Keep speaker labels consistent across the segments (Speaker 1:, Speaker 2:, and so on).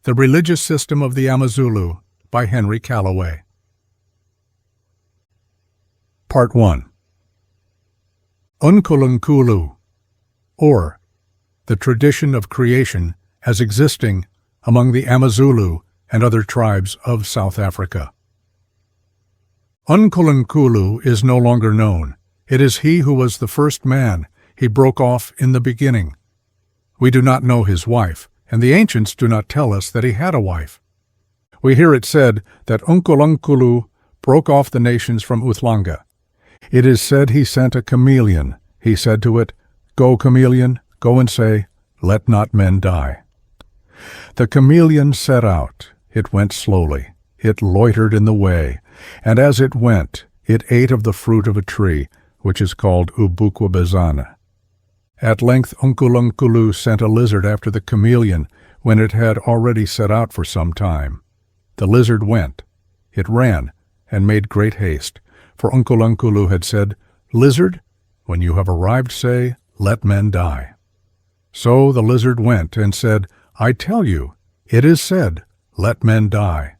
Speaker 1: The Religious System of the Amazulu by Henry Callaway. Part 1. UNKULUNKULU, or the tradition of creation as existing among the Amazulu and other tribes of South Africa. UNKULUNKULU is no longer known. It is he who was the first man. He broke off in the beginning. We do not know his wife, and the ancients do not tell us that he had a wife. We hear it said that UNKULUNKULU broke off the nations from Utlanga. It is said he sent a chameleon. He said to it, "Go, chameleon, go and say, 'Let not men die.'" The chameleon set out. It went slowly. It loitered in the way, and as it went, it ate of the fruit of a tree, which is called ubukwabazana. At length UNKULUNKULU sent a lizard after the chameleon when it had already set out for some time. The lizard went. It ran and made great haste, for UNKULUNKULU had said, "Lizard, when you have arrived, say, 'Let men die.'" So the lizard went and said, "I tell you, it is said, 'Let men die.'"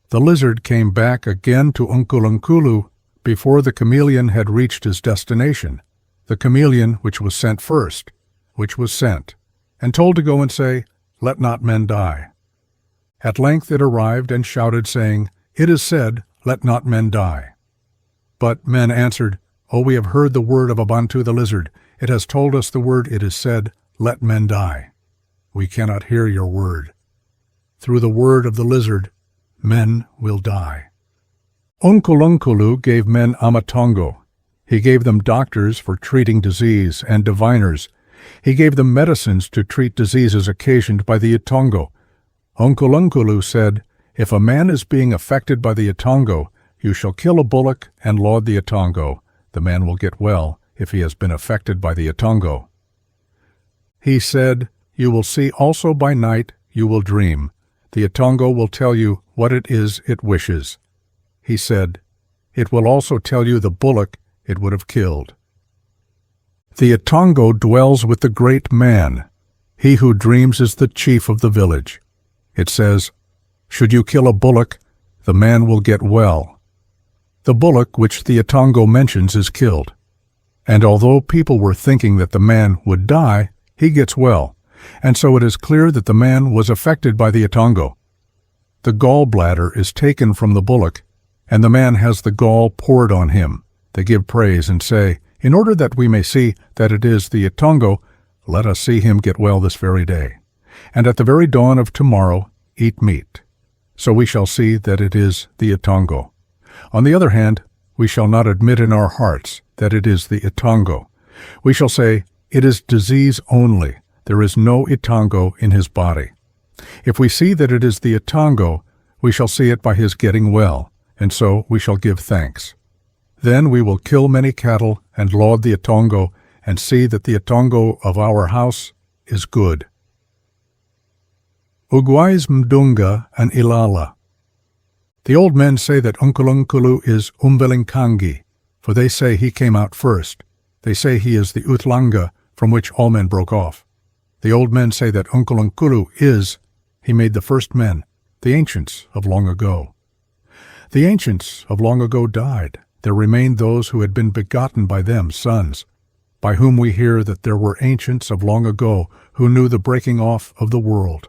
Speaker 1: The lizard came back again to UNKULUNKULU before the chameleon had reached his destination. The chameleon which was sent first, which was sent, and told to go and say, "Let not men die." At length it arrived and shouted, saying, "It is said, 'Let not men die.'" But men answered, "Oh, we have heard the word of Abantu the lizard. It has told us the word, it is said, 'Let men die.' We cannot hear your word. Through the word of the lizard, men will die." UNKULUNKULU gave men AMATONGO. He gave them doctors for treating disease and diviners. He gave them medicines to treat diseases occasioned by the Itongo. UNKULUNKULU said, "If a man is being affected by the Itongo, you shall kill a bullock and laud the Itongo. The man will get well if he has been affected by the Itongo." He said, "You will see also by night, you will dream. The Itongo will tell you what it is it wishes." He said, "It will also tell you the bullock it would have killed." The Itongo dwells with the great man. He who dreams is the chief of the village. It says, "Should you kill a bullock, the man will get well." The bullock which the Itongo mentions is killed. And although people were thinking that the man would die, he gets well, and so it is clear that the man was affected by the Itongo. The gallbladder is taken from the bullock, and the man has the gall poured on him. They give praise and say, "In order that we may see that it is the Itongo, let us see him get well this very day. And at the very dawn of tomorrow, eat meat. So we shall see that it is the Itongo. On the other hand, we shall not admit in our hearts that it is the Itongo. We shall say, 'It is disease only. There is no Itongo in his body.' If we see that it is the Itongo, we shall see it by his getting well, and so we shall give thanks. Then we will kill many cattle and laud the Itongo, and see that the Itongo of our house is good." Ugwais Mdunga and Ilala. The old men say that UNKULUNKULU is Umvelinkangi, for they say he came out first. They say he is the Utlanga from which all men broke off. The old men say that UNKULUNKULU is, he made the first men, the ancients of long ago. The ancients of long ago died. There remained those who had been begotten by them, sons, by whom we hear that there were ancients of long ago who knew the breaking off of the world.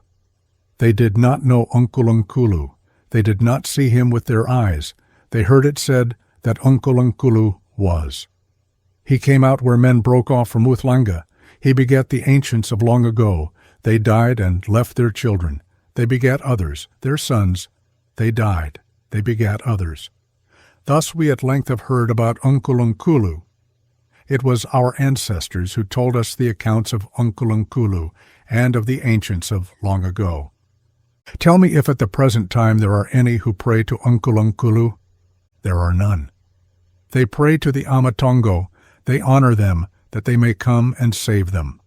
Speaker 1: They did not know UNKULUNKULU. They did not see him with their eyes. They heard it said that UNKULUNKULU was. He came out where men broke off from Utlanga. He begat the ancients of long ago. They died and left their children. They begat others, their sons. They died. They begat others. Thus we at length have heard about UNKULUNKULU. It was our ancestors who told us the accounts of UNKULUNKULU and of the ancients of long ago. Tell me if at the present time there are any who pray to UNKULUNKULU. There are none. They pray to the AMATONGO. They honor them, that they may come and save them.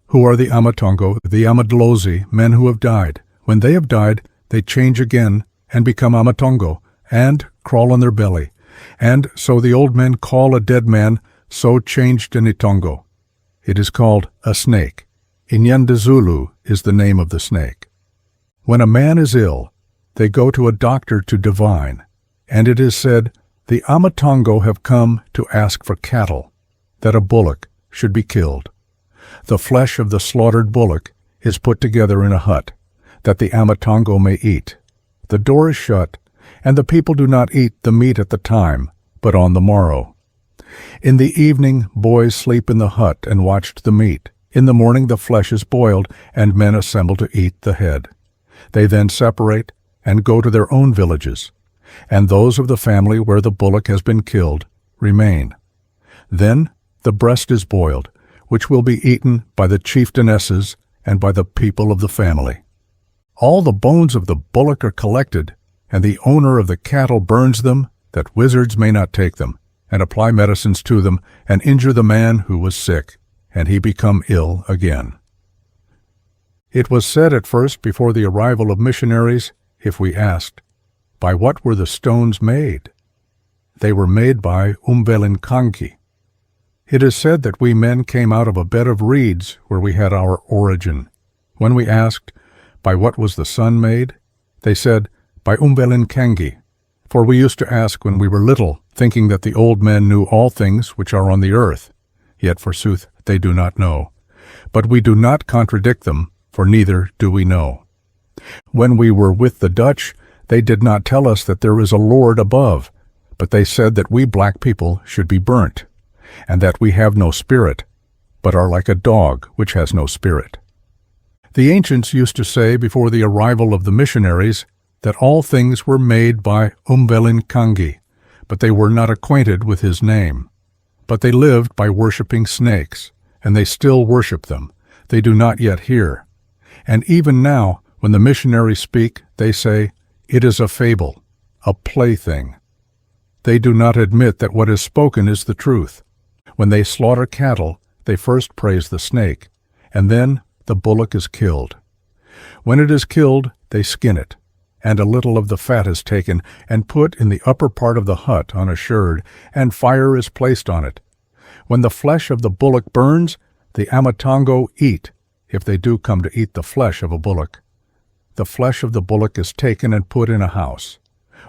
Speaker 1: Who are the AMATONGO? The Amadlozi, men who have died. When they have died, they change again and become AMATONGO, and crawl on their belly. And so the old men call a dead man, so changed an Itongo. It is called a snake. Zulu is the name of the snake. When a man is ill, they go to a doctor to divine, and it is said, the AMATONGO have come to ask for cattle, that a bullock should be killed. The flesh of the slaughtered bullock is put together in a hut, that the AMATONGO may eat. The door is shut, and the people do not eat the meat at the time, but on the morrow. In the evening boys sleep in the hut and watch the meat. In the morning the flesh is boiled, and men assemble to eat the head. They then separate and go to their own villages, and those of the family where the bullock has been killed remain. Then the breast is boiled, which will be eaten by the chieftainesses and by the people of the family. All the bones of the bullock are collected, and the owner of the cattle burns them, that wizards may not take them, and apply medicines to them, and injure the man who was sick, and he become ill again. It was said at first, before the arrival of missionaries, if we asked, by what were the stones made? They were made by UNKULUNKULU. It is said that we men came out of a bed of reeds where we had our origin. When we asked, by what was the sun made? They said, by UNKULUNKULU. For we used to ask when we were little, thinking that the old men knew all things which are on the earth. Yet forsooth they do not know. But we do not contradict them, for neither do we know. When we were with the Dutch, they did not tell us that there is a Lord above, but they said that we black people should be burnt, and that we have no spirit, but are like a dog which has no spirit. The ancients used to say before the arrival of the missionaries that all things were made by UNKULUNKULU, but they were not acquainted with his name. But they lived by worshipping snakes, and they still worship them. They do not yet hear. And even now, when the missionaries speak, they say, it is a fable, a plaything. They do not admit that what is spoken is the truth. When they slaughter cattle, they first praise the snake, and then the bullock is killed. When it is killed, they skin it, and a little of the fat is taken and put in the upper part of the hut on a sherd, and fire is placed on it. When the flesh of the bullock burns, the AMATONGO eat, if they do come to eat the flesh of a bullock. The flesh of the bullock is taken and put in a house.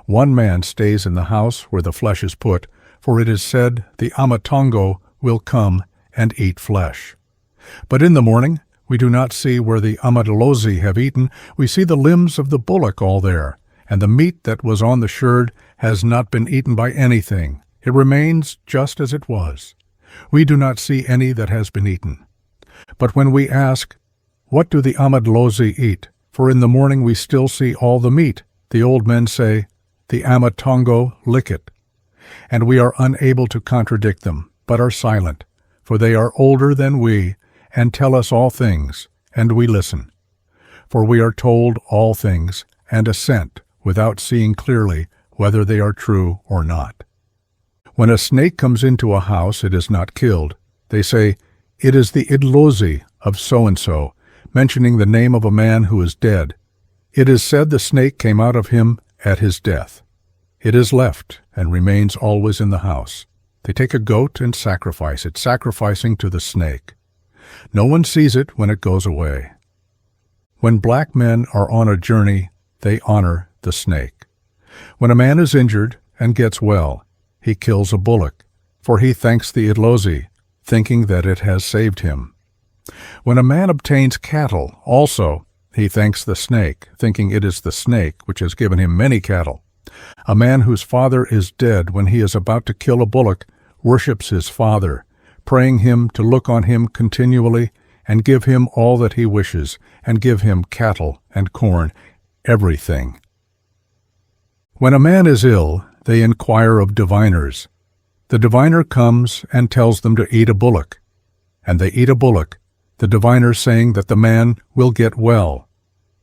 Speaker 1: One man stays in the house where the flesh is put, for it is said the AMATONGO will come and eat flesh. But in the morning we do not see where the AMATOLOZI have eaten. We see the limbs of the bullock all there, and the meat that was on the sherd has not been eaten by anything. It remains just as it was. We do not see any that has been eaten. But when we ask, what do the AMATOLOZI eat? For in the morning we still see all the meat. The old men say, the AMATONGO lick it. And we are unable to contradict them, but are silent, for they are older than we, and tell us all things, and we listen. For we are told all things, and assent, without seeing clearly whether they are true or not. When a snake comes into a house, it is not killed. They say, it is the idlozi of so-and-so, mentioning the name of a man who is dead. It is said the snake came out of him at his death. It is left, and remains always in the house. They take a goat and sacrifice it, sacrificing to the snake. No one sees it when it goes away. When black men are on a journey, they honor the snake. When a man is injured and gets well, he kills a bullock, for he thanks the idlozi, thinking that it has saved him. When a man obtains cattle, also, he thanks the snake, thinking it is the snake which has given him many cattle. A man whose father is dead when he is about to kill a bullock worships his father, praying him to look on him continually and give him all that he wishes, and give him cattle and corn, everything. When a man is ill, they inquire of diviners. The diviner comes and tells them to eat a bullock, and they eat a bullock, the diviner saying that the man will get well.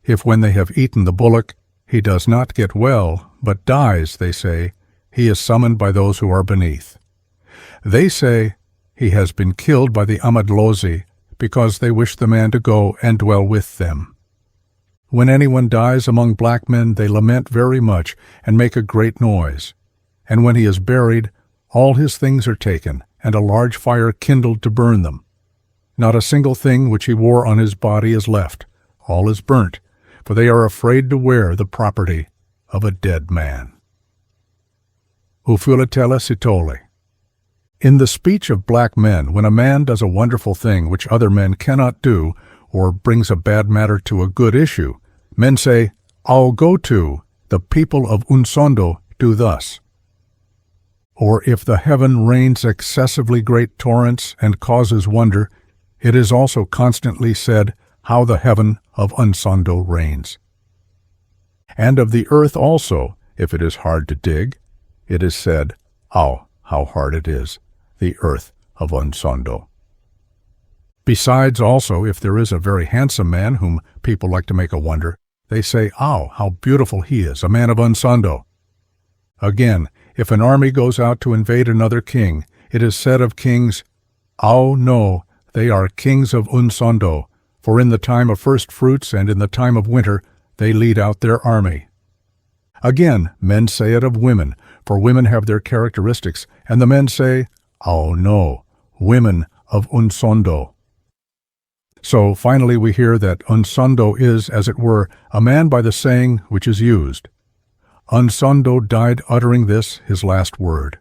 Speaker 1: If when they have eaten the bullock, he does not get well, but dies, they say, he is summoned by those who are beneath. They say, he has been killed by the AMATOLOZI, because they wish the man to go and dwell with them. When anyone dies among black men, they lament very much and make a great noise. And when he is buried, all his things are taken, and a large fire kindled to burn them. Not a single thing which he wore on his body is left. All is burnt, for they are afraid to wear the property of a dead man. Ufulatela sitole. In the speech of black men, when a man does a wonderful thing which other men cannot do, or brings a bad matter to a good issue, men say, "I'll go to, the people of Unsondo do thus." Or if the heaven rains excessively great torrents and causes wonder, it is also constantly said, "How the heaven of Unsondo rains." And of the earth also, if it is hard to dig, it is said, "Oh, how hard it is, the earth of Unsondo." Besides also, if there is a very handsome man whom people like to make a wonder, they say, "Oh, how beautiful he is, a man of Unsondo." Again, if an army goes out to invade another king, it is said of kings, "Oh no, they are kings of Unsondo, for in the time of first fruits and in the time of winter they lead out their army." Again, men say it of women, for women have their characteristics, and the men say, "Oh no, women of Unsondo." So finally we hear that Unsondo is, as it were, a man by the saying which is used. Unsondo died uttering this, his last word.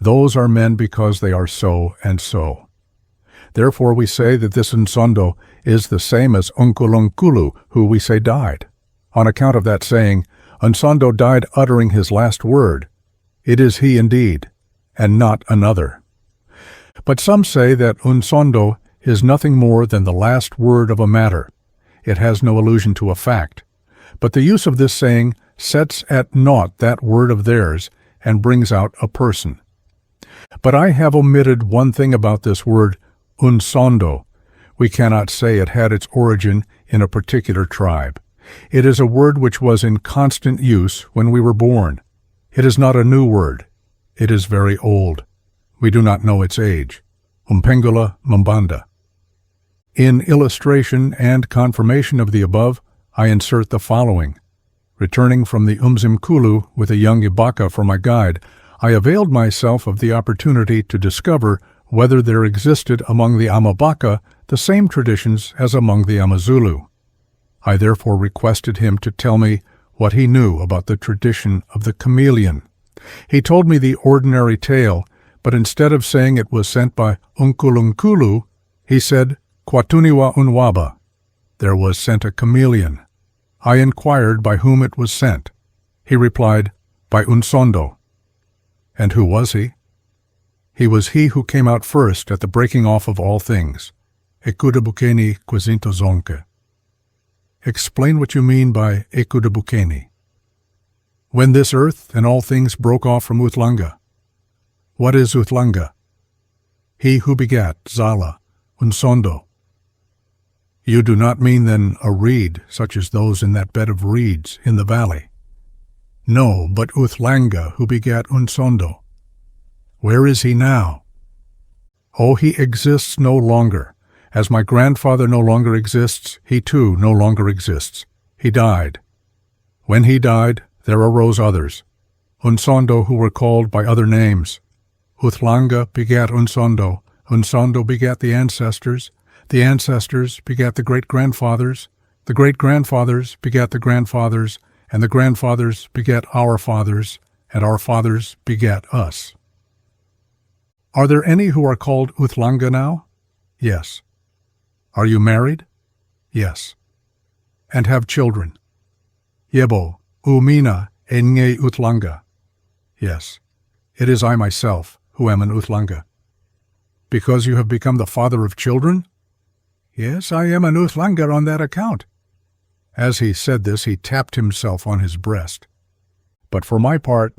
Speaker 1: Those are men because they are so and so. Therefore we say that this Unsondo is the same as UNKULUNKULU, who we say died. On account of that saying, Unsondo died uttering his last word. It is he indeed, and not another. But some say that Unsondo is nothing more than the last word of a matter. It has no allusion to a fact. But the use of this saying sets at naught that word of theirs and brings out a person. But I have omitted one thing about this word, Unsondo. We cannot say it had its origin in a particular tribe. It is a word which was in constant use when we were born. It is not a new word. It is very old. We do not know its age. Umpengula Mbanda. In illustration and confirmation of the above, I insert the following. Returning from the Umzimkulu with a young Ibaka for my guide, I availed myself of the opportunity to discover whether there existed among the Amabaka the same traditions as among the Amazulu. I therefore requested him to tell me what he knew about the tradition of the chameleon. He told me the ordinary tale, but instead of saying it was sent by UNKULUNKULU, he said, "Kwatuniwa Unwaba." There was sent a chameleon. I inquired by whom it was sent. He replied, "By Unsondo." And who was he? He was he who came out first at the breaking off of all things. Ekudabukeni Kwazinto Zonke. Explain what you mean by Ekudabukeni. When this earth and all things broke off from Utlanga. What is Utlanga? He who begat Zala, Unsondo. You do not mean then a reed, such as those in that bed of reeds in the valley. No, but Utlanga, who begat Unsondo. Where is he now? Oh, he exists no longer. As my grandfather no longer exists, he too no longer exists. He died. When he died, there arose others, Unsondo who were called by other names. Utlanga begat Unsondo, Unsondo begat the ancestors begat the great-grandfathers begat the grandfathers, and the grandfathers begat our fathers, and our fathers begat us. Are there any who are called Utlanga now? Yes. Are you married? Yes. And have children? Yebo, Umina, Enye Utlanga. Yes. It is I myself who am an Utlanga. Because you have become the father of children? Yes, I am an Utlanga on that account. As he said this, he tapped himself on his breast. But for my part,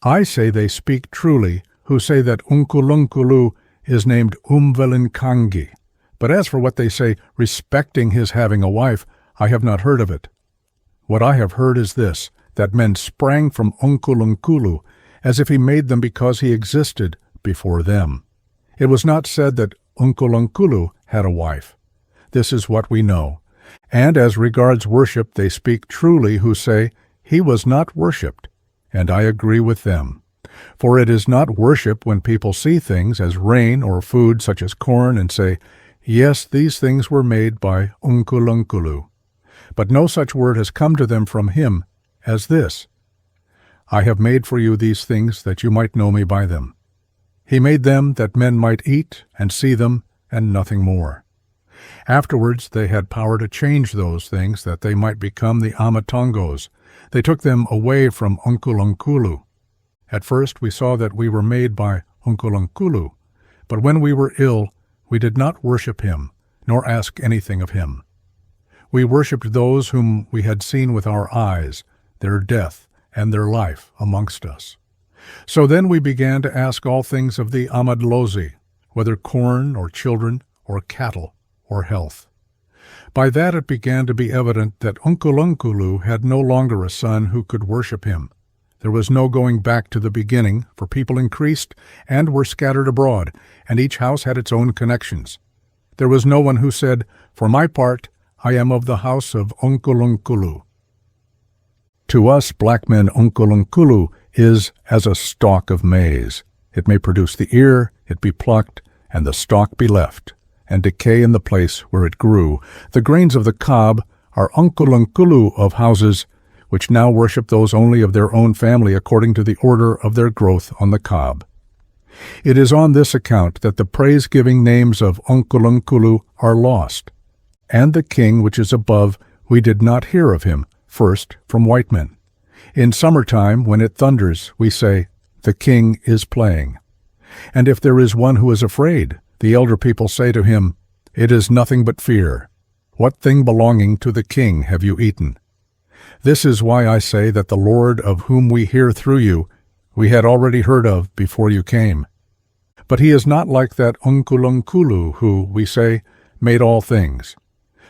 Speaker 1: I say they speak truly who say that UNKULUNKULU is named Umvelinkangi. But as for what they say respecting his having a wife, I have not heard of it. What I have heard is this, that men sprang from UNKULUNKULU as if he made them because he existed before them. It was not said that UNKULUNKULU had a wife. This is what we know. And as regards worship, they speak truly who say, he was not worshipped, and I agree with them. For it is not worship when people see things as rain or food such as corn and say, yes, these things were made by UNKULUNKULU. But no such word has come to them from him as this: I have made for you these things that you might know me by them. He made them that men might eat and see them, and nothing more. Afterwards they had power to change those things that they might become the AMATONGOs. They took them away from UNKULUNKULU. At first we saw that we were made by UNKULUNKULU, but when we were ill, we did not worship him, nor ask anything of him. We worshipped those whom we had seen with our eyes, their death and their life amongst us. So then we began to ask all things of the Amazulu, whether corn or children or cattle or health. By that it began to be evident that UNKULUNKULU had no longer a son who could worship him. There was no going back to the beginning, for people increased and were scattered abroad, and each house had its own connections. There was no one who said, For my part, I am of the house of UNKULUNKULU. To us black men, UNKULUNKULU is as a stalk of maize. It may produce the ear, it be plucked, and the stalk be left, and decay in the place where it grew. The grains of the cob are UNKULUNKULU of houses, which now worship those only of their own family according to the order of their growth on the cob. It is on this account that the praise-giving names of UNKULUNKULU are lost. And the king which is above, we did not hear of him, first from white men. In summertime, when it thunders, we say, The king is playing. And if there is one who is afraid, the elder people say to him, It is nothing but fear. What thing belonging to the king have you eaten? This is why I say that the Lord of whom we hear through you, we had already heard of before you came. But he is not like that UNKULUNKULU who, we say, made all things.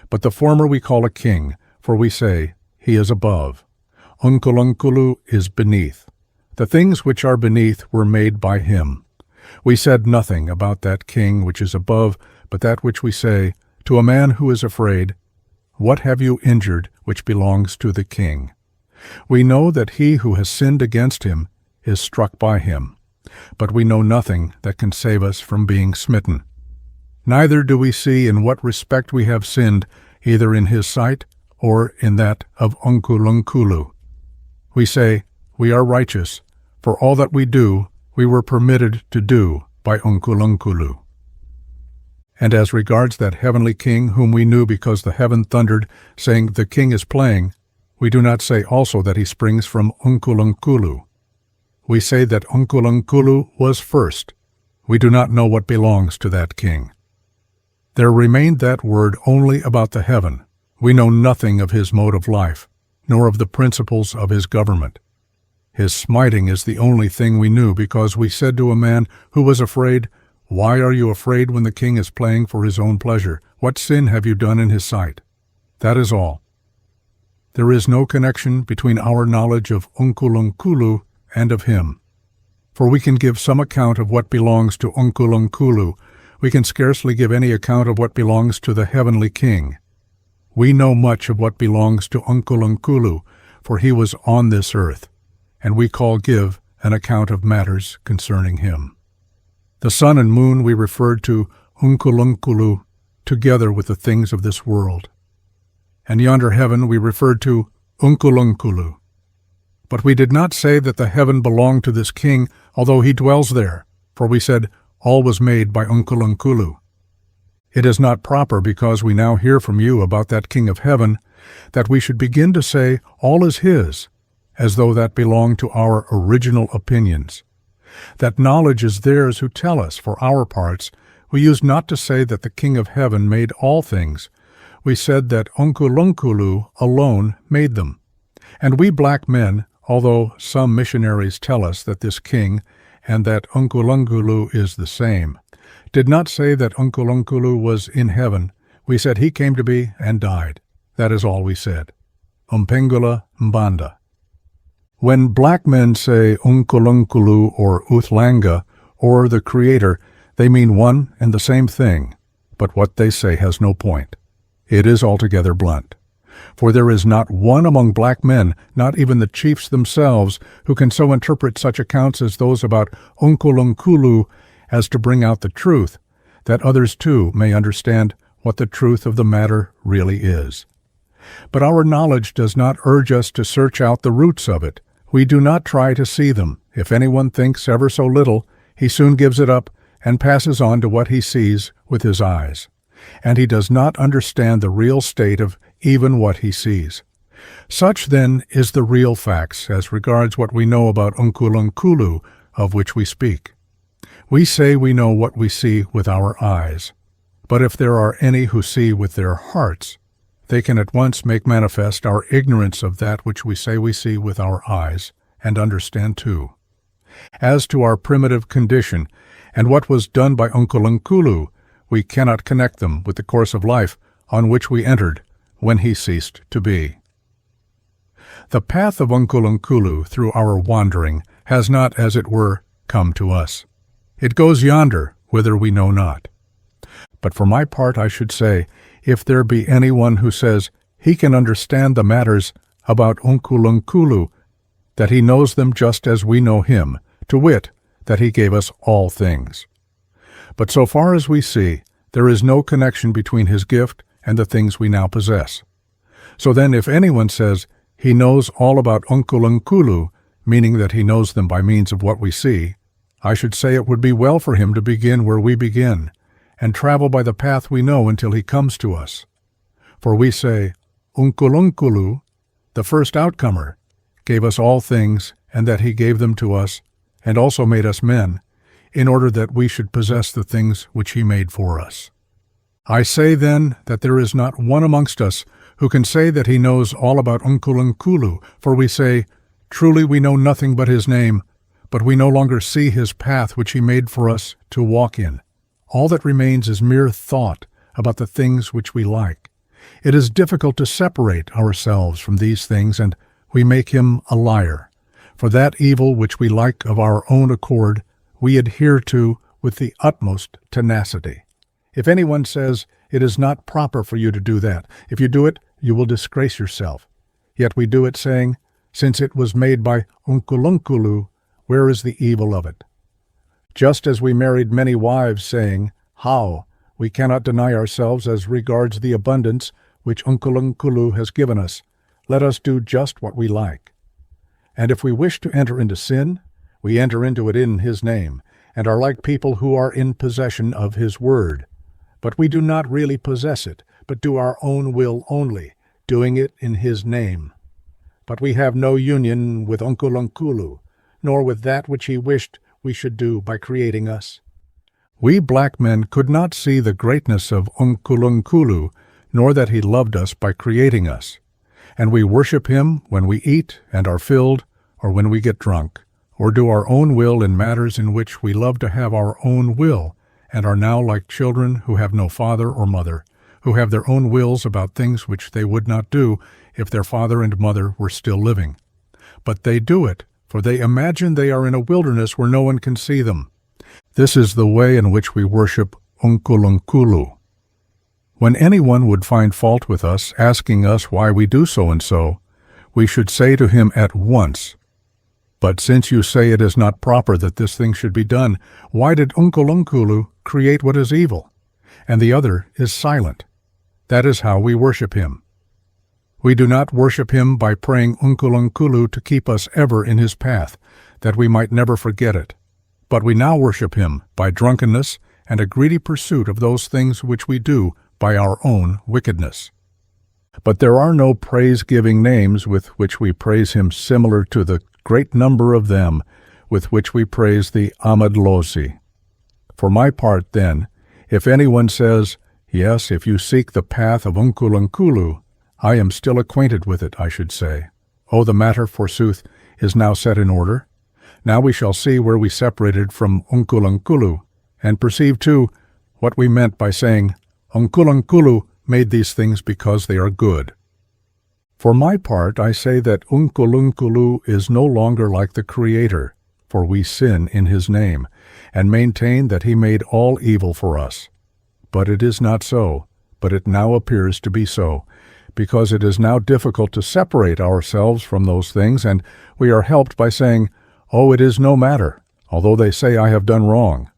Speaker 1: But the former we call a king, for we say, He is above. UNKULUNKULU is beneath. The things which are beneath were made by him. We said nothing about that king which is above, but that which we say, to a man who is afraid, What have you injured which belongs to the king? We know that he who has sinned against him is struck by him, but we know nothing that can save us from being smitten. Neither do we see in what respect we have sinned, either in his sight or in that of UNKULUNKULU. We say, We are righteous, for all that we do, we were permitted to do by UNKULUNKULU. And as regards that heavenly king whom we knew because the heaven thundered, saying, The king is playing, we do not say also that he springs from UNKULUNKULU. We say that UNKULUNKULU was first. We do not know what belongs to that king. There remained that word only about the heaven. We know nothing of his mode of life, nor of the principles of his government. His smiting is the only thing we knew, because we said to a man who was afraid, Why are you afraid when the king is playing for his own pleasure? What sin have you done in his sight? That is all. There is no connection between our knowledge of UNKULUNKULU and of him. For we can give some account of what belongs to UNKULUNKULU. We can scarcely give any account of what belongs to the heavenly king. We know much of what belongs to UNKULUNKULU, for he was on this earth, and we give an account of matters concerning him. The sun and moon we referred to UNKULUNKULU together with the things of this world. And yonder heaven we referred to UNKULUNKULU. But we did not say that the heaven belonged to this king, although he dwells there, for we said, All was made by UNKULUNKULU. It is not proper, because we now hear from you about that king of heaven, that we should begin to say, All is his, as though that belonged to our original opinions. That knowledge is theirs who tell us. For our parts, we used not to say that the king of heaven made all things. We said that UNKULUNKULU alone made them. And we black men, although some missionaries tell us that this king and that UNKULUNKULU is the same, did not say that UNKULUNKULU was in heaven. We said he came to be and died. That is all we said. Umpengula Mbanda. When black men say UNKULUNKULU or Uthlanga or the Creator, they mean one and the same thing, but what they say has no point. It is altogether blunt. For there is not one among black men, not even the chiefs themselves, who can so interpret such accounts as those about UNKULUNKULU as to bring out the truth, that others too may understand what the truth of the matter really is. But our knowledge does not urge us to search out the roots of it. We do not try to see them. If anyone thinks ever so little, he soon gives it up and passes on to what he sees with his eyes. And he does not understand the real state of even what he sees. Such, then, is the real facts as regards what we know about UNKULUNKULU, of which we speak. We say we know what we see with our eyes, but if there are any who see with their hearts, they can at once make manifest our ignorance of that which we say we see with our eyes, and understand too. As to our primitive condition, and what was done by UNKULUNKULU, we cannot connect them with the course of life on which we entered when he ceased to be. The path of UNKULUNKULU through our wandering has not, as it were, come to us. It goes yonder, whither we know not. But for my part I should say, if there be anyone who says he can understand the matters about UNKULUNKULU, that he knows them just as we know him, to wit, that he gave us all things. But so far as we see, there is no connection between his gift and the things we now possess. So then if anyone says he knows all about UNKULUNKULU, meaning that he knows them by means of what we see, I should say it would be well for him to begin where we begin, and travel by the path we know until he comes to us. For we say, UNKULUNKULU, the first outcomer, gave us all things, and that he gave them to us, and also made us men, in order that we should possess the things which he made for us. I say then that there is not one amongst us who can say that he knows all about UNKULUNKULU, for we say, truly we know nothing but his name, but we no longer see his path which he made for us to walk in. All that remains is mere thought about the things which we like. It is difficult to separate ourselves from these things, and we make him a liar. For that evil which we like of our own accord, we adhere to with the utmost tenacity. If anyone says, it is not proper for you to do that, if you do it, you will disgrace yourself. Yet we do it, saying, since it was made by UNKULUNKULU, where is the evil of it? Just as we married many wives, saying, how? We cannot deny ourselves as regards the abundance which UNKULUNKULU has given us. Let us do just what we like. And if we wish to enter into sin, we enter into it in his name, and are like people who are in possession of his word. But we do not really possess it, but do our own will only, doing it in his name. But we have no union with UNKULUNKULU, nor with that which he wished we should do by creating us. We black men could not see the greatness of UNKULUNKULU, nor that he loved us by creating us. And we worship him when we eat and are filled, or when we get drunk, or do our own will in matters in which we love to have our own will, and are now like children who have no father or mother, who have their own wills about things which they would not do if their father and mother were still living. But they do it, for they imagine they are in a wilderness where no one can see them. This is the way in which we worship UNKULUNKULU. When anyone would find fault with us, asking us why we do so and so, we should say to him at once, but since you say it is not proper that this thing should be done, why did UNKULUNKULU create what is evil? And the other is silent. That is how we worship him. We do not worship him by praying UNKULUNKULU to keep us ever in his path, that we might never forget it. But we now worship him by drunkenness and a greedy pursuit of those things which we do by our own wickedness. But there are no praise-giving names with which we praise him similar to the great number of them with which we praise the AMATONGO. For my part, then, if anyone says, yes, if you seek the path of UNKULUNKULU, I am still acquainted with it, I should say. Oh, the matter, forsooth, is now set in order. Now we shall see where we separated from UNKULUNKULU, and perceive, too, what we meant by saying, UNKULUNKULU made these things because they are good. For my part, I say that UNKULUNKULU is no longer like the Creator, for we sin in his name, and maintain that he made all evil for us. But it is not so, but it now appears to be so, because it is now difficult to separate ourselves from those things, and we are helped by saying, oh, it is no matter, although they say I have done wrong.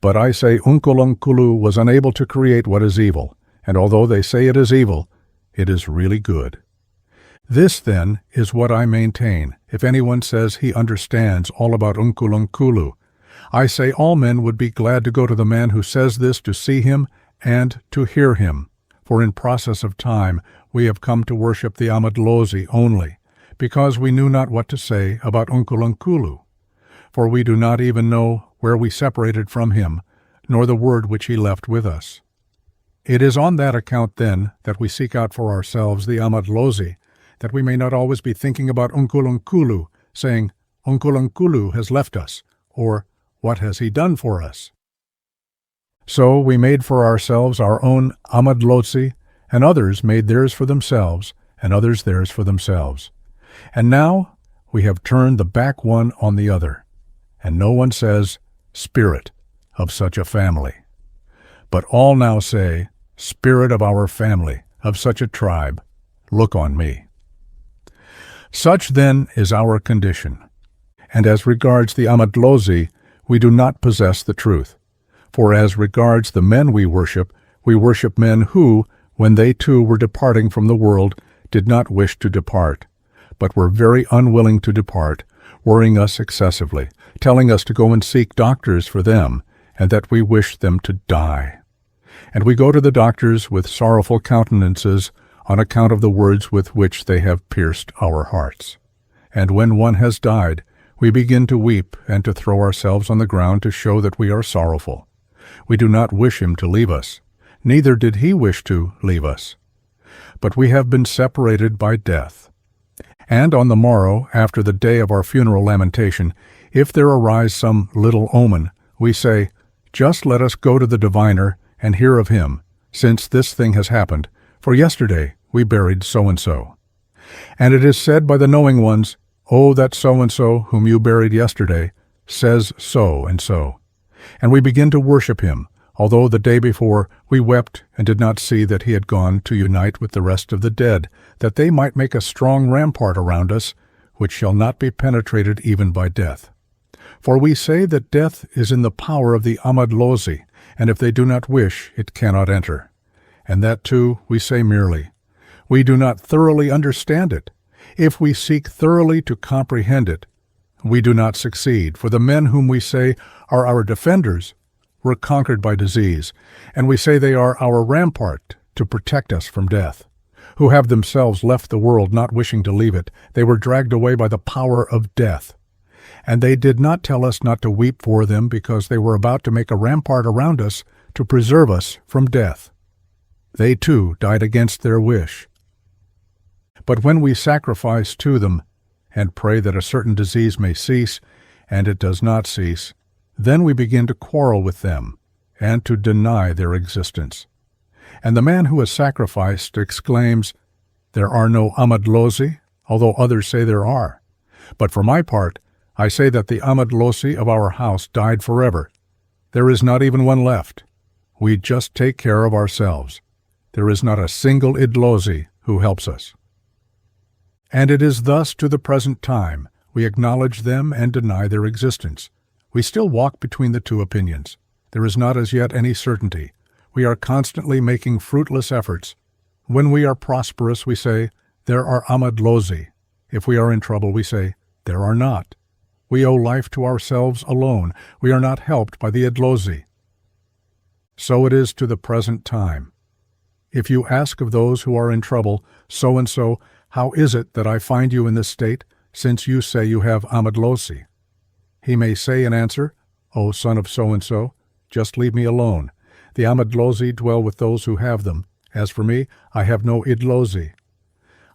Speaker 1: But I say UNKULUNKULU was unable to create what is evil, and although they say it is evil, It is really good. This, then, is what I maintain. If anyone says he understands all about UNKULUNKULU, I say all men would be glad to go to the man who says this to see him and to hear him. For in process of time we have come to worship the AMATONGO only, because we knew not what to say about UNKULUNKULU. For we do not even know where we separated from him, nor the word which he left with us. It is on that account, then, that we seek out for ourselves the AMATONGO, that we may not always be thinking about UNKULUNKULU, saying, UNKULUNKULU has left us, or what has he done for us? So we made for ourselves our own AMATONGO, and others made theirs for themselves, and others theirs for themselves. And now we have turned the back one on the other, and no one says, Spirit of such a family. But all now say, Spirit of our family, of such a tribe, look on me. Such then is our condition. And as regards the AMATONGO, we do not possess the truth. For as regards the men we worship men who, when they too were departing from the world, did not wish to depart, but were very unwilling to depart, worrying us excessively, telling us to go and seek doctors for them, and that we wished them to die. And we go to the doctors with sorrowful countenances on account of the words with which they have pierced our hearts. And when one has died, we begin to weep and to throw ourselves on the ground to show that we are sorrowful. We do not wish him to leave us, neither did he wish to leave us. But we have been separated by death. And on the morrow, after the day of our funeral lamentation, if there arise some little omen, we say, Just let us go to the diviner and hear of him, since this thing has happened, for yesterday we buried so-and-so. And it is said by the knowing ones, Oh, that so-and-so whom you buried yesterday says so-and-so. And we begin to worship him, although the day before we wept and did not see that he had gone to unite with the rest of the dead, that they might make a strong rampart around us, which shall not be penetrated even by death. For we say that death is in the power of the AMATONGO, and if they do not wish, it cannot enter. And that too we say merely. We do not thoroughly understand it. If we seek thoroughly to comprehend it, we do not succeed, for the men whom we say are our defenders were conquered by disease, and we say they are our rampart to protect us from death, who have themselves left the world not wishing to leave it. They were dragged away by the power of death. And they did not tell us not to weep for them, because they were about to make a rampart around us to preserve us from death. They too died against their wish. But when we sacrifice to them, and pray that a certain disease may cease, and it does not cease, then we begin to quarrel with them, and to deny their existence. And the man who has sacrificed exclaims, There are no AMATONGO, although others say there are. But for my part, I say that the AMATONGO of our house died forever. There is not even one left. We just take care of ourselves. There is not a single idlozi who helps us. And it is thus to the present time. We acknowledge them and deny their existence. We still walk between the two opinions. There is not as yet any certainty. We are constantly making fruitless efforts. When we are prosperous, we say, There are AMATONGO. If we are in trouble, we say, There are not. We owe life to ourselves alone. We are not helped by the idlozi. So it is to the present time. If you ask of those who are in trouble, so-and-so, How is it that I find you in this state, since you say you have AMATONGO? He may say in answer, O son of so-and-so, just leave me alone. The AMATONGO dwell with those who have them. As for me, I have no idlozi.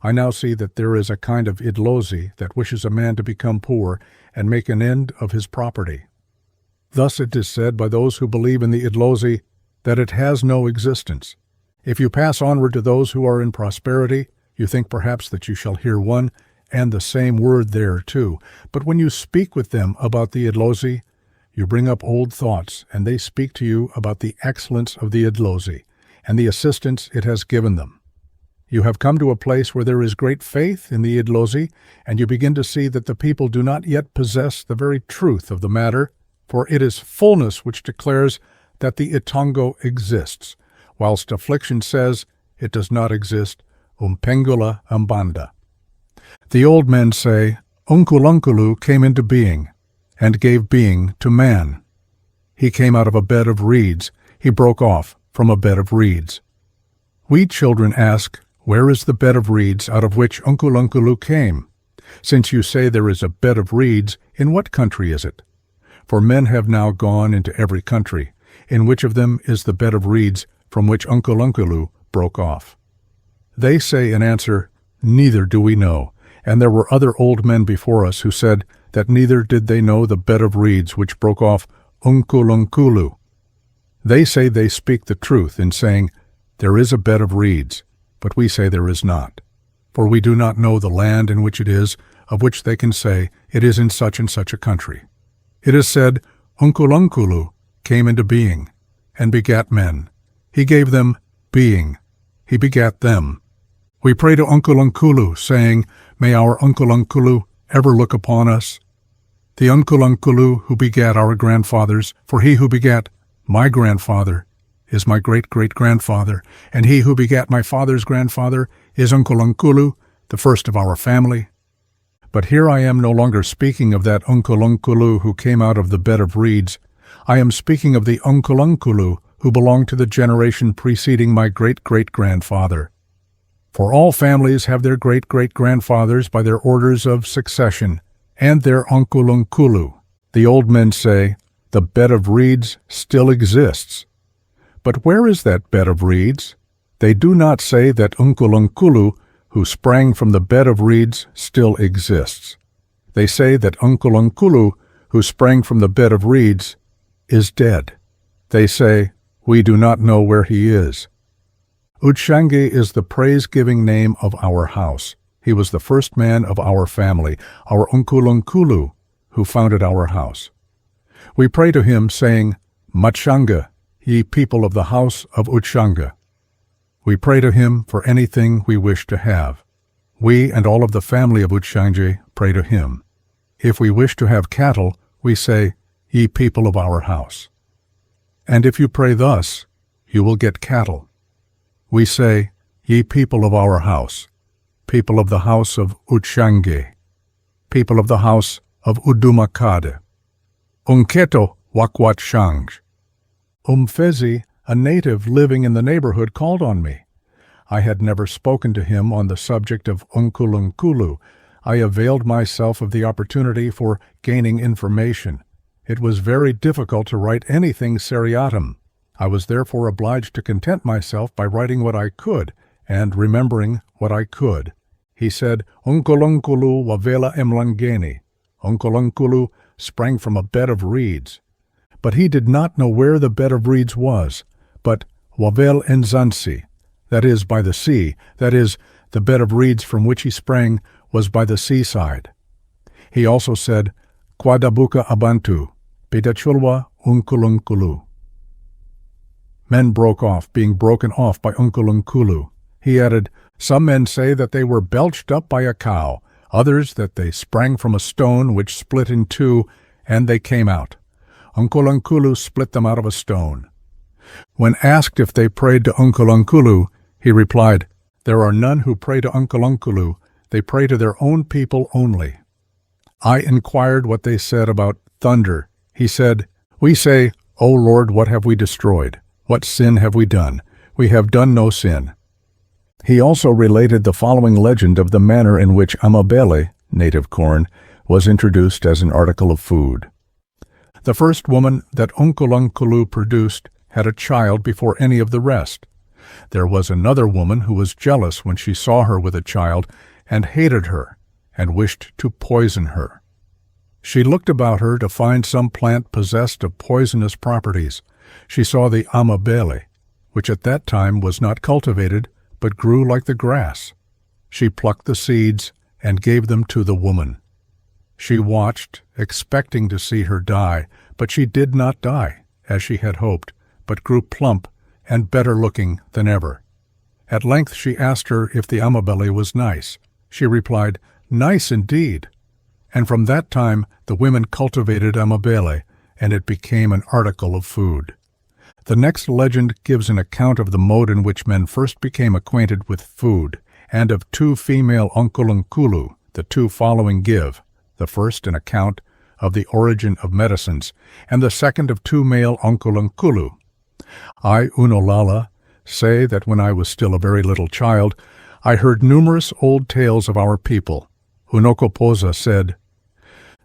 Speaker 1: I now see that there is a kind of idlozi that wishes a man to become poor and make an end of his property. Thus it is said by those who believe in the idlozi that it has no existence. If you pass onward to those who are in prosperity, you think perhaps that you shall hear one and the same word there too. But when you speak with them about the idlozi, you bring up old thoughts, and they speak to you about the excellence of the idlozi and the assistance it has given them. You have come to a place where there is great faith in the idlozi, and you begin to see that the people do not yet possess the very truth of the matter, for it is fullness which declares that the Itongo exists, whilst affliction says it does not exist, Umpengula Ambanda. The old men say, UNKULUNKULU came into being, and gave being to man. He came out of a bed of reeds, he broke off from a bed of reeds. We children ask, where is the bed of reeds out of which UNKULUNKULU came? Since you say there is a bed of reeds, in what country is it? For men have now gone into every country. In which of them is the bed of reeds from which UNKULUNKULU broke off? They say in answer, neither do we know. And there were other old men before us who said that neither did they know the bed of reeds which broke off UNKULUNKULU. They say they speak the truth in saying, there is a bed of reeds, but we say there is not. For we do not know the land in which it is, of which they can say, it is in such and such a country. It is said, UNKULUNKULU came into being, and begat men. He gave them being. He begat them. We pray to UNKULUNKULU, saying, may our UNKULUNKULU ever look upon us. The UNKULUNKULU who begat our grandfathers, for he who begat my grandfather is my great-great-grandfather, and he who begat my father's grandfather is UNKULUNKULU, the first of our family. But here I am no longer speaking of that UNKULUNKULU who came out of the bed of reeds. I am speaking of the UNKULUNKULU who belonged to the generation preceding my great-great-grandfather. For all families have their great-great-grandfathers by their orders of succession, and their UNKULUNKULU. The old men say, the bed of reeds still exists. But where is that bed of reeds? They do not say that UNKULUNKULU, who sprang from the bed of reeds, still exists. They say that UNKULUNKULU, who sprang from the bed of reeds, is dead. They say, we do not know where he is. Utshange is the praise-giving name of our house. He was the first man of our family, our UNKULUNKULU, who founded our house. We pray to him, saying, Machanga, ye people of the house of Utshanga. We pray to him for anything we wish to have. We and all of the family of Utshange pray to him. If we wish to have cattle, we say, ye people of our house. And if you pray thus, you will get cattle. We say, ye people of our house, people of the house of Utshange, people of the house of Udumakade. Unketo wakwat shange. Umfezi, a native living in the neighborhood, called on me. I had never spoken to him on the subject of UNKULUNKULU. I availed myself of the opportunity for gaining information. It was very difficult to write anything seriatim. I was therefore obliged to content myself by writing what I could, and remembering what I could. He said, UNKULUNKULU wavela emlangeni. UNKULUNKULU sprang from a bed of reeds. But he did not know where the bed of reeds was, but wavel enzansi, that is, by the sea, that is, the bed of reeds from which he sprang was by the seaside. He also said, Kwadabuka abantu, Pedachulwa UNKULUNKULU. Men broke off, being broken off by UNKULUNKULU. He added, some men say that they were belched up by a cow, others that they sprang from a stone which split in two, and they came out. UNKULUNKULU split them out of a stone. When asked if they prayed to UNKULUNKULU, he replied, there are none who pray to UNKULUNKULU, they pray to their own people only. I inquired what they said about thunder. He said, we say, O Lord, what have we destroyed? What sin have we done? We have done no sin. He also related the following legend of the manner in which amabele, native corn, was introduced as an article of food. The first woman that UNKULUNKULU produced had a child before any of the rest. There was another woman who was jealous when she saw her with a child, and hated her, and wished to poison her. She looked about her to find some plant possessed of poisonous properties. She saw the amabele, which at that time was not cultivated, but grew like the grass. She plucked the seeds and gave them to the woman. She watched, expecting to see her die, but she did not die, as she had hoped, but grew plump and better-looking than ever. At length she asked her if the amabele was nice. She replied, nice indeed. And from that time the women cultivated amabele, and it became an article of food. The next legend gives an account of the mode in which men first became acquainted with food, and of 2 female UNKULUNKULU, the 2 following give, the first an account of the origin of medicines, and the second of 2 male UNKULUNKULU. I, Unolala, say that when I was still a very little child, I heard numerous old tales of our people. Unokopoza said,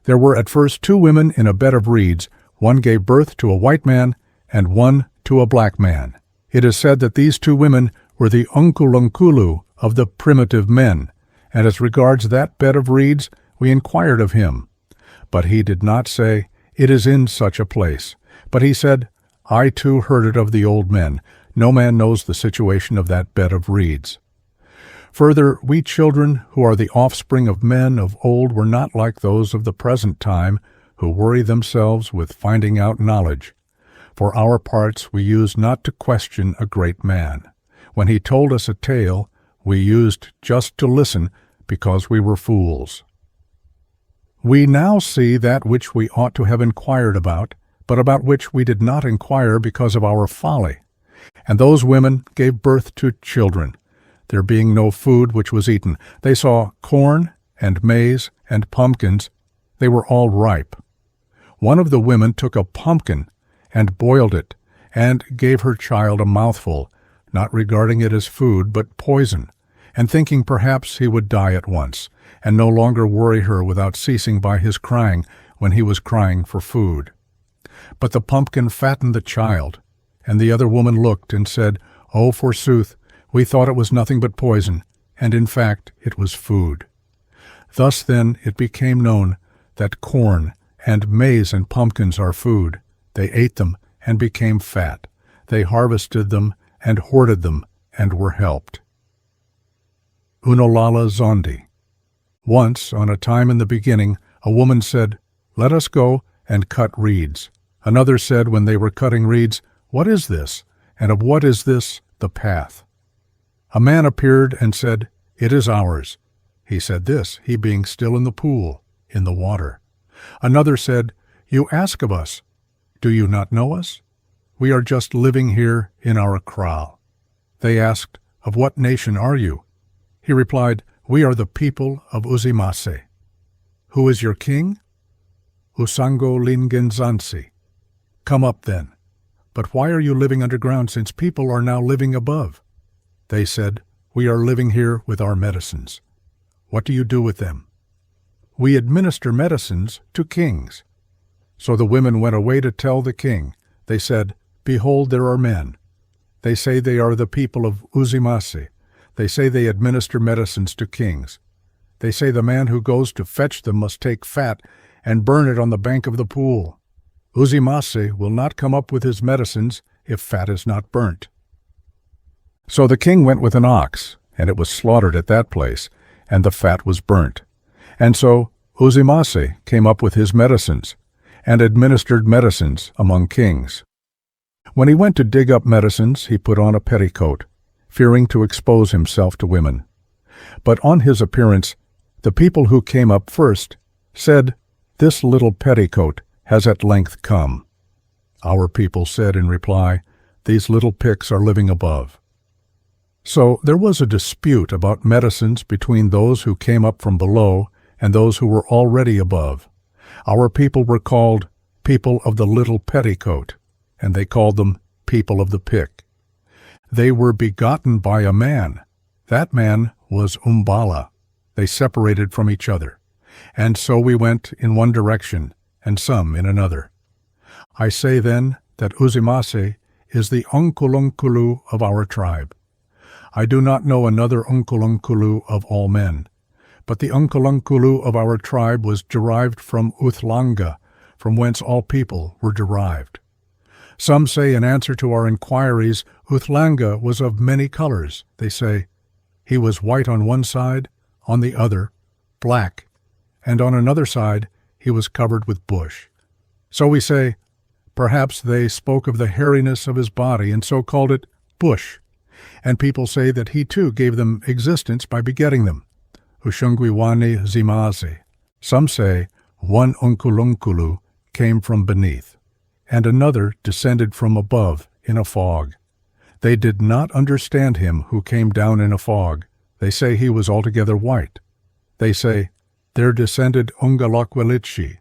Speaker 1: "There were at first 2 women in a bed of reeds. One gave birth to a white man, and one to a black man. It is said that these 2 women were the UNKULUNKULU of the primitive men, and as regards that bed of reeds, we inquired of him. But he did not say, 'It is in such a place,' but he said, 'I too heard it of the old men. No man knows the situation of that bed of reeds.' Further, we children who are the offspring of men of old were not like those of the present time, who worry themselves with finding out knowledge. For our parts we used not to question a great man. When he told us a tale, we used just to listen, because we were fools. We now see that which we ought to have inquired about, but about which we did not inquire because of our folly. And those women gave birth to children. There being no food which was eaten, they saw corn and maize and pumpkins. They were all ripe. One of the women took a pumpkin and boiled it, and gave her child a mouthful, not regarding it as food but poison, and thinking perhaps he would die at once, and no longer worry her without ceasing by his crying when he was crying for food. But the pumpkin fattened the child, and the other woman looked and said, 'Oh, forsooth, we thought it was nothing but poison, and in fact it was food.' Thus then it became known that corn and maize and pumpkins are food. They ate them and became fat. They harvested them and hoarded them and were helped." Unolala Zondi. Once, on a time in the beginning, a woman said, "Let us go and cut reeds." Another said when they were cutting reeds, "What is this? And of what is this the path?" A man appeared and said, "It is ours." He said this, he being still in the pool, in the water. Another said, "You ask of us. Do you not know us? We are just living here in our kraal." They asked, "Of what nation are you?" He replied, "We are the people of Uzimase." "Who is your king?" "Usango Lingenzansi." "Come up then." "But why are you living underground since people are now living above?" They said, "We are living here with our medicines." "What do you do with them?" "We administer medicines to kings." So the women went away to tell the king. They said, "Behold, there are men. They say they are the people of Uzimase. They say they administer medicines to kings. They say the man who goes to fetch them must take fat and burn it on the bank of the pool. Uzimase will not come up with his medicines if fat is not burnt." So the king went with an ox, and it was slaughtered at that place, and the fat was burnt. And so Uzimase came up with his medicines, and administered medicines among kings. When he went to dig up medicines, he put on a petticoat, fearing to expose himself to women. But on his appearance, the people who came up first said, "This little petticoat has at length come." Our people said in reply, "These little pigs are living above." So there was a dispute about medicines between those who came up from below and those who were already above. Our people were called people of the little petticoat, and they called them people of the pick. They were begotten by a man. That man was Umbala. They separated from each other. And so we went in one direction, and some in another. I say then that Uzimase is the UNKULUNKULU of our tribe. I do not know another UNKULUNKULU of all men, but the UNKULUNKULU of our tribe was derived from Uthlanga, from whence all people were derived. Some say in answer to our inquiries, Uthlanga was of many colors. They say, he was white on one side, on the other, black, and on another side he was covered with bush. So we say, perhaps they spoke of the hairiness of his body and so called it bush. And people say that he too gave them existence by begetting them. Ushungwiwane Zimaze. Some say one UNKULUNKULU came from beneath, and another descended from above in a fog. They did not understand him who came down in a fog, They say he was altogether white. They say, there descended UNKULUNKULU.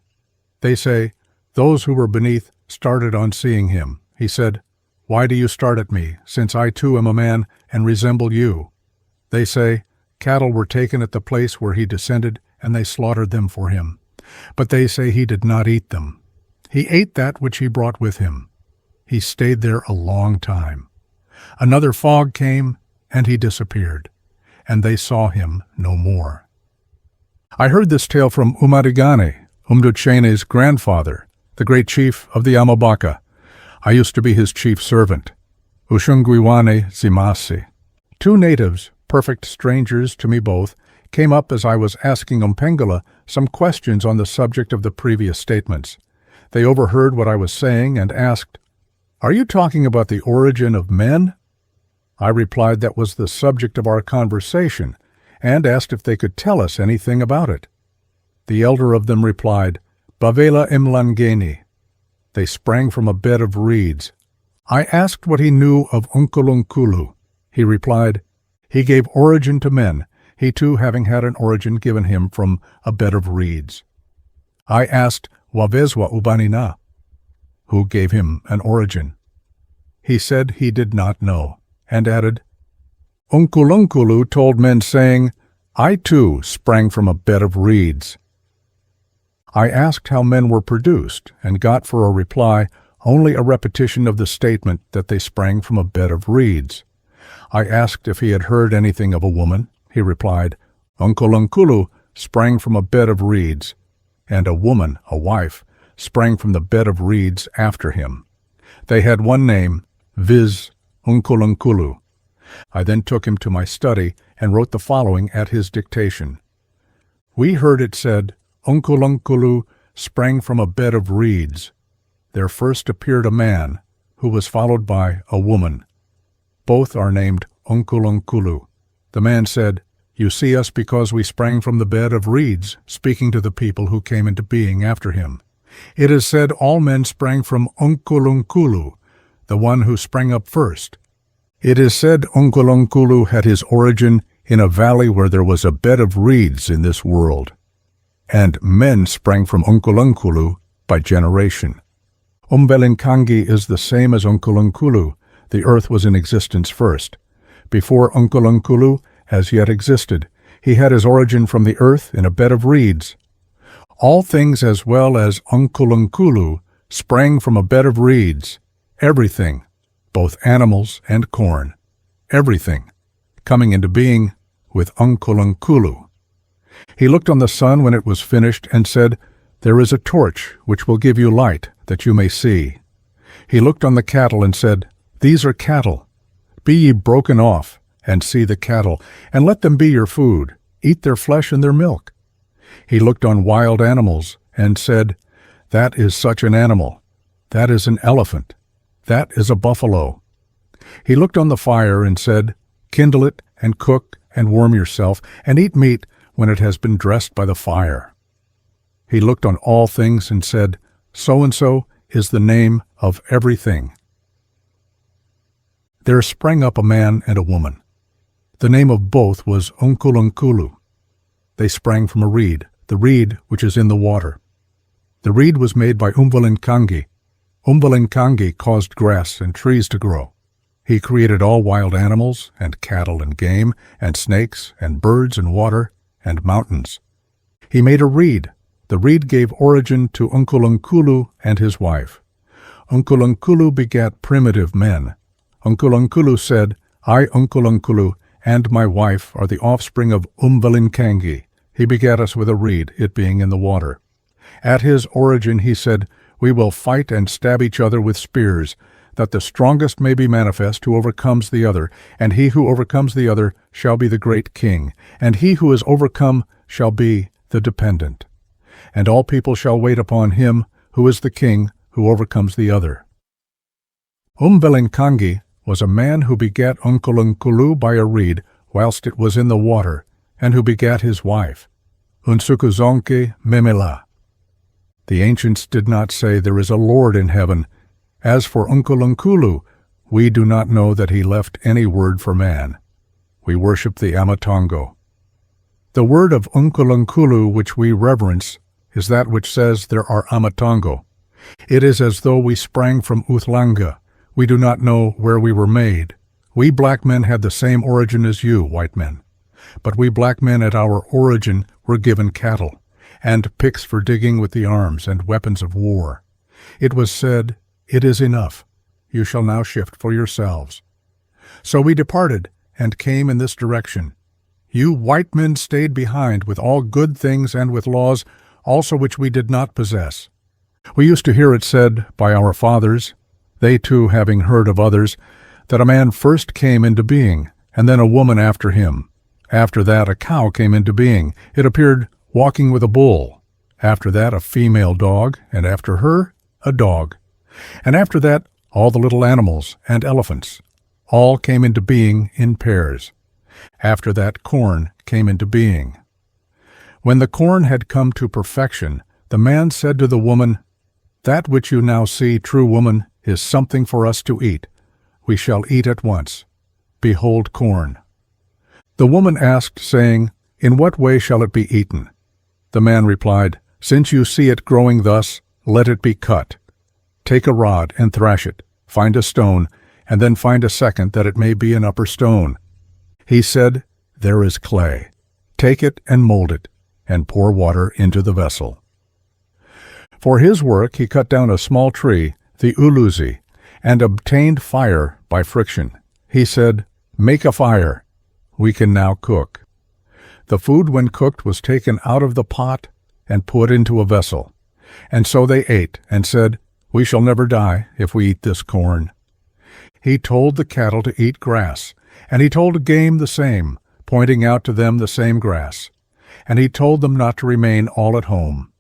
Speaker 1: They say, those who were beneath started on seeing him. He said, why do you start at me, since I too am a man and resemble you? They say, cattle were taken at the place where he descended, and they slaughtered them for him. But they say he did not eat them. He ate that which he brought with him. He stayed there a long time. Another fog came, and he disappeared, and they saw him no more. I heard this tale from Umarigane, Umduchene's grandfather, the great chief of the Amabaka. I used to be his chief servant. Ushungwiwane Zimasi. Two natives, perfect strangers to me both, came up as I was asking Umpengula some questions on the subject of the previous statements. They overheard what I was saying and asked, "Are you talking about the origin of men?" I replied that was the subject of our conversation, and asked if they could tell us anything about it. The elder of them replied, "Bavela Imlangeni." They sprang from a bed of reeds. I asked what he knew of UNKULUNKULU. He replied, "He gave origin to men, he too having had an origin given him from a bed of reeds." I asked Wavezwa Ubanina, who gave him an origin. He said he did not know, and added, "UNKULUNKULU told men, saying, 'I too sprang from a bed of reeds.'" I asked how men were produced, and got for a reply only a repetition of the statement that they sprang from a bed of reeds. I asked if he had heard anything of a woman. He replied, "UNKULUNKULU sprang from a bed of reeds, and a woman, a wife, sprang from the bed of reeds after him. They had one name, viz. UNKULUNKULU. I then took him to my study and wrote the following at his dictation. We heard it said, UNKULUNKULU sprang from a bed of reeds. There first appeared a man, who was followed by a woman. Both are named UNKULUNKULU. The man said, "You see us because we sprang from the bed of reeds," speaking to the people who came into being after him. It is said all men sprang from UNKULUNKULU, the one who sprang up first. It is said UNKULUNKULU had his origin in a valley where there was a bed of reeds in this world. And men sprang from UNKULUNKULU by generation. Umbelinkangi is the same as UNKULUNKULU. The earth was in existence first. Before UNKULUNKULU as yet existed, he had his origin from the earth in a bed of reeds. All things as well as UNKULUNKULU sprang from a bed of reeds. Everything, both animals and corn, everything, coming into being with UNKULUNKULU. He looked on the sun when it was finished and said, "There is a torch which will give you light, that you may see." He looked on the cattle and said, "These are cattle. Be ye broken off, and see the cattle, and let them be your food. Eat their flesh and their milk." He looked on wild animals and said, "That is such an animal. That is an elephant. That is a buffalo." He looked on the fire and said, "Kindle it, and cook, and warm yourself, and eat meat when it has been dressed by the fire." He looked on all things and said, "So-and-so is the name of everything." There sprang up a man and a woman. The name of both was UNKULUNKULU. They sprang from a reed, the reed which is in the water. The reed was made by Umbelinkangi. Umbelinkangi caused grass and trees to grow. He created all wild animals, and cattle and game, and snakes, and birds and water, and mountains. He made a reed. The reed gave origin to UNKULUNKULU and his wife. UNKULUNKULU begat primitive men. UNKULUNKULU said, "I, UNKULUNKULU, and my wife are the offspring of Umbelinkangi. He begat us with a reed, it being in the water. At his origin he said, We will fight and stab each other with spears, that the strongest may be manifest who overcomes the other, and he who overcomes the other shall be the great king, and he who is overcome shall be the dependent. And all people shall wait upon him who is the king who overcomes the other." Umbelinkangi was a man who begat UNKULUNKULU by a reed whilst it was in the water, and who begat his wife, Unsukuzonke Memela. The ancients did not say there is a Lord in heaven. As for UNKULUNKULU, we do not know that he left any word for man. We worship the AMATONGO. The word of UNKULUNKULU which we reverence is that which says there are AMATONGO. It is as though we sprang from UNKULUNKULU. We do not know where we were made. We black men had the same origin as you, white men. But we black men at our origin were given cattle, and picks for digging with the arms, and weapons of war. It was said, "It is enough. You shall now shift for yourselves." So we departed, and came in this direction. You white men stayed behind with all good things and with laws, also which we did not possess. We used to hear it said by our fathers, they too having heard of others, that a man first came into being, and then a woman after him. After that a cow came into being. It appeared walking with a bull. After that a female dog, and after her a dog. And after that all the little animals and elephants. All came into being in pairs. After that corn came into being. When the corn had come to perfection, the man said to the woman, "That which you now see, true woman, is something for us to eat. We shall eat at once. Behold corn." The woman asked, saying, "In what way shall it be eaten?" The man replied, "Since you see it growing thus, let it be cut. Take a rod and thrash it, find a stone, and then find a second that it may be an upper stone." He said, "There is clay. Take it and mold it, and pour water into the vessel." For his work he cut down a small tree, the uluzi, and obtained fire by friction. He said, "Make a fire. We can now cook." The food when cooked was taken out of the pot and put into a vessel. And so they ate, and said, "We shall never die if we eat this corn." He told the cattle to eat grass, and he told game the same, pointing out to them the same grass. And he told them not to remain all at home.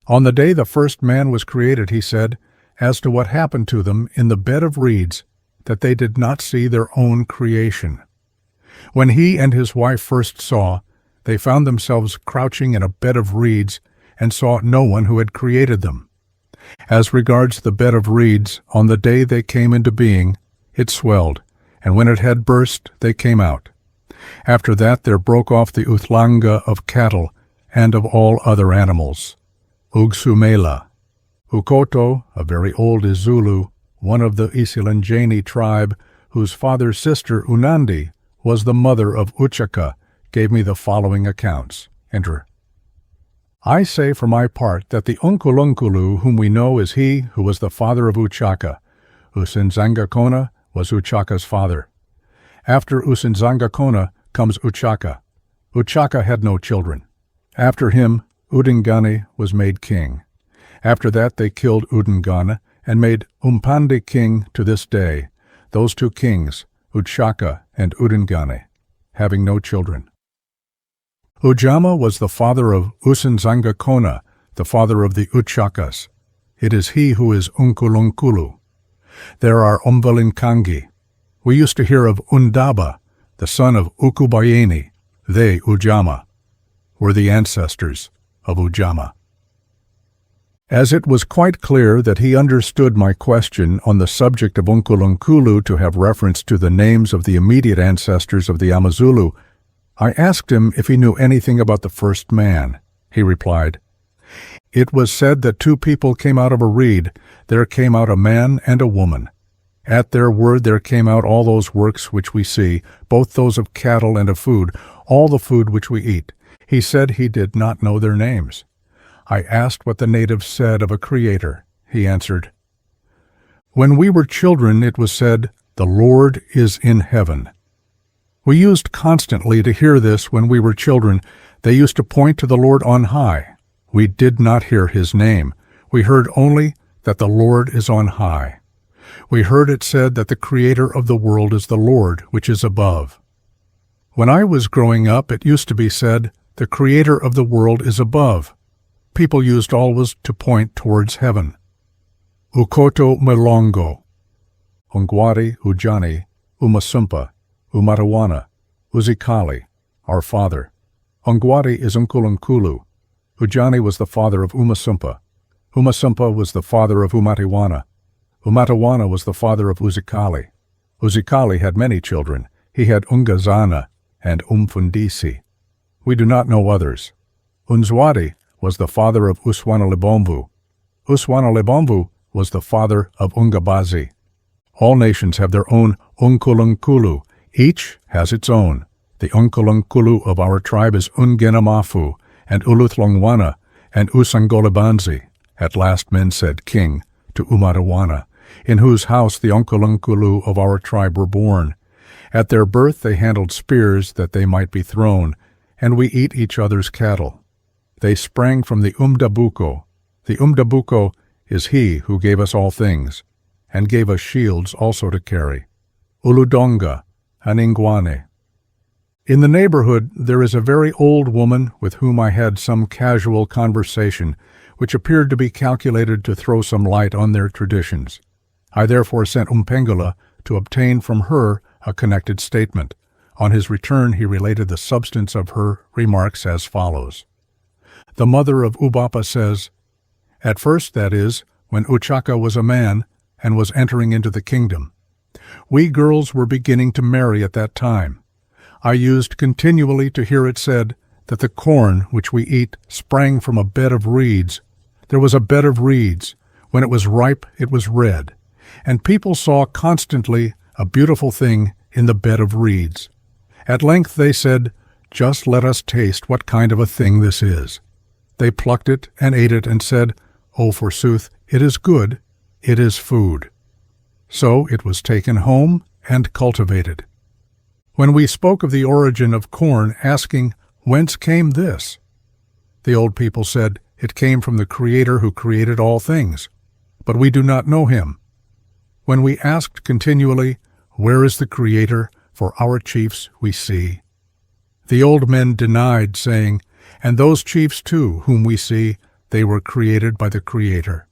Speaker 1: On the day the first man was created, he said, as to what happened to them in the bed of reeds, that they did not see their own creation. When he and his wife first saw, they found themselves crouching in a bed of reeds, and saw no one who had created them. As regards the bed of reeds, on the day they came into being, it swelled, and when it had burst, they came out. After that there broke off the UNKULUNKULU of cattle, and of all other animals. UGSUMELA. Ukoto, a very old Zulu, one of the IZINYANGA tribe, whose father's sister Unandi was the mother of Uchaka, gave me the following accounts. Enter. I say for my part that the UNKULUNKULU whom we know is he who was the father of Uchaka. Usinzangakona was Uchaka's father. After Usinzangakona comes Uchaka. Uchaka had no children. After him, Udingane was made king. After that they killed Udingane and made Umpande king to this day, those two kings, Uchaka and Udingane, having no children. Ujama was the father of Usinzangakona, the father of the Uchakas. It is he who is UNKULUNKULU. There are Umvalinkangi. We used to hear of Undaba, the son of Ukubayeni. They, Ujama, were the ancestors of Ujama. As it was quite clear that he understood my question on the subject of UNKULUNKULU to have reference to the names of the immediate ancestors of the Amazulu, I asked him if he knew anything about the first man. He replied, "It was said that two people came out of a reed. There came out a man and a woman. At their word there came out all those works which we see, both those of cattle and of food, all the food which we eat." He said he did not know their names. I asked what the natives said of a creator. He answered, "When we were children it was said, 'The Lord is in heaven.' We used constantly to hear this when we were children. They used to point to the Lord on high. We did not hear his name. We heard only that the Lord is on high. We heard it said that the Creator of the world is the Lord, which is above. When I was growing up, it used to be said, 'The Creator of the world is above.' People used always to point towards heaven. Ukoto Melongo, Ungwari Ujani, Umasumpa, Umatawana, Uzikali, our father. Ungwari is UNKULUNKULU. Ujani was the father of Umasumpa. Umasumpa was the father of Umatawana. Umatawana was the father of Uzikali. Uzikali had many children. He had Ungazana and Umfundisi. We do not know others. Unzwadi was the father of Uswanalibomvu. Uswanalibomvu was the father of Ungabazi. All nations have their own UNKULUNKULU. Each has its own. The UNKULUNKULU of our tribe is Ungenamafu and Ulutlongwana and Usangolibanzi. At last men said king to Umatawana, in whose house the UNKULUNKULU of our tribe were born. At their birth they handled spears that they might be thrown, and we eat each other's cattle. They sprang from the Umdabuko. The Umdabuko is he who gave us all things, and gave us shields also to carry. Uludonga, Aningwane. In the neighborhood there is a very old woman with whom I had some casual conversation, which appeared to be calculated to throw some light on their traditions. I therefore sent Umpengula to obtain from her a connected statement. On his return he related the substance of her remarks as follows. The mother of Ubapa says, "At first, that is, when Uchaka was a man and was entering into the kingdom, we girls were beginning to marry at that time. I used continually to hear it said that the corn which we eat sprang from a bed of reeds. There was a bed of reeds. When it was ripe, it was red. And people saw constantly a beautiful thing in the bed of reeds. At length they said, 'Just let us taste what kind of a thing this is.' They plucked it and ate it and said, 'Oh, forsooth, it is good, it is food.' So it was taken home and cultivated. When we spoke of the origin of corn, asking, 'Whence came this?' the old people said, 'It came from the Creator who created all things.' But we do not know him. When we asked continually, 'Where is the Creator for our chiefs we see?' the old men denied, saying, 'And those chiefs too, whom we see, they were created by the Creator.'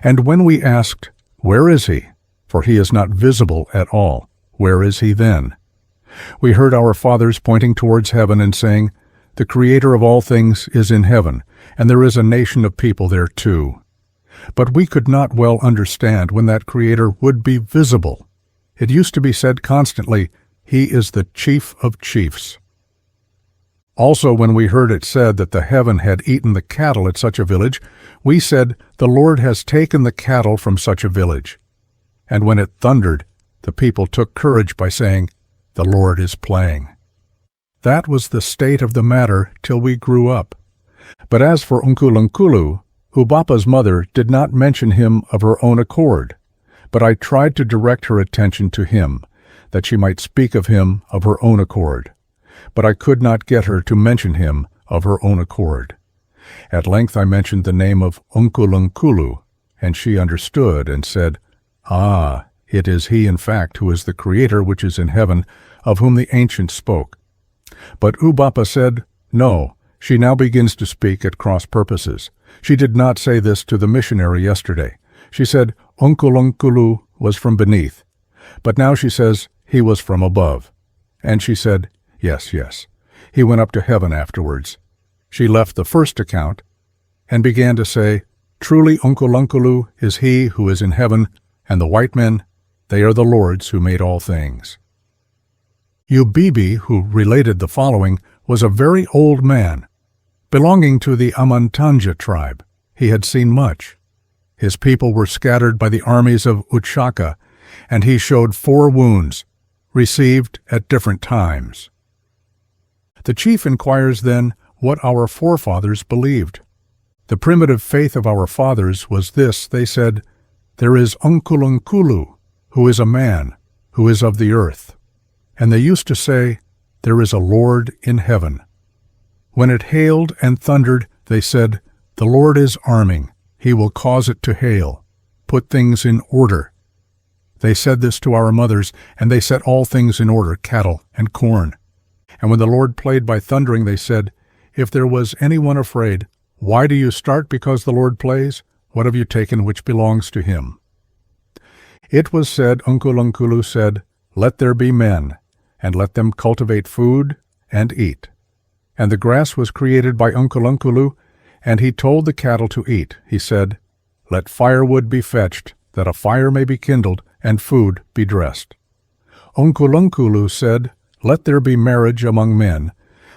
Speaker 1: And when we asked, 'Where is he?' for he is not visible at all, 'Where is he then?' we heard our fathers pointing towards heaven and saying, 'The Creator of all things is in heaven, and there is a nation of people there too.' But we could not well understand when that Creator would be visible. It used to be said constantly, 'He is the chief of chiefs.' Also, when we heard it said that the heaven had eaten the cattle at such a village, we said, 'The Lord has taken the cattle from such a village.' And when it thundered, the people took courage by saying, 'The Lord is playing.' That was the state of the matter till we grew up. But as for UNKULUNKULU, Ubapa's mother did not mention him of her own accord, but I tried to direct her attention to him, that she might speak of him of her own accord. But I could not get her to mention him of her own accord. At length I mentioned the name of UNKULUNKULU, and she understood and said, 'Ah, it is he in fact who is the Creator which is in heaven, of whom the ancients spoke.' But Ubapa said, 'No, she now begins to speak at cross purposes. She did not say this to the missionary yesterday. She said UNKULUNKULU was from beneath, but now she says he was from above. And she said, 'Yes, yes, he went up to heaven afterwards.' She left the first account and began to say, 'Truly UNKULUNKULU is he who is in heaven, and the white men, they are the Lord's who made all things.'" Ubibi, who related the following, was a very old man, belonging to the AMATONGO tribe. He had seen much. His people were scattered by the armies of Uchaka, and he showed 4 wounds, received at different times. The chief inquires then what our forefathers believed. The primitive faith of our fathers was this: they said, "There is UNKULUNKULU, who is a man, who is of the earth." And they used to say, "There is a Lord in heaven." When it hailed and thundered, they said, "The Lord is arming. He will cause it to hail. Put things in order." They said this to our mothers, and they set all things in order, cattle and corn. And when the Lord played by thundering, they said, "If there was anyone afraid, why do you start because the Lord plays? What have you taken which belongs to him?" It was said, UNKULUNKULU said, "Let there be men, and let them cultivate food and eat." And the grass was created by UNKULUNKULU, and he told the cattle to eat. He said, "Let firewood be fetched, that a fire may be kindled, and food be dressed." UNKULUNKULU said, "Let there be marriage among men,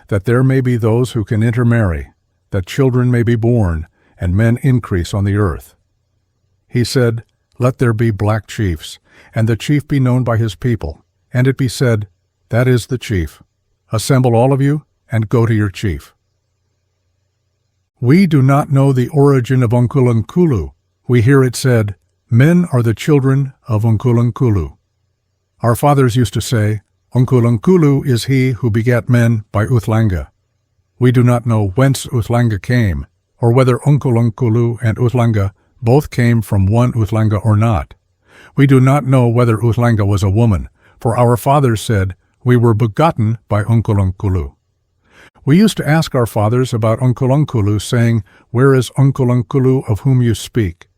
Speaker 1: that there may be those who can intermarry, that children may be born, and men increase on the earth." He said, "Let there be black chiefs, and the chief be known by his people." And it be said, "That is the chief. Assemble all of you, and go to your chief." We do not know the origin of UNKULUNKULU. We hear it said, "Men are the children of UNKULUNKULU." Our fathers used to say, "UNKULUNKULU is he who begat men by Utlanga." We do not know whence Utlanga came, or whether UNKULUNKULU and Utlanga both came from one Utlanga or not. We do not know whether Utlanga was a woman, for our fathers said, "We were begotten by UNKULUNKULU." We used to ask our fathers about UNKULUNKULU, saying, "Where is UNKULUNKULU of whom you speak?"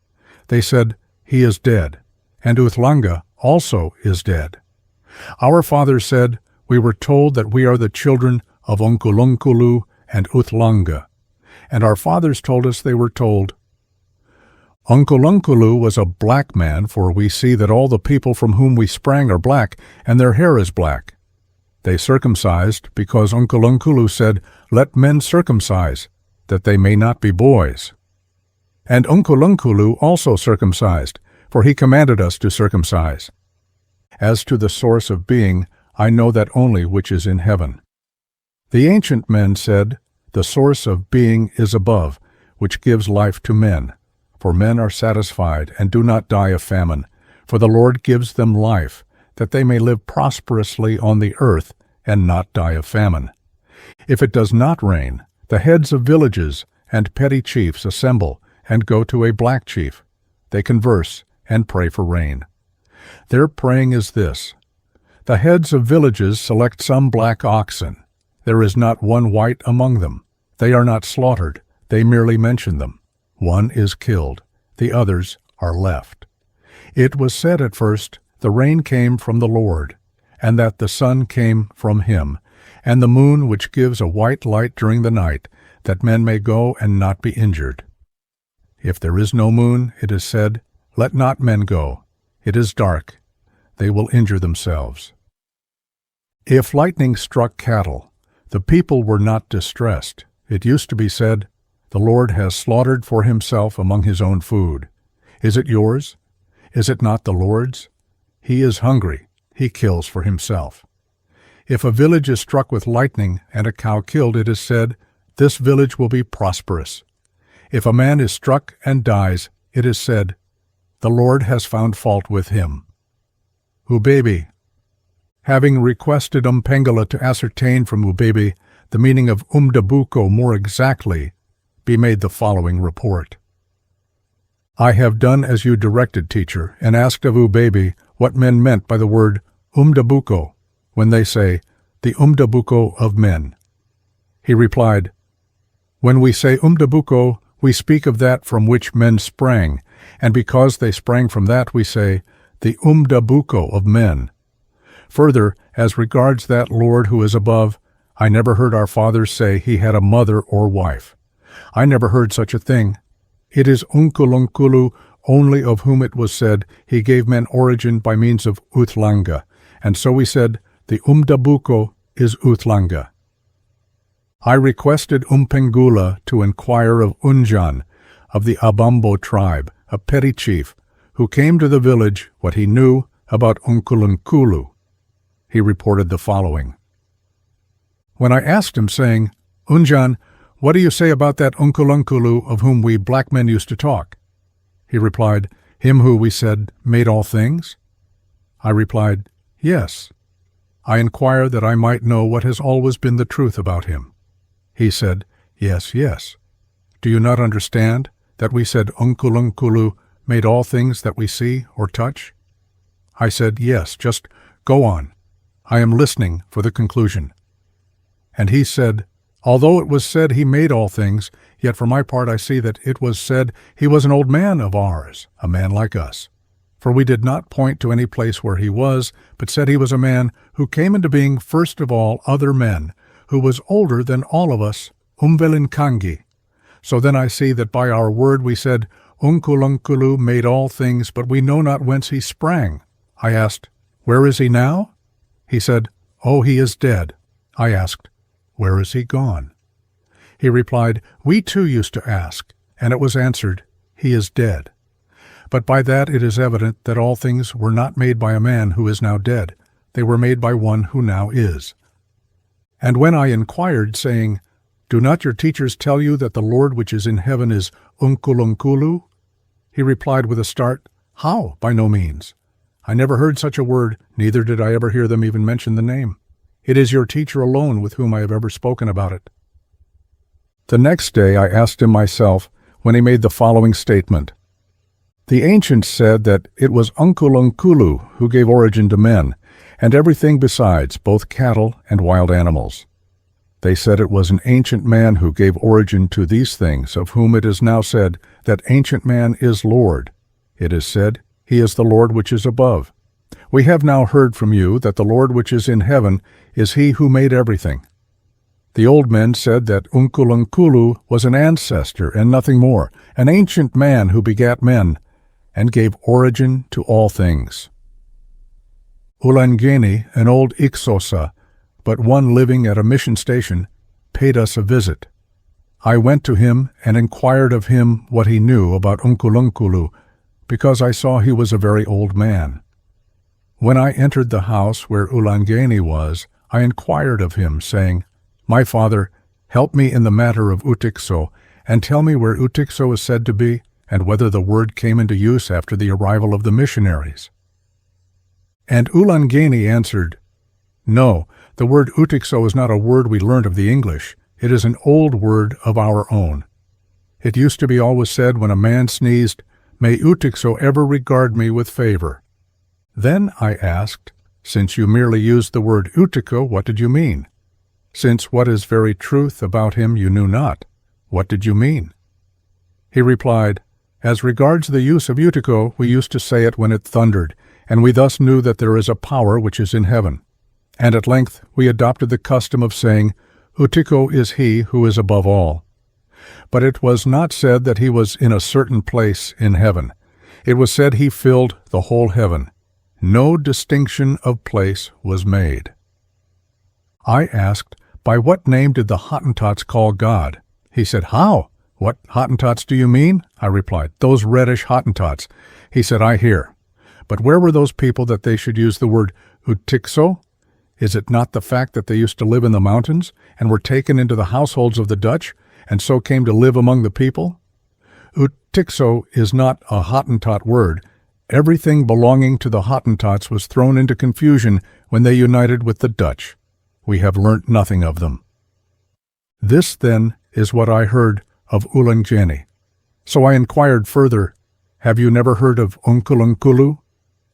Speaker 1: They said, "He is dead, and Utlanga also is dead." Our fathers said, "We were told that we are the children of UNKULUNKULU and Utlanga." And our fathers told us they were told, "UNKULUNKULU was a black man, for we see that all the people from whom we sprang are black, and their hair is black." They circumcised because UNKULUNKULU said, "Let men circumcise, that they may not be boys." And UNKULUNKULU also circumcised, for he commanded us to circumcise. As to the source of being, I know that only which is in heaven. The ancient men said, "The source of being is above, which gives life to men. For men are satisfied and do not die of famine, for the Lord gives them life, that they may live prosperously on the earth and not die of famine. If it does not rain, the heads of villages and petty chiefs assemble and go to a black chief. They converse and pray for rain. Their praying is this: the heads of villages select some black oxen. There is not one white among them. They are not slaughtered. They merely mention them. One is killed. The others are left. It was said at first, the rain came from the Lord, and that the sun came from him, and the moon which gives a white light during the night, that men may go and not be injured. If there is no moon, it is said, let not men go. It is dark. They will injure themselves. If lightning struck cattle, the people were not distressed. It used to be said, the Lord has slaughtered for himself among his own food. Is it yours? Is it not the Lord's? He is hungry. He kills for himself. If a village is struck with lightning and a cow killed, it is said, this village will be prosperous. If a man is struck and dies, it is said, the Lord has found fault with him. Ubebe. Having requested Pengala to ascertain from Ubebe the meaning of Umdabuko more exactly, be made the following report. I have done as you directed, teacher, and asked of Ubebe what men meant by the word Umdabuko, when they say, the Umdabuko of men. He replied, when we say Umdabuko, we speak of that from which men sprang, and because they sprang from that, we say, the Umdabuko of men. Further, as regards that Lord who is above, I never heard our fathers say he had a mother or wife. I never heard such a thing. It is UNKULUNKULU only of whom it was said he gave men origin by means of Utlanga, and so we said, the Umdabuko is Utlanga. I requested Pengula to inquire of Unjan, of the Abambo tribe, a petty chief, who came to the village what he knew about UNKULUNKULU. He reported the following. When I asked him, saying, Unjan, what do you say about that UNKULUNKULU of whom we black men used to talk? He replied, him who, we said, made all things? I replied, yes. I inquired that I might know what has always been the truth about him. He said, yes, yes. Do you not understand that we said UNKULUNKULU made all things that we see or touch? I said, yes, just go on. I am listening for the conclusion. And he said, although it was said he made all things, yet for my part I see that it was said he was an old man of ours, a man like us. For we did not point to any place where he was, but said he was a man who came into being first of all other men, who was older than all of us, Umvelinkangi. So then I see that by our word we said, UNKULUNKULU made all things, but we know not whence he sprang. I asked, where is he now? He said, "Oh, he is dead." I asked, "Where is he gone?" He replied, "We too used to ask, and it was answered, 'He is dead.' But by that it is evident that all things were not made by a man who is now dead. They were made by one who now is." And when I inquired, saying, "Do not your teachers tell you that the Lord which is in heaven is UNKULUNKULU?" he replied with a start, "How? By no means. I never heard such a word, neither did I ever hear them even mention the name. It is your teacher alone with whom I have ever spoken about it." The next day I asked him myself, when he made the following statement. The ancients said that it was UNKULUNKULU who gave origin to men, and everything besides, both cattle and wild animals. They said it was an ancient man who gave origin to these things, of whom it is now said that ancient man is Lord. It is said, He is the Lord which is above. We have now heard from you that the Lord which is in heaven is He who made everything. The old men said that UNKULUNKULU was an ancestor and nothing more, an ancient man who begat men, and gave origin to all things. Ulangeni, an old Ixosa, but one living at a mission station, paid us a visit. I went to him and inquired of him what he knew about UNKULUNKULU, because I saw he was a very old man. When I entered the house where Ulangeni was, I inquired of him, saying, "My father, help me in the matter of Utikso, and tell me where Utikso is said to be, and whether the word came into use after the arrival of the missionaries." And Ulangeni answered, "No, the word Utikso is not a word we learned of the English. It is an old word of our own. It used to be always said when a man sneezed, 'May Utikso ever regard me with favor.'" Then I asked, "Since you merely used the word Utiko, what did you mean? Since what is very truth about him you knew not, what did you mean?" He replied, "As regards the use of Utiko, we used to say it when it thundered, and we thus knew that there is a power which is in heaven. And at length we adopted the custom of saying, 'Utiko is he who is above all.' But it was not said that he was in a certain place in heaven. It was said he filled the whole heaven. No distinction of place was made." I asked, "By what name did the Hottentots call God?" He said, "How? What Hottentots do you mean?" I replied, "Those reddish Hottentots." He said, "I hear. But where were those people that they should use the word Utikso? Is it not the fact that they used to live in the mountains, and were taken into the households of the Dutch, and so came to live among the people? Utikso is not a Hottentot word. Everything belonging to the Hottentots was thrown into confusion when they united with the Dutch. We have learnt nothing of them." This, then, is what I heard of Ulangeni. So I inquired further, "Have you never heard of UNKULUNKULU?"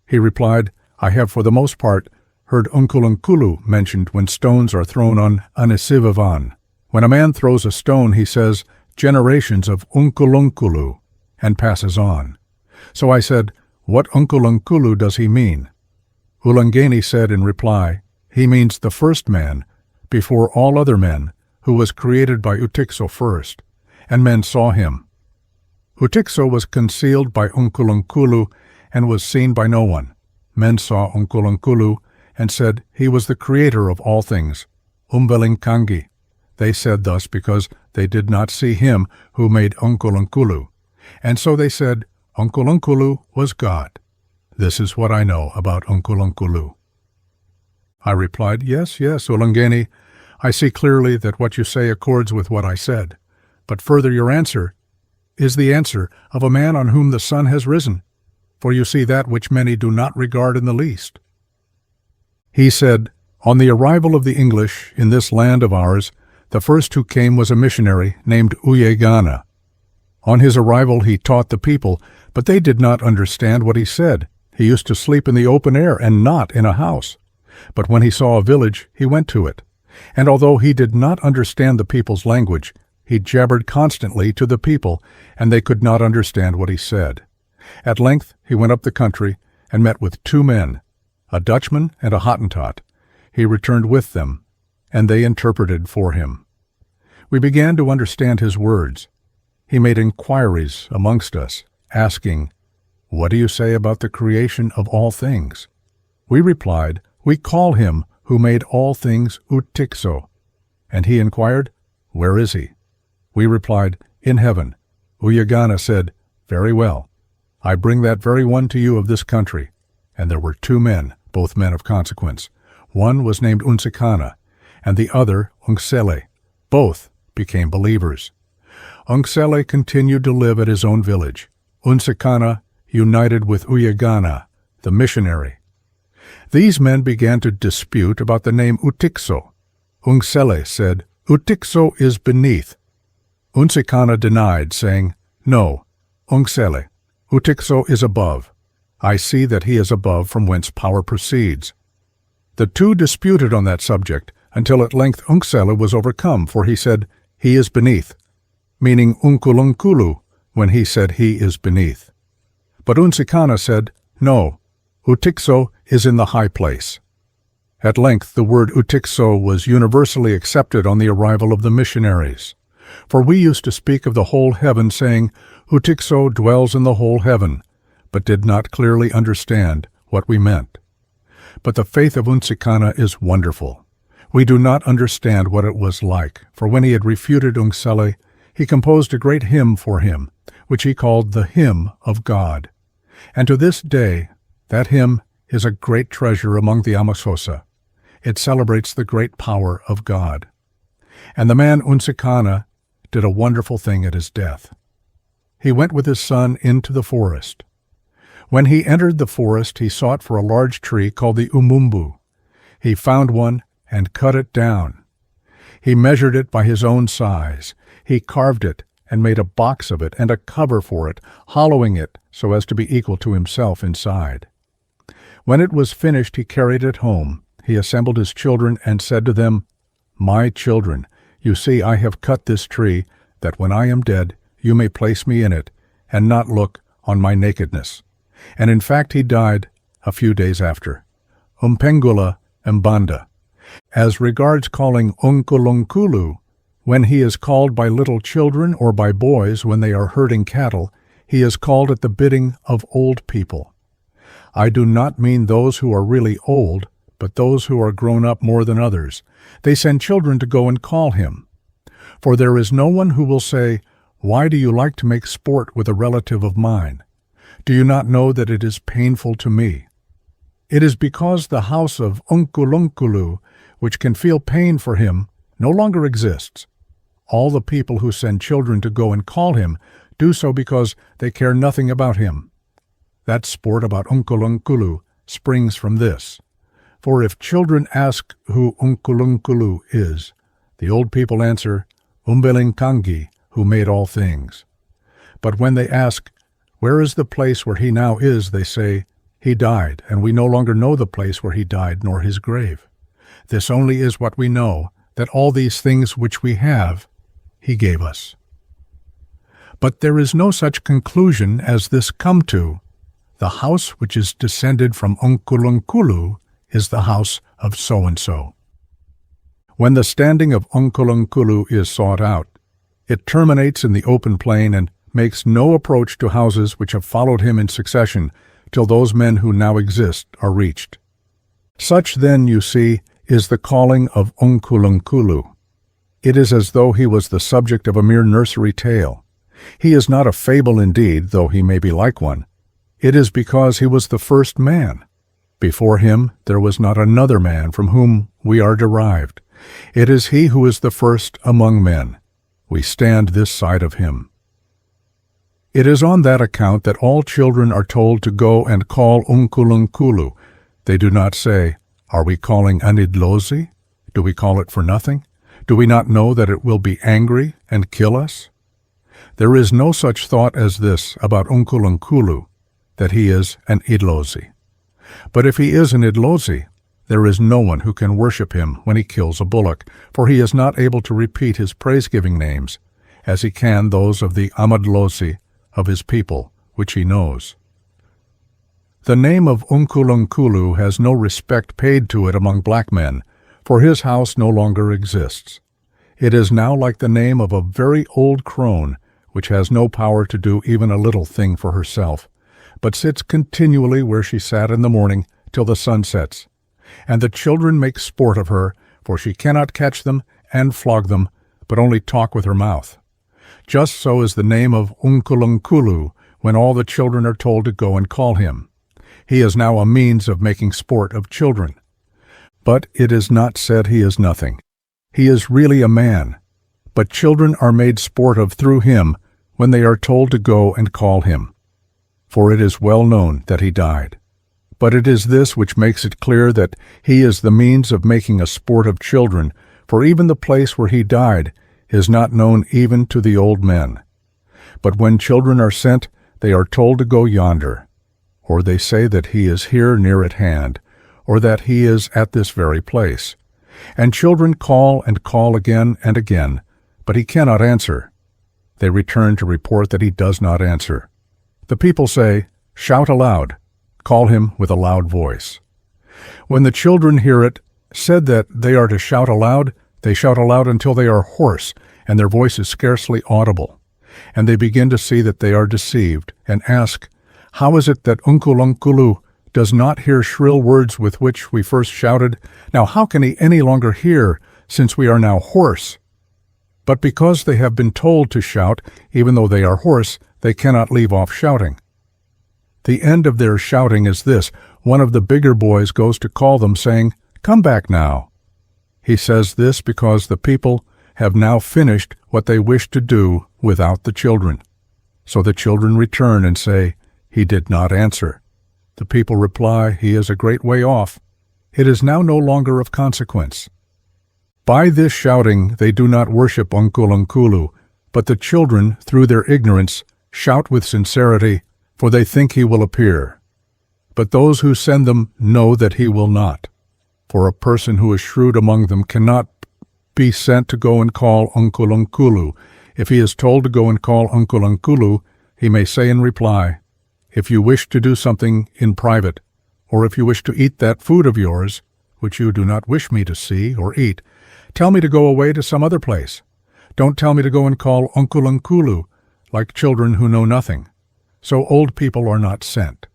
Speaker 1: He replied, "I have for the most part heard UNKULUNKULU mentioned when stones are thrown on Anisivavan. When a man throws a stone, he says, 'Generations of UNKULUNKULU,' and passes on. So I said, 'What UNKULUNKULU does he mean?' Ulangeni said in reply, 'He means the first man, before all other men, who was created by Utikso first, and men saw him. Utikso was concealed by UNKULUNKULU and was seen by no one. Men saw UNKULUNKULU and said he was the creator of all things, UNKULUNKANGI. They said thus because they did not see him who made UNKULUNKULU. And so they said UNKULUNKULU was God. This is what I know about UNKULUNKULU." I replied, yes, Ulangeni, I see clearly that what you say accords with what I said. But further, your answer is the answer of a man on whom the sun has risen, for you see that which many do not regard in the least. He said, "On the arrival of the English in this land of ours, the first who came was a missionary named Uyegana. On his arrival he taught the people, but they did not understand what he said. He used to sleep in the open air and not in a house. But when he saw a village, he went to it. And although he did not understand the people's language, he jabbered constantly to the people, and they could not understand what he said. At length he went up the country and met with 2 men, a Dutchman and a Hottentot. He returned with them, and they interpreted for him. We began to understand his words. He made inquiries amongst us, asking, 'What do you say about the creation of all things?' We replied, 'We call him who made all things utikso. And he inquired, Where is he? We replied, In heaven. Uyagana said, Very well. I bring that very one to you of this country. And there were 2 men, both men of consequence. One was named Unsikana, and the other Unksele. Both became believers. Unksele continued to live at his own village. Unsikana united with Uyagana, the missionary. These men began to dispute about the name Utikso. Unksele said, Utikso is beneath. Unsikana denied, saying, No, Unksele, Utikso is above. I see that he is above from whence power proceeds. The 2 disputed on that subject, until at length Unksele was overcome, for he said, He is beneath, meaning UNKULUNKULU, when he said he is beneath. But Unsikana said, No, Utikso is in the high place. At length the word Utikso was universally accepted on the arrival of the missionaries. For we used to speak of the whole heaven, saying, Utikso dwells in the whole heaven, but did not clearly understand what we meant. But the faith of Unsikana is wonderful. We do not understand what it was like, for when he had refuted Unksele, he composed a great hymn for him, which he called the Hymn of God. And to this day, that hymn is a great treasure among the Amaxhosa. It celebrates the great power of God. And the man Unsikana did a wonderful thing at his death. He went with his son into the forest. When he entered the forest, he sought for a large tree called the umumbu. He found one and cut it down. He measured it by his own size. He carved it and made a box of it and a cover for it, hollowing it so as to be equal to himself inside. When it was finished, he carried it home. He assembled his children and said to them, My children, you see I have cut this tree, that when I am dead you may place me in it, and not look on my nakedness. And in fact he died a few days after. Umpengula Mbanda. As regards calling UNKULUNKULU, when he is called by little children or by boys when they are herding cattle, he is called at the bidding of old people. I do not mean those who are really old, but those who are grown up more than others. They send children to go and call him. For there is no one who will say, Why do you like to make sport with a relative of mine? Do you not know that it is painful to me? It is because the house of UNKULUNKULU, which can feel pain for him, no longer exists. All the people who send children to go and call him do so because they care nothing about him. That sport about UNKULUNKULU springs from this. For if children ask who UNKULUNKULU is, the old people answer, Umbelinkangi, who made all things. But when they ask, Where is the place where he now is, they say, He died, and we no longer know the place where he died, nor his grave. This only is what we know, that all these things which we have, he gave us. But there is no such conclusion as this come to. The house which is descended from UNKULUNKULU is the house of so-and-so. When the standing of UNKULUNKULU is sought out, it terminates in the open plain and makes no approach to houses which have followed him in succession till those men who now exist are reached. Such, then, you see, is the calling of UNKULUNKULU. It is as though he was the subject of a mere nursery tale. He is not a fable indeed, though he may be like one. It is because he was the first man. Before him there was not another man from whom we are derived. It is he who is the first among men. We stand this side of him. It is on that account that all children are told to go and call UNKULUNKULU. They do not say, Are we calling Anidlozi? Do we call it for nothing? Do we not know that it will be angry and kill us? There is no such thought as this about UNKULUNKULU, that he is an Idlozi. But if he is an Idlozi, there is no one who can worship him when he kills a bullock, for he is not able to repeat his praise-giving names, as he can those of the Amadlozi of his people, which he knows. The name of UNKULUNKULU has no respect paid to it among black men, for his house no longer exists. It is now like the name of a very old crone, which has no power to do even a little thing for herself, but sits continually where she sat in the morning till the sun sets, And the children make sport of her, for she cannot catch them and flog them, but only talk with her mouth. Just so is the name of UNKULUNKULU, when all the children are told to go and call him. He is now a means of making sport of children. But it is not said he is nothing. He is really a man. But children are made sport of through him when they are told to go and call him. For it is well known that he died. But it is this which makes it clear that he is the means of making a sport of children, for even the place where he died is not known even to the old men. But when children are sent, they are told to go yonder, or they say that he is here near at hand, or that he is at this very place. And children call and call again and again, but he cannot answer. They return to report that he does not answer. The people say, "Shout aloud, call him with a loud voice." When the children hear it said that they are to shout aloud, they shout aloud until they are hoarse, and their voice is scarcely audible. And they begin to see that they are deceived, and ask, "How is it that UNKULUNKULU does not hear shrill words with which we first shouted? Now how can he any longer hear, since we are now hoarse?" But because they have been told to shout, even though they are hoarse, they cannot leave off shouting. The end of their shouting is this: one of the bigger boys goes to call them, saying, "Come back now." He says this because the people have now finished what they wished to do without the children. So the children return and say, "He did not answer." The people reply, "He is a great way off. It is now no longer of consequence." By this shouting they do not worship UNKULUNKULU, but the children, through their ignorance, shout with sincerity, for they think he will appear. But those who send them know that he will not. For a person who is shrewd among them cannot be sent to go and call UNKULUNKULU. If he is told to go and call UNKULUNKULU, he may say in reply, "If you wish to do something in private, or if you wish to eat that food of yours, which you do not wish me to see or eat, tell me to go away to some other place. Don't tell me to go and call UNKULUNKULU, like children who know nothing. So old people are not sent."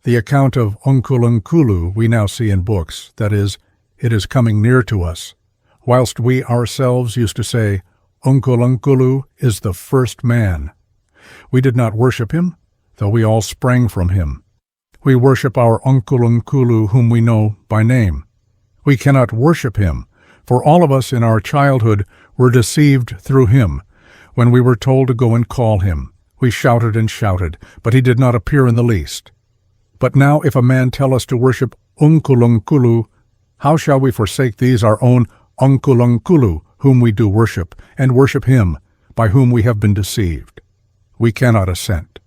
Speaker 1: The account of UNKULUNKULU we now see in books, that is, it is coming near to us, whilst we ourselves used to say, UNKULUNKULU is the first man. We did not worship him, though we all sprang from him. We worship our UNKULUNKULU whom we know by name. We cannot worship him, for all of us in our childhood were deceived through him. When we were told to go and call him, we shouted and shouted, but he did not appear in the least. But now if a man tell us to worship UNKULUNKULU, how shall we forsake these our own UNKULUNKULU, whom we do worship, and worship him, by whom we have been deceived? We cannot assent.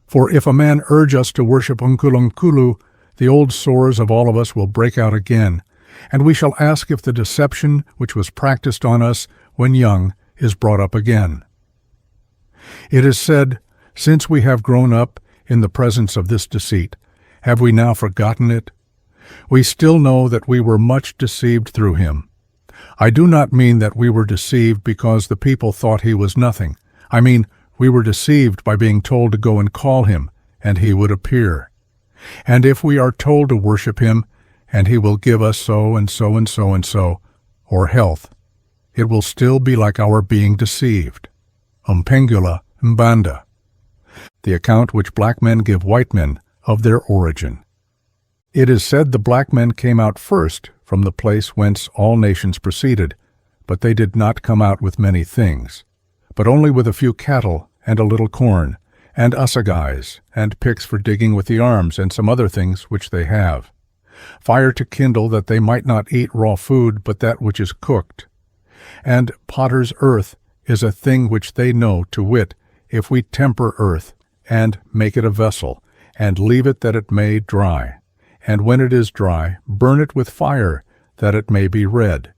Speaker 1: For if a man urge us to worship UNKULUNKULU, the old sores of all of us will break out again, and we shall ask if the deception which was practiced on us when young is brought up again. It is said, "Since we have grown up in the presence of this deceit, have we now forgotten it? We still know that we were much deceived through him. I do not mean that we were deceived because the people thought he was nothing. I mean, we were deceived by being told to go and call him, and he would appear. And if we are told to worship him, and he will give us so and so and so and so, or health, it will still be like our being deceived." Mpengula Mbanda, the account which black men give white men of their origin. It is said the black men came out first from the place whence all nations proceeded, but they did not come out with many things, but only with a few cattle and a little corn, and assegais, and picks for digging with the arms, and some other things which they have. Fire to kindle, that they might not eat raw food, but that which is cooked. And potter's earth is a thing which they know, to wit, if we temper earth, and make it a vessel, and leave it that it may dry, and when it is dry, burn it with fire, that it may be red.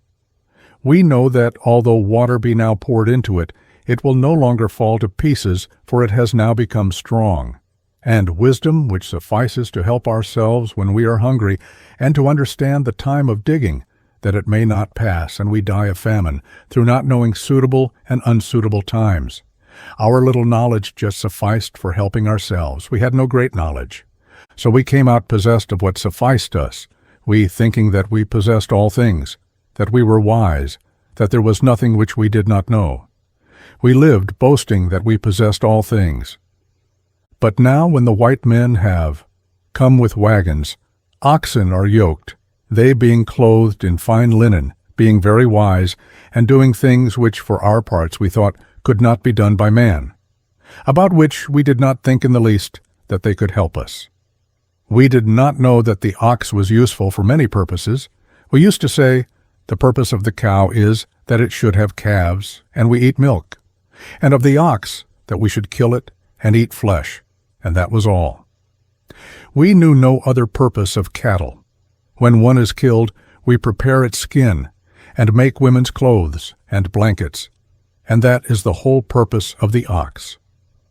Speaker 1: We know that although water be now poured into it, it will no longer fall to pieces, for it has now become strong. And wisdom, which suffices to help ourselves when we are hungry, and to understand the time of digging, that it may not pass, and we die of famine, through not knowing suitable and unsuitable times. Our little knowledge just sufficed for helping ourselves. We had no great knowledge. So we came out possessed of what sufficed us, we thinking that we possessed all things, that we were wise, that there was nothing which we did not know. We lived boasting that we possessed all things. But now when the white men have come with wagons, oxen are yoked, they being clothed in fine linen, being very wise, and doing things which for our parts we thought could not be done by man, about which we did not think in the least that they could help us. We did not know that the ox was useful for many purposes. We used to say, the purpose of the cow is that it should have calves, and we eat milk, and of the ox that we should kill it and eat flesh, and that was all. We knew no other purpose of cattle. When one is killed, we prepare its skin, and make women's clothes and blankets, and that is the whole purpose of the ox.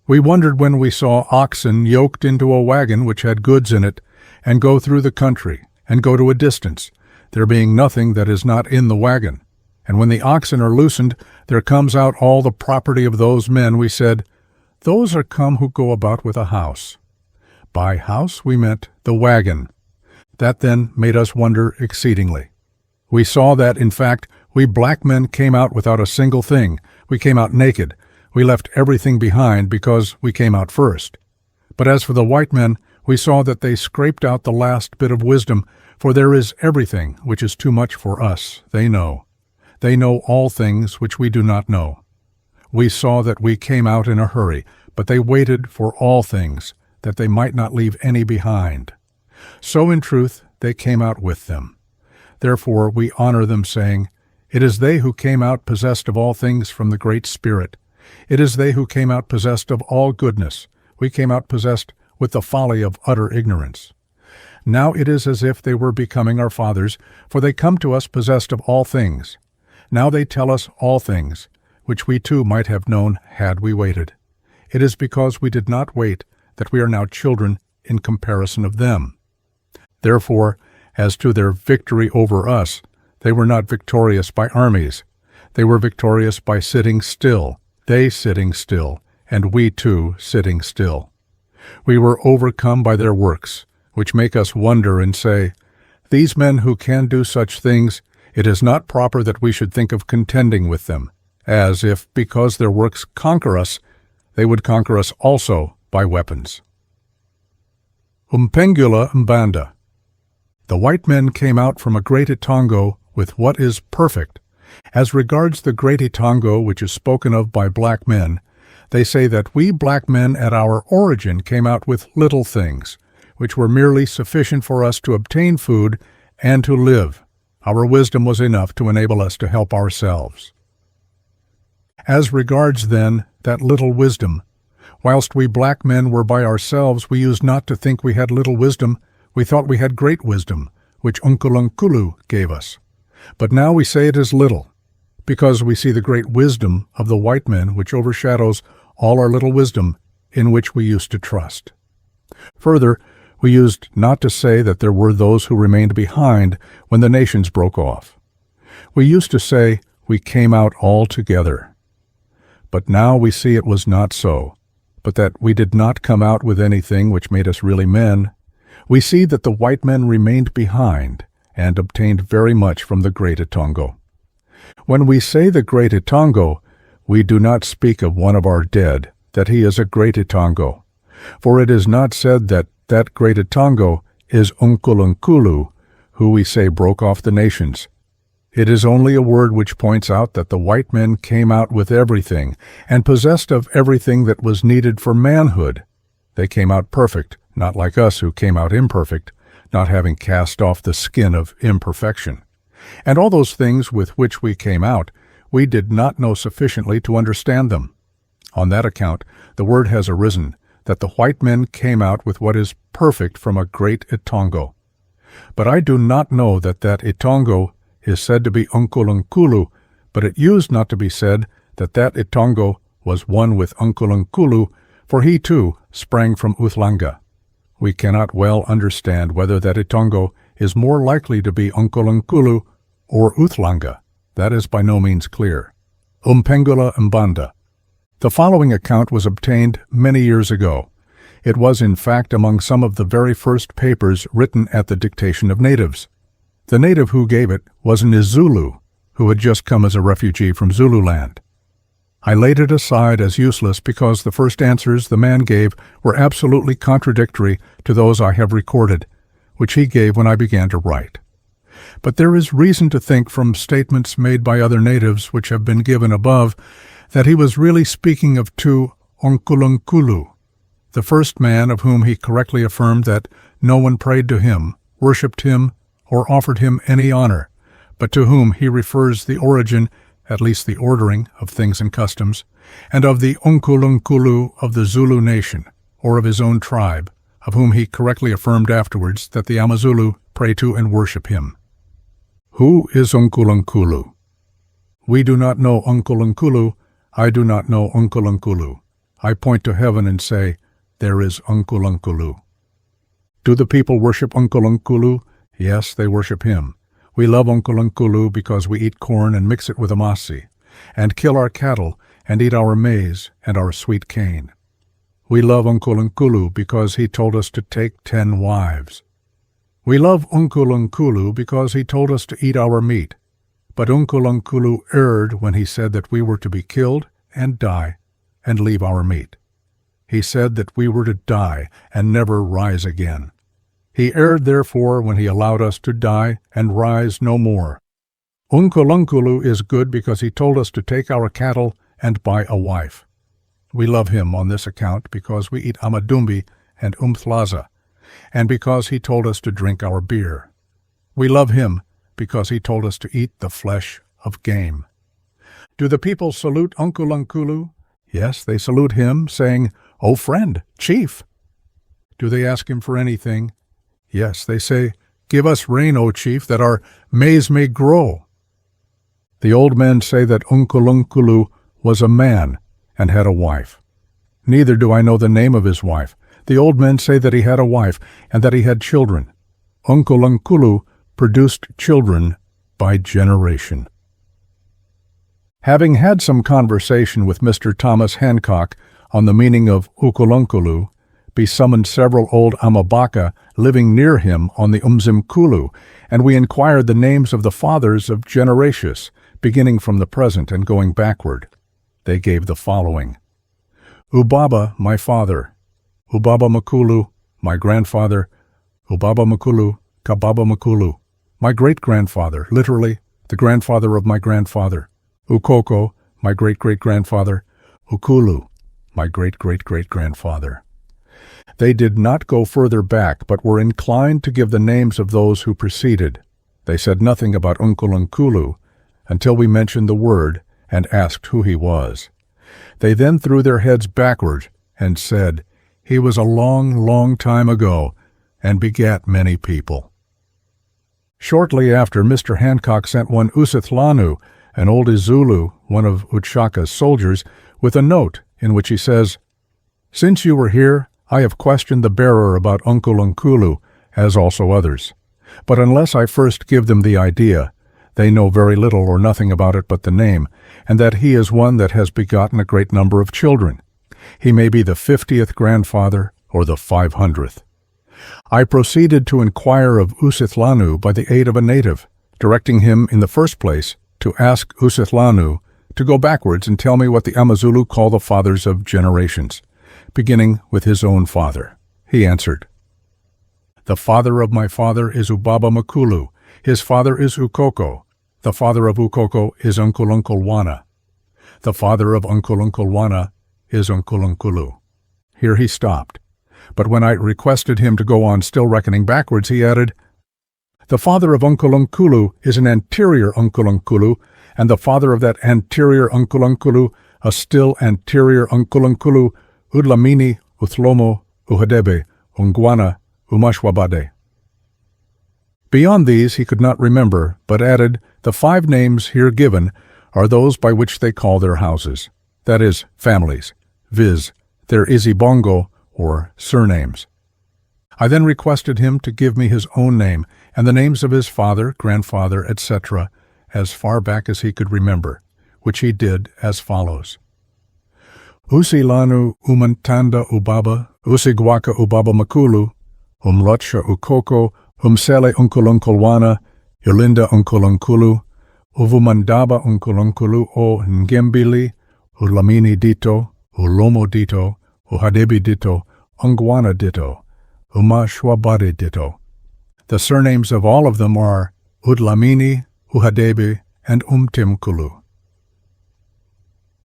Speaker 1: We wondered when we saw oxen yoked into a wagon which had goods in it, and go through the country, and go to a distance, there being nothing that is not in the wagon. And when the oxen are loosened, there comes out all the property of those men. We said, those are come who go about with a house. By house we meant the wagon. That then made us wonder exceedingly. We saw that, in fact, we black men came out without a single thing. We came out naked. We left everything behind because we came out first. But as for the white men, we saw that they scraped out the last bit of wisdom, for there is everything which is too much for us, they know. They know all things which we do not know. We saw that we came out in a hurry, but they waited for all things, that they might not leave any behind. So in truth they came out with them. Therefore we honor them, saying, it is they who came out possessed of all things from the Great Spirit. It is they who came out possessed of all goodness. We came out possessed with the folly of utter ignorance. Now it is as if they were becoming our fathers, for they come to us possessed of all things. Now they tell us all things, which we too might have known had we waited. It is because we did not wait that we are now children in comparison of them. Therefore, as to their victory over us, they were not victorious by armies. They were victorious by sitting still, they sitting still, and we too sitting still. We were overcome by their works, which make us wonder and say, these men who can do such things, it is not proper that we should think of contending with them, as if, because their works conquer us, they would conquer us also by weapons. UNKULUNKULU Mbanda. The white men came out from a great Itongo with what is perfect. As regards the great Itongo which is spoken of by black men, they say that we black men at our origin came out with little things, which were merely sufficient for us to obtain food and to live. Our wisdom was enough to enable us to help ourselves. As regards, then, that little wisdom, whilst we black men were by ourselves, we used not to think we had little wisdom. We thought we had great wisdom, which UNKULUNKULU gave us. But now we say it is little, because we see the great wisdom of the white men which overshadows all our little wisdom in which we used to trust. Further, we used not to say that there were those who remained behind when the nations broke off. We used to say we came out all together. But now we see it was not so, but that we did not come out with anything which made us really men. We see that the white men remained behind and obtained very much from the great Itongo. When we say the great Itongo, we do not speak of one of our dead, that he is a great Itongo, for it is not said that that great Itongo is UNKULUNKULU, who we say broke off the nations. It is only a word which points out that the white men came out with everything, and possessed of everything that was needed for manhood. They came out perfect, not like us who came out imperfect, not having cast off the skin of imperfection. And all those things with which we came out, we did not know sufficiently to understand them. On that account, the word has arisen, that the white men came out with what is perfect from a great Itongo. But I do not know that that Itongo is said to be UNKULUNKULU, but it used not to be said that that Itongo was one with UNKULUNKULU, for he too sprang from UNKULUNKULU. We cannot well understand whether that Itongo is more likely to be UNKULUNKULU or UNKULUNKULU. That is by no means clear. UNKULUNKULU Mbanda. The following account was obtained many years ago. It was in fact among some of the very first papers written at the dictation of natives. The native who gave it was an IZINYANGA, who had just come as a refugee from Zululand. I laid it aside as useless because the first answers the man gave were absolutely contradictory to those I have recorded, which he gave when I began to write. But there is reason to think from statements made by other natives which have been given above that he was really speaking of two UNKULUNKULU, the first man of whom he correctly affirmed that no one prayed to him, worshipped him, or offered him any honor, but to whom he refers the origin, at least the ordering, of things and customs, and of the UNKULUNKULU of the Zulu nation, or of his own tribe, of whom he correctly affirmed afterwards that the Amazulu pray to and worship him. Who is UNKULUNKULU? We do not know UNKULUNKULU. I do not know UNKULUNKULU. I point to heaven and say, there is UNKULUNKULU. Do the people worship UNKULUNKULU? Yes, they worship him. We love UNKULUNKULU because we eat corn and mix it with amasi, and kill our cattle and eat our maize and our sweet cane. We love UNKULUNKULU because he told us to take 10 wives. We love UNKULUNKULU because he told us to eat our meat. But UNKULUNKULU erred when he said that we were to be killed and die and leave our meat. He said that we were to die and never rise again. He erred, therefore, when he allowed us to die and rise no more. UNKULUNKULU is good because he told us to take our cattle and buy a wife. We love him on this account because we eat amadumbi and umthlaza, and because he told us to drink our beer. We love him because he told us to eat the flesh of game. Do the people salute UNKULUNKULU? Yes, they salute him, saying, "O friend, chief." Do they ask him for anything? Yes, they say, "Give us rain, O chief, that our maize may grow." The old men say that UNKULUNKULU was a man and had a wife. Neither do I know the name of his wife. The old men say that he had a wife and that he had children. UNKULUNKULU produced children by generation. Having had some conversation with Mr. Thomas Hancock on the meaning of UNKULUNKULU, be summoned several old Amabaka living near him on the Umzimkulu, and we inquired the names of the fathers of Generations, beginning from the present and going backward. They gave the following: Ubaba, my father; Ubaba Makulu, my grandfather; Ubaba Makulu, Kababa Makulu, my great-grandfather, literally, the grandfather of my grandfather; Ukoko, my great-great-grandfather; Ukulu, my great-great-great-grandfather. They did not go further back, but were inclined to give the names of those who preceded. They said nothing about UNKULUNKULU until we mentioned the word and asked who he was. They then threw their heads backward and said, "He was a long, long time ago, and begat many people." Shortly after, Mr. Hancock sent one Usithlanu, an old Zulu, one of Utshaka's soldiers, with a note in which he says, "Since you were here, I have questioned the bearer about UNKULUNKULU, as also others. But unless I first give them the idea, they know very little or nothing about it but the name, and that he is one that has begotten a great number of children. He may be the 50th grandfather or the 500th. I proceeded to inquire of Usithlanu by the aid of a native, directing him in the first place to ask Usithlanu to go backwards and tell me what the Amazulu call the fathers of generations, beginning with his own father. He answered, "The father of my father is Ubaba Makulu, his father is Ukoko, the father of Ukoko is UNKULUNKULWANA. The father of UNKULUNKULWANA is UNKULUNKULU." Here he stopped, but when I requested him to go on still reckoning backwards, he added, "The father of UNKULUNKULU is an anterior UNKULUNKULU, and the father of that anterior UNKULUNKULU, a still anterior UNKULUNKULU, Udlamini, Uthlomo, Uhadebe, Ungwana, Umashwabade." Beyond these he could not remember, but added, "The 5 names here given are those by which they call their houses, that is, families, viz., their Izibongo, or surnames." I then requested him to give me his own name and the names of his father, grandfather, etc., as far back as he could remember, which he did as follows: Usilanu Umantanda Ubaba, Usigwaka Ubaba Makulu, Umlotsha Ukoko, Umsele UNKULUNKULWANA, Yolinda UNKULUNKULU, Uvumandaba UNKULUNKULU o Ngembili, Ulamini dito, Ulomo dito, Uhadebi dito, Ungwana dito, Umashwabade dito. The surnames of all of them are Udlamini, Uhadebi, and Umtimkulu.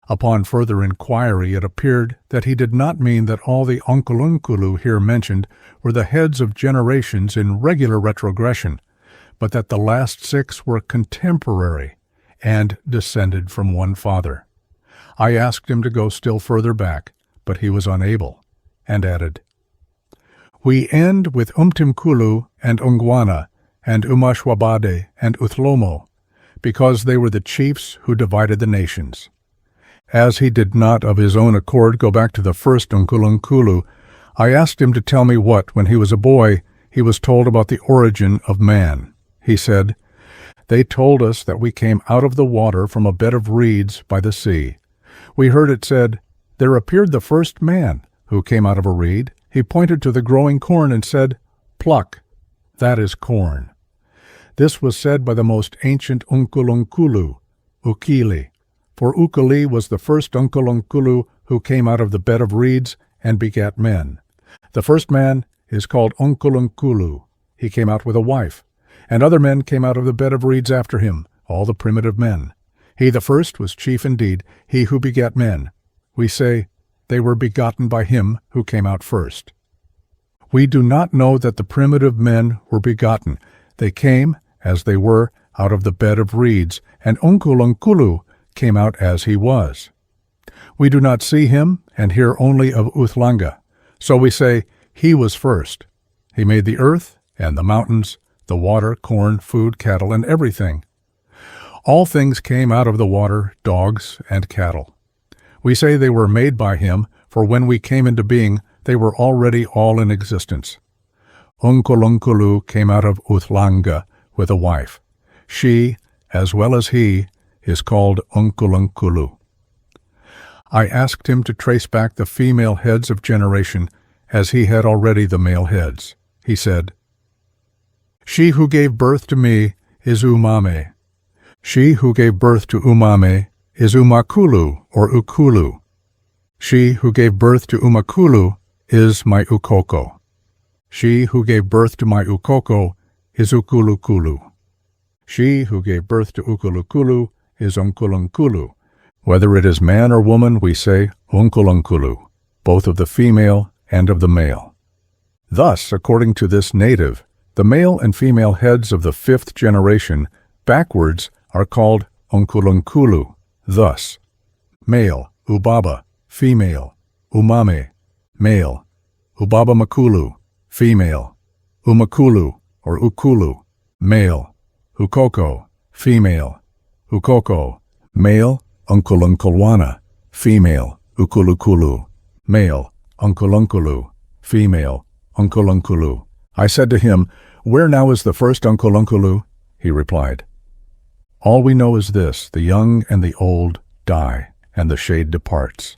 Speaker 1: Upon further inquiry, it appeared that he did not mean that all the UNKULUNKULU here mentioned were the heads of generations in regular retrogression, but that the last 6 were contemporary and descended from one father. I asked him to go still further back, but he was unable, and added, "We end with Umtimkulu and Ungwana and Umashwabade and Uthlomo, because they were the chiefs who divided the nations." As he did not of his own accord go back to the first UNKULUNKULU, I asked him to tell me what, when he was a boy, he was told about the origin of man. He said, "They told us that we came out of the water from a bed of reeds by the sea. We heard it said, 'There appeared the first man, who came out of a reed. He pointed to the growing corn and said, "Pluck, that is corn." This was said by the most ancient UNKULUNKULU, Ukili, for Ukili was the first UNKULUNKULU who came out of the bed of reeds and begat men. The first man is called UNKULUNKULU. He came out with a wife, and other men came out of the bed of reeds after him, all the primitive men. He the first was chief indeed, he who begat men. We say, they were begotten by him who came out first. We do not know that the primitive men were begotten. They came, as they were, out of the bed of reeds, and UNKULUNKULU came out as he was. We do not see him, and hear only of Uthlanga. So we say, he was first. He made the earth, and the mountains, the water, corn, food, cattle, and everything. All things came out of the water, dogs and cattle. We say they were made by him, for when we came into being, they were already all in existence. UNKULUNKULU came out of Uthlanga with a wife. She, as well as he, is called UNKULUNKULU. I asked him to trace back the female heads of generation, as he had already the male heads. He said, "She who gave birth to me is Umame. She who gave birth to Umame is Umakulu or Ukulu. She who gave birth to Umakulu is my Ukoko. She who gave birth to my Ukoko is UNKULUNKULU. She who gave birth to UNKULUNKULU is UNKULUNKULU. Whether it is man or woman, we say UNKULUNKULU, both of the female and of the male." Thus, according to this native, the male and female heads of the 5th generation, backwards, are called UNKULUNKULU. Thus, male, Ubaba, female, Umame, male, Ubaba Makulu, female, Umakulu or Ukulu, male, Ukoko, female, Ukoko, male, UNKULUNKULWANA, female, UKULUKULU, male, UNKULUNKULU, female, UNKULUNKULU. I said to him, "Where now is the first UNKULUNKULU?" He replied, "All we know is this, the young and the old die, and the shade departs.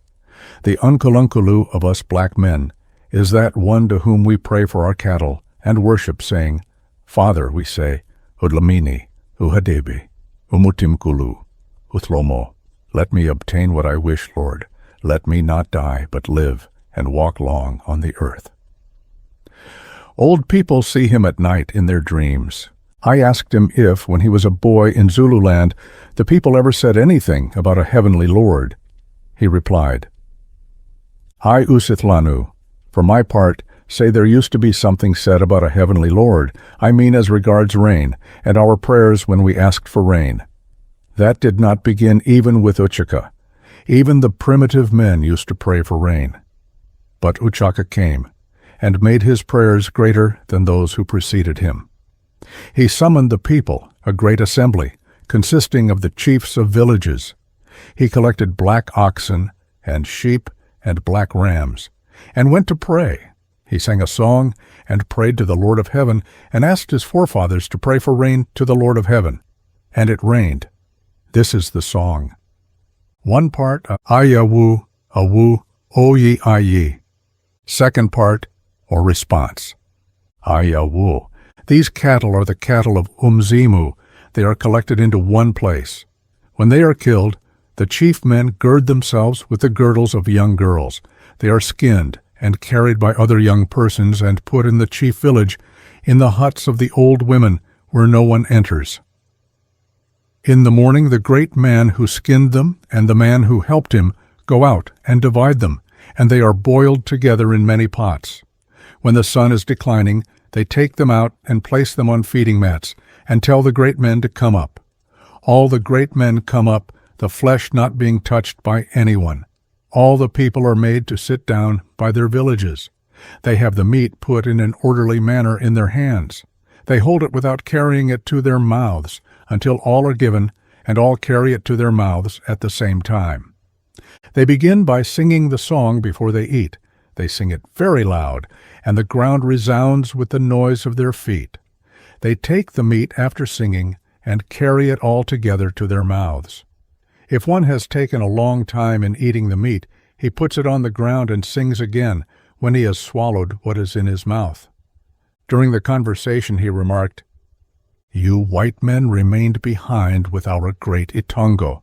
Speaker 1: The UNKULUNKULU of us black men is that one to whom we pray for our cattle and worship, saying, 'Father,' we say, 'Udlamini, Uhadebi, Umutimkulu, Uthlomo, let me obtain what I wish, Lord. Let me not die, but live, and walk long on the earth.'" Old people see him at night in their dreams. I asked him if, when he was a boy in Zululand, the people ever said anything about a heavenly Lord. He replied, "I Usithlanu, for my part, say there used to be something said about a heavenly Lord, I mean as regards rain, and our prayers when we asked for rain. That did not begin even with Uchaka. Even the primitive men used to pray for rain. But Uchaka came, and made his prayers greater than those who preceded him. He summoned the people, a great assembly, consisting of the chiefs of villages. He collected black oxen and sheep and black rams, and went to pray. He sang a song and prayed to the Lord of heaven, and asked his forefathers to pray for rain to the Lord of heaven. And it rained. This is the song. One part, Ayawu, Awu, Oyi Ayi. Second part, or response. Ayawu. These cattle are the cattle of Umzimu. They are collected into one place. When they are killed, the chief men gird themselves with the girdles of young girls. They are skinned and carried by other young persons and put in the chief village, in the huts of the old women, where no one enters. In the morning the great man who skinned them and the man who helped him go out and divide them, and they are boiled together in many pots. When the sun is declining, they take them out and place them on feeding mats, and tell the great men to come up. All the great men come up, the flesh not being touched by anyone. All the people are made to sit down by their villages. They have the meat put in an orderly manner in their hands. They hold it without carrying it to their mouths, until all are given, and all carry it to their mouths at the same time. They begin by singing the song before they eat. They sing it very loud, and the ground resounds with the noise of their feet. They take the meat after singing, and carry it all together to their mouths. If one has taken a long time in eating the meat, he puts it on the ground and sings again when he has swallowed what is in his mouth. During the conversation he remarked, "You white men remained behind with our great Itongo."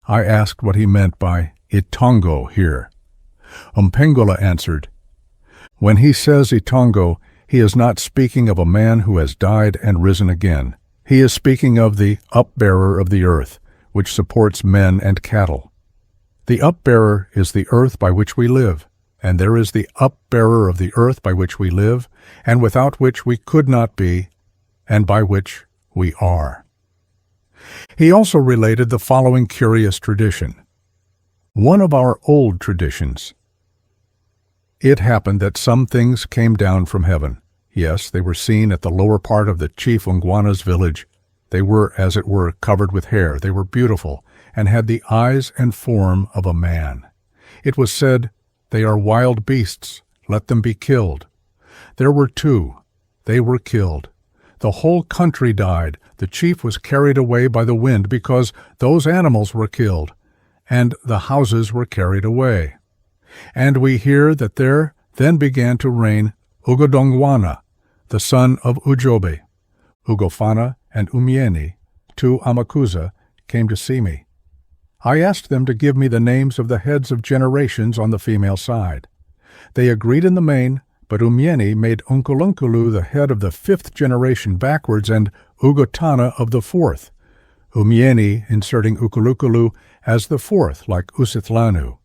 Speaker 1: I asked what he meant by Itongo here. Umpengula answered, "When he says Itongo, he is not speaking of a man who has died and risen again. He is speaking of the upbearer of the earth, which supports men and cattle. The upbearer is the earth by which we live, and there is the upbearer of the earth by which we live, and without which we could not be, and by which we are." He also related the following curious tradition. One of our old traditions. It happened that some things came down from heaven. Yes, they were seen at the lower part of the chief Ungwana's village. They were, as it were, covered with hair. They were beautiful, and had the eyes and form of a man. It was said, "They are wild beasts, let them be killed." There were two. They were killed. The whole country died. The chief was carried away by the wind because those animals were killed, and the houses were carried away. And we hear that there then began to reign Ugodongwana, the son of Ujobe. Ugofana and Umieni, two Amakusa, came to see me. I asked them to give me the names of the heads of generations on the female side. They agreed in the main, but Umieni made UNKULUNKULU the head of the 5th generation backwards and Ugotana of the 4th, Umieni inserting UNKULUNKULU as the 4th, like Usitlanu.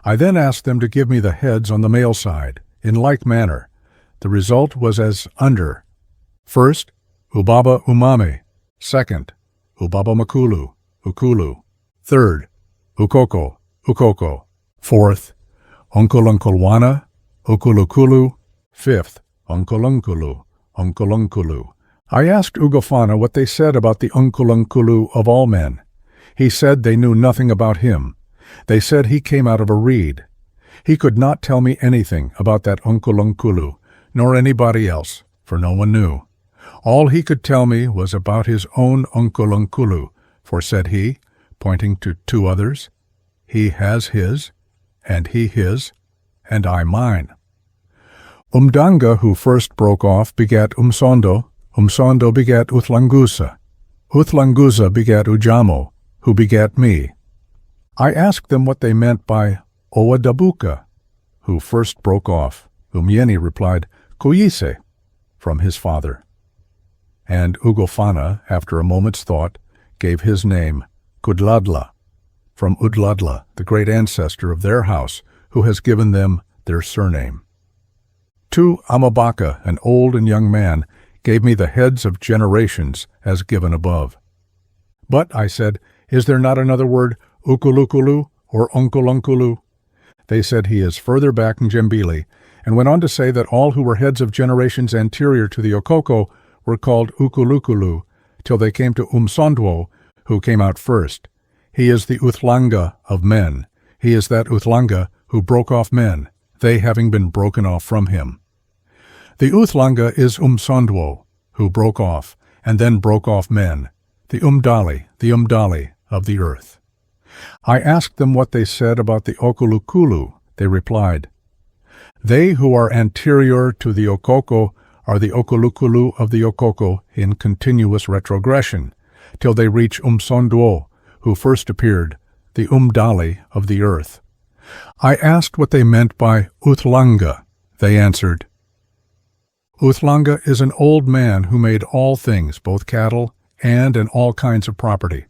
Speaker 1: I then asked them to give me the heads on the male side, in like manner. The result was as under. First, Ubaba Umame. Second, Ubaba Makulu, Ukulu. Third, Ukoko, Ukoko. Fourth, UNKULUNKULWANA, UNKULUNKULU. Fifth, UNKULUNKULU, UNKULUNKULU. I asked Ugofana what they said about the UNKULUNKULU of all men. He said they knew nothing about him. They said he came out of a reed. He could not tell me anything about that UNKULUNKULU, nor anybody else, for no one knew. All he could tell me was about his own UNKULUNKULU, for said he, pointing to 2 others, "He has his, and he his, and I mine." Umdanga, who first broke off, begat Umsondo. Umsondo begat Uthlangusa. Uthlangusa begat Ujamo, who begat me. I asked them what they meant by Owadabuka, who first broke off. Umieni replied, Kuyise, from his father. And Ugofana, after a moment's thought, gave his name, Kudladla, from Udladla, the great ancestor of their house, who has given them their surname. 2 Amabaka, an old and young man, gave me the heads of generations as given above. But, I said, is there not another word, Ukulukulu or UNKULUNKULU? They said he is further back in Jembili, and went on to say that all who were heads of generations anterior to the Okoko were called UNKULUNKULU, till they came to Umsondwo, who came out first. He is the Uthlanga of men. He is that Uthlanga who broke off men, they having been broken off from him. The Uthlanga is Umsondwo, who broke off, and then broke off men, the Umdali of the earth. I asked them what they said about the Okulukulu. They replied, They who are anterior to the Okoko are the UNKULUNKULU of the Okoko in continuous retrogression, till they reach Umsonduo, who first appeared, the Umdali of the earth. I asked what they meant by Utlanga. They answered, Utlanga is an old man who made all things, both cattle and all kinds of property.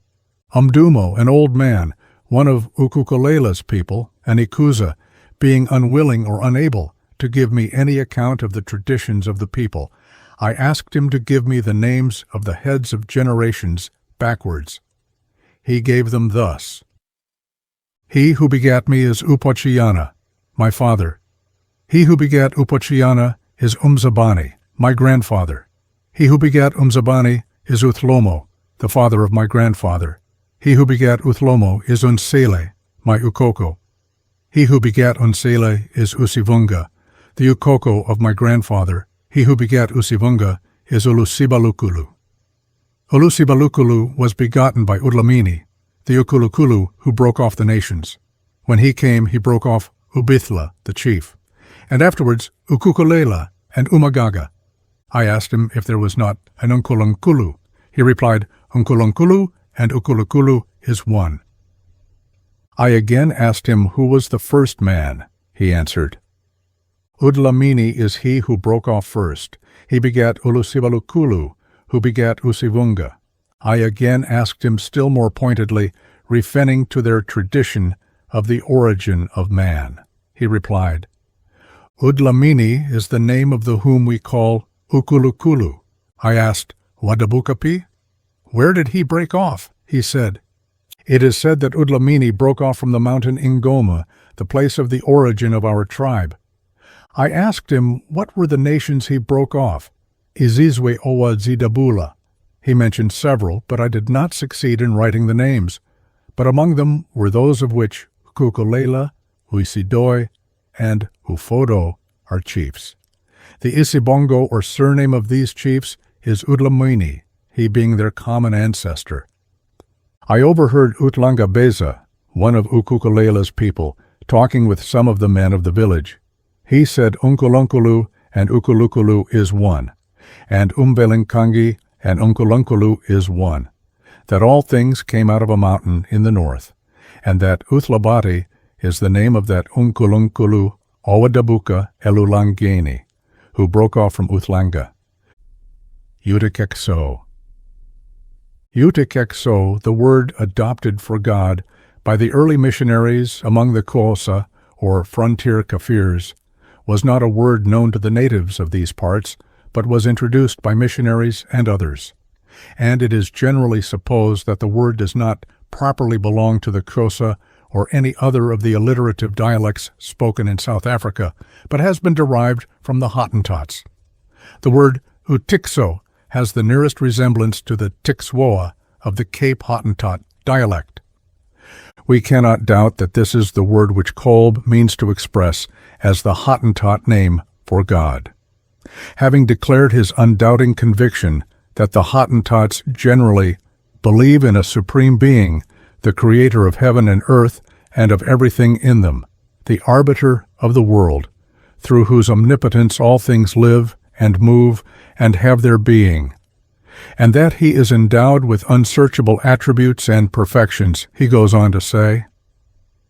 Speaker 1: Umdumo, an old man, one of Ukukulela's people, and Ikuza, being unwilling or unable to give me any account of the traditions of the people, I asked him to give me the names of the heads of generations backwards. He gave them thus. He who begat me is Upochiyana, my father. He who begat Upochiyana is Umzabani, my grandfather. He who begat Umzabani is Uthlomo, the father of my grandfather. He who begat Uthlomo is Unsele, my Ukoko. He who begat Unsele is Usivunga, the Ukoko of my grandfather. He who begat Usivunga is Ulusibalukulu. Ulusibalukulu was begotten by Udlamini, the UNKULUNKULU who broke off the nations. When he came, he broke off Ubithla, the chief, and afterwards Ukukulela and Umagaga. I asked him if there was not an UNKULUNKULU. He replied, UNKULUNKULU and UNKULUNKULU is one. I again asked him who was the first man. He answered, Udlamini is he who broke off first. He begat Ulusibalukulu, who begat Usivunga. I again asked him still more pointedly, referring to their tradition of the origin of man. He replied, Udlamini is the name of the whom we call UNKULUNKULU. I asked, Wadabukapi? Where did he break off? He said, It is said that Udlamini broke off from the mountain Ingoma, the place of the origin of our tribe. I asked him what were the nations he broke off. Izizwe Owa Zidabula. He mentioned several, but I did not succeed in writing the names. But among them were those of which Ukukulela, Uisidoi, and Ufodo are chiefs. The Isibongo or surname of these chiefs is Udlamini, he being their common ancestor. I overheard Utlanga Beza, one of Ukukulela's people, talking with some of the men of the village. He said UNKULUNKULU and UNKULUNKULU is one, and Umbelinkangi and UNKULUNKULU is one, that all things came out of a mountain in the north, and that Uthlabati is the name of that UNKULUNKULU Owadabuka Elulangeni, who broke off from Uthlanga. Utikekso. Utikekso, the word adopted for God by the early missionaries among the Kosa, or frontier Kafirs, was not a word known to the natives of these parts, but was introduced by missionaries and others. And it is generally supposed that the word does not properly belong to the Xhosa or any other of the alliterative dialects spoken in South Africa, but has been derived from the Hottentots. The word Utikso has the nearest resemblance to the Tixwoa of the Cape Hottentot dialect. We cannot doubt that this is the word which Kolb means to express as the Hottentot name for God. Having declared his undoubting conviction that the Hottentots generally believe in a supreme being, the creator of heaven and earth and of everything in them, the arbiter of the world, through whose omnipotence all things live and move and have their being, and that he is endowed with unsearchable attributes and perfections, he goes on to say.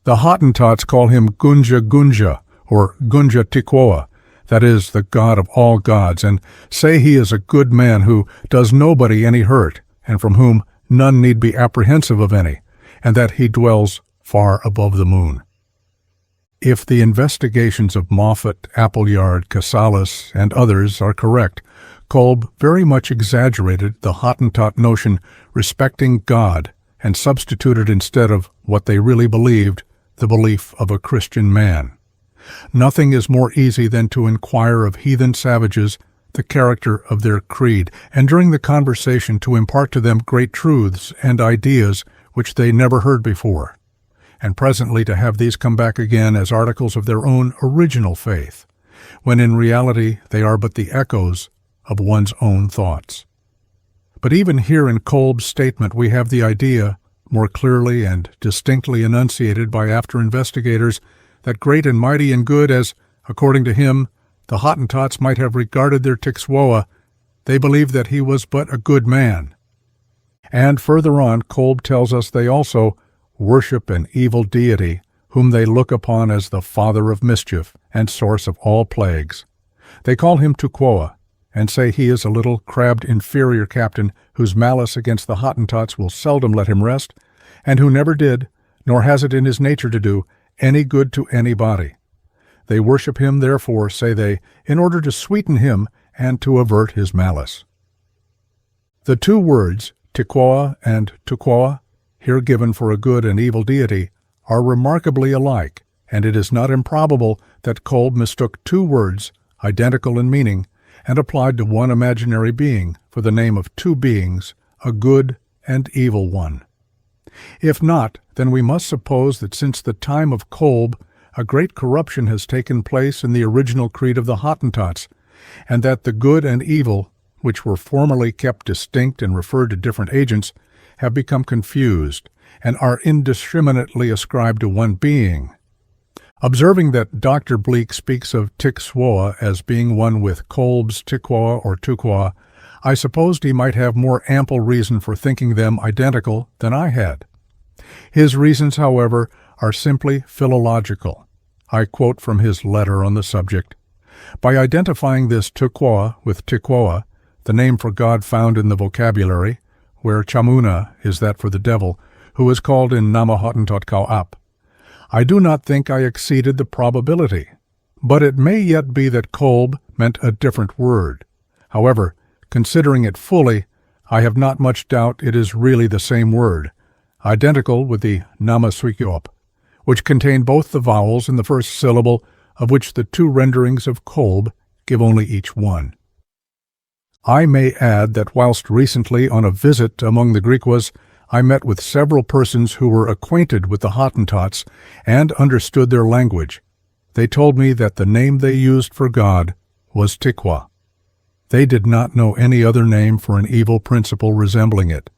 Speaker 1: The Hottentots call him Gunja Gunja, or Gunja Tikwoa, that is, the God of all gods, and say he is a good man who does nobody any hurt, and from whom none need be apprehensive of any, and that he dwells far above the moon. If the investigations of Moffat, Appleyard, Casales, and others are correct, Kolb very much exaggerated the Hottentot notion respecting God and substituted instead of what they really believed the belief of a Christian man. Nothing is more easy than to inquire of heathen savages the character of their creed, and during the conversation to impart to them great truths and ideas which they never heard before, and presently to have these come back again as articles of their own original faith, when in reality they are but the echoes of one's own thoughts. But even here in Kolb's statement we have the idea, more clearly and distinctly enunciated by after investigators, that great and mighty and good as, according to him, the Hottentots might have regarded their Tixwoa, they believed that he was but a good man. And further on, Kolb tells us they also worship an evil deity whom they look upon as the father of mischief and source of all plagues. They call him Tukwoa, and say he is a little crabbed inferior captain whose malice against the Hottentots will seldom let him rest, and who never did, nor has it in his nature to do, any good to anybody. They worship him, therefore, say they, in order to sweeten him and to avert his malice. The two words, Tikwoa and Tukwoa, here given for a good and evil deity, are remarkably alike, and it is not improbable that Kolb mistook two words, identical in meaning, and applied to one imaginary being for the name of two beings, a good and evil one. If not, then we must suppose that since the time of Kolb, a great corruption has taken place in the original creed of the Hottentots, and that the good and evil, which were formerly kept distinct and referred to different agents, have become confused and are indiscriminately ascribed to one being. Observing that Dr. Bleek speaks of Tixwoa as being one with Kolb's Tikwoa or Tukwoa, I supposed he might have more ample reason for thinking them identical than I had. His reasons, however, are simply philological. I quote from his letter on the subject. By identifying this Tukwoa with Tikwoa, the name for God found in the vocabulary, where Chamuna is that for the devil, who is called in Nama Hottentot Kauap, I do not think I exceeded the probability, but it may yet be that Kolb meant a different word. However, considering it fully, I have not much doubt it is really the same word, identical with the Nama Suikiop, which contain both the vowels in the first syllable, of which the two renderings of Kolb give only each one. I may add that whilst recently on a visit among the Griquas, I met with several persons who were acquainted with the Hottentots and understood their language. They told me that the name they used for God was Tikwa. They did not know any other name for an evil principle resembling it.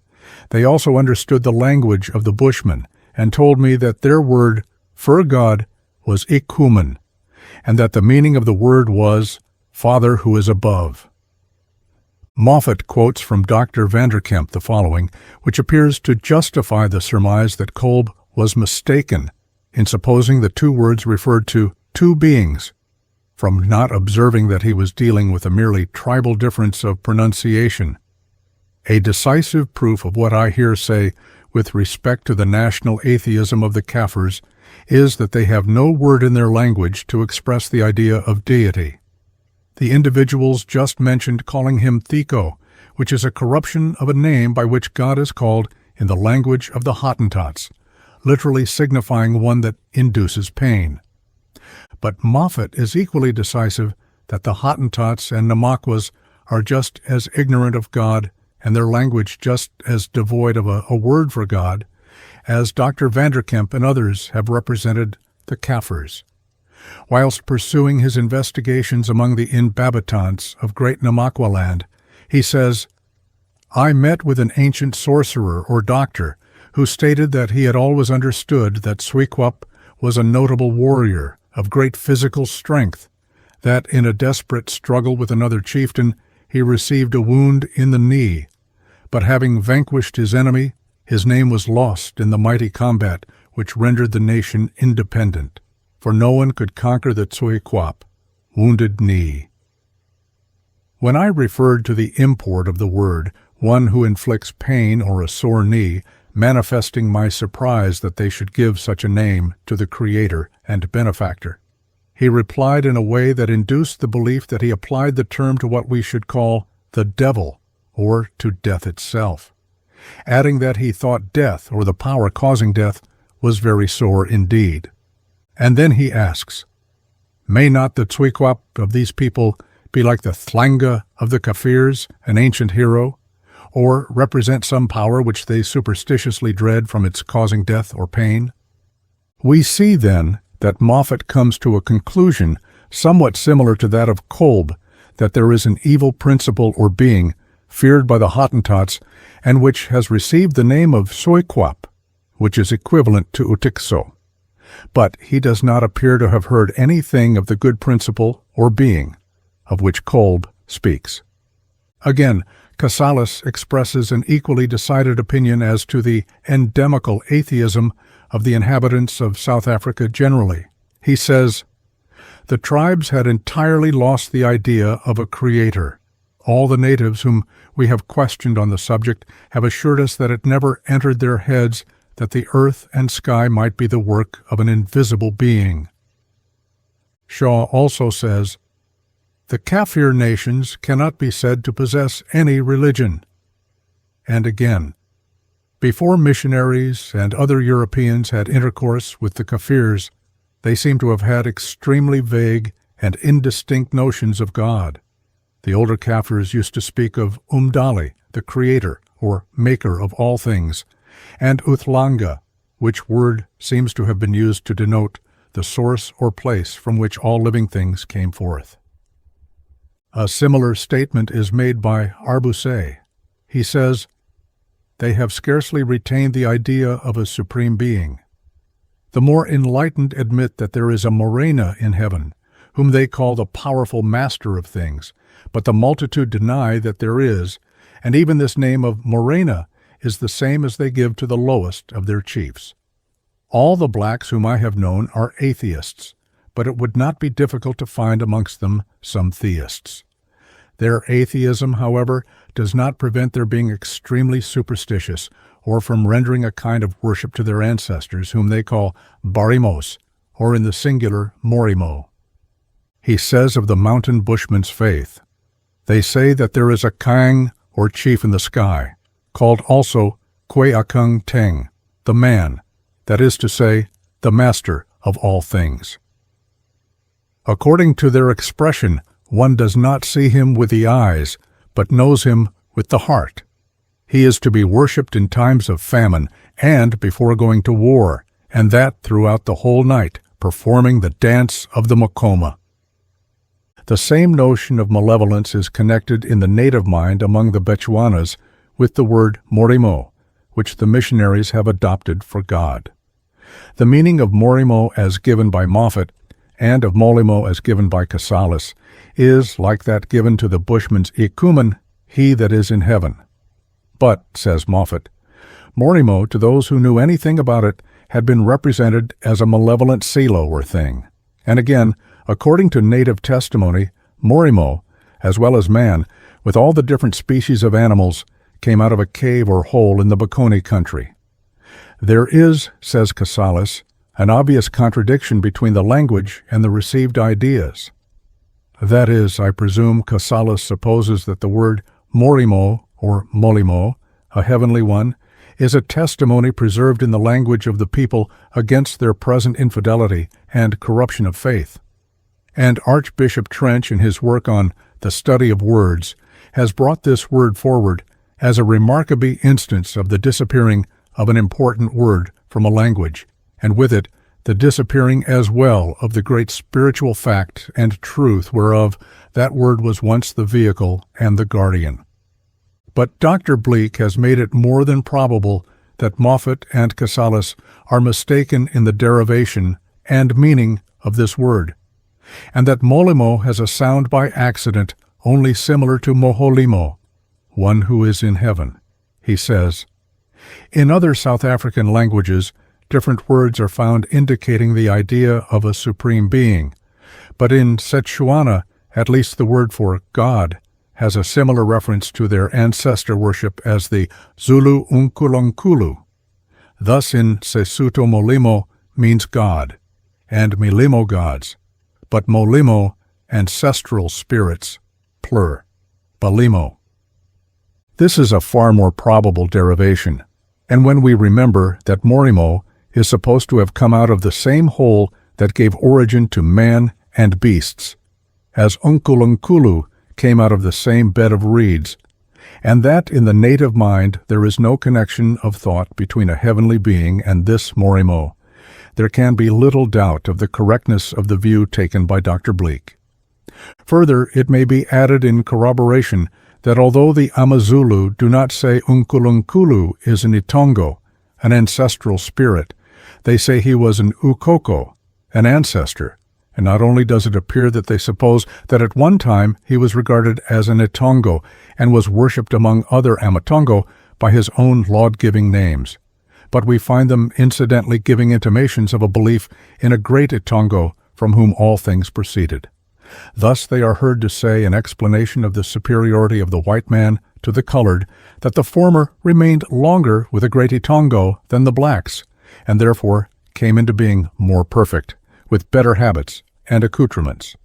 Speaker 1: They also understood the language of the Bushmen and told me that their word for God was Ikumen, and that the meaning of the word was Father who is above. Moffat quotes from Dr. Vanderkemp the following, which appears to justify the surmise that Kolb was mistaken in supposing the two words referred to two beings, from not observing that he was dealing with a merely tribal difference of pronunciation. A decisive proof of what I here say with respect to the national atheism of the Kafirs is that they have no word in their language to express the idea of deity. The individuals just mentioned calling him Thiko, which is a corruption of a name by which God is called in the language of the Hottentots, literally signifying one that induces pain. But Moffat is equally decisive that the Hottentots and Namaquas are just as ignorant of God and their language just as devoid of a word for God as Dr. Vanderkemp and others have represented the Kafirs. Whilst pursuing his investigations among the inhabitants of Great Namakwa land, he says, I met with an ancient sorcerer or doctor who stated that he had always understood that Suikwap was a notable warrior of great physical strength, that in a desperate struggle with another chieftain he received a wound in the knee, but having vanquished his enemy, his name was lost in the mighty combat which rendered the nation independent. For no one could conquer the Tsuikwap, wounded knee. When I referred to the import of the word, one who inflicts pain or a sore knee, manifesting my surprise that they should give such a name to the Creator and Benefactor, he replied in a way that induced the belief that he applied the term to what we should call the devil, or to death itself, adding that he thought death, or the power causing death, was very sore indeed. And then he asks, may not the Tsuikwap of these people be like the Thlanga of the Kafirs, an ancient hero, or represent some power which they superstitiously dread from its causing death or pain? We see, then, that Moffat comes to a conclusion somewhat similar to that of Kolb, that there is an evil principle or being feared by the Hottentots and which has received the name of Soikwap, which is equivalent to Utikso. But he does not appear to have heard anything of the good principle or being, of which Kolb speaks. Again, Casales expresses an equally decided opinion as to the endemical atheism of the inhabitants of South Africa generally. He says, "The tribes had entirely lost the idea of a creator. All the natives whom we have questioned on the subject have assured us that it never entered their heads that the earth and sky might be the work of an invisible being." Shaw also says, "The Kafir nations cannot be said to possess any religion." And again, "Before missionaries and other Europeans had intercourse with the Kafirs, they seem to have had extremely vague and indistinct notions of God. The older Kafirs used to speak of Umdali, the creator or maker of all things, and Utlanga, which word seems to have been used to denote the source or place from which all living things came forth." A similar statement is made by Arbusay. He says, "They have scarcely retained the idea of a supreme being. The more enlightened admit that there is a Morena in heaven, whom they call the powerful master of things, but the multitude deny that there is, and even this name of Morena is the same as they give to the lowest of their chiefs. All the blacks whom I have known are atheists, but it would not be difficult to find amongst them some theists. Their atheism, however, does not prevent their being extremely superstitious, or from rendering a kind of worship to their ancestors, whom they call Barimos, or in the singular Morimo." He says of the mountain bushmen's faith, "They say that there is a Kang, or chief in the sky, called also Kweakung Teng, the man, that is to say, the master of all things. According to their expression, one does not see him with the eyes, but knows him with the heart. He is to be worshipped in times of famine and before going to war, and that throughout the whole night, performing the dance of the Makoma." The same notion of malevolence is connected in the native mind among the Bechuanas with the word Morimo, which the missionaries have adopted for God. The meaning of Morimo as given by Moffat and of Molimo as given by Casales is, like that given to the bushman's Ikumen, he that is in heaven. But, says Moffat, Morimo, to those who knew anything about it, had been represented as a malevolent silo or thing. And again, according to native testimony, Morimo, as well as man, with all the different species of animals, came out of a cave or hole in the Bokoni country. There is, says Casales, an obvious contradiction between the language and the received ideas. That is, I presume Casales supposes that the word Morimo, or Molimo, a heavenly one, is a testimony preserved in the language of the people against their present infidelity and corruption of faith. And Archbishop Trench, in his work on The Study of Words, has brought this word forward as a remarkable instance of the disappearing of an important word from a language, and with it the disappearing as well of the great spiritual fact and truth whereof that word was once the vehicle and the guardian. But Dr. Bleek has made it more than probable that Moffat and Casales are mistaken in the derivation and meaning of this word, and that Molimo has a sound by accident only similar to Moholimo, one who is in heaven. He says, "In other South African languages, different words are found indicating the idea of a supreme being, but in Setswana, at least the word for God has a similar reference to their ancestor worship as the Zulu UNKULUNKULU. Thus in Sesotho Molimo means God, and Milimo gods, but Molimo ancestral spirits, plur, Balimo. This is a far more probable derivation, and when we remember that Morimo is supposed to have come out of the same hole that gave origin to man and beasts, as UNKULUNKULU came out of the same bed of reeds, and that in the native mind there is no connection of thought between a heavenly being and this Morimo, there can be little doubt of the correctness of the view taken by Dr. Bleek. Further, it may be added in corroboration that although the Amazulu do not say UNKULUNKULU is an Itongo, an ancestral spirit, they say he was an Ukoko, an ancestor, And not only does it appear that they suppose that at one time he was regarded as an Itongo and was worshipped among other AMATONGO by his own law-giving names, but we find them incidentally giving intimations of a belief in a great Itongo from whom all things proceeded. Thus they are heard to say in explanation of the superiority of the white man to the colored that the former remained longer with a great Itongo than the blacks, and therefore came into being more perfect, with better habits and accoutrements.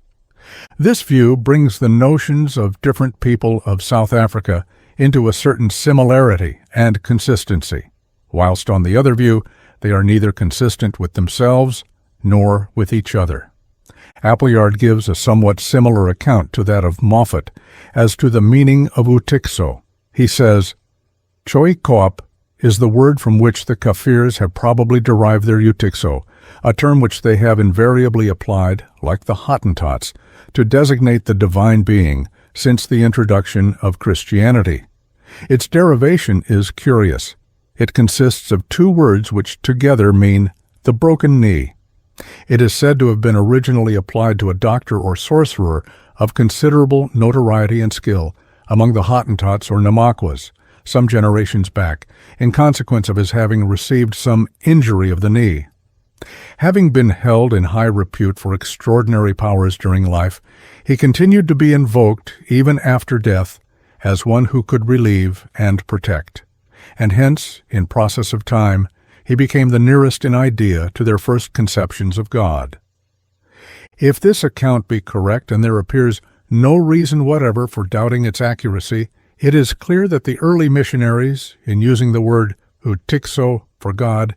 Speaker 1: This view brings the notions of different people of South Africa into a certain similarity and consistency, whilst on the other view they are neither consistent with themselves nor with each other. Appleyard gives a somewhat similar account to that of Moffat as to the meaning of utikso. He says, Choi Koap is the word from which the Kafirs have probably derived their utikso, a term which they have invariably applied, like the Hottentots, to designate the divine being since the introduction of Christianity. Its derivation is curious. It consists of two words which together mean the broken knee. It is said to have been originally applied to a doctor or sorcerer of considerable notoriety and skill among the Hottentots or Namaquas, some generations back, in consequence of his having received some injury of the knee. Having been held in high repute for extraordinary powers during life, he continued to be invoked, even after death, as one who could relieve and protect, and hence, in process of time, he became the nearest in idea to their first conceptions of God. If this account be correct, and there appears no reason whatever for doubting its accuracy, it is clear that the early missionaries, in using the word utikso for God,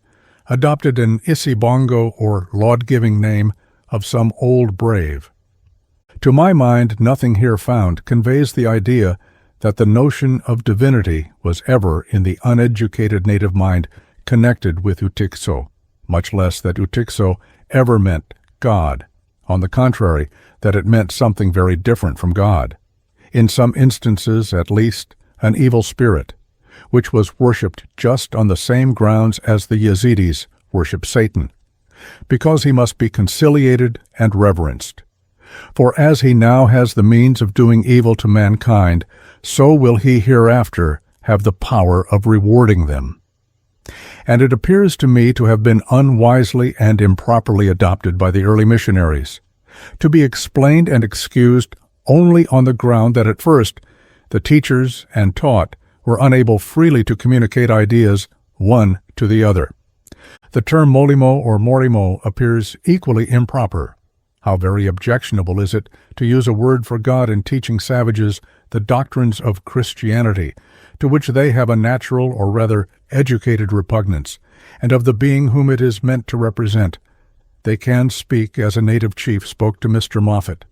Speaker 1: adopted an Isibongo or law-giving name of some old brave. To my mind, nothing here found conveys the idea that the notion of divinity was ever in the uneducated native mind connected with utikso, much less that utikso ever meant God. On the contrary, that it meant something very different from God. In some instances, at least, an evil spirit, which was worshipped just on the same grounds as the Yazidis worship Satan, because he must be conciliated and reverenced. For as he now has the means of doing evil to mankind, so will he hereafter have the power of rewarding them. And it appears to me to have been unwisely and improperly adopted by the early missionaries, to be explained and excused only on the ground that at first the teachers and taught were unable freely to communicate ideas one to the other. The term molimo or morimo appears equally improper. How very objectionable is it to use a word for God in teaching savages the doctrines of Christianity, to which they have a natural or rather educated repugnance, and of the being whom it is meant to represent. They can speak as a native chief spoke to Mr. Moffat.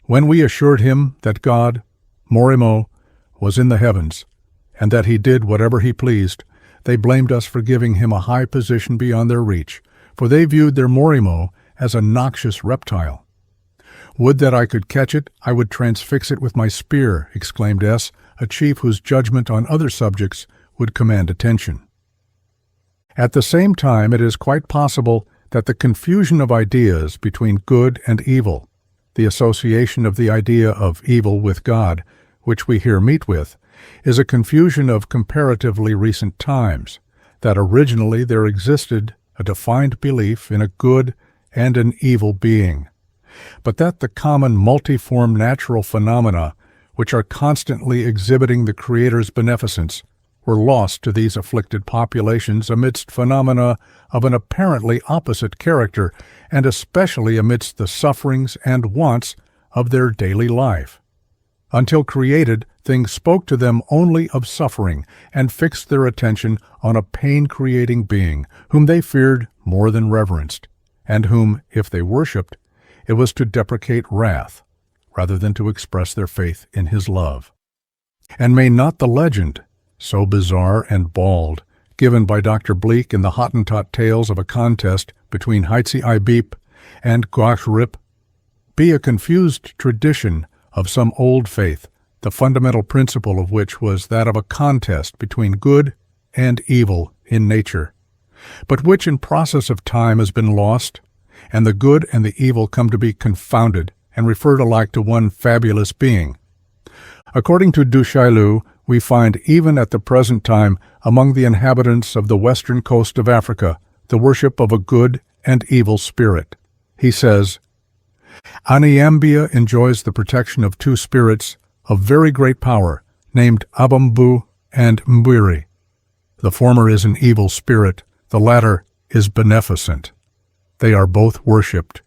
Speaker 1: When we assured him that God, Morimo, was in the heavens, and that he did whatever he pleased, they blamed us for giving him a high position beyond their reach, for they viewed their Morimo as a noxious reptile. Would that I could catch it, I would transfix it with my spear, exclaimed S., a chief whose judgment on other subjects would command attention. At the same time, it is quite possible that the confusion of ideas between good and evil, the association of the idea of evil with God, which we here meet with, is a confusion of comparatively recent times, that originally there existed a defined belief in a good and an evil being, but that the common multiform natural phenomena which are constantly exhibiting the Creator's beneficence were lost to these afflicted populations amidst phenomena of an apparently opposite character, and especially amidst the sufferings and wants of their daily life. Until created, things spoke to them only of suffering, and fixed their attention on a pain-creating being, whom they feared more than reverenced, and whom, if they worshipped, it was to deprecate wrath, rather than to express their faith in his love. And may not the legend, so bizarre and bald, given by Dr. Bleek in the Hottentot tales of a contest between Heitzi Ibip and Guachrip, be a confused tradition of some old faith, the fundamental principle of which was that of a contest between good and evil in nature, but which in process of time has been lost, and the good and the evil come to be confounded and referred alike to one fabulous being. According to Du Chaillu, we find even at the present time among the inhabitants of the western coast of Africa the worship of a good and evil spirit. He says, Anyambia enjoys the protection of two spirits of very great power, named Abambu and Mbwiri. The former is an evil spirit, the latter is beneficent. They are both worshipped,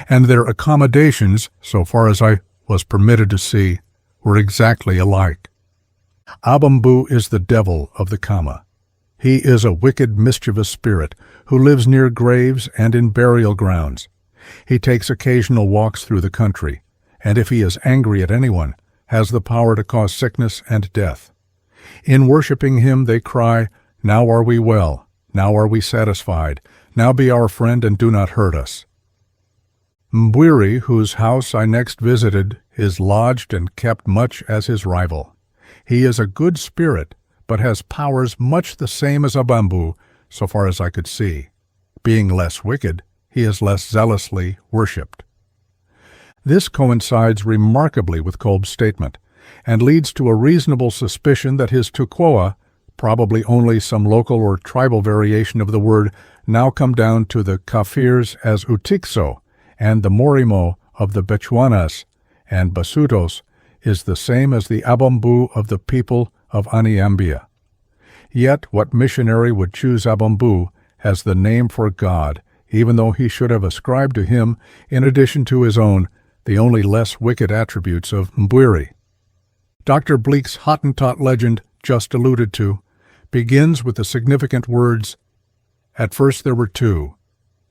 Speaker 1: and their accommodations, so far as I was permitted to see, were exactly alike. Abambu is the devil of the Kama. He is a wicked, mischievous spirit who lives near graves and in burial grounds. He takes occasional walks through the country, and if he is angry at anyone, has the power to cause sickness and death. In worshipping him they cry, Now are we well, now are we satisfied, now be our friend and do not hurt us. Mbwiri, whose house I next visited, is lodged and kept much as his rival. He is a good spirit, but has powers much the same as Abambu, so far as I could see. Being less wicked, he is less zealously worshipped. This coincides remarkably with Kolb's statement, and leads to a reasonable suspicion that his Tukwoa, probably only some local or tribal variation of the word, now come down to the Kafirs as Utikso, and the Morimo of the Bechuanas and Basutos is the same as the Abambu of the people of Anyambia. Yet what missionary would choose Abambu as the name for God, even though he should have ascribed to him, in addition to his own, the only less wicked attributes of Mbwiri? Dr. Bleek's Hottentot legend, just alluded to, begins with the significant words, At first there were two,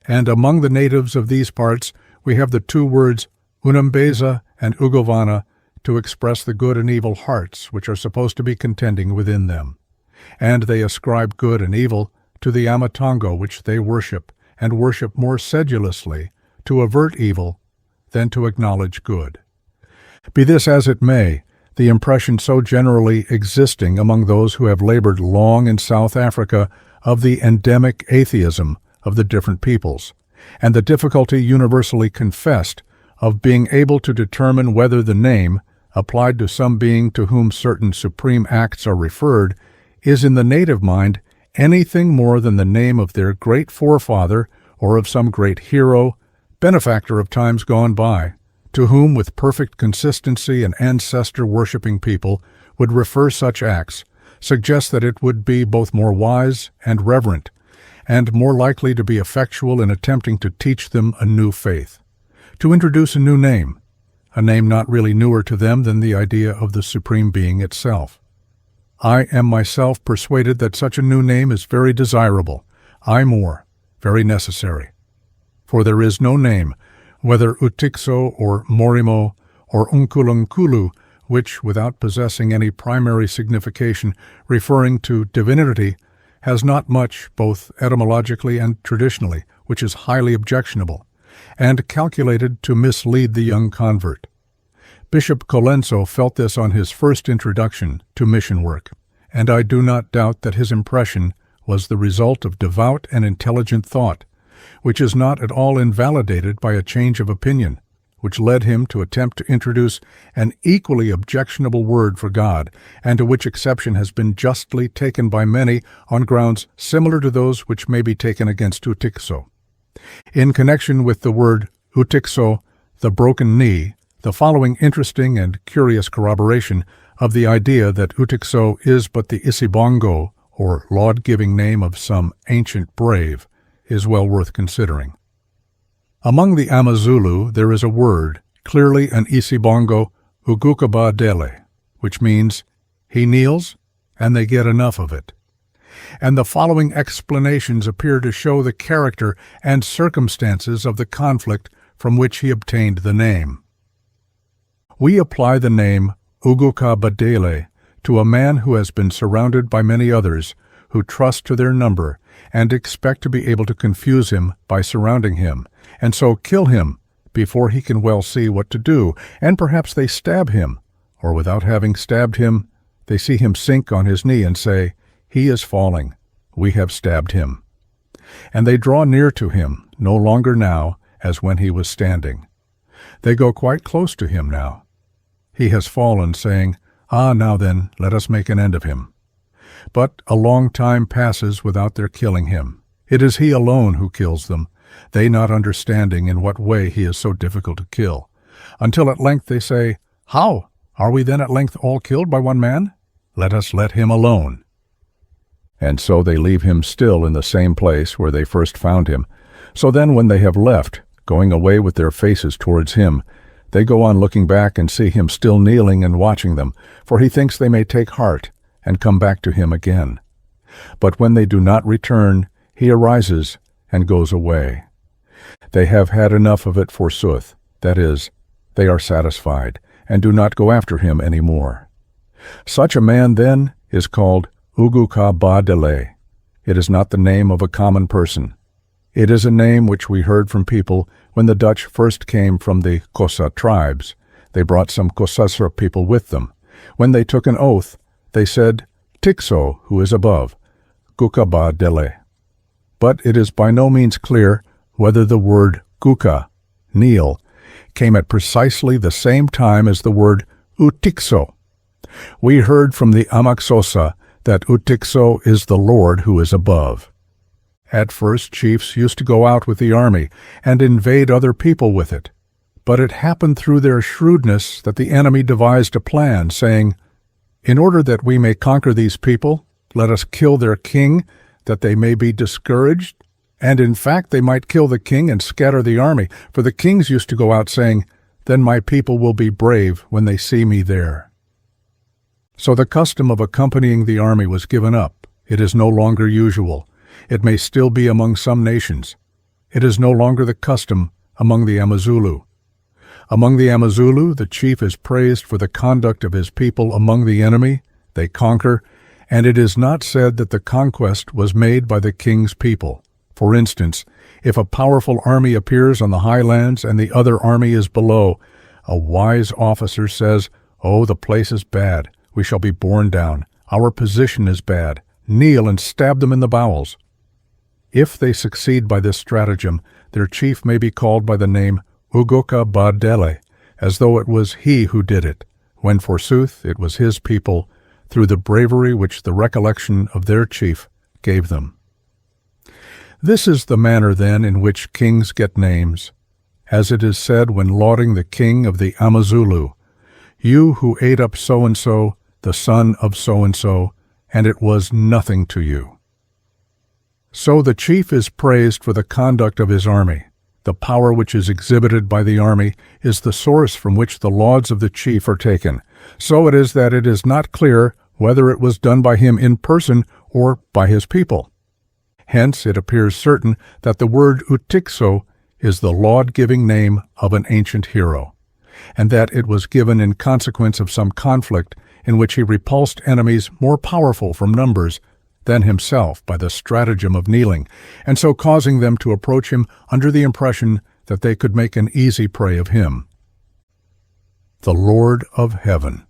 Speaker 1: and among the natives of these parts we have the two words Unambeza and Ugovana to express the good and evil hearts which are supposed to be contending within them. And they ascribe good and evil to the AMATONGO which they worship, and worship more sedulously to avert evil than to acknowledge good. Be this as it may, the impression so generally existing among those who have labored long in South Africa of the endemic atheism of the different peoples, and the difficulty universally confessed of being able to determine whether the name, applied to some being to whom certain supreme acts are referred, is in the native mind anything more than the name of their great forefather or of some great hero, benefactor of times gone by, to whom with perfect consistency an ancestor-worshipping people would refer such acts, suggests that it would be both more wise and reverent, and more likely to be effectual in attempting to teach them a new faith, to introduce a new name, a name not really newer to them than the idea of the Supreme Being itself. I am myself persuaded that such a new name is very desirable, aye more, very necessary. For there is no name, whether Utikso or Morimo or UNKULUNKULU, which, without possessing any primary signification referring to divinity, has not much, both etymologically and traditionally, which is highly objectionable, and calculated to mislead the young convert. Bishop Colenso felt this on his first introduction to mission work, and I do not doubt that his impression was the result of devout and intelligent thought, which is not at all invalidated by a change of opinion, which led him to attempt to introduce an equally objectionable word for God, and to which exception has been justly taken by many on grounds similar to those which may be taken against Utikso. In connection with the word Utikso, the broken knee, the following interesting and curious corroboration of the idea that Utikso is but the Isibongo, or laud-giving name of some ancient brave, is well worth considering. Among the Amazulu there is a word, clearly an Isibongo, Ugukabadele, which means, he kneels, and they get enough of it. And the following explanations appear to show the character and circumstances of the conflict from which he obtained the name. We apply the name Ugukabadele to a man who has been surrounded by many others who trust to their number and expect to be able to confuse him by surrounding him, and so kill him before he can well see what to do, and perhaps they stab him, or without having stabbed him, they see him sink on his knee and say, "He is falling, we have stabbed him." And they draw near to him, no longer now as when he was standing. They go quite close to him now. He has fallen, saying, "Ah, now then, let us make an end of him." But a long time passes without their killing him. It is he alone who kills them, they not understanding in what way he is so difficult to kill, until at length they say, "How? Are we then at length all killed by one man? Let us let him alone." And so they leave him still in the same place where they first found him. So then when they have left, going away with their faces towards him, they go on looking back and see him still kneeling and watching them, for he thinks they may take heart and come back to him again. But when they do not return, he arises and goes away. They have had enough of it forsooth, that is, they are satisfied, and do not go after him any more. Such a man, then, is called UNKULUNKULU. It is not the name of a common person. It is a name which we heard from people when the Dutch first came from the Xhosa tribes. They brought some Xhosa people with them. When they took an oath, they said, "Tikso, who is above, ZOKUBULA." But it is by no means clear whether the word Guka, kneel, came at precisely the same time as the word Utikso. We heard from the Amaxosa that Utikso is the Lord who is above. At first, chiefs used to go out with the army and invade other people with it. But it happened through their shrewdness that the enemy devised a plan, saying, "In order that we may conquer these people, let us kill their king, that they may be discouraged." And in fact they might kill the king and scatter the army, for the kings used to go out saying, "Then my people will be brave when they see me there." So the custom of accompanying the army was given up. It is no longer usual. It may still be among some nations. It is no longer the custom among the Amazulu. Among the Amazulu, the chief is praised for the conduct of his people among the enemy. They conquer, and it is not said that the conquest was made by the king's people. For instance, if a powerful army appears on the highlands and the other army is below, a wise officer says, "Oh, the place is bad. We shall be borne down. Our position is bad. Kneel and stab them in the bowels." If they succeed by this stratagem, their chief may be called by the name ZOKUBULA, as though it was he who did it, when forsooth it was his people, through the bravery which the recollection of their chief gave them. This is the manner, then, in which kings get names. As it is said when lauding the king of the Amazulu, "You who ate up so-and-so, the son of so-and-so, and it was nothing to you." So the chief is praised for the conduct of his army. The power which is exhibited by the army is the source from which the lauds of the chief are taken. So it is that it is not clear whether it was done by him in person or by his people. Hence it appears certain that the word Utikso is the laud-giving name of an ancient hero, and that it was given in consequence of some conflict in which he repulsed enemies more powerful from numbers than himself by the stratagem of kneeling, and so causing them to approach him under the impression that they could make an easy prey of him. The Lord of Heaven.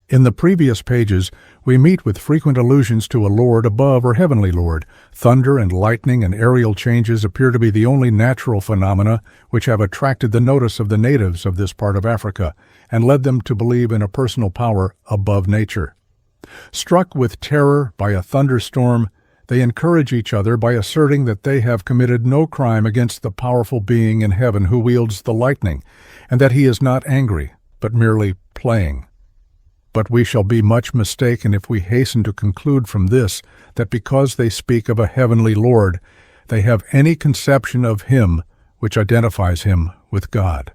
Speaker 1: In the previous pages, we meet with frequent allusions to a Lord above or heavenly Lord. Thunder and lightning and aerial changes appear to be the only natural phenomena which have attracted the notice of the natives of this part of Africa and led them to believe in a personal power above nature. Struck with terror by a thunderstorm, they encourage each other by asserting that they have committed no crime against the powerful being in heaven who wields the lightning, and that he is not angry, but merely playing. But we shall be much mistaken if we hasten to conclude from this that because they speak of a heavenly Lord, they have any conception of him which identifies him with God.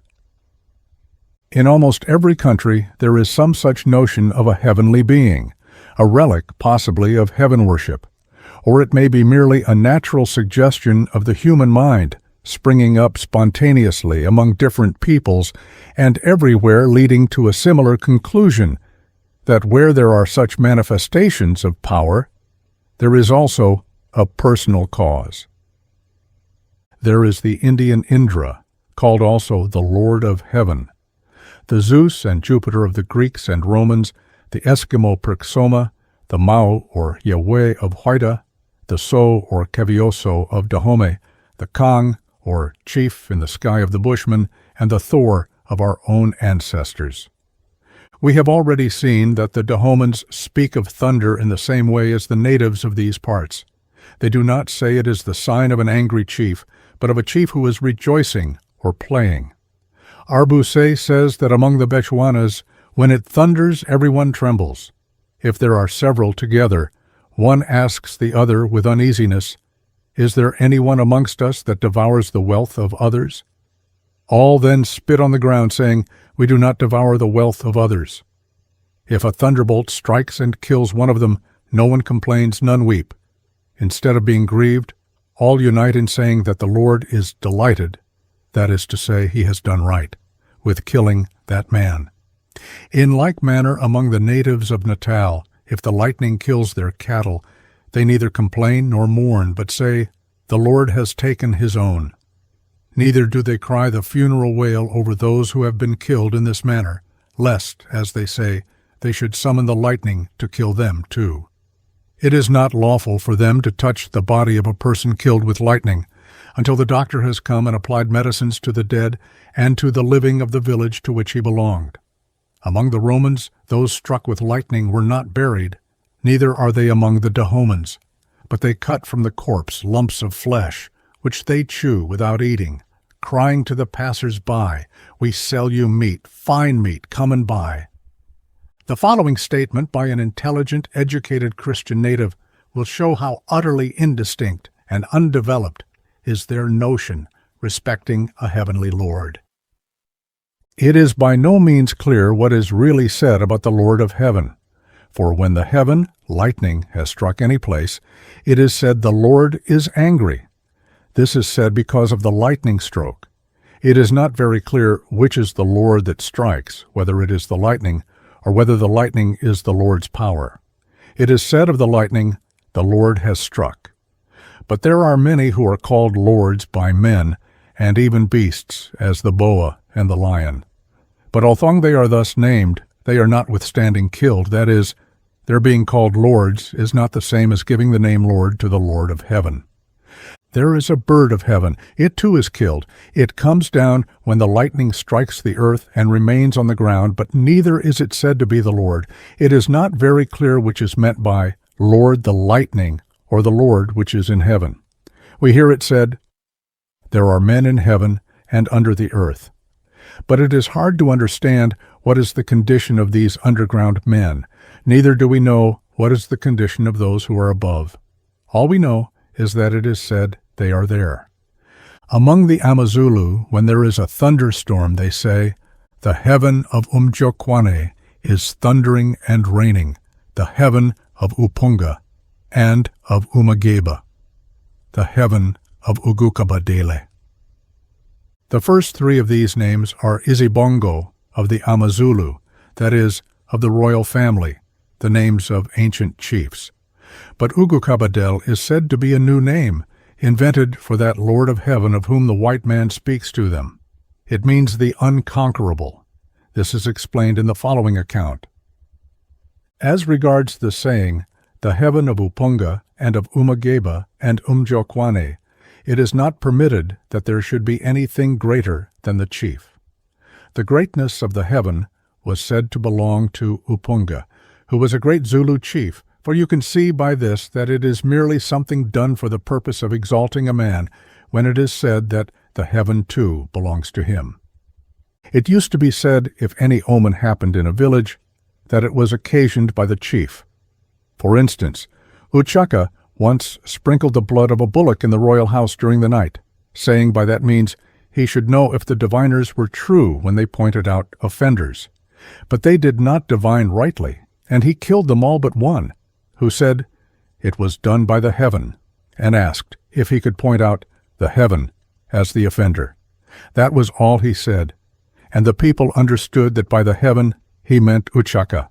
Speaker 1: In almost every country there is some such notion of a heavenly being, a relic possibly of heaven worship, or it may be merely a natural suggestion of the human mind, springing up spontaneously among different peoples and everywhere leading to a similar conclusion, that where there are such manifestations of power, there is also a personal cause. There is the Indian Indra, called also the Lord of Heaven, the Zeus and Jupiter of the Greeks and Romans, the Eskimo Prixoma, the Mao or Yahweh of Haida, the So or Kevioso of Dahomey, the Kang, or chief in the sky of the Bushmen, and the Thor of our own ancestors. We have already seen that the Dahomeyans speak of thunder in the same way as the natives of these parts. They do not say it is the sign of an angry chief, but of a chief who is rejoicing or playing. Arbuse says that among the Bechuanas, when it thunders, everyone trembles. If there are several together, one asks the other with uneasiness, "Is there anyone amongst us that devours the wealth of others?" All then spit on the ground, saying, "We do not devour the wealth of others." If a thunderbolt strikes and kills one of them, no one complains, none weep. Instead of being grieved, all unite in saying that the Lord is delighted, that is to say, he has done right, with killing that man. In like manner, among the natives of Natal, if the lightning kills their cattle, they neither complain nor mourn, but say, "The Lord has taken his own." Neither do they cry the funeral wail over those who have been killed in this manner, lest, as they say, they should summon the lightning to kill them too. It is not lawful for them to touch the body of a person killed with lightning, until the doctor has come and applied medicines to the dead and to the living of the village to which he belonged. Among the Romans, those struck with lightning were not buried, neither are they among the Dahomeyans, but they cut from the corpse lumps of flesh, which they chew without eating, crying to the passers-by, "We sell you meat, fine meat, come and buy." The following statement by an intelligent, educated Christian native will show how utterly indistinct and undeveloped is their notion respecting a heavenly Lord. It is by no means clear what is really said about the Lord of heaven, for when the heaven, lightning, has struck any place, it is said the Lord is angry. This is said because of the lightning stroke. It is not very clear which is the Lord that strikes, whether it is the lightning, or whether the lightning is the Lord's power. It is said of the lightning, "The Lord has struck." But there are many who are called lords by men, and even beasts, as the boa and the lion. But although they are thus named, they are notwithstanding killed. That is, their being called lords is not the same as giving the name Lord to the Lord of heaven. There is a bird of heaven. It too is killed. It comes down when the lightning strikes the earth and remains on the ground, but neither is it said to be the Lord. It is not very clear which is meant by Lord the lightning or the Lord which is in heaven. We hear it said, "There are men in heaven and under the earth." But it is hard to understand what is the condition of these underground men. Neither do we know what is the condition of those who are above. All we know is that it is said they are there. Among the Amazulu, when there is a thunderstorm, they say, "The heaven of Umjokwane is thundering and raining, the heaven of Upunga and of Umageba, the heaven of Ugukabadele." The first three of these names are Izibongo of the Amazulu, that is, of the royal family, the names of ancient chiefs. But Ugukabadel is said to be a new name, invented for that Lord of heaven of whom the white man speaks to them. It means the unconquerable. This is explained in the following account. As regards the saying, "the heaven of Upunga and of Umageba and Umjokwane," it is not permitted that there should be anything greater than the chief. The greatness of the heaven was said to belong to Upunga, who was a great Zulu chief, for you can see by this that it is merely something done for the purpose of exalting a man when it is said that the heaven too belongs to him. It used to be said, if any omen happened in a village, that it was occasioned by the chief. For instance, Uchaka once sprinkled the blood of a bullock in the royal house during the night, saying by that means he should know if the diviners were true when they pointed out offenders. But they did not divine rightly, and he killed them all but one, who said, "It was done by the heaven," and asked if he could point out the heaven as the offender. That was all he said, and the people understood that by the heaven he meant Uchaka,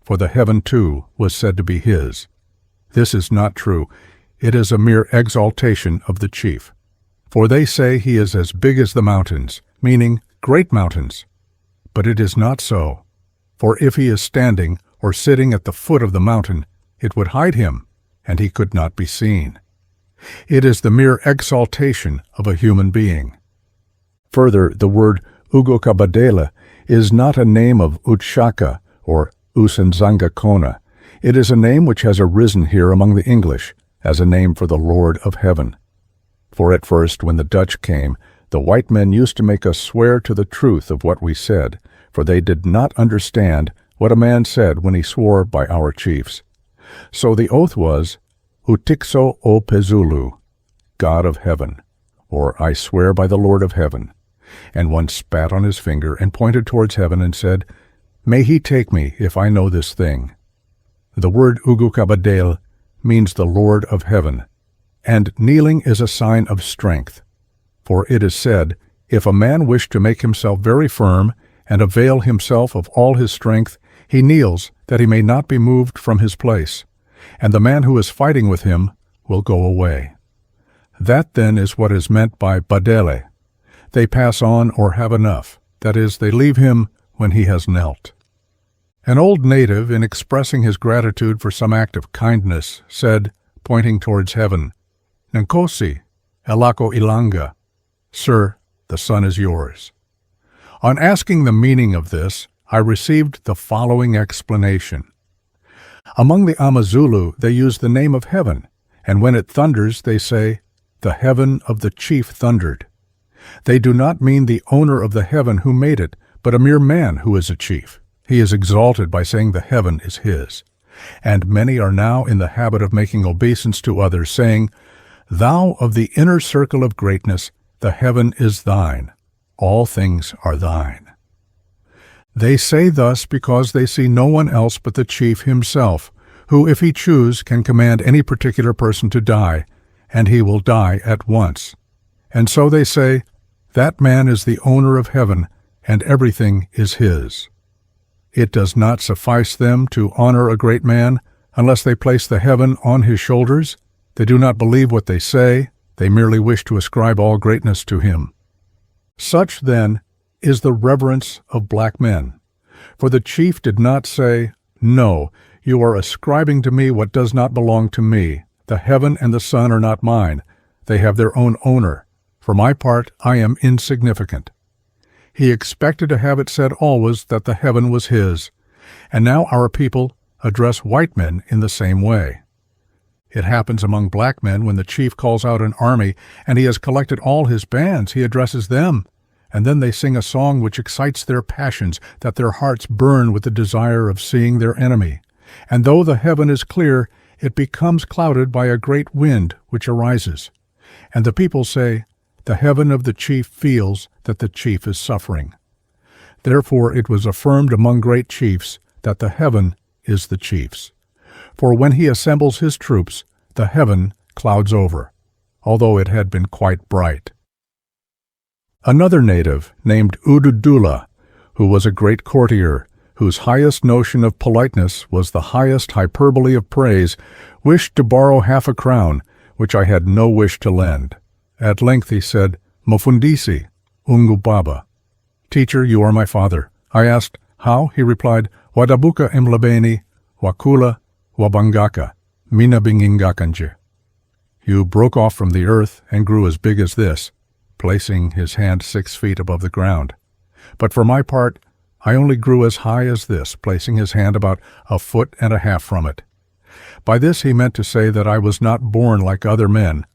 Speaker 1: for the heaven too was said to be his. This is not true. It is a mere exaltation of the chief. For they say he is as big as the mountains, meaning great mountains. But it is not so. For if he is standing or sitting at the foot of the mountain, it would hide him, and he could not be seen. It is the mere exaltation of a human being. Further, the word Ugokabadela is not a name of Utshaka or Usanzanga Kona. It is a name which has arisen here among the English as a name for the Lord of Heaven. For at first, when the Dutch came, the white men used to make us swear to the truth of what we said, for they did not understand what a man said when he swore by our chiefs. So the oath was, Utikso o Pezulu, God of Heaven, or I swear by the Lord of Heaven. And one spat on his finger and pointed towards heaven and said, May he take me if I know this thing. The word Ugukabadel means the Lord of Heaven, and kneeling is a sign of strength. For it is said, If a man wish to make himself very firm and avail himself of all his strength, he kneels that he may not be moved from his place, and the man who is fighting with him will go away. That then is what is meant by badele. They pass on or have enough, that is, they leave him when he has knelt. An old native, in expressing his gratitude for some act of kindness, said, pointing towards heaven, Nkosi, elako ilanga, Sir, the sun is yours. On asking the meaning of this, I received the following explanation. Among the Amazulu, they use the name of heaven, and when it thunders, they say, The heaven of the chief thundered. They do not mean the owner of the heaven who made it, but a mere man who is a chief. He is exalted by saying the heaven is his. And many are now in the habit of making obeisance to others, saying, Thou of the inner circle of greatness, the heaven is thine. All things are thine. They say thus because they see no one else but the chief himself, who, if he choose, can command any particular person to die, and he will die at once. And so they say, That man is the owner of heaven, and everything is his. It does not suffice them to honor a great man unless they place the heaven on his shoulders. They do not believe what they say. They merely wish to ascribe all greatness to him. Such, then, is the reverence of black men. For the chief did not say, No, you are ascribing to me what does not belong to me. The heaven and the sun are not mine. They have their own owner. For my part, I am insignificant. He expected to have it said always that the heaven was his, and now our people address white men in the same way. It happens among black men when the chief calls out an army and he has collected all his bands, he addresses them, and then they sing a song which excites their passions, that their hearts burn with the desire of seeing their enemy. And though the heaven is clear, it becomes clouded by a great wind which arises. And the people say, The heaven of the chief feels that the chief is suffering. Therefore it was affirmed among great chiefs that the heaven is the chief's. For when he assembles his troops, the heaven clouds over, although it had been quite bright. Another native, named Ududula, who was a great courtier, whose highest notion of politeness was the highest hyperbole of praise, wished to borrow 1/2 crown, which I had no wish to lend. At length he said, Mufundisi, Ungubaba. Teacher, you are my father. I asked, How? He replied, Wadabuka imlabeni, Wakula, Wabangaka, Minabingingakanje. You broke off from the earth and grew as big as this, placing his hand 6 feet above the ground. But for my part, I only grew as high as this, placing his hand about 1.5 feet from it. By this he meant to say that I was not born like other men,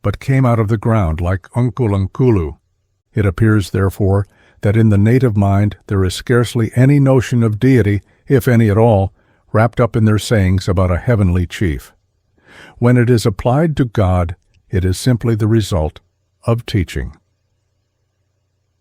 Speaker 1: but came out of the ground like UNKULUNKULU. It appears, therefore, that in the native mind there is scarcely any notion of deity, if any at all, wrapped up in their sayings about a heavenly chief. When it is applied to God, it is simply the result of teaching.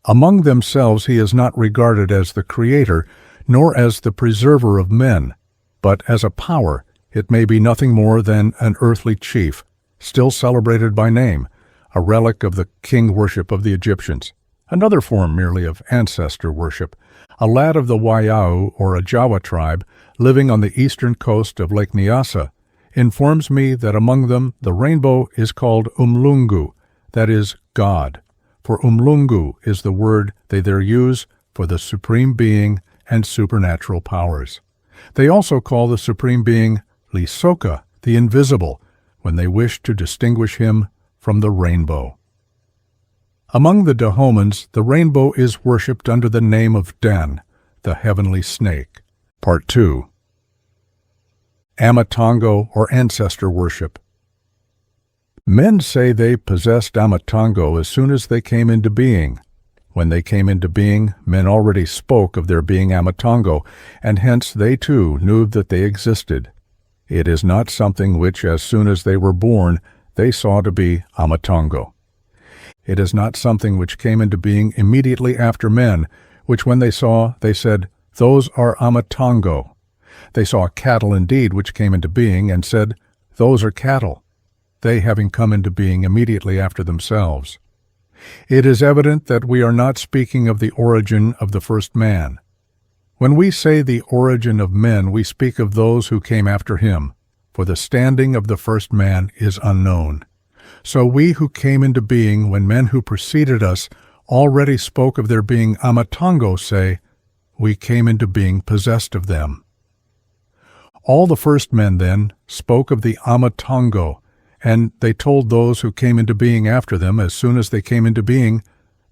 Speaker 1: Among themselves he is not regarded as the creator, nor as the preserver of men, but as a power. It may be nothing more than an earthly chief, still celebrated by name, a relic of the king worship of the Egyptians, another form merely of ancestor worship, a lad of the Wayao or a Jawa tribe, living on the eastern coast of Lake Nyasa, informs me that among them the rainbow is called Umlungu, that is, God, for Umlungu is the word they there use for the supreme being and supernatural powers. They also call the supreme being Lisoka, the invisible, when they wish to distinguish him from the rainbow. Among the Dahomeyans, the rainbow is worshipped under the name of Dan, the heavenly snake. Part 2. AMATONGO or ancestor worship. Men say they possessed AMATONGO as soon as they came into being. When they came into being, men already spoke of their being AMATONGO, and hence they too knew that they existed. It is not something which, as soon as they were born, they saw to be AMATONGO. It is not something which came into being immediately after men, which when they saw, they said, "Those are AMATONGO." They saw cattle indeed which came into being, and said, "Those are cattle," they having come into being immediately after themselves. It is evident that we are not speaking of the origin of the first man. When we say the origin of men, we speak of those who came after him, for the standing of the first man is unknown. So we who came into being when men who preceded us already spoke of their being AMATONGO say, we came into being possessed of them. All the first men, then, spoke of the AMATONGO, and they told those who came into being after them, as soon as they came into being,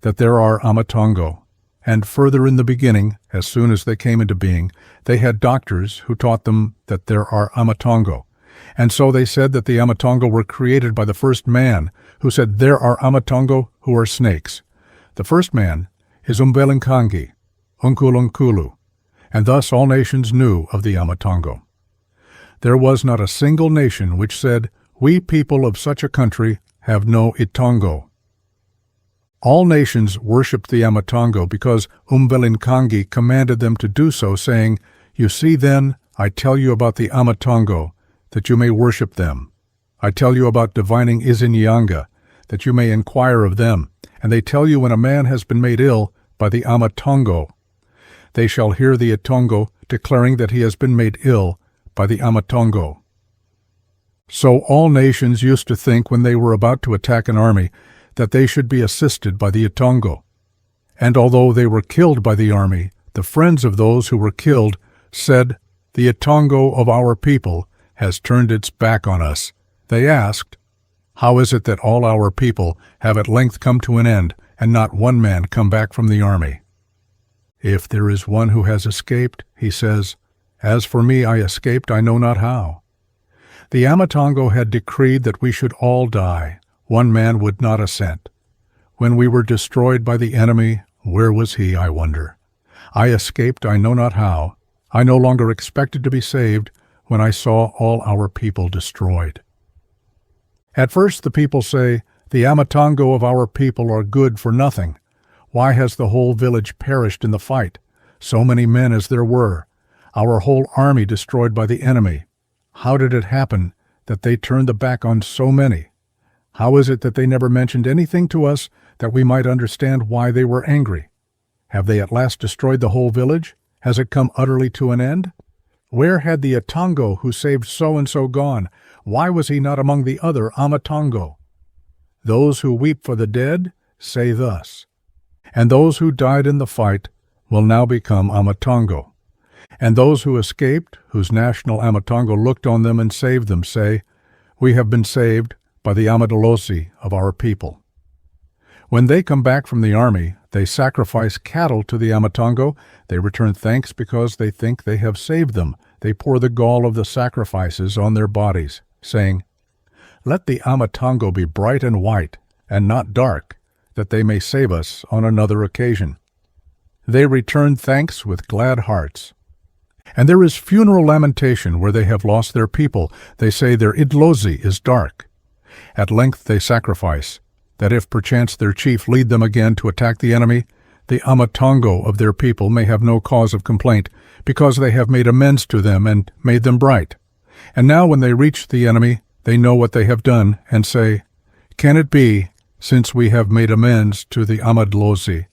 Speaker 1: that there are AMATONGO. And further in the beginning, as soon as they came into being, they had doctors who taught them that there are AMATONGO. And so they said that the AMATONGO were created by the first man, who said there are AMATONGO who are snakes. The first man is UNKULUNKULU, and thus all nations knew of the AMATONGO. There was not a single nation which said, "We people of such a country have no itongo." All nations worshipped the AMATONGO because UNKULUNKULU commanded them to do so, saying, "You see then, I tell you about the AMATONGO, that you may worship them. I tell you about divining IZINYANGA, that you may inquire of them, and they tell you when a man has been made ill by the AMATONGO. They shall hear the itongo declaring that he has been made ill by the AMATONGO." So all nations used to think when they were about to attack an army that they should be assisted by the itongo. And although they were killed by the army, the friends of those who were killed said, "The itongo of our people has turned its back on us." They asked, "How is it that all our people have at length come to an end, and not one man come back from the army?" If there is one who has escaped, he says, "As for me, I escaped, I know not how." The AMATONGO had decreed that we should all die. One man would not assent. When we were destroyed by the enemy, where was he, I wonder? I escaped, I know not how. I no longer expected to be saved when I saw all our people destroyed. At first the people say, "The AMATONGO of our people are good for nothing. Why has the whole village perished in the fight? So many men as there were. Our whole army destroyed by the enemy. How did it happen that they turned the back on so many? How is it that they never mentioned anything to us that we might understand why they were angry? Have they at last destroyed the whole village? Has it come utterly to an end? Where had the itongo who saved so-and-so gone? Why was he not among the other AMATONGO? Those who weep for the dead say thus, and those who died in the fight will now become AMATONGO. And those who escaped, whose national AMATONGO looked on them and saved them, say, "We have been saved by the Amazulu of our people." When they come back from the army, they sacrifice cattle to the AMATONGO. They return thanks because they think they have saved them. They pour the gall of the sacrifices on their bodies, saying, "Let the AMATONGO be bright and white, and not dark, that they may save us on another occasion." They return thanks with glad hearts. And there is funeral lamentation where they have lost their people. They say their idlozi is dark. At length they sacrifice, that if perchance their chief lead them again to attack the enemy, the AMATONGO of their people may have no cause of complaint, because they have made amends to them and made them bright. And now when they reach the enemy, they know what they have done, and say, "Can it be, since we have made amends to the Amazulu,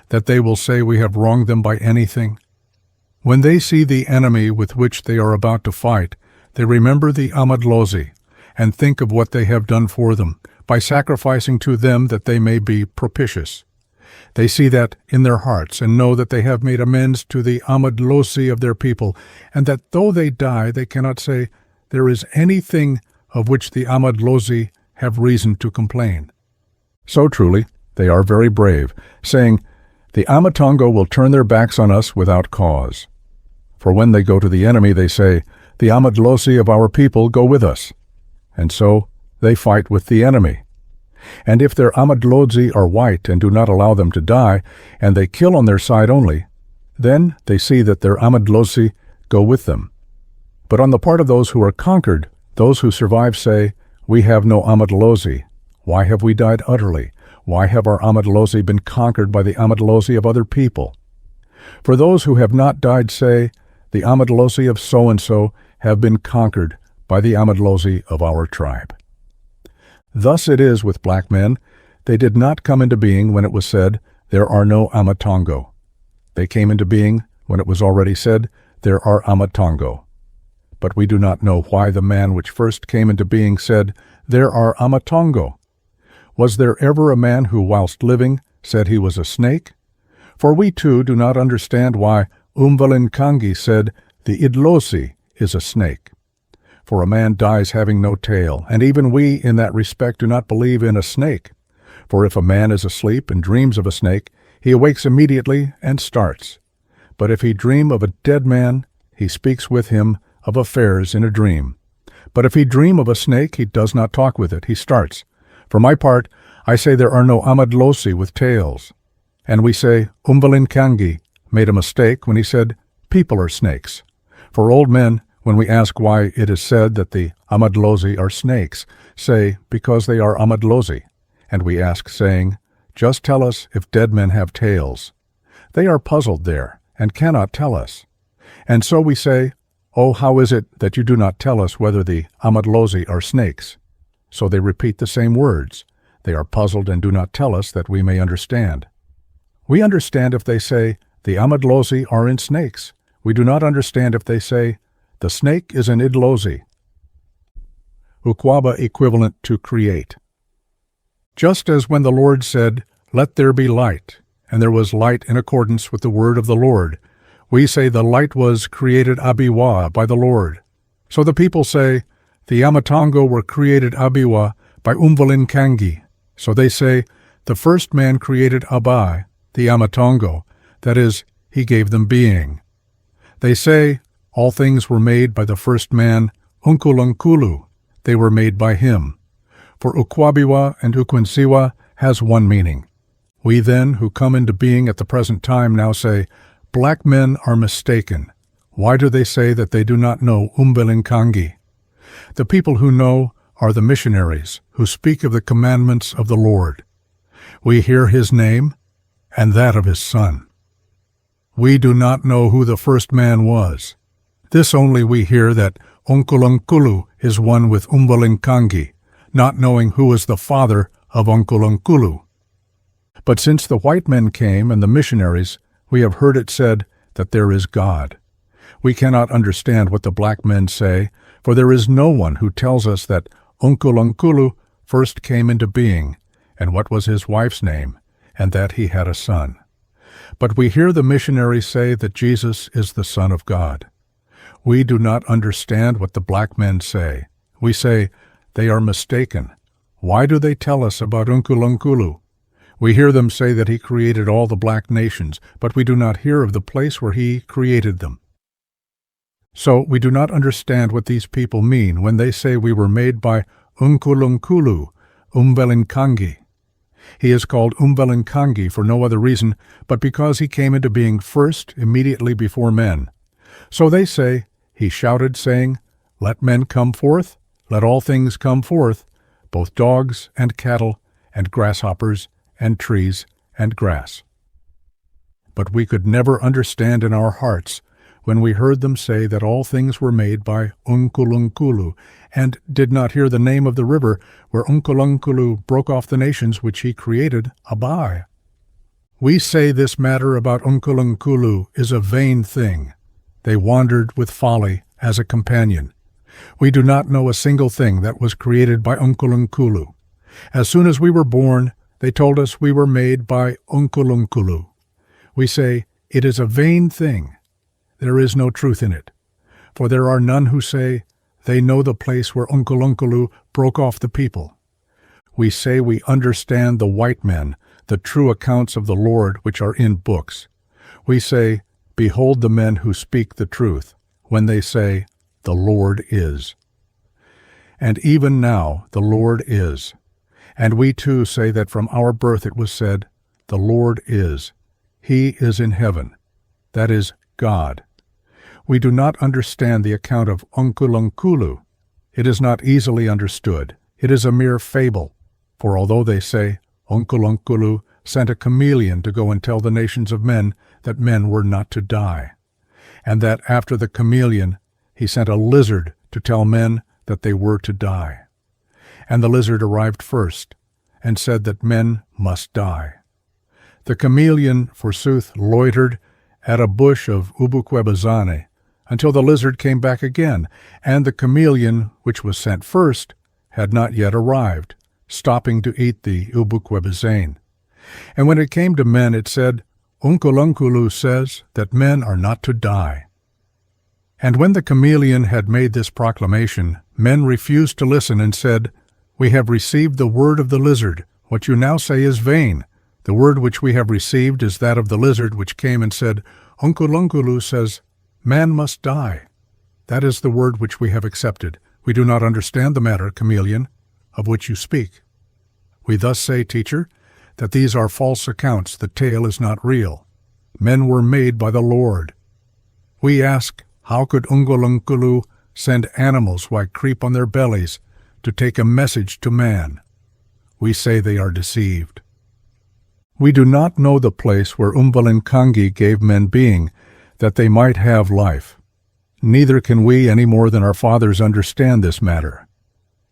Speaker 1: that they will say we have wronged them by anything?" When they see the enemy with which they are about to fight, they remember the Amazulu, and think of what they have done for them, by sacrificing to them that they may be propitious. They see that in their hearts, and know that they have made amends to the Amazulu of their people, and that though they die, they cannot say, "There is anything of which the Amadlozi have reason to complain. So truly, they are very brave, saying, "The Amatongo will turn their backs on us without cause." For when they go to the enemy, they say, "The Amadlozi of our people go with us." And so they fight with the enemy. And if their Amadlozi are white and do not allow them to die, and they kill on their side only, then they see that their Amadlozi go with them. But on the part of those who are conquered, those who survive say, "We have no Amadlozi. Why have we died utterly? Why have our Amadlozi been conquered by the Amadlozi of other people?" For those who have not died say, "The Amadlozi of so-and-so have been conquered by the Amadlozi of our tribe." Thus it is with black men. They did not come into being when it was said, "There are no AMATONGO." They came into being when it was already said, "There are AMATONGO." But we do not know why the man which first came into being said, "There are AMATONGO." Was there ever a man who, whilst living, said he was a snake? For we too do not understand why UNKULUNKULU said, "The Idlosi is a snake." For a man dies having no tail, and even we in that respect do not believe in a snake. For if a man is asleep and dreams of a snake, he awakes immediately and starts. But if he dream of a dead man, he speaks with him of affairs in a dream. But if he dream of a snake, he does not talk with it, he starts. For my part, I say there are no Amadlosi with tails. And we say, UNKULUNKULU made a mistake when he said, "People are snakes." For old men, when we ask why it is said that the Amadlozi are snakes, say, "Because they are Amadlozi." And we ask, saying, "Just tell us if dead men have tails." They are puzzled there, and cannot tell us. And so we say, "Oh, how is it that you do not tell us whether the Amadlozi are snakes?" So they repeat the same words. They are puzzled and do not tell us that we may understand. We understand if they say, "The Amadlozi are in snakes." We do not understand if they say, "The snake is an Idlozi." Ukwaba equivalent to create. Just as when the Lord said, "Let there be light," and there was light in accordance with the word of the Lord, we say the light was created abiwa by the Lord. So the people say, "The Amatongo were created abiwa by UNKULUNKULU." So they say, the first man created Abai, the Amatongo, that is, he gave them being. They say, all things were made by the first man, UNKULUNKULU. They were made by him. For Ukwabiwa and Ukwensiwa has one meaning. We then, who come into being at the present time, now say, black men are mistaken. Why do they say that they do not know UNKULUNKULU? The people who know are the missionaries who speak of the commandments of the Lord. We hear his name and that of his son. We do not know who the first man was. This only we hear, that UNKULUNKULU is one with UNKULUNKULU, not knowing who is the father of UNKULUNKULU. But since the white men came and the missionaries, we have heard it said that there is God. We cannot understand what the black men say, for there is no one who tells us that UNKULUNKULU first came into being, and what was his wife's name, and that he had a son. But we hear the missionaries say that Jesus is the Son of God. We do not understand what the black men say. We say, they are mistaken. Why do they tell us about UNKULUNKULU? We hear them say that he created all the black nations, but we do not hear of the place where he created them. So we do not understand what these people mean when they say we were made by UNKULUNKULU, UNKULUNKULU. He is called UNKULUNKULU for no other reason but because he came into being first immediately before men. So they say, he shouted, saying, Let men come forth, let all things come forth, both dogs and cattle and grasshoppers and trees and grass. But we could never understand in our hearts when we heard them say that all things were made by UNKULUNKULU, and did not hear the name of the river where UNKULUNKULU broke off the nations which he created, Abai. We say this matter about UNKULUNKULU is a vain thing. They wandered with folly as a companion. We do not know a single thing that was created by UNKULUNKULU. As soon as we were born, they told us we were made by UNKULUNKULU. We say, it is a vain thing. There is no truth in it. For there are none who say, they know the place where UNKULUNKULU broke off the people. We say we understand the white men, the true accounts of the Lord which are in books. We say, behold the men who speak the truth, when they say, the Lord is. And even now the Lord is. And we too say that from our birth it was said, the Lord is. He is in heaven. That is God. We do not understand the account of UNKULUNKULU. It is not easily understood. It is a mere fable. For although they say, UNKULUNKULU sent a chameleon to go and tell the nations of men that men were not to die, and that after the chameleon he sent a lizard to tell men that they were to die. And the lizard arrived first, and said that men must die. The chameleon, forsooth, loitered at a bush of ubukwebezane, until the lizard came back again, and the chameleon, which was sent first, had not yet arrived, stopping to eat the ubukwebezane. And when it came to men, it said, UNKULUNKULU says that men are not to die. And when the chameleon had made this proclamation, men refused to listen and said, we have received the word of the lizard. What you now say is vain. The word which we have received is that of the lizard which came and said, UNKULUNKULU says, man must die. That is the word which we have accepted. We do not understand the matter, chameleon, of which you speak. We thus say, teacher, that these are false accounts. The tale is not real. Men were made by the Lord. We ask, how could UNKULUNKULU send animals while creep on their bellies to take a message to man? We say they are deceived. We do not know the place where UNKULUNKULU gave men being, that they might have life. Neither can we any more than our fathers understand this matter.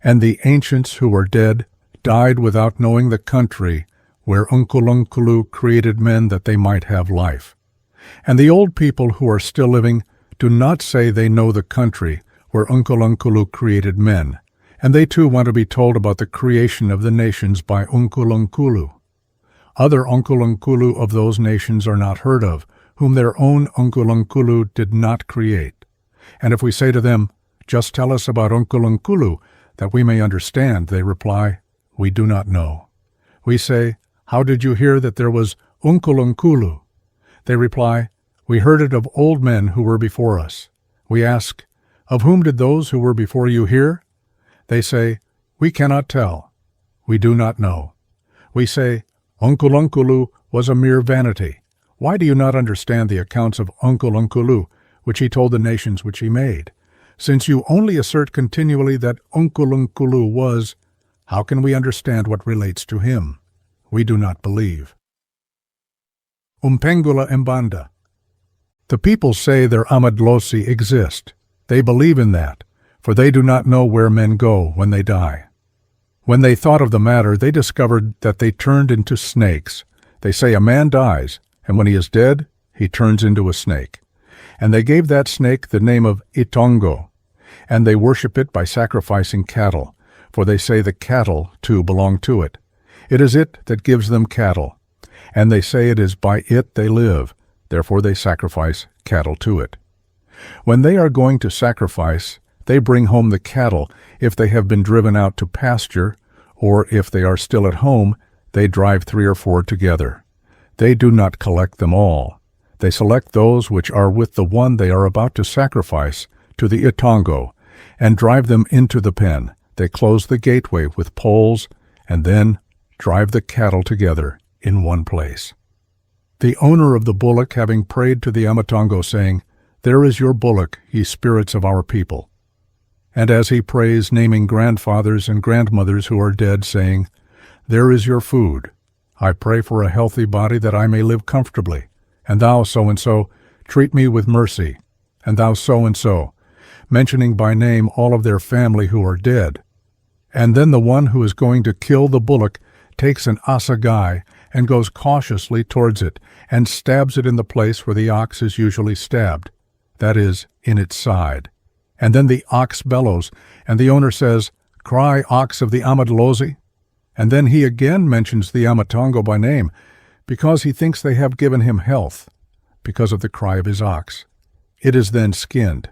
Speaker 1: And the ancients who are dead died without knowing the country where UNKULUNKULU created men that they might have life. And the old people who are still living do not say they know the country where UNKULUNKULU created men, and they too want to be told about the creation of the nations by UNKULUNKULU. Other UNKULUNKULU of those nations are not heard of, whom their own UNKULUNKULU did not create. And if we say to them, just tell us about UNKULUNKULU, that we may understand, they reply, we do not know. We say, how did you hear that there was UNKULUNKULU? They reply, we heard it of old men who were before us. We ask, of whom did those who were before you hear? They say, we cannot tell. We do not know. We say, UNKULUNKULU was a mere vanity. Why do you not understand the accounts of UNKULUNKULU, which he told the nations which he made? Since you only assert continually that UNKULUNKULU was, how can we understand what relates to him? We do not believe. Umpengula Mbanda. The people say their Amadlosi exist. They believe in that, for they do not know where men go when they die. When they thought of the matter, they discovered that they turned into snakes. They say a man dies, and when he is dead, he turns into a snake. And they gave that snake the name of Itongo, and they worship it by sacrificing cattle, for they say the cattle, too, belong to it. It is it that gives them cattle, and they say it is by it they live, therefore they sacrifice cattle to it. When they are going to sacrifice, they bring home the cattle if they have been driven out to pasture, or if they are still at home, they drive 3 or 4 together. They do not collect them all. They select those which are with the one they are about to sacrifice to the Itongo, and drive them into the pen. They close the gateway with poles, and then drive the cattle together in one place. The owner of the bullock having prayed to the AMATONGO, saying, there is your bullock, ye spirits of our people. And as he prays, naming grandfathers and grandmothers who are dead, saying, there is your food. I pray for a healthy body that I may live comfortably. And thou, so-and-so, treat me with mercy. And thou, so-and-so, mentioning by name all of their family who are dead. And then the one who is going to kill the bullock takes an assegai and goes cautiously towards it, and stabs it in the place where the ox is usually stabbed, that is, in its side. And then the ox bellows, and the owner says, cry, ox of the Amadlosi. And then he again mentions the AMATONGO by name, because he thinks they have given him health, because of the cry of his ox. It is then skinned.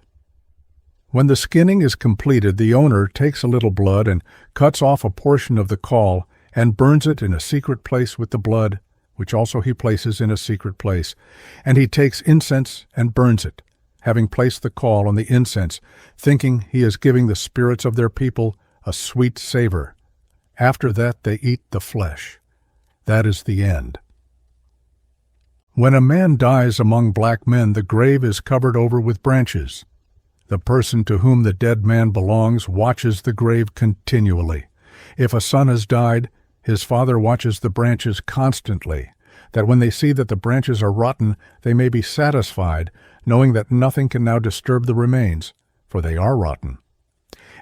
Speaker 1: When the skinning is completed, the owner takes a little blood and cuts off a portion of the caul and burns it in a secret place with the blood, which also he places in a secret place. And he takes incense and burns it, having placed the caul on the incense, thinking he is giving the spirits of their people a sweet savor. After that they eat the flesh. That is the end. When a man dies among black men, the grave is covered over with branches. The person to whom the dead man belongs watches the grave continually. If a son has died, his father watches the branches constantly, that when they see that the branches are rotten, they may be satisfied, knowing that nothing can now disturb the remains, for they are rotten.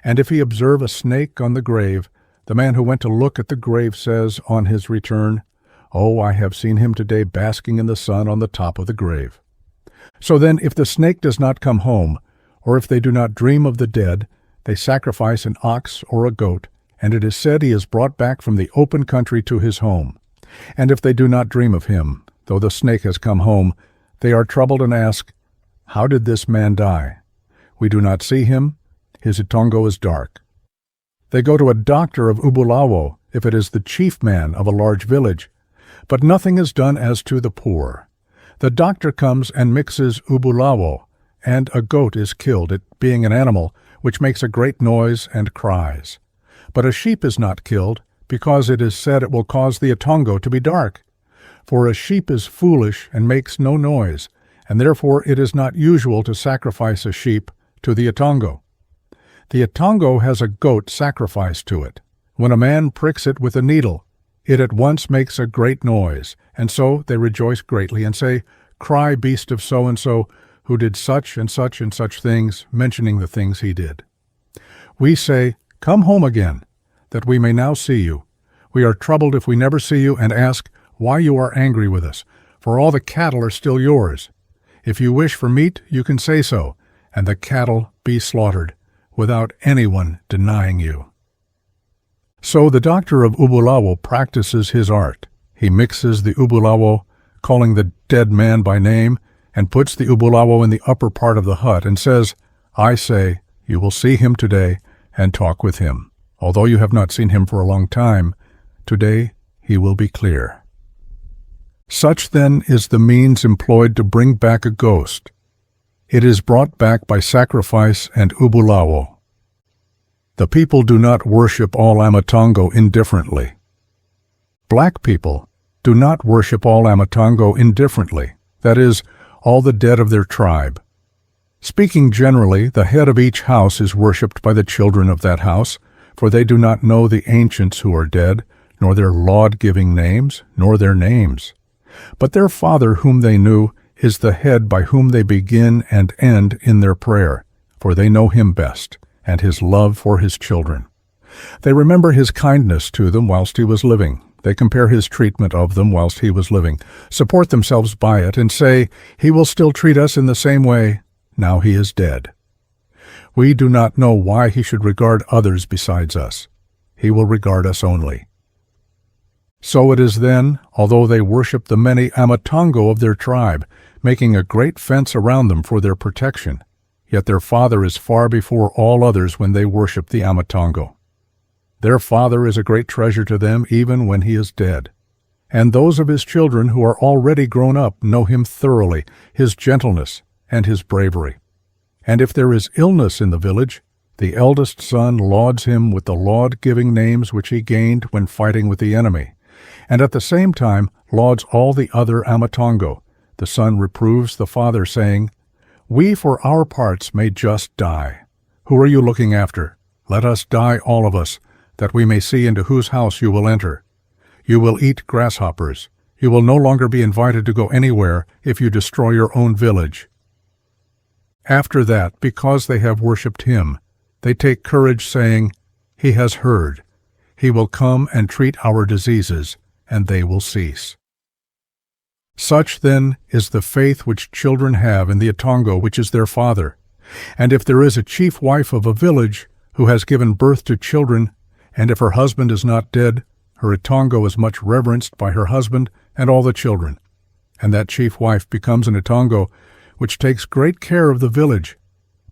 Speaker 1: And if he observe a snake on the grave, the man who went to look at the grave says on his return, "Oh, I have seen him today basking in the sun on the top of the grave." So then, if the snake does not come home, or if they do not dream of the dead, they sacrifice an ox or a goat, and it is said he is brought back from the open country to his home. And if they do not dream of him, though the snake has come home, they are troubled and ask, "How did this man die? We do not see him. His itongo is dark." They go to a doctor of Ubulawo, if it is the chief man of a large village, but nothing is done as to the poor. The doctor comes and mixes Ubulawo, and a goat is killed, it being an animal which makes a great noise and cries. But a sheep is not killed, because it is said it will cause the itongo to be dark. For a sheep is foolish and makes no noise, and therefore it is not usual to sacrifice a sheep to the itongo. The itongo has a goat sacrificed to it. When a man pricks it with a needle, it at once makes a great noise, and so they rejoice greatly and say, "Cry, beast of so-and-so, who did such and such and such things," mentioning the things he did. We say, "Come home again, that we may now see you. We are troubled if we never see you, and ask why you are angry with us, for all the cattle are still yours. If you wish for meat, you can say so, and the cattle be slaughtered, without anyone denying you." So the doctor of Ubulawo practices his art. He mixes the Ubulawo, calling the dead man by name, and puts the Ubulawo in the upper part of the hut, and says, "I say, you will see him today, and talk with him. Although you have not seen him for a long time, today he will be clear." Such then is the means employed to bring back a ghost. It is brought back by sacrifice and Ubulawo. The people do not worship all AMATONGO indifferently. Black people do not worship all AMATONGO indifferently, that is, all the dead of their tribe. Speaking generally, the head of each house is worshipped by the children of that house, for they do not know the ancients who are dead, nor their laud-giving names, nor their names. But their Father whom they knew is the head by whom they begin and end in their prayer, for they know him best, and his love for his children. They remember his kindness to them whilst he was living. They compare his treatment of them whilst he was living, support themselves by it, and say, "He will still treat us in the same way, now he is dead." We do not know why he should regard others besides us. He will regard us only. So it is then, although they worship the many AMATONGO of their tribe, making a great fence around them for their protection, yet their Father is far before all others when they worship the AMATONGO. Their Father is a great treasure to them even when he is dead. And those of his children who are already grown up know him thoroughly, his gentleness and his bravery. And if there is illness in the village, the eldest son lauds him with the laud-giving names which he gained when fighting with the enemy, and at the same time lauds all the other AMATONGO. The son reproves the father, saying, "We for our parts may just die. Who are you looking after? Let us die all of us, that we may see into whose house you will enter. You will eat grasshoppers. You will no longer be invited to go anywhere if you destroy your own village." After that, because they have worshipped him, they take courage, saying, "He has heard. He will come and treat our diseases, and they will cease." Such, then, is the faith which children have in the itongo which is their father. And if there is a chief wife of a village who has given birth to children, and if her husband is not dead, her itongo is much reverenced by her husband and all the children. And that chief wife becomes an itongo which takes great care of the village,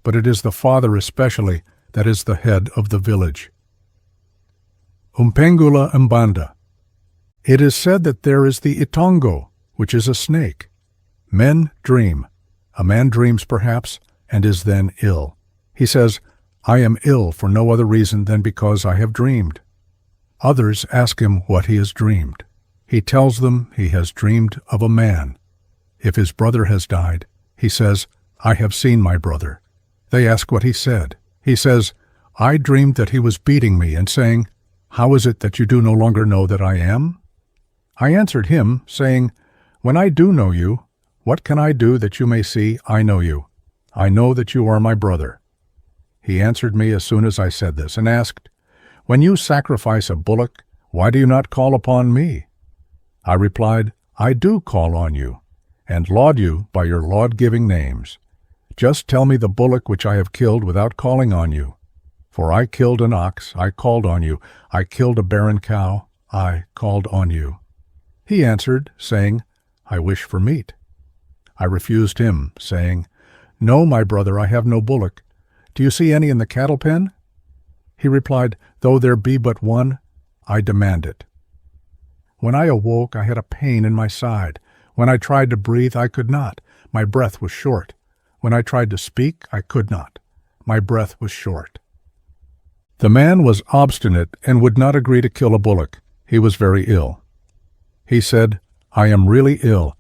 Speaker 1: but it is the father especially that is the head of the village. Umpengula Mbanda. It is said that there is the Itongo, which is a snake. Men dream. A man dreams perhaps, and is then ill. He says, I am ill for no other reason than because I have dreamed. Others ask him what he has dreamed. He tells them he has dreamed of a man. If his brother has died, he says, I have seen my brother. They ask what he said. He says, I dreamed that he was beating me and saying, How is it that you do no longer know that I am? I answered him, saying, When I do know you, what can I do that you may see I know you? I know that you are my brother. He answered me as soon as I said this, and asked, When you sacrifice a bullock, why do you not call upon me? I replied, I do call on you, and laud you by your laud-giving names. Just tell me the bullock which I have killed without calling on you. For I killed an ox, I called on you. I killed a barren cow, I called on you. He answered, saying, I wish for meat. I refused him, saying, No, my brother, I have no bullock. Do you see any in the cattle pen? He replied, Though there be but one, I demand it. When I awoke, I had a pain in my side. When I tried to breathe, I could not. My breath was short. When I tried to speak, I could not. My breath was short. The man was obstinate and would not agree to kill a bullock. He was very ill. He said, I am really ill,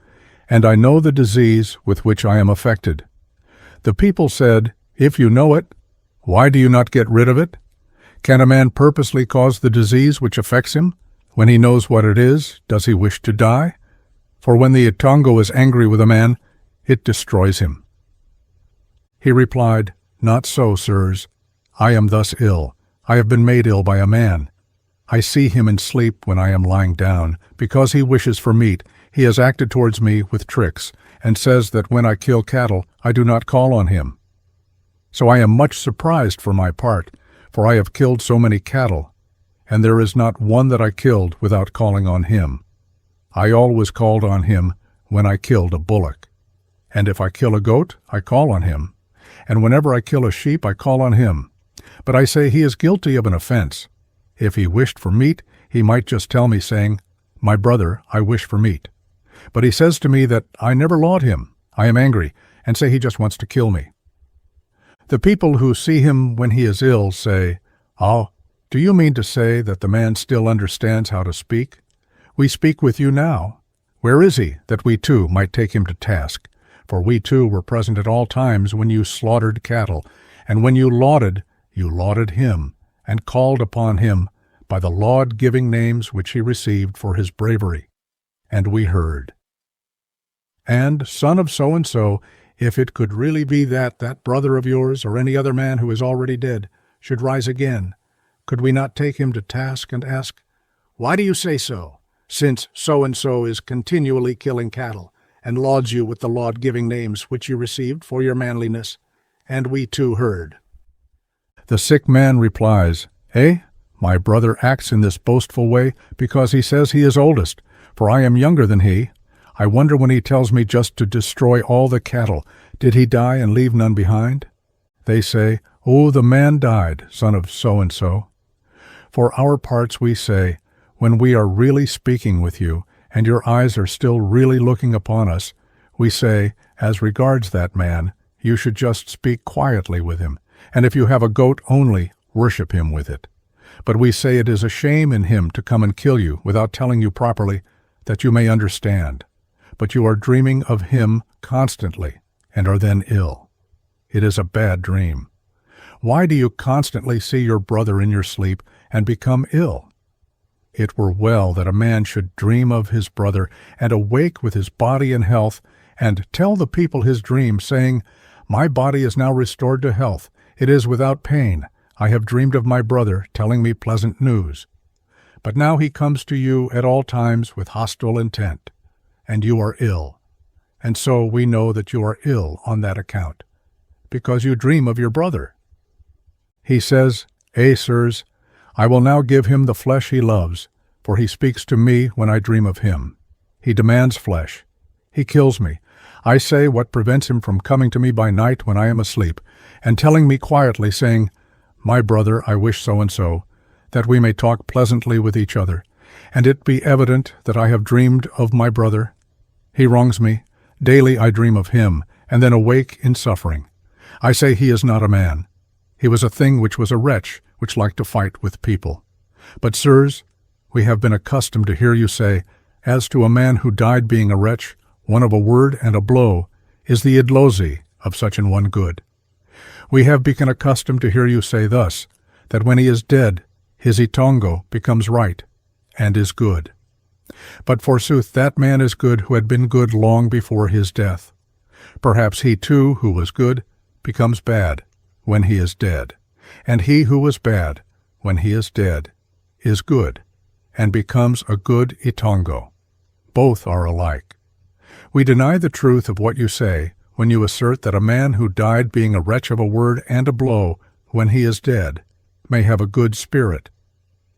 Speaker 1: and I know the disease with which I am affected. The people said, If you know it, why do you not get rid of it? Can a man purposely cause the disease which affects him? When he knows what it is, does he wish to die? For when the Itongo is angry with a man, it destroys him. He replied, Not so, sirs. I am thus ill. I have been made ill by a man. I see him in sleep when I am lying down. Because he wishes for meat, he has acted towards me with tricks, and says that when I kill cattle, I do not call on him. So I am much surprised for my part, for I have killed so many cattle, and there is not one that I killed without calling on him. I always called on him when I killed a bullock. And if I kill a goat, I call on him. And whenever I kill a sheep, I call on him. But I say he is guilty of an offense. If he wished for meat, he might just tell me, saying, My brother, I wish for meat. But he says to me that I never laud him. I am angry, and say he just wants to kill me. The people who see him when he is ill say, Oh, do you mean to say that the man still understands how to speak? We speak with you now. Where is he, that we too might take him to task? For we too were present at all times when you slaughtered cattle, and when you lauded him, and called upon him by the laud-giving names which he received for his bravery. And we heard. And, son of so-and-so, if it could really be that brother of yours, or any other man who is already dead, should rise again, could we not take him to task and ask, Why do you say so, since so-and-so is continually killing cattle, and lauds you with the laud-giving names which you received for your manliness? And we too heard. The sick man replies, My brother acts in this boastful way because he says he is oldest, for I am younger than he. I wonder when he tells me just to destroy all the cattle, did he die and leave none behind? They say, Oh, the man died, son of so-and-so. For our parts we say, when we are really speaking with you, and your eyes are still really looking upon us, we say, as regards that man, you should just speak quietly with him, and if you have a goat only, worship him with it. But we say it is a shame in him to come and kill you without telling you properly, that you may understand. But you are dreaming of him constantly, and are then ill. It is a bad dream. Why do you constantly see your brother in your sleep and become ill? It were well that a man should dream of his brother, and awake with his body in health, and tell the people his dream, saying, My body is now restored to health. It is without pain. I have dreamed of my brother, telling me pleasant news. But now he comes to you at all times with hostile intent, and you are ill. And so we know that you are ill on that account, because you dream of your brother. He says, sirs, I will now give him the flesh he loves, for he speaks to me when I dream of him. He demands flesh. He kills me. I say, what prevents him from coming to me by night when I am asleep, and telling me quietly, saying, My brother, I wish so-and-so, that we may talk pleasantly with each other, and it be evident that I have dreamed of my brother? He wrongs me. Daily I dream of him, and then awake in suffering. I say he is not a man. He was a thing which was a wretch, which liked to fight with people. But, sirs, we have been accustomed to hear you say, As to a man who died being a wretch, one of a word and a blow is the idlozi of such an one good. We have become accustomed to hear you say thus, that when he is dead, his itongo becomes right, and is good. But forsooth that man is good who had been good long before his death. Perhaps he too, who was good, becomes bad when he is dead, and he who was bad, when he is dead, is good, and becomes a good itongo. Both are alike. We deny the truth of what you say when you assert that a man who died being a wretch of a word and a blow, when he is dead, may have a good spirit.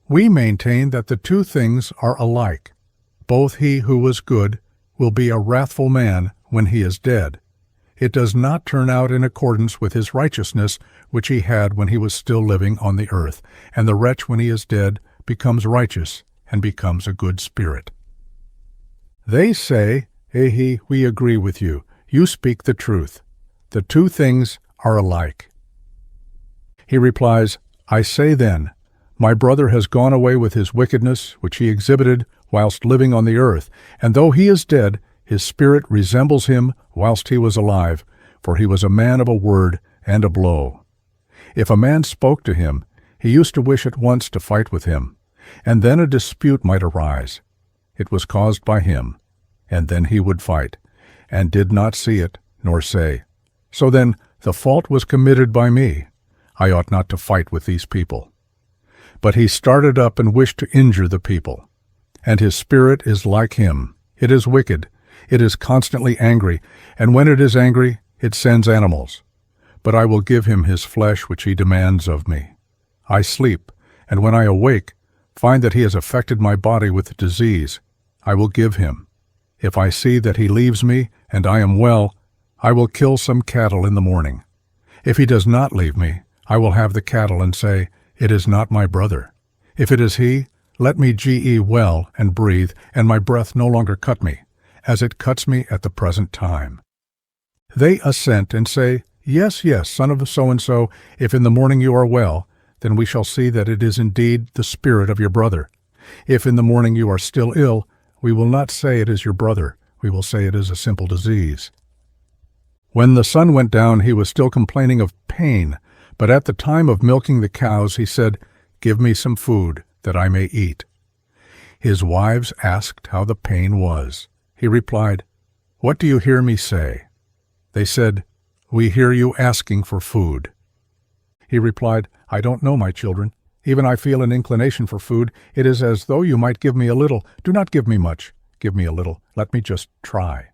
Speaker 1: We maintain that the two things are alike. Both he who was good will be a wrathful man when he is dead. It does not turn out in accordance with his righteousness which he had when he was still living on the earth, and the wretch when he is dead becomes righteous and becomes a good spirit. They say, Ehi, we agree with you. You speak the truth. The two things are alike. He replies, I say then, my brother has gone away with his wickedness, which he exhibited whilst living on the earth, and though he is dead, his spirit resembles him whilst he was alive, for he was a man of a word and a blow. If a man spoke to him, he used to wish at once to fight with him, and then a dispute might arise. It was caused by him, and then he would fight, and did not see it, nor say, So then the fault was committed by me. I ought not to fight with these people. But he started up and wished to injure the people. And his spirit is like him. It is wicked. It is constantly angry, and when it is angry, it sends animals. But I will give him his flesh which he demands of me. I sleep, and when I awake, find that he has affected my body with disease. I will give him. If I see that he leaves me, and I am well, I will kill some cattle in the morning. If he does not leave me, I will have the cattle and say, It is not my brother. If it is he, let me ge well and breathe, and my breath no longer cut me, as it cuts me at the present time. They assent and say, Yes, yes, son of so-and-so, if in the morning you are well, then we shall see that it is indeed the spirit of your brother. If in the morning you are still ill, we will not say it is your brother, we will say it is a simple disease. When the sun went down, he was still complaining of pain, but at the time of milking the cows, he said, Give me some food, that I may eat. His wives asked how the pain was. He replied, What do you hear me say? They said, We hear you asking for food. He replied, I don't know, my children. Even I feel an inclination for food. It is as though you might give me a little. Do not give me much. Give me a little. Let me just try.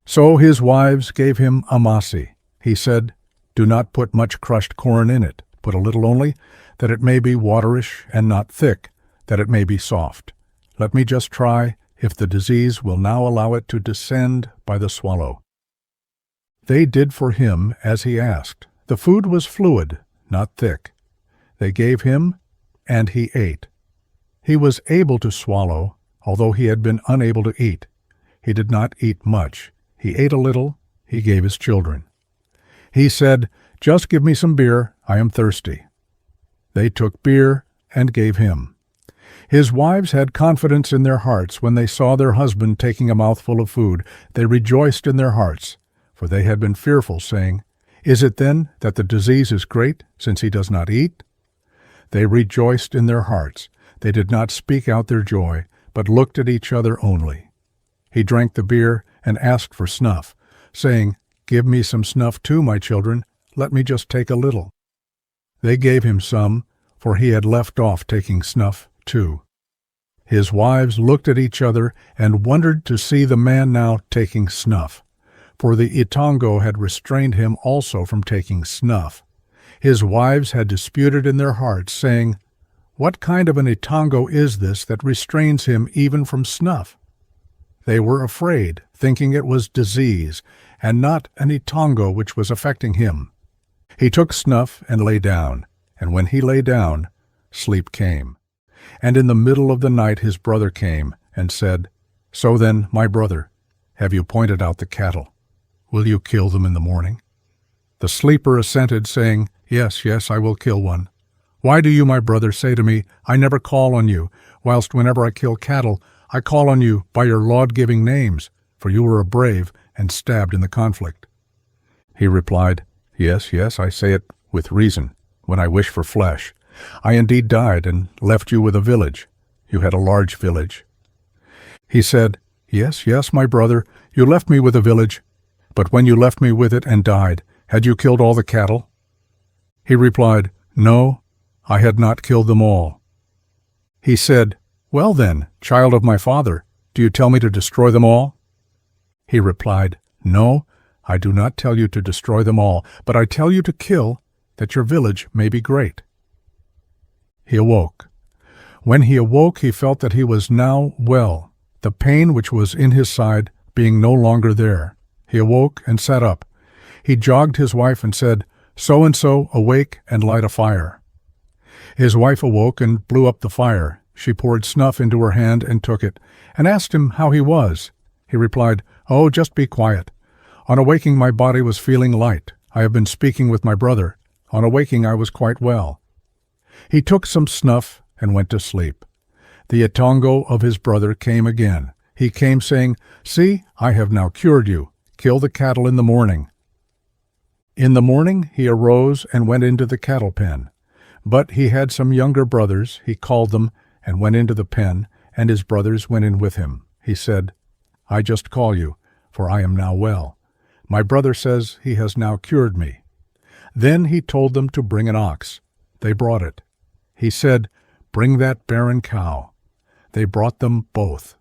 Speaker 1: So his wives gave him amasi. He said, Do not put much crushed corn in it. Put a little only, that it may be waterish and not thick, that it may be soft. Let me just try if the disease will now allow it to descend by the swallow. They did for him as he asked. The food was fluid, not thick. They gave him, and he ate. He was able to swallow, although he had been unable to eat. He did not eat much. He ate a little. He gave his children. He said, Just give me some beer. I am thirsty. They took beer and gave him. His wives had confidence in their hearts when they saw their husband taking a mouthful of food. They rejoiced in their hearts, for they had been fearful, saying, Is it then that the disease is great, since he does not eat? They rejoiced in their hearts. They did not speak out their joy, but looked at each other only. He drank the beer and asked for snuff, saying, Give me some snuff too, my children. Let me just take a little. They gave him some, for he had left off taking snuff too. His wives looked at each other and wondered to see the man now taking snuff, for the itongo had restrained him also from taking snuff. His wives had disputed in their hearts, saying, What kind of an itongo is this that restrains him even from snuff? They were afraid, thinking it was disease, and not an itongo which was affecting him. He took snuff and lay down, and when he lay down, sleep came. And in the middle of the night his brother came, and said, "So then, my brother, have you pointed out the cattle? Will you kill them in the morning?" The sleeper assented, saying, "Yes, yes, I will kill one." "Why do you, my brother, say to me, I never call on you, whilst whenever I kill cattle, I call on you by your laud-giving names, for you were a brave and stabbed in the conflict?" He replied, "Yes, yes, I say it with reason, when I wish for flesh. I indeed died and left you with a village. You had a large village." He said, "Yes, yes, my brother, you left me with a village, but when you left me with it and died, had you killed all the cattle?" He replied, "No, I had not killed them all." He said, "Well then, child of my father, do you tell me to destroy them all?" He replied, "No, I do not tell you to destroy them all, but I tell you to kill, that your village may be great." He awoke. When he awoke, he felt that he was now well, the pain which was in his side being no longer there. He awoke and sat up. He jogged his wife and said, "So-and-so, awake and light a fire." His wife awoke and blew up the fire. She poured snuff into her hand and took it, and asked him how he was. He replied, "Oh, just be quiet. On awaking my body was feeling light. I have been speaking with my brother. On awaking I was quite well." He took some snuff and went to sleep. The itongo of his brother came again. He came saying, "See, I have now cured you. Kill the cattle in the morning." In the morning he arose and went into the cattle pen. But he had some younger brothers. He called them and went into the pen, and his brothers went in with him. He said, "I just call you, for I am now well. My brother says he has now cured me." Then he told them to bring an ox. They brought it. He said, "Bring that barren cow." They brought them both.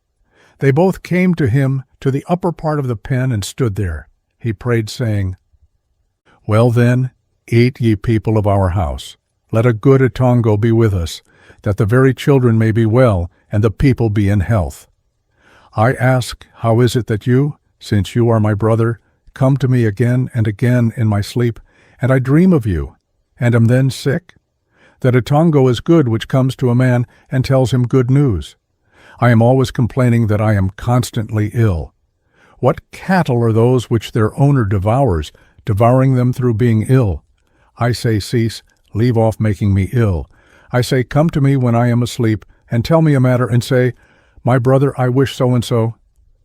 Speaker 1: They both came to him to the upper part of the pen and stood there. He prayed, saying, "Well then, eat, ye people of our house. Let a good itongo be with us, that the very children may be well, and the people be in health. I ask, how is it that you, since you are my brother, come to me again and again in my sleep, and I dream of you, and am then sick? That itongo is good which comes to a man and tells him good news. I am always complaining that I am constantly ill. What cattle are those which their owner devours, devouring them through being ill? I say, cease, leave off making me ill. I say, come to me when I am asleep, and tell me a matter, and say, my brother, I wish so-and-so.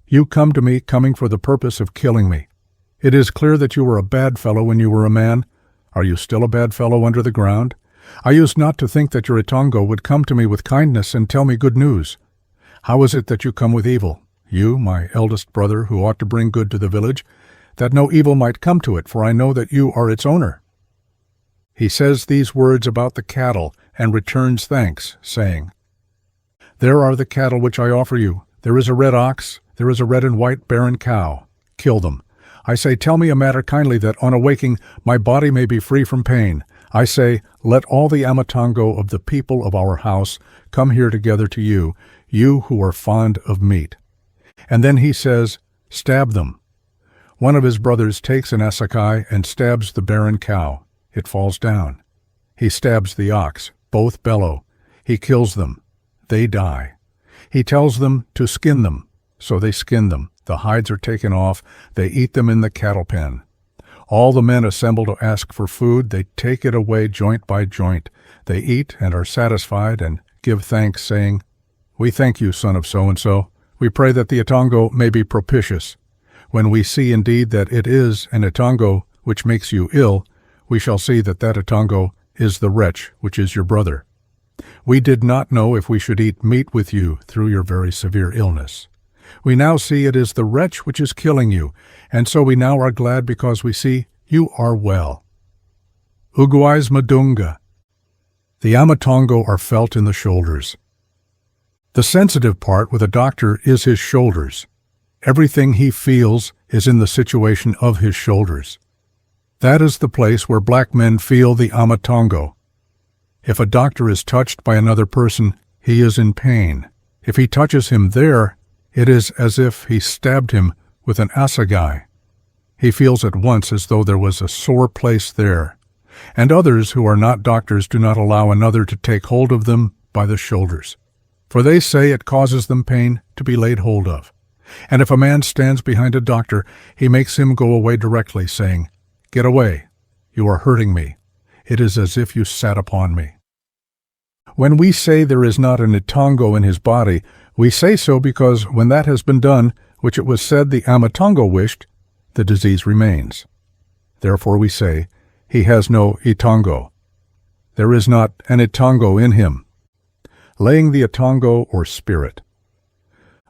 Speaker 1: You come to me, coming for the purpose of killing me. It is clear that you were a bad fellow when you were a man. Are you still a bad fellow under the ground? I used not to think that your itongo would come to me with kindness and tell me good news. How is it that you come with evil? You, my eldest brother, who ought to bring good to the village, that no evil might come to it, for I know that you are its owner." He says these words about the cattle, and returns thanks, saying, "There are the cattle which I offer you. There is a red ox, there is a red and white barren cow. Kill them. I say, tell me a matter kindly, that on awaking my body may be free from pain. I say, let all the AMATONGO of the people of our house come here together to you, you who are fond of meat." And then he says, "Stab them." One of his brothers takes an assegai and stabs the barren cow. It falls down. He stabs the ox. Both bellow. He kills them. They die. He tells them to skin them. So they skin them. The hides are taken off. They eat them in the cattle pen. All the men assemble to ask for food. They take it away joint by joint. They eat and are satisfied and give thanks, saying, "We thank you, son of so-and-so. We pray that the itongo may be propitious. When we see indeed that it is an itongo which makes you ill, we shall see that that itongo is the wretch which is your brother. We did not know if we should eat meat with you through your very severe illness. We now see it is the wretch which is killing you, and so we now are glad because we see you are well." Uguais Madunga. The AMATONGO are felt in the shoulders. The sensitive part with a doctor is his shoulders. Everything he feels is in the situation of his shoulders. That is the place where black men feel the AMATONGO. If a doctor is touched by another person, he is in pain. If he touches him there, It is as if he stabbed him with an assegai. He feels at once as though there was a sore place there, and others who are not doctors do not allow another to take hold of them by the shoulders, for they say it causes them pain to be laid hold of. And if a man stands behind a doctor, he makes him go away directly, saying, "Get away, you are hurting me. It is as if you sat upon me." When we say there is not an AMATONGO in his body, we say so because when that has been done, which it was said the AMATONGO wished, the disease remains. Therefore we say, he has no itongo. There is not an itongo in him. Laying the atongo or spirit.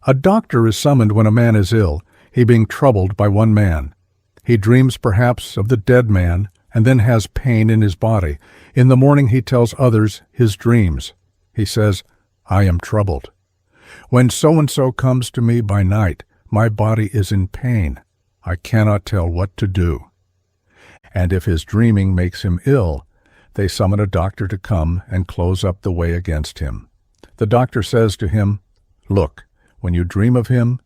Speaker 1: A doctor is summoned when a man is ill, he being troubled by one man. He dreams perhaps of the dead man, and then has pain in his body. In the morning he tells others his dreams. He says, "I am troubled. When so-and-so comes to me by night, my body is in pain. I cannot tell what to do." And if his dreaming makes him ill, they summon a doctor to come and close up the way against him. The doctor says to him, "Look, when you dream of him,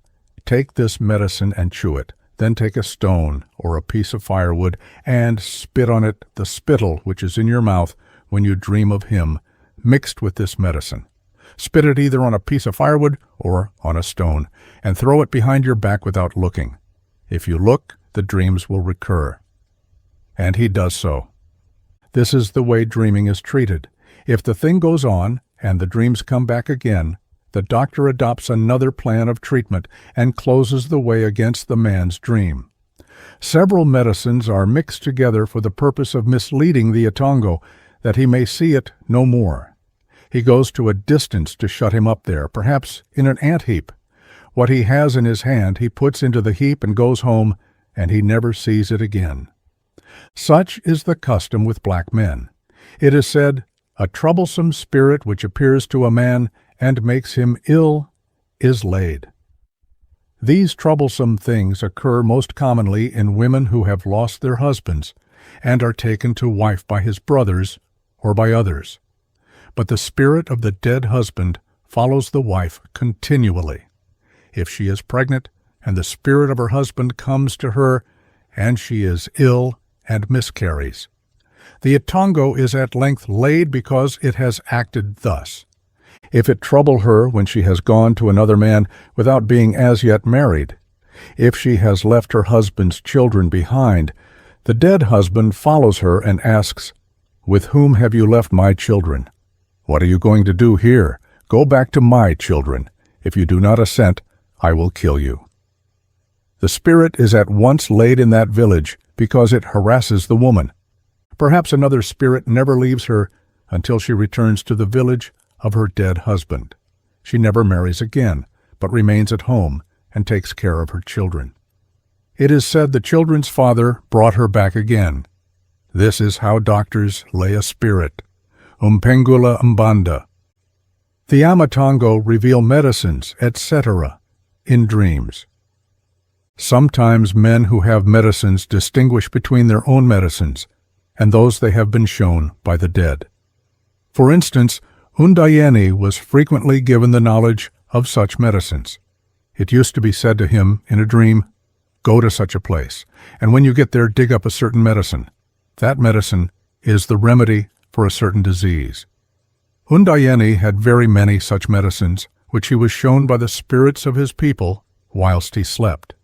Speaker 1: take this medicine and chew it. Then take a stone or a piece of firewood and spit on it the spittle which is in your mouth when you dream of him, mixed with this medicine. Spit it either on a piece of firewood or on a stone, and throw it behind your back without looking. If you look, the dreams will recur." And he does so. This is the way dreaming is treated. If the thing goes on and the dreams come back again, the doctor adopts another plan of treatment and closes the way against the man's dream. Several medicines are mixed together for the purpose of misleading the atongo, that he may see it no more. He goes to a distance to shut him up there, perhaps in an ant heap. What he has in his hand he puts into the heap and goes home, and he never sees it again. Such is the custom with black men. It is said, "A troublesome spirit which appears to a man and makes him ill is laid." These troublesome things occur most commonly in women who have lost their husbands and are taken to wife by his brothers or by others. But the spirit of the dead husband follows the wife continually. If she is pregnant and the spirit of her husband comes to her, and she is ill and miscarries, the atongo is at length laid because it has acted thus. If it trouble her when she has gone to another man without being as yet married, if she has left her husband's children behind, the dead husband follows her and asks, "With whom have you left my children? What are you going to do here? Go back to my children. If you do not assent, I will kill you." The spirit is at once laid in that village because it harasses the woman. Perhaps another spirit never leaves her until she returns to the village of her dead husband. She never marries again, but remains at home and takes care of her children. It is said the children's father brought her back again. This is how doctors lay a spirit. Umpengula umbanda. The AMATONGO reveal medicines, etc., in dreams. Sometimes men who have medicines distinguish between their own medicines and those they have been shown by the dead. For instance, Undayeni was frequently given the knowledge of such medicines. It used to be said to him in a dream, "Go to such a place, and when you get there, dig up a certain medicine. That medicine is the remedy for a certain disease." Undayeni had very many such medicines, which he was shown by the spirits of his people whilst he slept.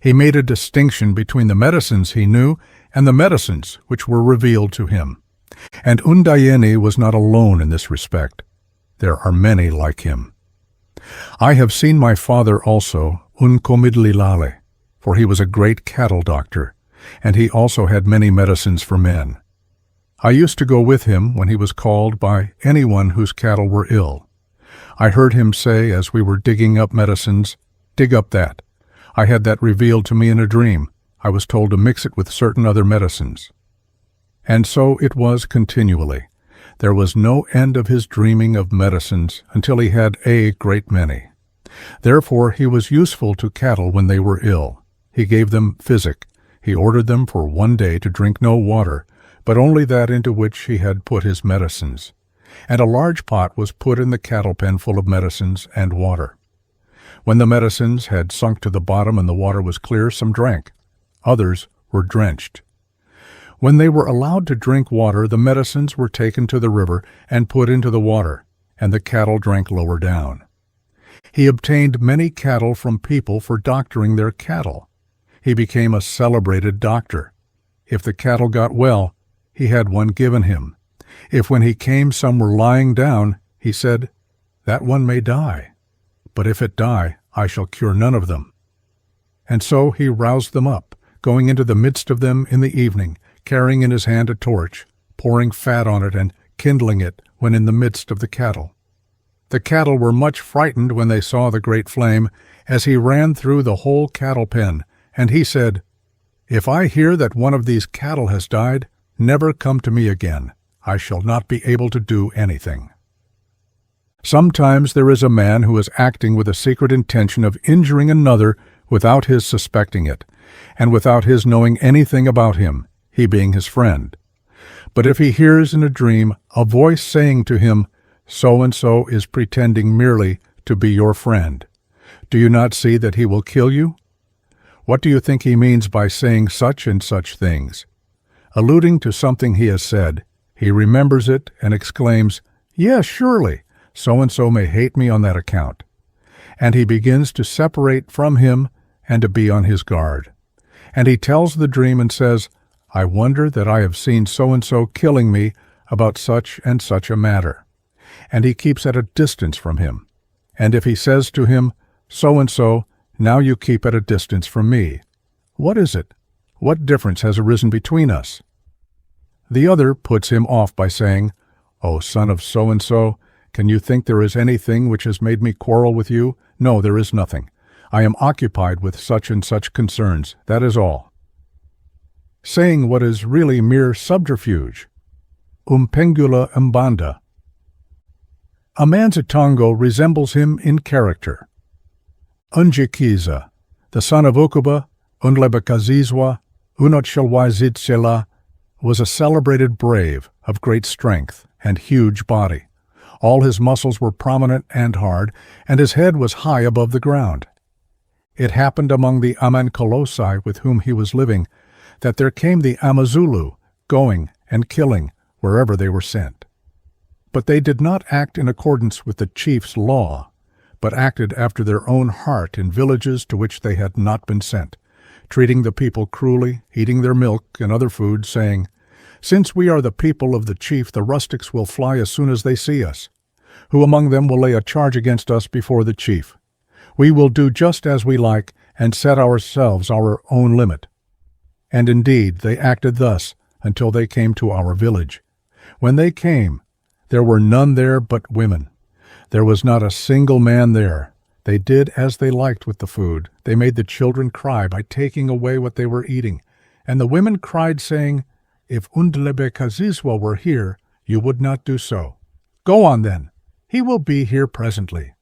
Speaker 1: He made a distinction between the medicines he knew and the medicines which were revealed to him. And Undayeni was not alone in this respect. There are many like him. I have seen my father also, Unkomidlilale, for he was a great cattle doctor, and he also had many medicines for men. I used to go with him when he was called by anyone whose cattle were ill. I heard him say as we were digging up medicines, "Dig up that." I had that revealed to me in a dream. I was told to mix it with certain other medicines. And so it was continually. There was no end of his dreaming of medicines until he had a great many. Therefore he was useful to cattle when they were ill. He gave them physic. He ordered them for one day to drink no water, but only that into which he had put his medicines. And a large pot was put in the cattle pen full of medicines and water. When the medicines had sunk to the bottom and the water was clear, some drank. Others were drenched. When they were allowed to drink water, the medicines were taken to the river and put into the water, and the cattle drank lower down. He obtained many cattle from people for doctoring their cattle. He became a celebrated doctor. If the cattle got well, he had one given him. If when he came some were lying down, he said, "That one may die, but if it die, I shall cure none of them." And so he roused them up, going into the midst of them in the evening, carrying in his hand a torch, pouring fat on it and kindling it when in the midst of the cattle. The cattle were much frightened when they saw the great flame, as he ran through the whole cattle pen, and he said, "If I hear that one of these cattle has died, never come to me again. I shall not be able to do anything." Sometimes there is a man who is acting with a secret intention of injuring another without his suspecting it, and without his knowing anything about him, he being his friend. But if he hears in a dream a voice saying to him, "So-and-so is pretending merely to be your friend," do you not see that he will kill you? What do you think he means by saying such and such things? Alluding to something he has said, he remembers it and exclaims, "Yes, surely, so-and-so may hate me on that account." And he begins to separate from him and to be on his guard. And he tells the dream and says, "I wonder that I have seen so-and-so killing me about such and such a matter." And he keeps at a distance from him. And if he says to him, "So-and-so, now you keep at a distance from me," what is it? What difference has arisen between us? The other puts him off by saying, "O son of so-and-so, can you think there is anything which has made me quarrel with you? No, there is nothing. I am occupied with such and such concerns, that is all." Saying what is really mere subterfuge. Umpengula mbanda. AMATONGO resembles him in character. Unjikiza, the son of Ukuba, Unlebekazizwa, Unotshilwazitsela, was a celebrated brave of great strength and huge body. All his muscles were prominent and hard, and his head was high above the ground. It happened among the Amankolosi with whom he was living that there came the Amazulu, going and killing wherever they were sent. But they did not act in accordance with the chief's law, but acted after their own heart in villages to which they had not been sent, treating the people cruelly, eating their milk and other food, saying, "Since we are the people of the chief, the rustics will fly as soon as they see us. Who among them will lay a charge against us before the chief? We will do just as we like and set ourselves our own limit." And indeed they acted thus until they came to our village. When they came, there were none there but women. There was not a single man there. They did as they liked with the food. They made the children cry by taking away what they were eating. And the women cried, saying, "If Undlebekazizwa were here, you would not do so. Go on then. He will be here presently."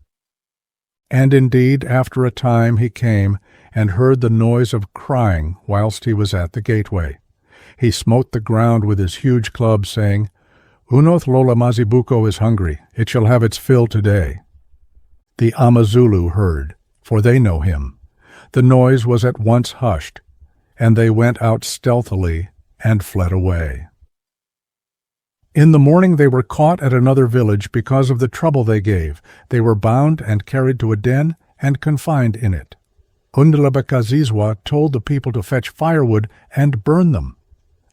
Speaker 1: And indeed, after a time he came and heard the noise of crying whilst he was at the gateway. He smote the ground with his huge club, saying, "Unoth Lola Mazibuko is hungry. It shall have its fill today." The Amazulu heard, for they know him. The noise was at once hushed, and they went out stealthily and fled away. In the morning they were caught at another village because of the trouble they gave. They were bound and carried to a den and confined in it. Undlebekazizwa told the people to fetch firewood and burn them.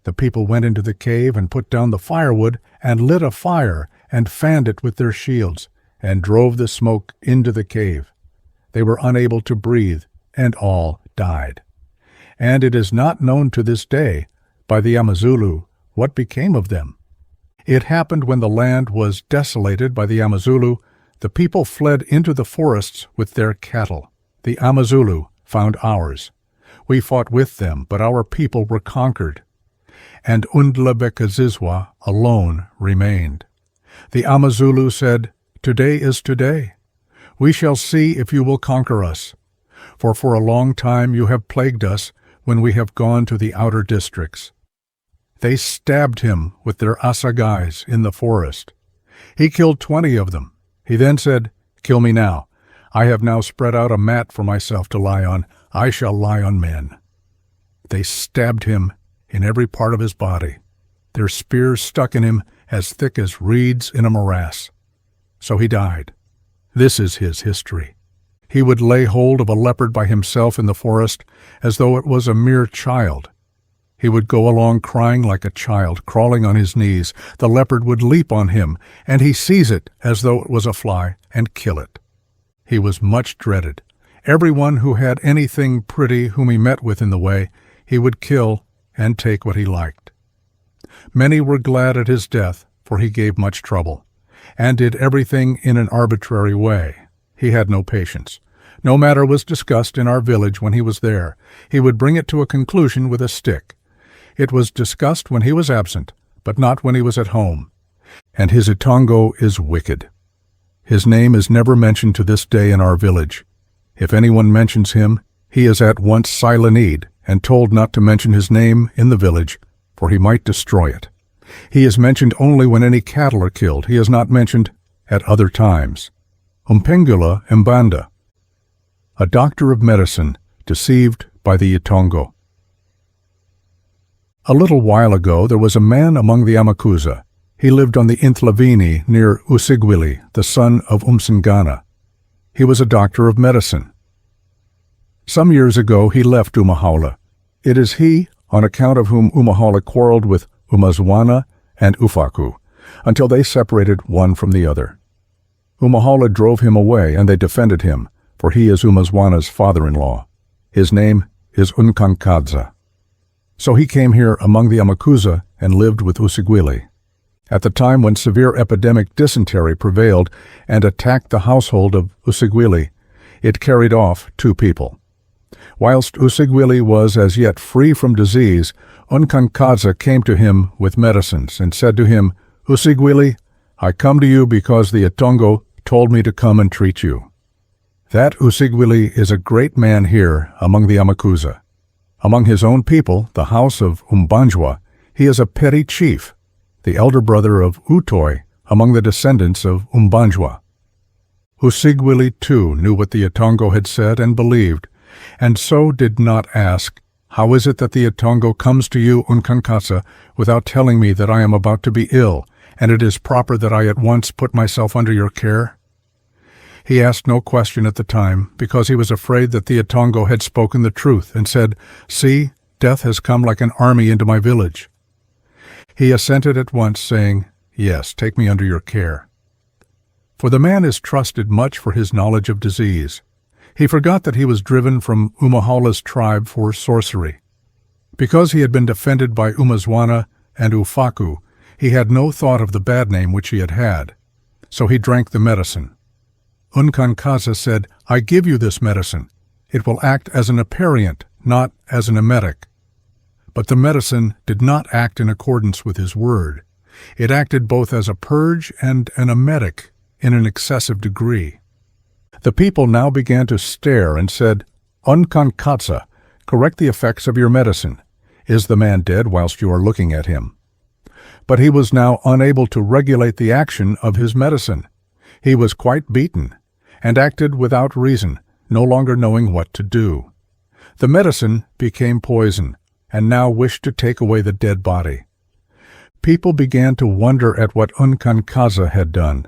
Speaker 1: The people went into the cave and put down the firewood and lit a fire and fanned it with their shields and drove the smoke into the cave. They were unable to breathe, and all died. And it is not known to this day by the Amazulu what became of them. It happened when the land was desolated by the Amazulu, the people fled into the forests with their cattle. The Amazulu found ours. We fought with them, but our people were conquered. And Undlebekazizwa alone remained. The Amazulu said, "Today is today. We shall see if you will conquer us. For a long time you have plagued us when we have gone to the outer districts." They stabbed him with their assagais in the forest. He killed 20 of them. He then said, "Kill me now. I have now spread out a mat for myself to lie on. I shall lie on men." They stabbed him in every part of his body. Their spears stuck in him as thick as reeds in a morass. So he died. This is his history. He would lay hold of a leopard by himself in the forest as though it was a mere child. He would go along crying like a child, crawling on his knees. The leopard would leap on him, and he seize it as though it was a fly and kill it. He was much dreaded. Everyone who had anything pretty whom he met with in the way, he would kill and take what he liked. Many were glad at his death, for he gave much trouble, and did everything in an arbitrary way. He had no patience. No matter was discussed in our village when he was there, he would bring it to a conclusion with a stick. It was discussed when he was absent, but not when he was at home. And his Itongo is wicked. His name is never mentioned to this day in our village. If anyone mentions him, he is at once silent'd and told not to mention his name in the village, for he might destroy it. He is mentioned only when any cattle are killed. He is not mentioned at other times. Umpengula Mbanda, a doctor of medicine, deceived by the Itongo. A little while ago there was a man among the Amakuza. He lived on the Intlavini near Usigwili, the son of Umsingana. He was a doctor of medicine. Some years ago he left Umahala. It is he on account of whom Umahala quarreled with Umazwana and Ufaku, until they separated one from the other. Umahala drove him away, and they defended him, for he is Umazwana's father-in-law. His name is Unkankadza. So he came here among the Amakuza and lived with Usigwili. At the time when severe epidemic dysentery prevailed and attacked the household of Usigwili, it carried off 2 people. Whilst Usigwili was as yet free from disease, Unkankadza came to him with medicines and said to him, "Usigwili, I come to you because the Itongo told me to come and treat you." That Usigwili is a great man here among the Amakuza. Among his own people, the house of Umbanjwa, he is a petty chief, the elder brother of Utoi among the descendants of Umbanjwa. Usigwili too knew what the Itongo had said and believed, and so did not ask, "How is it that the Itongo comes to you, Unkankadza, without telling me that I am about to be ill, and it is proper that I at once put myself under your care?" He asked no question at the time, because he was afraid that the Itongo had spoken the truth, and said, "See, death has come like an army into my village." He assented at once, saying, "Yes, take me under your care." For the man is trusted much for his knowledge of disease. He forgot that he was driven from Umahala's tribe for sorcery. Because he had been defended by Umazwana and Ufaku, he had no thought of the bad name which he had had. So he drank the medicine. Unkankadza said, "I give you this medicine. It will act as an aperient, not as an emetic." But the medicine did not act in accordance with his word. It acted both as a purge and an emetic in an excessive degree. The people now began to stare and said, "Unkankadza, correct the effects of your medicine. Is the man dead whilst you are looking at him?" But he was now unable to regulate the action of his medicine. He was quite beaten, and acted without reason, no longer knowing what to do. The medicine became poison, and now wished to take away the dead body. People began to wonder at what Unkankadza had done,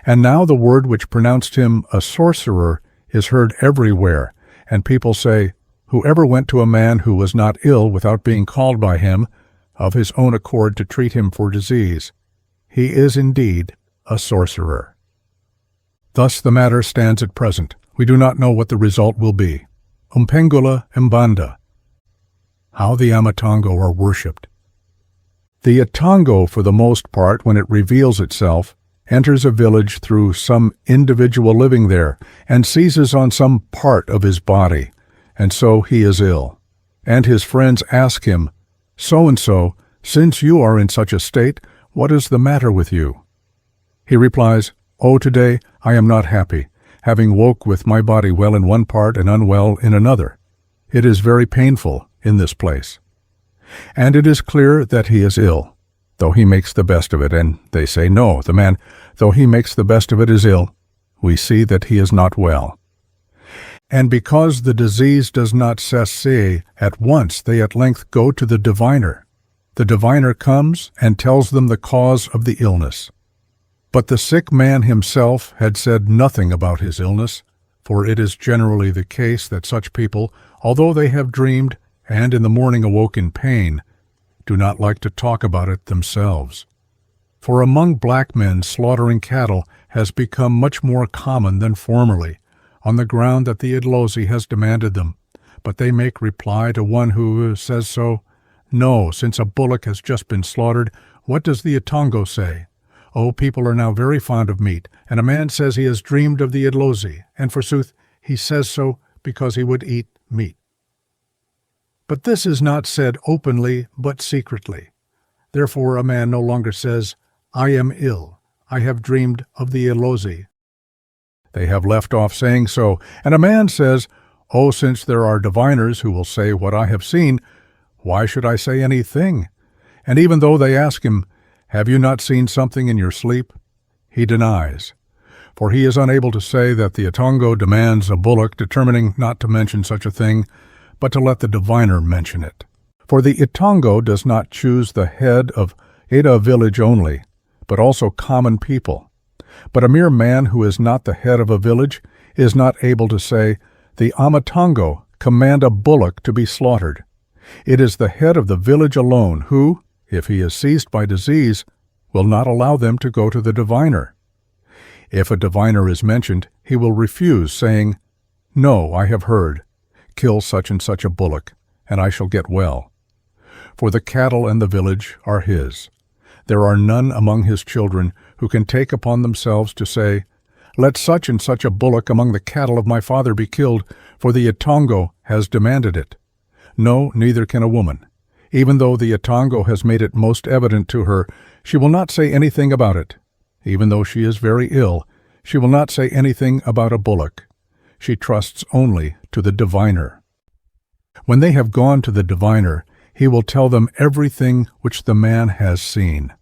Speaker 1: and now the word which pronounced him a sorcerer is heard everywhere, and people say, "Whoever went to a man who was not ill without being called by him, of his own accord to treat him for disease, he is indeed a sorcerer." Thus the matter stands at present. We do not know what the result will be. Umpengula Mbanda. How the Amatongo are worshipped. The Itongo, for the most part, when it reveals itself, enters a village through some individual living there, and seizes on some part of his body, and so he is ill. And his friends ask him, "So-and-so, since you are in such a state, what is the matter with you?" He replies, "Oh, today I am not happy, having woke with my body well in one part and unwell in another. It is very painful in this place." And it is clear that he is ill, though he makes the best of it, and they say, "No, the man, though he makes the best of it, is ill. We see that he is not well." And because the disease does not cesse at once, they at length go to the diviner. The diviner comes and tells them the cause of the illness. But the sick man himself had said nothing about his illness, for it is generally the case that such people, although they have dreamed and in the morning awoke in pain, do not like to talk about it themselves. For among black men, slaughtering cattle has become much more common than formerly, on the ground that the Idlozi has demanded them, but they make reply to one who says so, "No, since a bullock has just been slaughtered, what does the Atongo say? Oh, people are now very fond of meat, and a man says he has dreamed of the Idlozi, and forsooth he says so because he would eat meat." But this is not said openly, but secretly. Therefore a man no longer says, "I am ill, I have dreamed of the Idlozi." They have left off saying so, and a man says, "Oh, since there are diviners who will say what I have seen, why should I say anything?" And even though they ask him, "Have you not seen something in your sleep?" he denies, for he is unable to say that the Atongo demands a bullock, determining not to mention such a thing, but to let the diviner mention it. For the Atongo does not choose the head of a village only, but also common people. But a mere man who is not the head of a village is not able to say, "The AMATONGO command a bullock to be slaughtered." It is the head of the village alone who, if he is seized by disease, will not allow them to go to the diviner. If a diviner is mentioned, he will refuse, saying, "No, I have heard. Kill such and such a bullock, and I shall get well." For the cattle and the village are his. There are none among his children who can take upon themselves to say, "Let such and such a bullock among the cattle of my father be killed, for the Atongo has demanded it." No, neither can a woman. Even though the Atongo has made it most evident to her, she will not say anything about it. Even though she is very ill, she will not say anything about a bullock. She trusts only to the diviner. When they have gone to the diviner, he will tell them everything which the man has seen.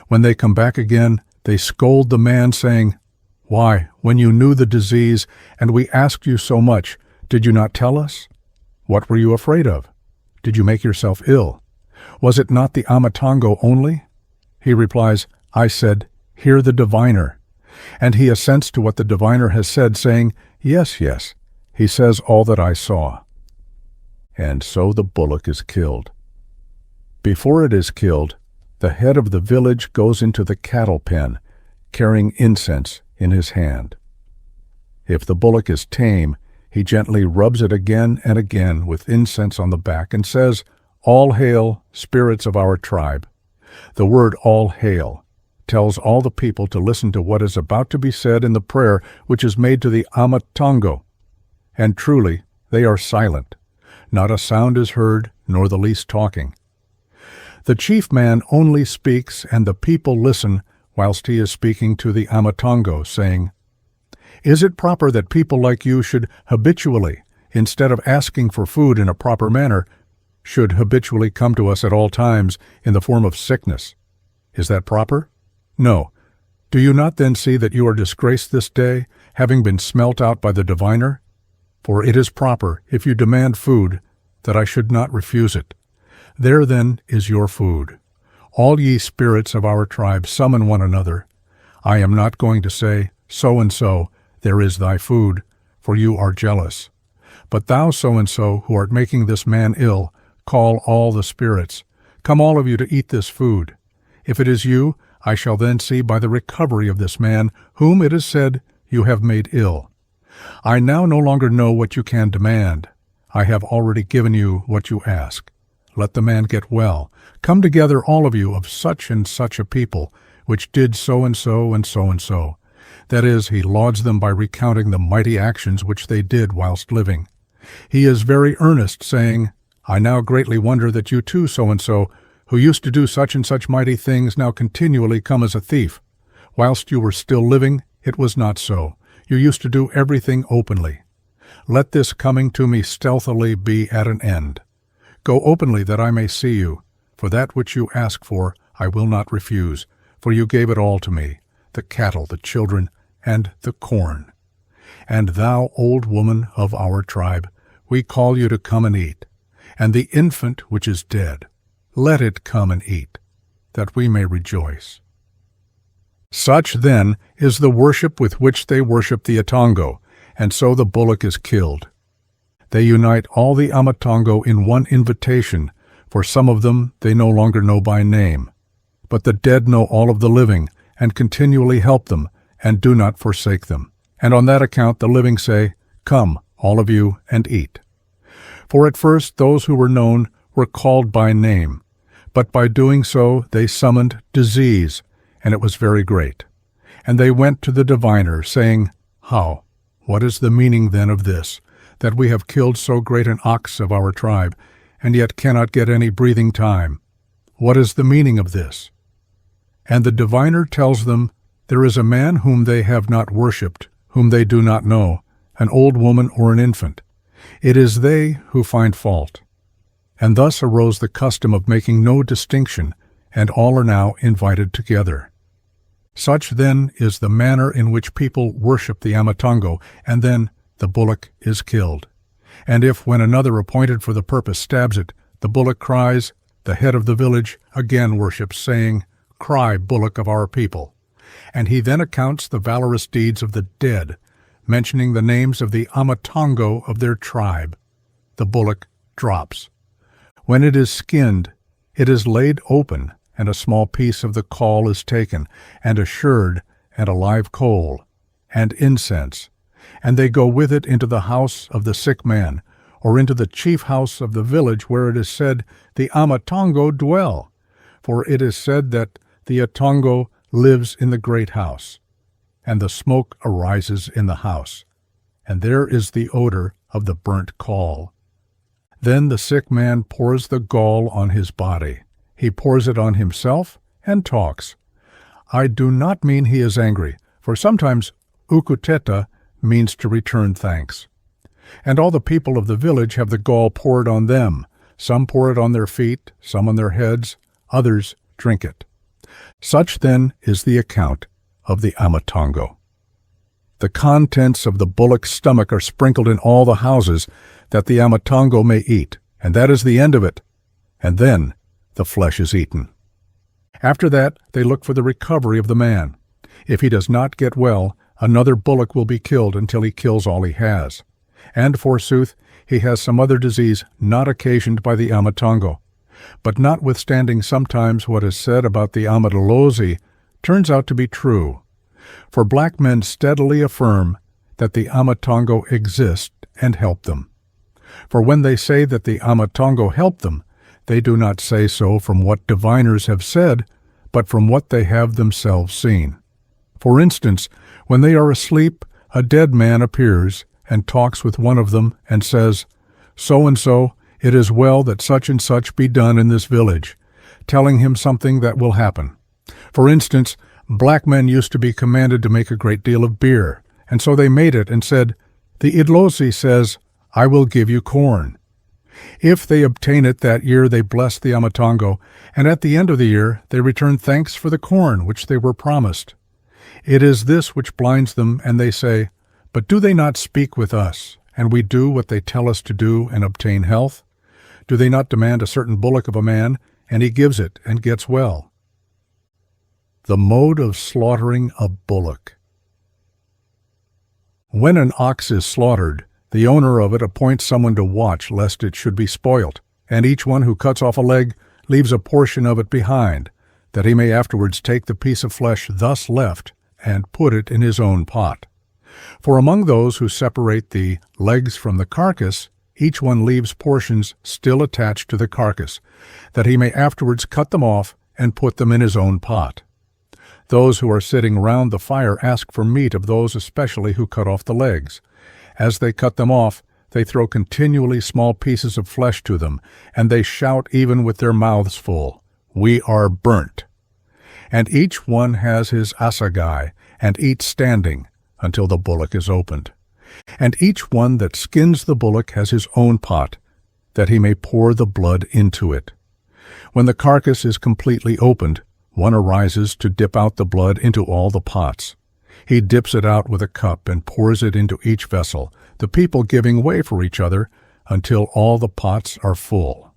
Speaker 1: When they come back again, they scold the man, saying, "Why, when you knew the disease, and we asked you so much, did you not tell us? What were you afraid of? Did you make yourself ill? Was it not the AMATONGO only?" He replies, "I said, 'Hear the diviner.' And he assents to what the diviner has said, saying, 'Yes, yes, he says all that I saw.' And so the bullock is killed. Before it is killed, the head of the village goes into the cattle pen, carrying incense in his hand. If the bullock is tame, he gently rubs it again and again with incense on the back and says, "All hail, spirits of our tribe." The word "all hail" tells all the people to listen to what is about to be said in the prayer which is made to the AMATONGO. And truly, they are silent. Not a sound is heard, nor the least talking. The chief man only speaks, and the people listen whilst he is speaking to the AMATONGO, saying, "Is it proper that people like you should habitually, instead of asking for food in a proper manner, should habitually come to us at all times in the form of sickness? Is that proper? No. Do you not then see that you are disgraced this day, having been smelt out by the diviner? For it is proper, if you demand food, that I should not refuse it. There then is your food. All ye spirits of our tribe summon one another. I am not going to say, so and so, there is thy food, for you are jealous. But thou so and so, who art making this man ill, call all the spirits. Come all of you to eat this food. If it is you, I shall then see by the recovery of this man, whom it is said you have made ill. I now no longer know what you can demand. I have already given you what you ask. Let the man get well. Come together all of you of such and such a people, which did so and so and so and so. That is, he lauds them by recounting the mighty actions which they did whilst living. He is very earnest, saying, I now greatly wonder that you too so and so, who used to do such and such mighty things, now continually come as a thief. Whilst you were still living, it was not so. You used to do everything openly. Let this coming to me stealthily be at an end. Go openly that I may see you, for that which you ask for I will not refuse, for you gave it all to me, the cattle, the children, and the corn. And thou, old woman of our tribe, we call you to come and eat. And the infant which is dead, let it come and eat, that we may rejoice. Such, then, is the worship with which they worship the Atongo, and so the bullock is killed. They unite all the AMATONGO in one invitation, for some of them they no longer know by name. But the dead know all of the living, and continually help them, and do not forsake them. And on that account the living say, Come, all of you, and eat. For at first those who were known were called by name, but by doing so they summoned disease, and it was very great. And they went to the diviner, saying, How? What is the meaning then of this, that we have killed so great an ox of our tribe, and yet cannot get any breathing time? What is the meaning of this? And the diviner tells them, There is a man whom they have not worshipped, whom they do not know, an old woman or an infant. It is they who find fault. And thus arose the custom of making no distinction, and all are now invited together. Such then is the manner in which people worship the AMATONGO, and then the bullock is killed. And if, when another appointed for the purpose stabs it, the bullock cries, the head of the village again worships, saying, Cry, bullock of our people. And he then accounts the valorous deeds of the dead, mentioning the names of the AMATONGO of their tribe. The bullock drops. When it is skinned, it is laid open, and a small piece of the caul is taken, and a sherd, and a live coal, and incense. And they go with it into the house of the sick man, or into the chief house of the village, where it is said, The AMATONGO dwell. For it is said that the Atongo lives in the great house, and the smoke arises in the house, and there is the odor of the burnt caul. Then the sick man pours the gall on his body. He pours it on himself and talks. I do not mean he is angry, for sometimes ukuteta means to return thanks. And all the people of the village have the gall poured on them. Some pour it on their feet, some on their heads, others drink it. Such then is the account of the AMATONGO. The contents of the bullock's stomach are sprinkled in all the houses, that the AMATONGO may eat, and that is the end of it. And then the flesh is eaten. After that they look for the recovery of the man. If he does not get well, another bullock will be killed until he kills all he has. And forsooth, he has some other disease not occasioned by the AMATONGO. But notwithstanding sometimes what is said about the Amadalozi turns out to be true. For black men steadily affirm that the AMATONGO exist and help them. For when they say that the AMATONGO help them, they do not say so from what diviners have said, but from what they have themselves seen. For instance, when they are asleep, a dead man appears and talks with one of them and says, So-and-so, it is well that such and such be done in this village, telling him something that will happen. For instance, black men used to be commanded to make a great deal of beer, and so they made it and said, The Idlozi says, I will give you corn. If they obtain it that year, they bless the AMATONGO, and at the end of the year they return thanks for the corn which they were promised. It is this which blinds them, and they say, But do they not speak with us, and we do what they tell us to do and obtain health? Do they not demand a certain bullock of a man, and he gives it and gets well? The mode of slaughtering a bullock. When an ox is slaughtered, the owner of it appoints someone to watch lest it should be spoilt, and each one who cuts off a leg leaves a portion of it behind, that he may afterwards take the piece of flesh thus left and put it in his own pot. For among those who separate the legs from the carcass, each one leaves portions still attached to the carcass, that he may afterwards cut them off and put them in his own pot. Those who are sitting round the fire ask for meat of those especially who cut off the legs. As they cut them off, they throw continually small pieces of flesh to them, and they shout even with their mouths full, We are burnt. And each one has his assegai, and eats standing, until the bullock is opened. And each one that skins the bullock has his own pot, that he may pour the blood into it. When the carcass is completely opened, one arises to dip out the blood into all the pots. He dips it out with a cup and pours it into each vessel, the people giving way for each other until all the pots are full.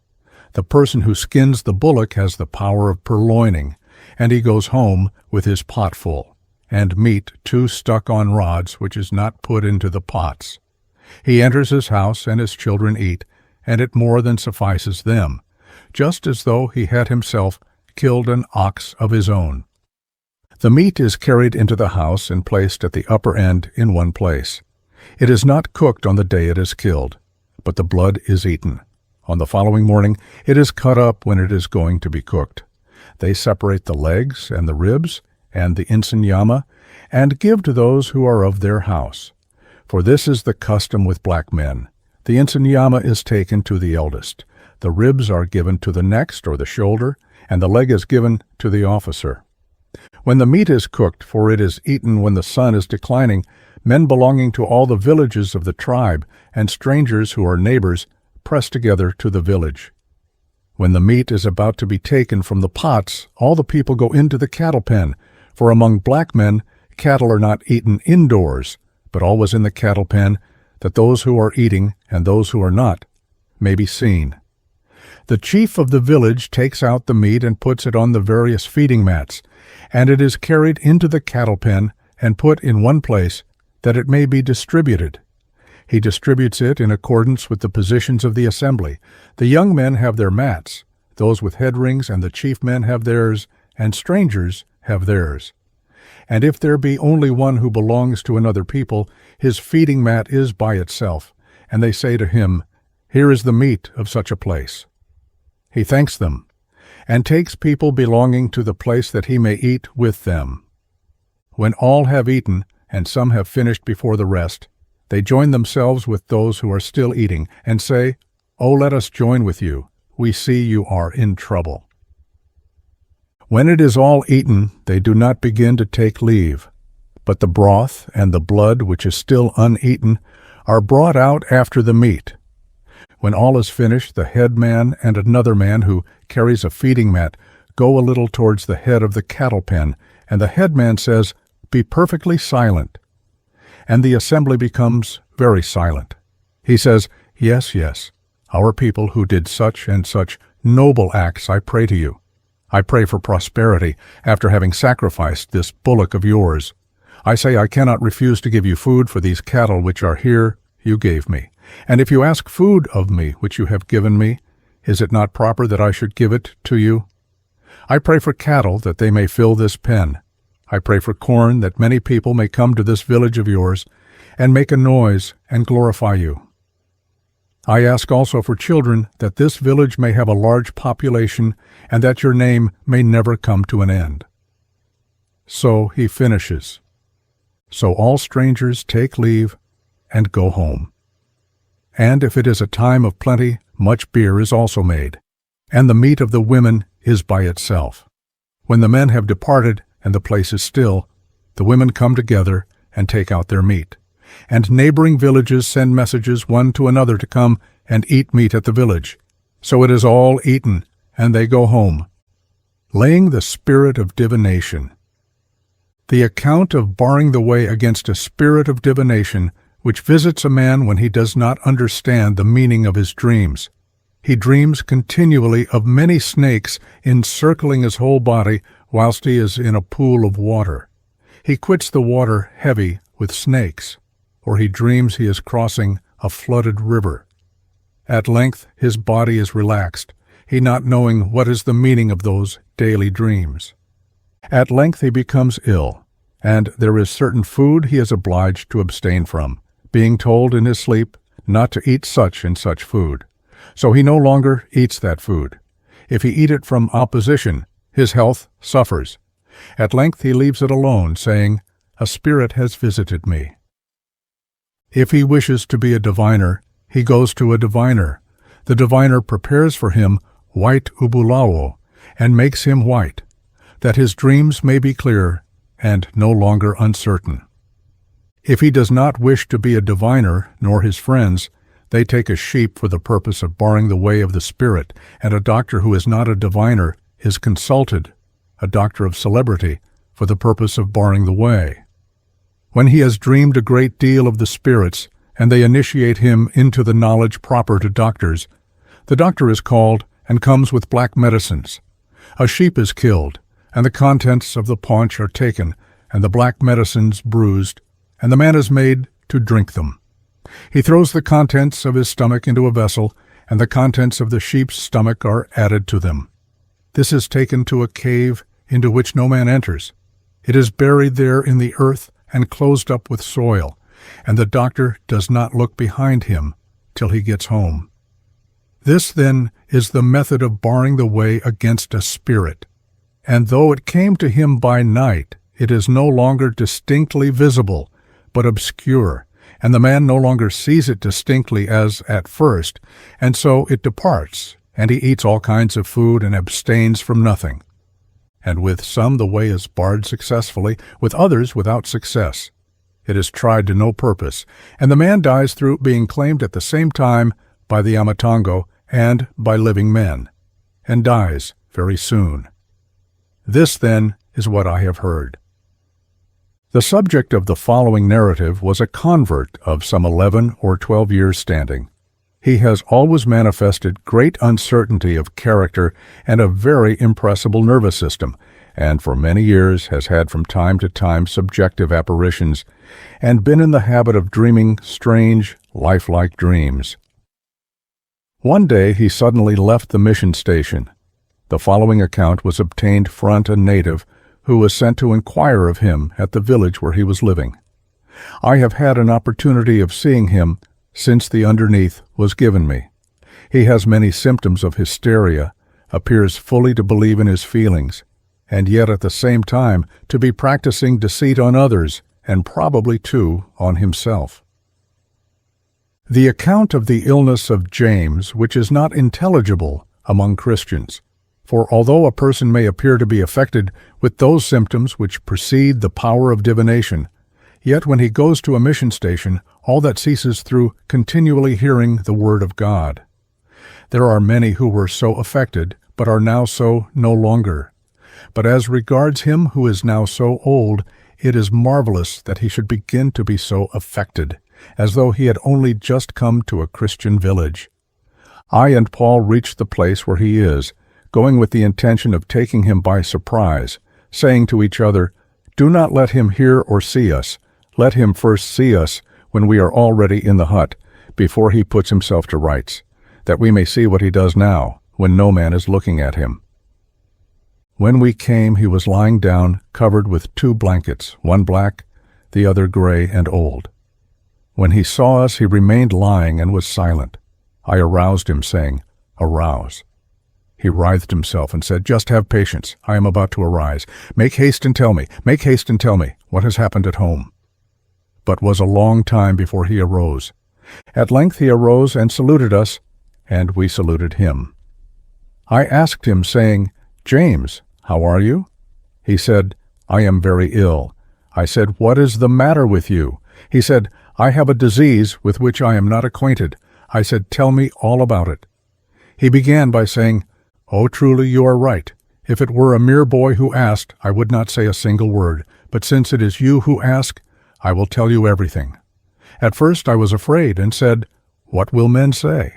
Speaker 1: The person who skins the bullock has the power of purloining, and he goes home with his pot full, and meat too stuck on rods which is not put into the pots. He enters his house, and his children eat, and it more than suffices them, just as though he had himself killed an ox of his own. The meat is carried into the house and placed at the upper end in one place. It is not cooked on the day it is killed, but the blood is eaten. On the following morning it is cut up when it is going to be cooked. They separate the legs and the ribs and the IZINYANGA and give to those who are of their house. For this is the custom with black men. The IZINYANGA is taken to the eldest. The ribs are given to the next or the shoulder, and the leg is given to the officer. When the meat is cooked, for it is eaten when the sun is declining, men belonging to all the villages of the tribe and strangers who are neighbors press together to the village. When the meat is about to be taken from the pots, all the people go into the cattle pen, for among black men cattle are not eaten indoors, but always in the cattle pen, that those who are eating and those who are not may be seen. The chief of the village takes out the meat and puts it on the various feeding mats, and it is carried into the cattle pen and put in one place, that it may be distributed. He distributes it in accordance with the positions of the assembly. The young men have their mats, those with head rings, and the chief men have theirs, and strangers have theirs. And if there be only one who belongs to another people, his feeding mat is by itself, and they say to him, "Here is the meat of such a place." He thanks them, and takes people belonging to the place that he may eat with them. When all have eaten, and some have finished before the rest, they join themselves with those who are still eating, and say, "Oh, let us join with you. We see you are in trouble." When it is all eaten, they do not begin to take leave, but the broth and the blood which is still uneaten are brought out after the meat. When all is finished, the head man and another man who carries a feeding mat go a little towards the head of the cattle pen, and the head man says, "Be perfectly silent." And the assembly becomes very silent. He says, "Yes, yes, our people who did such and such noble acts, I pray to you. I pray for prosperity after having sacrificed this bullock of yours. I say I cannot refuse to give you food for these cattle which are here you gave me. And if you ask food of me which you have given me, is it not proper that I should give it to you? I pray for cattle that they may fill this pen. I pray for corn that many people may come to this village of yours and make a noise and glorify you. I ask also for children that this village may have a large population and that your name may never come to an end." So he finishes. So all strangers take leave and go home. And if it is a time of plenty, much beer is also made, and the meat of the women is by itself. When the men have departed and the place is still, the women come together and take out their meat. And neighboring villages send messages one to another to come and eat meat at the village. So it is all eaten, and they go home, laying the spirit of divination. The account of barring the way against a spirit of divination which visits a man when he does not understand the meaning of his dreams. He dreams continually of many snakes encircling his whole body whilst he is in a pool of water. He quits the water heavy with snakes, or he dreams he is crossing a flooded river. At length his body is relaxed, he not knowing what is the meaning of those daily dreams. At length he becomes ill, and there is certain food he is obliged to abstain from, being told in his sleep not to eat such and such food. So he no longer eats that food. If he eat it from opposition, his health suffers. At length he leaves it alone, saying, "A spirit has visited me." If he wishes to be a diviner, he goes to a diviner. The diviner prepares for him white ubulawo and makes him white, that his dreams may be clear and no longer uncertain. If he does not wish to be a diviner, nor his friends, they take a sheep for the purpose of barring the way of the spirit, and a doctor who is not a diviner is consulted, a doctor of celebrity, for the purpose of barring the way. When he has dreamed a great deal of the spirits, and they initiate him into the knowledge proper to doctors, the doctor is called and comes with black medicines. A sheep is killed, and the contents of the paunch are taken, and the black medicines bruised, and the man is made to drink them. He throws the contents of his stomach into a vessel, and the contents of the sheep's stomach are added to them. This is taken to a cave into which no man enters. It is buried there in the earth and closed up with soil, and the doctor does not look behind him till he gets home. This, then, is the method of barring the way against a spirit. And though it came to him by night, it is no longer distinctly visible, but obscure, and the man no longer sees it distinctly as at first, and so it departs, and he eats all kinds of food and abstains from nothing. And with some the way is barred successfully, with others without success. It is tried to no purpose, and the man dies through being claimed at the same time by the AMATONGO and by living men, and dies very soon. This, then, is what I have heard. The subject of the following narrative was a convert of some 11 or 12 years' standing. He has always manifested great uncertainty of character and a very impressible nervous system, and for many years has had from time to time subjective apparitions, and been in the habit of dreaming strange, lifelike dreams. One day he suddenly left the mission station. The following account was obtained front a native who was sent to inquire of him at the village where he was living. I have had an opportunity of seeing him since the underneath was given me. He has many symptoms of hysteria, appears fully to believe in his feelings, and yet at the same time to be practicing deceit on others, and probably, too, on himself. The account of the illness of James, which is not intelligible among Christians, for although a person may appear to be affected with those symptoms which precede the power of divination, yet when he goes to a mission station, all that ceases through continually hearing the word of God. There are many who were so affected, but are now so no longer. But as regards him who is now so old, it is marvelous that he should begin to be so affected, as though he had only just come to a Christian village. I and Paul reached the place where he is, going with the intention of taking him by surprise, saying to each other, "Do not let him hear or see us. Let him first see us when we are already in the hut, before he puts himself to rights, that we may see what he does now, when no man is looking at him." When we came, he was lying down, covered with 2 blankets, one black, the other gray and old. When he saw us, he remained lying and was silent. I aroused him, saying, "Arouse." He writhed himself and said, "Just have patience. I am about to arise. Make haste and tell me what has happened at home." But was a long time before he arose. At length he arose and saluted us, and we saluted him. I asked him, saying, "James, how are you?" He said, "I am very ill." I said, "What is the matter with you?" He said, "I have a disease with which I am not acquainted." I said, "Tell me all about it." He began by saying, "Oh, truly you are right. If it were a mere boy who asked, I would not say a single word. But since it is you who ask, I will tell you everything. At first I was afraid and said, 'What will men say?'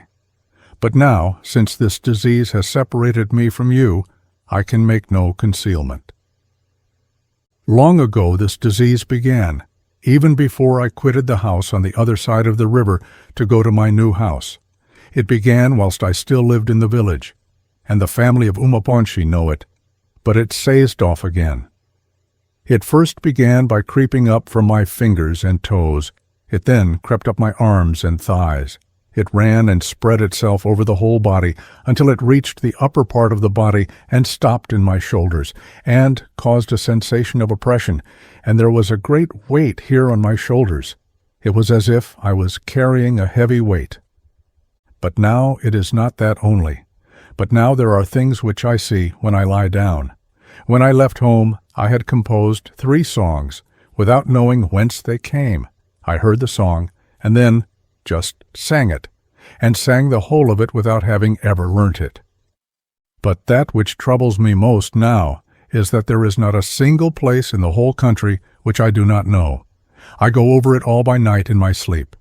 Speaker 1: But now, since this disease has separated me from you, I can make no concealment. Long ago this disease began, even before I quitted the house on the other side of the river to go to my new house. It began whilst I still lived in the village, and the family of Umaponshi know it, but it sazed off again. It first began by creeping up from my fingers and toes. It then crept up my arms and thighs. It ran and spread itself over the whole body until it reached the upper part of the body and stopped in my shoulders, and caused a sensation of oppression, and there was a great weight here on my shoulders. It was as if I was carrying a heavy weight. But now it is not that only. But now there are things which I see when I lie down. When I left home, I had composed 3 songs, without knowing whence they came. I heard the song, and then just sang it, and sang the whole of it without having ever learnt it. But that which troubles me most now is that there is not a single place in the whole country which I do not know. I go over it all by night in my sleep.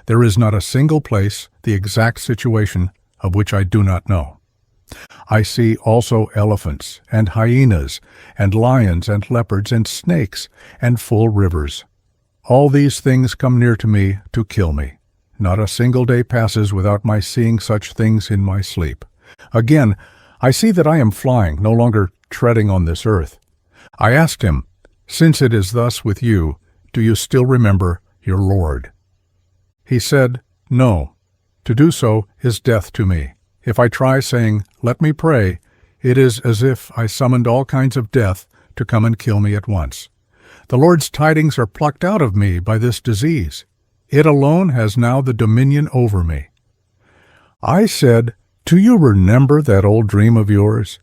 Speaker 1: There is not a single place, the exact situation of which I do not know. I see also elephants, and hyenas, and lions, and leopards, and snakes, and full rivers. All these things come near to me to kill me. Not a single day passes without my seeing such things in my sleep. Again, I see that I am flying, no longer treading on this earth. I asked him, "Since it is thus with you, do you still remember your Lord?" He said, "No. To do so is death to me. If I try saying, 'Let me pray,' it is as if I summoned all kinds of death to come and kill me at once. The Lord's tidings are plucked out of me by this disease. It alone has now the dominion over me." I said, "Do you remember that old dream of yours?"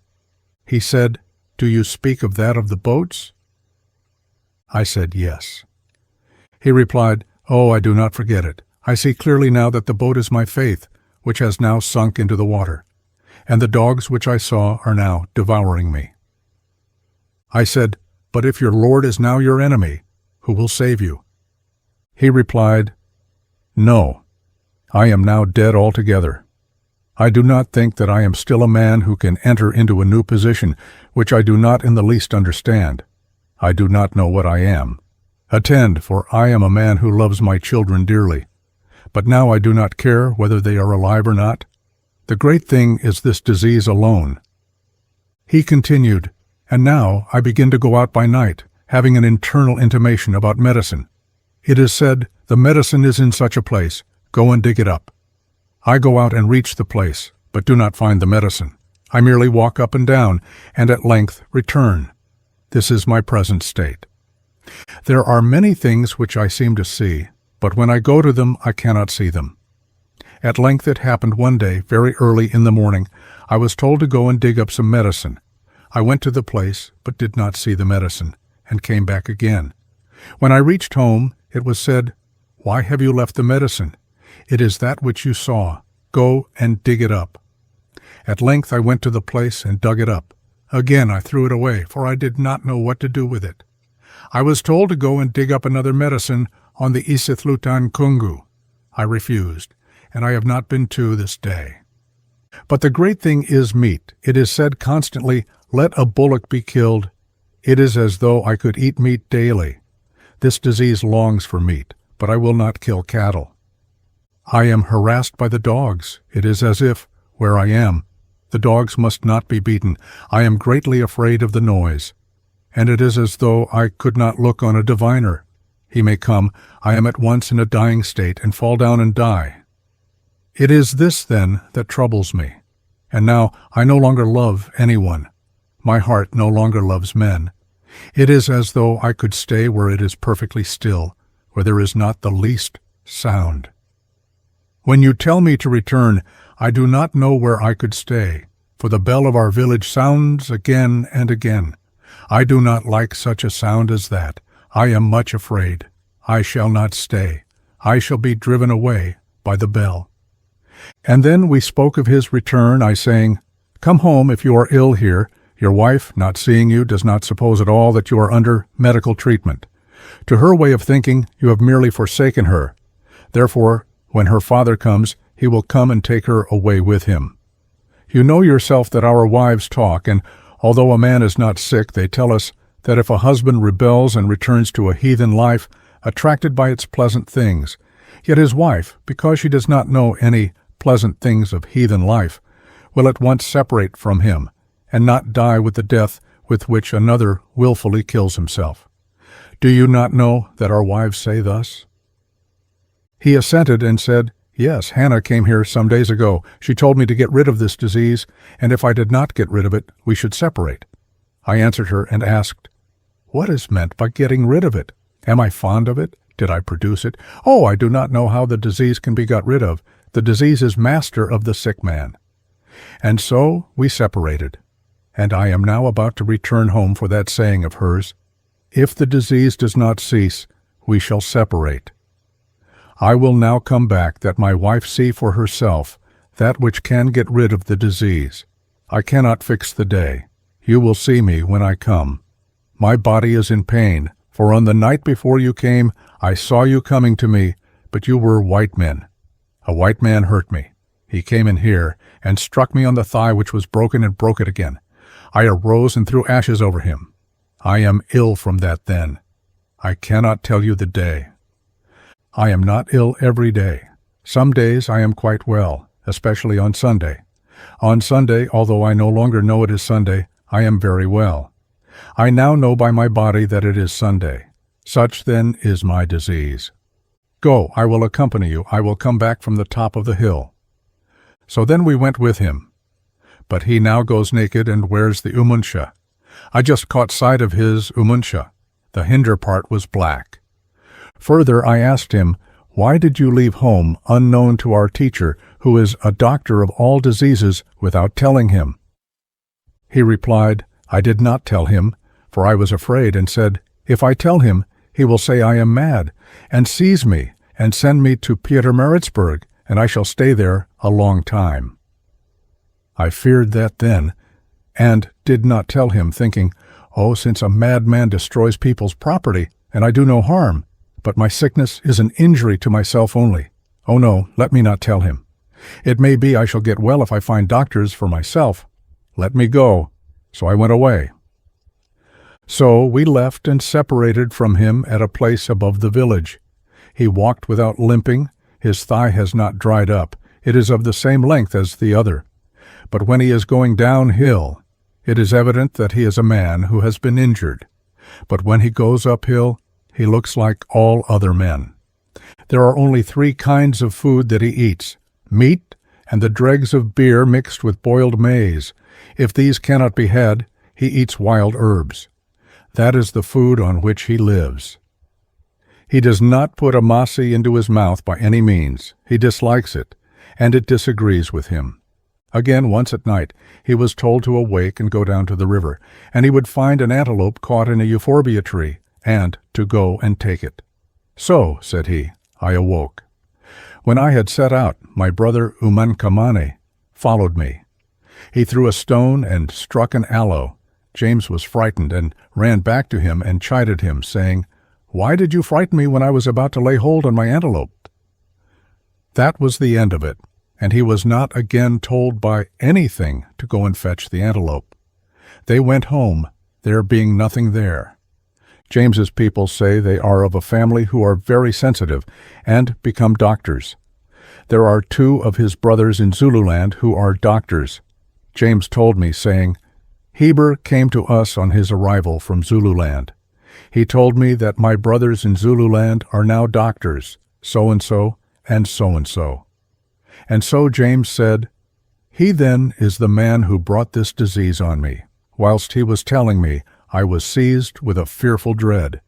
Speaker 1: He said, "Do you speak of that of the boats?" I said, "Yes." He replied, "Oh, I do not forget it. I see clearly now that the boat is my faith, which has now sunk into the water, and the dogs which I saw are now devouring me." I said, "But if your Lord is now your enemy, who will save you?" He replied, "No, I am now dead altogether. I do not think that I am still a man who can enter into a new position, which I do not in the least understand. I do not know what I am. Attend, for I am a man who loves my children dearly. But now I do not care whether they are alive or not. The great thing is this disease alone." He continued, "And now I begin to go out by night, having an internal intimation about medicine. It is said, 'The medicine is in such a place, go and dig it up.' I go out and reach the place, but do not find the medicine. I merely walk up and down, and at length return. This is my present state. There are many things which I seem to see, but when I go to them I cannot see them. At length it happened one day, very early in the morning, I was told to go and dig up some medicine. I went to the place, but did not see the medicine, and came back again. When I reached home, it was said, 'Why have you left the medicine? It is that which you saw. Go and dig it up.' At length I went to the place and dug it up. Again I threw it away, for I did not know what to do with it. I was told to go and dig up another medicine on the UNKULUNKULU. I refused, and I have not been to this day. But the great thing is meat. It is said constantly, 'Let a bullock be killed.' It is as though I could eat meat daily. This disease longs for meat, but I will not kill cattle. I am harassed by the dogs. It is as if, where I am, the dogs must not be beaten. I am greatly afraid of the noise. And it is as though I could not look on a diviner. He may come, I am at once in a dying state, and fall down and die. It is this, then, that troubles me. And now I no longer love anyone. My heart no longer loves men. It is as though I could stay where it is perfectly still, where there is not the least sound. When you tell me to return, I do not know where I could stay, for the bell of our village sounds again and again. I do not like such a sound as that. I am much afraid. I shall not stay. I shall be driven away by the bell." And then we spoke of his return, I saying, "Come home if you are ill here. Your wife, not seeing you, does not suppose at all that you are under medical treatment. To her way of thinking, you have merely forsaken her. Therefore, when her father comes, he will come and take her away with him. You know yourself that our wives talk, and although a man is not sick, they tell us that if a husband rebels and returns to a heathen life, attracted by its pleasant things, yet his wife, because she does not know any pleasant things of heathen life, will at once separate from him, and not die with the death with which another wilfully kills himself. Do you not know that our wives say thus?" He assented and said, "Yes, Hannah came here some days ago. She told me to get rid of this disease, and if I did not get rid of it, we should separate." I answered her and asked, "What is meant by getting rid of it? Am I fond of it? Did I produce it? Oh, I do not know how the disease can be got rid of. The disease is master of the sick man." And so we separated. And I am now about to return home for that saying of hers, "If the disease does not cease, we shall separate." I will now come back that my wife see for herself that which can get rid of the disease. I cannot fix the day. You will see me when I come. My body is in pain, For on the night before you came, I saw you coming to me, but you were white men. A white man hurt me. He came in here and struck me on the thigh which was broken and broke it again. I arose and threw ashes over him. I am ill from that then. I cannot tell you the day. I am not ill every day. Some days I am quite well, especially on Sunday. On Sunday, although I no longer know it is Sunday, I am very well. I now know by my body that it is Sunday. Such then is my disease. Go, I will accompany you. I will come back from the top of the hill. So then we went with him. But he now goes naked and wears the umunsha. I just caught sight of his umunsha. The hinder part was black. Further, I asked him, "Why did you leave home unknown to our teacher, who is a doctor of all diseases, without telling him?" He replied, "I did not tell him, for I was afraid, and said, 'If I tell him, he will say I am mad, and seize me, and send me to Pietermaritzburg, and I shall stay there a long time.' I feared that then, and did not tell him, thinking, 'Oh, since a madman destroys people's property, and I do no harm, but my sickness is an injury to myself only. Oh no, let me not tell him. It may be I shall get well if I find doctors for myself. Let me go.' So I went away. So we left and separated from him at a place above the village. He walked without limping. His thigh has not dried up. It is of the same length as the other. But when he is going downhill, it is evident that he is a man who has been injured. But when he goes uphill, he looks like all other men. There are only 3 kinds of food that he eats: meat, and the dregs of beer mixed with boiled maize. If these cannot be had, he eats wild herbs. That is the food on which he lives. He does not put amasi into his mouth by any means. He dislikes it, and it disagrees with him. Again, once at night, he was told to awake and go down to the river, and he would find an antelope caught in a euphorbia tree, and to go and take it. So, said he, I awoke. When I had set out, my brother Umankamane followed me. He threw a stone and struck an aloe. James was frightened and ran back to him and chided him, saying, "Why did you frighten me when I was about to lay hold on my antelope?" That was the end of it, and he was not again told by anything to go and fetch the antelope. They went home, there being nothing there. James's people say they are of a family who are very sensitive and become doctors. There are 2 of his brothers in Zululand who are doctors. James told me, saying, "Heber came to us on his arrival from Zululand. He told me that my brothers in Zululand are now doctors, so-and-so and so-and-so." And so James said, "He then is the man who brought this disease on me. Whilst he was telling me, I was seized with a fearful dread.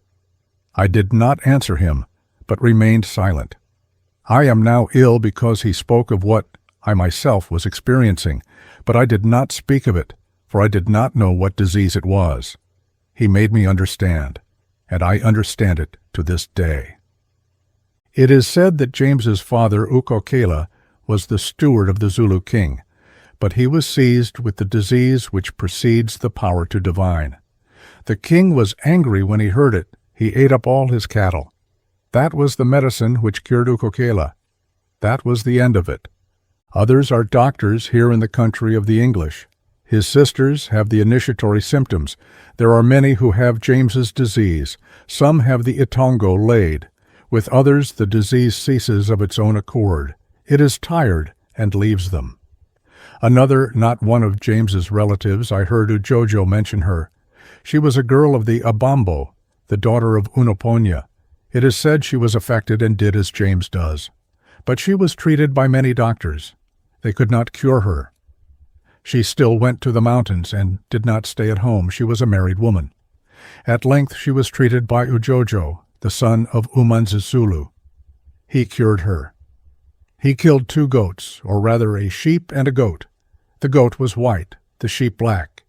Speaker 1: I did not answer him, but remained silent. I am now ill because he spoke of what I myself was experiencing, but I did not speak of it, for I did not know what disease it was. He made me understand, and I understand it to this day." It is said that James's father, Ukokela, was the steward of the Zulu king, but he was seized with the disease which precedes the power to divine. The king was angry when he heard it. He ate up all his cattle. That was the medicine which cured Ukokela. That was the end of it. Others are doctors here in the country of the English. His sisters have the initiatory symptoms. There are many who have James's disease. Some have the itongo laid. With others the disease ceases of its own accord. It is tired and leaves them. Another, not one of James's relatives, I heard Ujojo mention her. She was a girl of the Abambo, the daughter of Unoponya. It is said she was affected and did as James does. But she was treated by many doctors. They could not cure her. She still went to the mountains and did not stay at home. She was a married woman. At length she was treated by Ujojo, the son of Amazulu. He cured her. He killed 2 goats, or rather a sheep and a goat. The goat was white, the sheep black.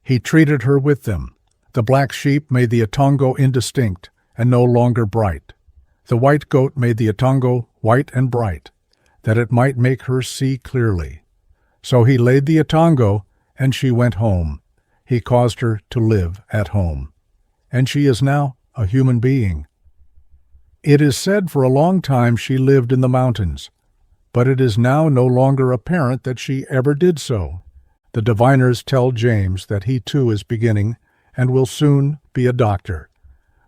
Speaker 1: He treated her with them. The black sheep made the atongo indistinct and no longer bright. The white goat made the atongo white and bright, that it might make her see clearly. So he laid the atongo, and she went home. He caused her to live at home. And she is now a human being. It is said for a long time she lived in the mountains, but it is now no longer apparent that she ever did so. The diviners tell James that he too is beginning and will soon be a doctor.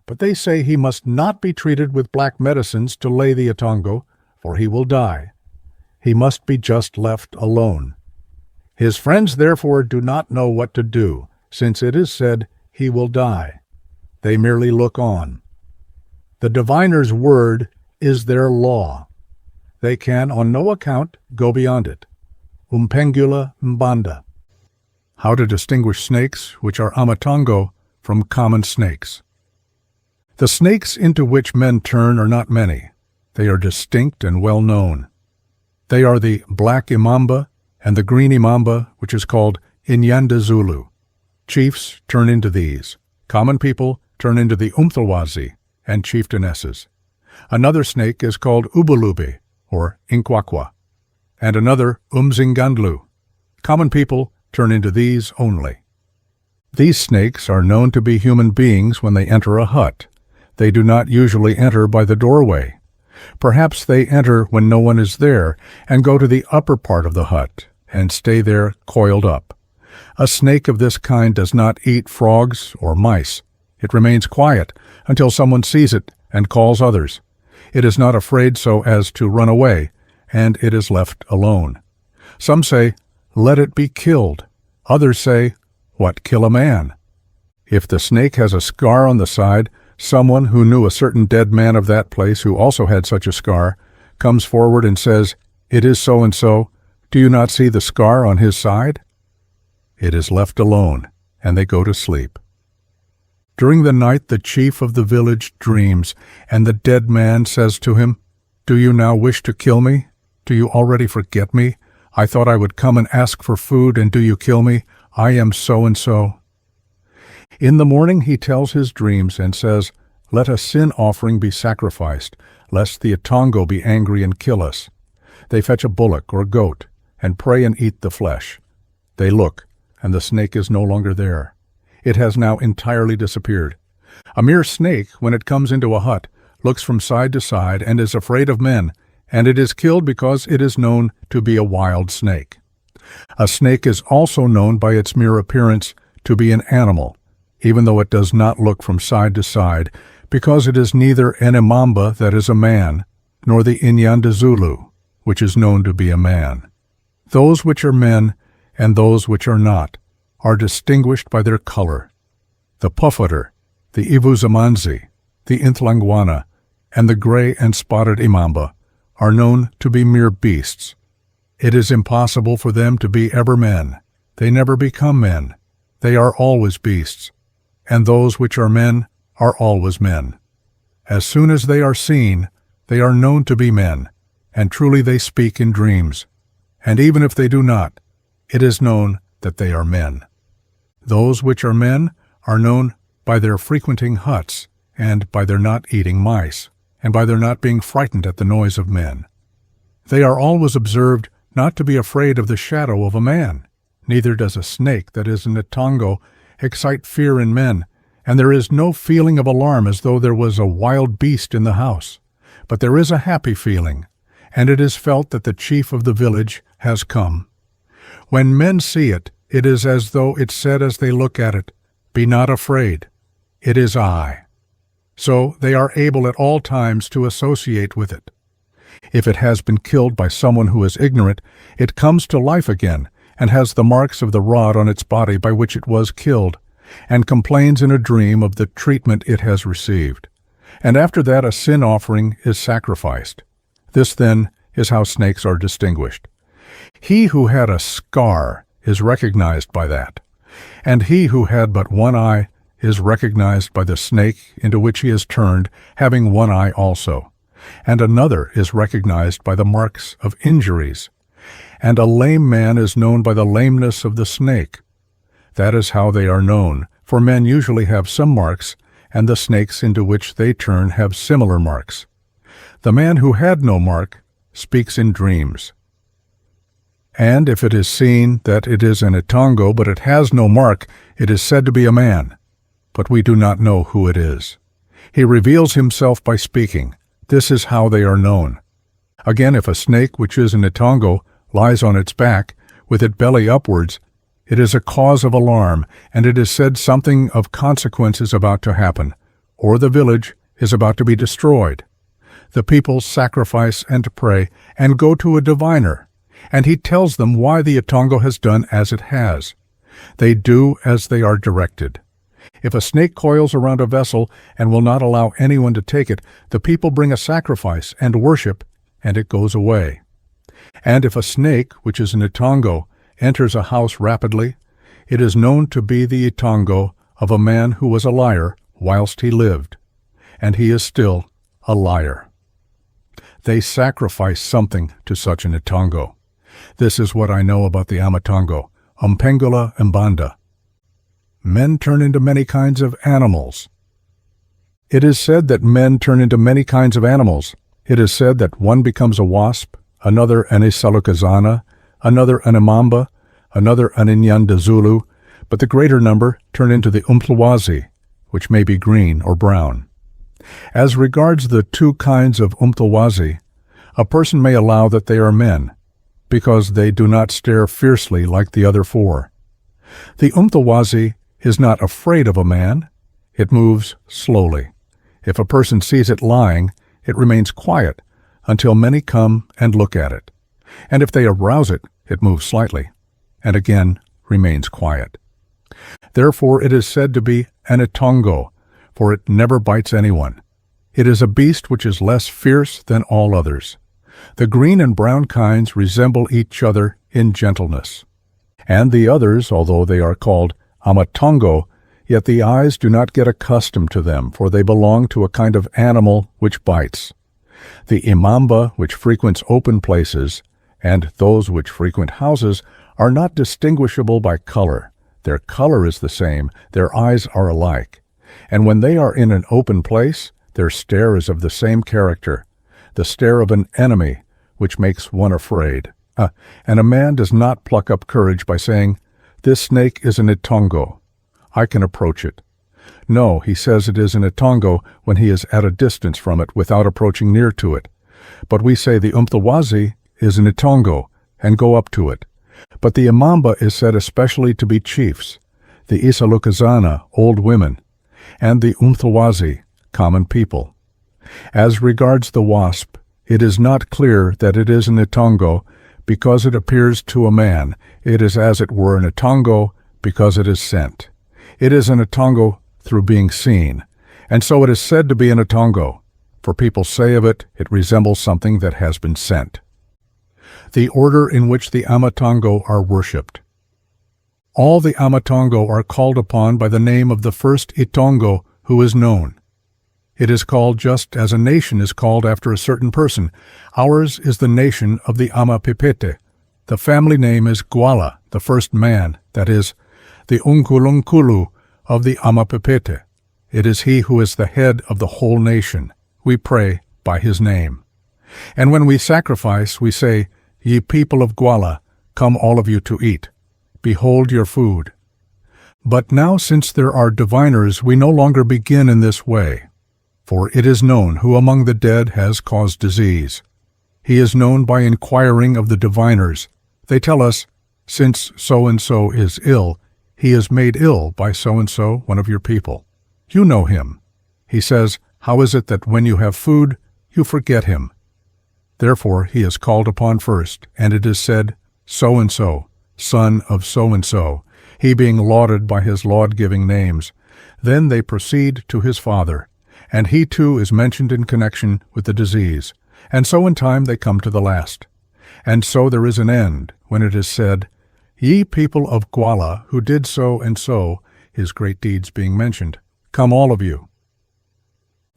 Speaker 1: But they say he must not be treated with black medicines to lay the Atongo, for he will die. He must be just left alone. His friends therefore do not know what to do, since it is said he will die. They merely look on. The diviner's word is their law. They can on no account go beyond it. Umpengula mbanda. How to distinguish snakes, which are AMATONGO, from common snakes. The snakes into which men turn are not many. They are distinct and well known. They are the black imamba and the green imamba, which is called Zulu. Chiefs turn into these. Common people turn into the umthulwazi and chieftainesses. Another snake is called ubulubi, or inkwakwa, and another umzingandlu. Common people turn into these only. These snakes are known to be human beings when they enter a hut. They do not usually enter by the doorway. Perhaps they enter when no one is there and go to the upper part of the hut and stay there coiled up. A snake of this kind does not eat frogs or mice. It remains quiet until someone sees it and calls others. It is not afraid so as to run away, and it is left alone. Some say, "Let it be killed." Others say, "What, kill a man?" If the snake has a scar on the side, someone who knew a certain dead man of that place who also had such a scar comes forward and says, "It is so-and-so. Do you not see the scar on his side?" It is left alone, and they go to sleep. During the night the chief of the village dreams, and the dead man says to him, "Do you now wish to kill me? Do you already forget me? I thought I would come and ask for food, and do you kill me? I am so-and-so." In the morning he tells his dreams and says, "Let a sin offering be sacrificed, lest the Atongo be angry and kill us." They fetch a bullock or goat, and pray and eat the flesh. They look, and the snake is no longer there. It has now entirely disappeared. A mere snake, when it comes into a hut, looks from side to side and is afraid of men, and it is killed because it is known to be a wild snake. A snake is also known by its mere appearance to be an animal, even though it does not look from side to side, because it is neither an imamba that is a man, nor the Zulu, which is known to be a man. Those which are men and those which are not are distinguished by their color. The puffadder, the ivuzamanzi, the intlangwana, and the gray and spotted imamba are known to be mere beasts. It is impossible for them to be ever men. They never become men. They are always beasts. And those which are men are always men. As soon as they are seen, they are known to be men, and truly they speak in dreams. And even if they do not, it is known that they are men. Those which are men are known by their frequenting huts, and by their not eating mice, and by their not being frightened at the noise of men. They are always observed not to be afraid of the shadow of a man. Neither does a snake that is an Atongo excite fear in men, and there is no feeling of alarm as though there was a wild beast in the house. But there is a happy feeling, and it is felt that the chief of the village has come. When men see it, it is as though it said as they look at it, "Be not afraid, it is I." So they are able at all times to associate with it. If it has been killed by someone who is ignorant, it comes to life again, and has the marks of the rod on its body by which it was killed, and complains in a dream of the treatment it has received. And after that a sin offering is sacrificed. This, then, is how snakes are distinguished. He who had a scar is recognized by that, and he who had but one eye is recognized by the snake into which he is turned, having one eye also. And another is recognized by the marks of injuries. And a lame man is known by the lameness of the snake. That is how they are known, for men usually have some marks, and the snakes into which they turn have similar marks. The man who had no mark speaks in dreams. And if it is seen that it is an Atongo, but it has no mark, it is said to be a man, but we do not know who it is. He reveals himself by speaking. This is how they are known. Again, if a snake, which is an itongo, lies on its back, with its belly upwards, it is a cause of alarm, and it is said something of consequence is about to happen, or the village is about to be destroyed. The people sacrifice and pray, and go to a diviner, and he tells them why the itongo has done as it has. They do as they are directed. If a snake coils around a vessel and will not allow anyone to take it, the people bring a sacrifice and worship, and it goes away. And if a snake, which is an itongo, enters a house rapidly, it is known to be the itongo of a man who was a liar whilst he lived, and he is still a liar. They sacrifice something to such an itongo. This is what I know about the AMATONGO, Umpengula Mbanda. Men turn into many kinds of animals. It is said that men turn into many kinds of animals. It is said that one becomes a wasp, another an isalukazana, another an imamba, another an Zulu, but the greater number turn into the umtlawazi, which may be green or brown. As regards the two kinds of umtlawazi, a person may allow that they are men, because they do not stare fiercely like the other four. The umtlawazi is not afraid of a man. It moves slowly. If a person sees it lying, it remains quiet until many come and look at it. And if they arouse it, it moves slightly, and again remains quiet. Therefore it is said to be an itongo, for it never bites anyone. It is a beast which is less fierce than all others. The green and brown kinds resemble each other in gentleness. And the others, although they are called AMATONGO, yet the eyes do not get accustomed to them, for they belong to a kind of animal which bites. The imamba, which frequents open places, and those which frequent houses, are not distinguishable by color. Their color is the same, their eyes are alike. And when they are in an open place, their stare is of the same character, the stare of an enemy, which makes one afraid. And a man does not pluck up courage by saying, "This snake is an itongo. I can approach it." No, he says it is an itongo when he is at a distance from it without approaching near to it. But we say the umtlawazi is an itongo, and go up to it. But the imamba is said especially to be chiefs, the isalukazana, old women, and the umtlawazi, common people. As regards the wasp, it is not clear that it is an itongo because it appears to a man. It is as it were an itongo because it is sent. It is an itongo through being seen, and so it is said to be an itongo, for people say of it, it resembles something that has been sent. The order in which the AMATONGO are worshipped. All the AMATONGO are called upon by the name of the first itongo who is known. It is called just as a nation is called after a certain person. Ours is the nation of the Amapipete. The family name is Gwala, the first man, that is, the UNKULUNKULU of the Amapipete. It is he who is the head of the whole nation. We pray by his name. And when we sacrifice, we say, "Ye people of Gwala, come all of you to eat. Behold your food." But now since there are diviners, we no longer begin in this way. For it is known who among the dead has caused disease. He is known by inquiring of the diviners. They tell us, "Since so-and-so is ill, he is made ill by so-and-so, one of your people. You know him." He says, "How is it that when you have food, you forget him?" Therefore he is called upon first, and it is said, "So-and-so, son of so-and-so," he being lauded by his laud-giving names. Then they proceed to his father, and he too is mentioned in connection with the disease, and so in time they come to the last. And so there is an end, when it is said, "Ye people of Gwala, who did so and so," his great deeds being mentioned, "come all of you."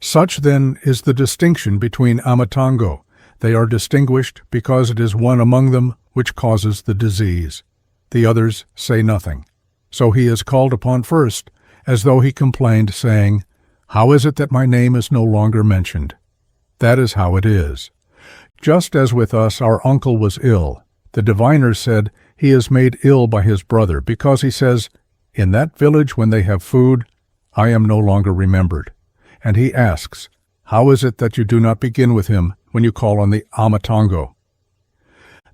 Speaker 1: Such then is the distinction between AMATONGO. They are distinguished because it is one among them which causes the disease. The others say nothing. So he is called upon first, as though he complained, saying, "How is it that my name is no longer mentioned?" That is how it is. Just as with us our uncle was ill, the diviners said, "He is made ill by his brother," because he says, "In that village when they have food, I am no longer remembered." and he asks, "How is it that you do not begin with him when you call on the AMATONGO?"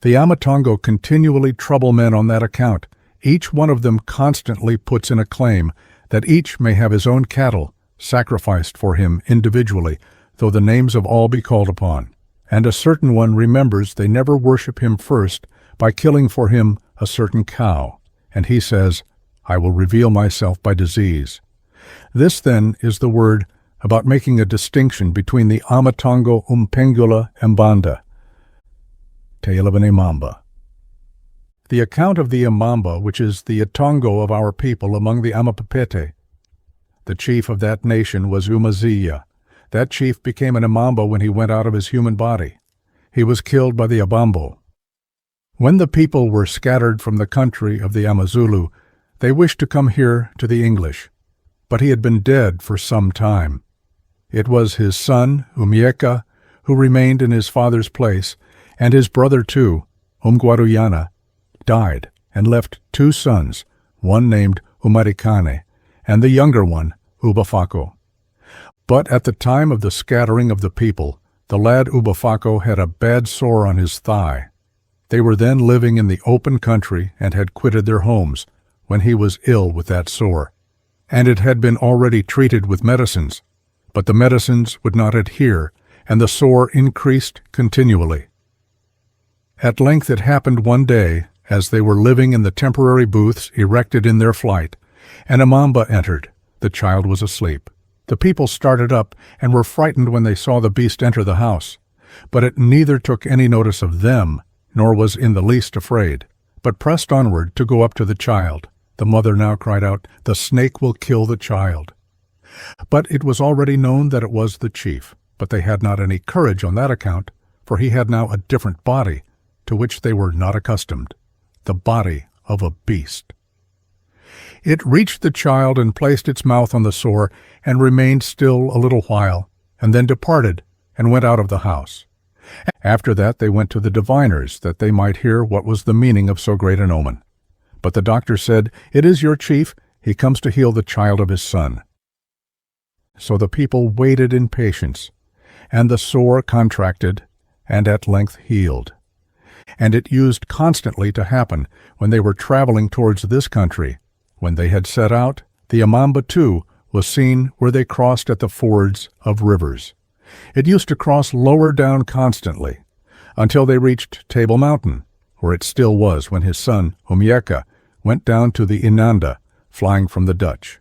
Speaker 1: The AMATONGO continually trouble men on that account. Each one of them constantly puts in a claim that each may have his own cattle sacrificed for him individually, though the names of all be called upon. And a certain one remembers they never worship him first by killing for him a certain cow, and he says, "I will reveal myself by disease." This, then, is the word about making a distinction between the AMATONGO UNKULUNKULU Mbanda, tale of an Imamba. The account of the Imamba, which is the Atongo of our people among the Amapapete. The chief of that nation was Umaziya. That chief became an Imamba when he went out of his human body. He was killed by the Abambo. When the people were scattered from the country of the Amazulu, they wished to come here to the English, but he had been dead for some time. It was his son, Umyeka, who remained in his father's place, and his brother too, Umgwaruyana, died and left 2 sons, one named Umarikane, and the younger one, Ubafako. But at the time of the scattering of the people, the lad Ubafako had a bad sore on his thigh. They were then living in the open country and had quitted their homes when he was ill with that sore, and it had been already treated with medicines, but the medicines would not adhere, and the sore increased continually. At length it happened one day, as they were living in the temporary booths erected in their flight, an Imamba entered. The child was asleep. The people started up and were frightened when they saw the beast enter the house. But it neither took any notice of them, nor was in the least afraid, but pressed onward to go up to the child. The mother now cried out, "The snake will kill the child." But it was already known that it was the chief, but they had not any courage on that account, for he had now a different body, to which they were not accustomed, the body of a beast. It reached the child and placed its mouth on the sore, and remained still a little while, and then departed, and went out of the house. After that they went to the diviners, that they might hear what was the meaning of so great an omen. But the doctor said, "It is your chief, he comes to heal the child of his son." So the people waited in patience, and the sore contracted, and at length healed. And it used constantly to happen when they were traveling towards this country. When they had set out, the Imamba too was seen where they crossed at the fords of rivers. It used to cross lower down constantly, until they reached Table Mountain, where it still was when his son, Umyeka, went down to the Inanda, flying from the Dutch.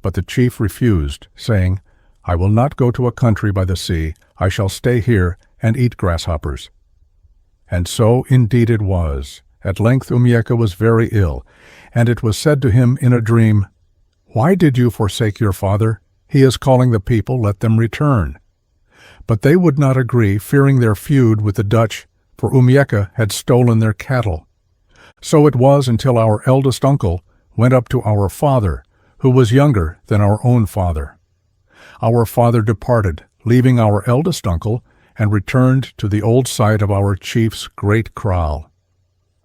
Speaker 1: But the chief refused, saying, "I will not go to a country by the sea. I shall stay here and eat grasshoppers." And so indeed it was. At length Umyeka was very ill, and it was said to him in a dream, "Why did you forsake your father? He is calling the people, let them return." But they would not agree, fearing their feud with the Dutch, for Umyeka had stolen their cattle. So it was until our eldest uncle went up to our father, who was younger than our own father. Our father departed, leaving our eldest uncle, and returned to the old site of our chief's great kraal.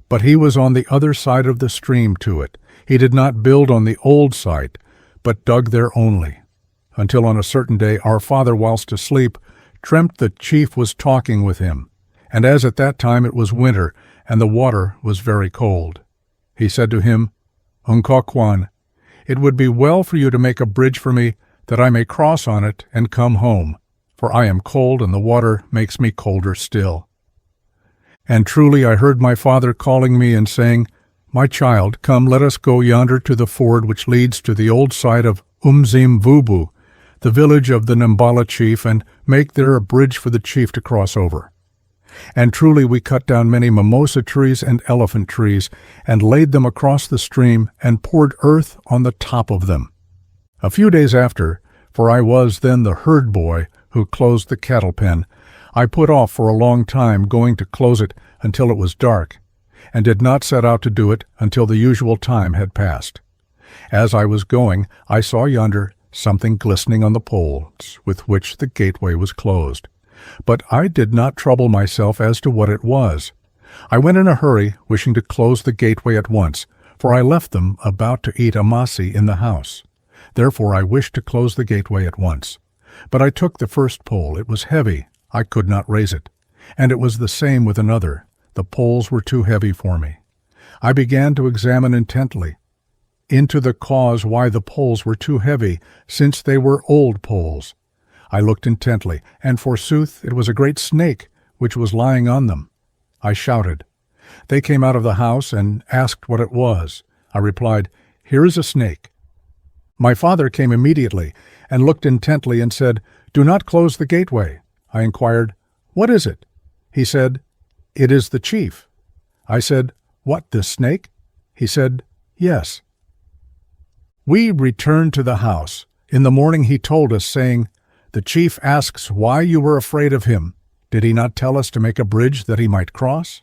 Speaker 1: But he was on the other side of the stream to it. He did not build on the old site, but dug there only, until on a certain day our father, whilst asleep, dreamt the chief was talking with him, and as at that time it was winter, and the water was very cold. He said to him, "Unkokwan, it would be well for you to make a bridge for me, that I may cross on it and come home, for I am cold, and the water makes me colder still." And truly I heard my father calling me and saying, "My child, come, let us go yonder to the ford which leads to the old site of Umzimvubu, the village of the Nambala chief, and make there a bridge for the chief to cross over." And truly we cut down many mimosa trees and elephant trees, and laid them across the stream, and poured earth on the top of them. A few days after, for I was then the herd boy who closed the cattle pen, I put off for a long time, going to close it until it was dark, and did not set out to do it until the usual time had passed. As I was going, I saw yonder something glistening on the poles with which the gateway was closed. But I did not trouble myself as to what it was. I went in a hurry, wishing to close the gateway at once, for I left them about to eat amasi in the house. Therefore I wished to close the gateway at once. But I took the first pole. It was heavy. I could not raise it. And it was the same with another. The poles were too heavy for me. I began to examine intently into the cause why the poles were too heavy, since they were old poles. I looked intently, and forsooth it was a great snake which was lying on them. I shouted. They came out of the house and asked what it was. I replied, "Here is a snake." My father came immediately and looked intently and said, "Do not close the gateway." I inquired, "What is it?" He said, "It is the chief." I said, "What, this snake?" He said, "Yes." We returned to the house. In the morning he told us, saying, "The chief asks why you were afraid of him. Did he not tell us to make a bridge that he might cross?"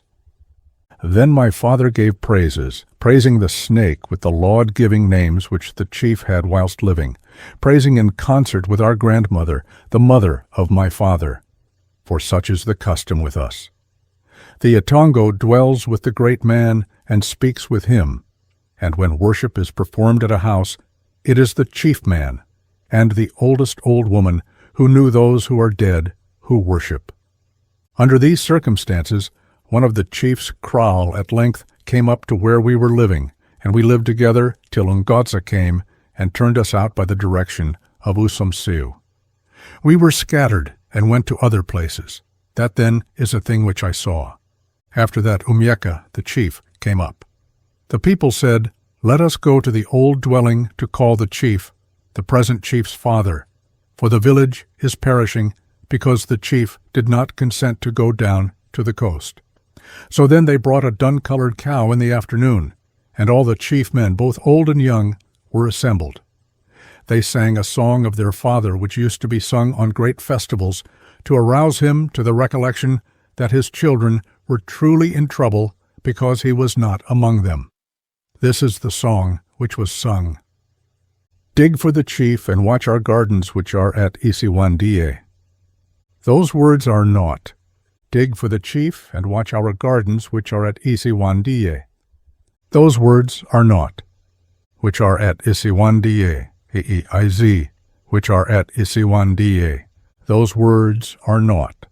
Speaker 1: Then my father gave praises, praising the snake with the laud-giving names which the chief had whilst living, praising in concert with our grandmother, the mother of my father. For such is the custom with us. The Atongo dwells with the great man and speaks with him, and when worship is performed at a house, it is the chief man and the oldest old woman who knew those who are dead who worship. Under these circumstances, one of the chief's kraal at length came up to where we were living, and we lived together till Ngotsa came and turned us out by the direction of Usumsiu. We were scattered and went to other places. That then is a thing which I saw. After that Umyeka, the chief, came up. The people said, "Let us go to the old dwelling to call the chief, the present chief's father, for the village is perishing because the chief did not consent to go down to the coast." So then they brought a dun-colored cow in the afternoon, and all the chief men, both old and young, were assembled. They sang a song of their father which used to be sung on great festivals to arouse him to the recollection that his children were truly in trouble because he was not among them. This is the song which was sung. "Dig for the chief and watch our gardens which are at Isiwandiye." Those words are naught. Dig for the chief and watch our gardens which are at Isiwandiye. Those words are naught. Which are at Isiwandiye, Eiz, which are at Isiwandiye. Those words are naught.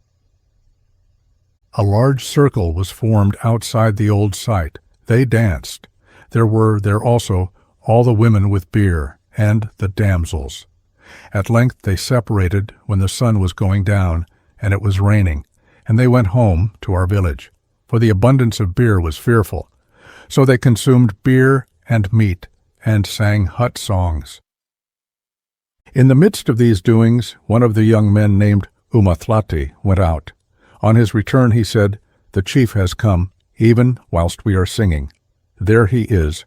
Speaker 1: A large circle was formed outside the old site. They danced. There were there also all the women with beer, and the damsels. At length they separated when the sun was going down, and it was raining, and they went home to our village, for the abundance of beer was fearful. So they consumed beer and meat, and sang hut songs. In the midst of these doings, one of the young men named Umathlati went out. On his return he said, "The chief has come, even whilst we are singing. There he is,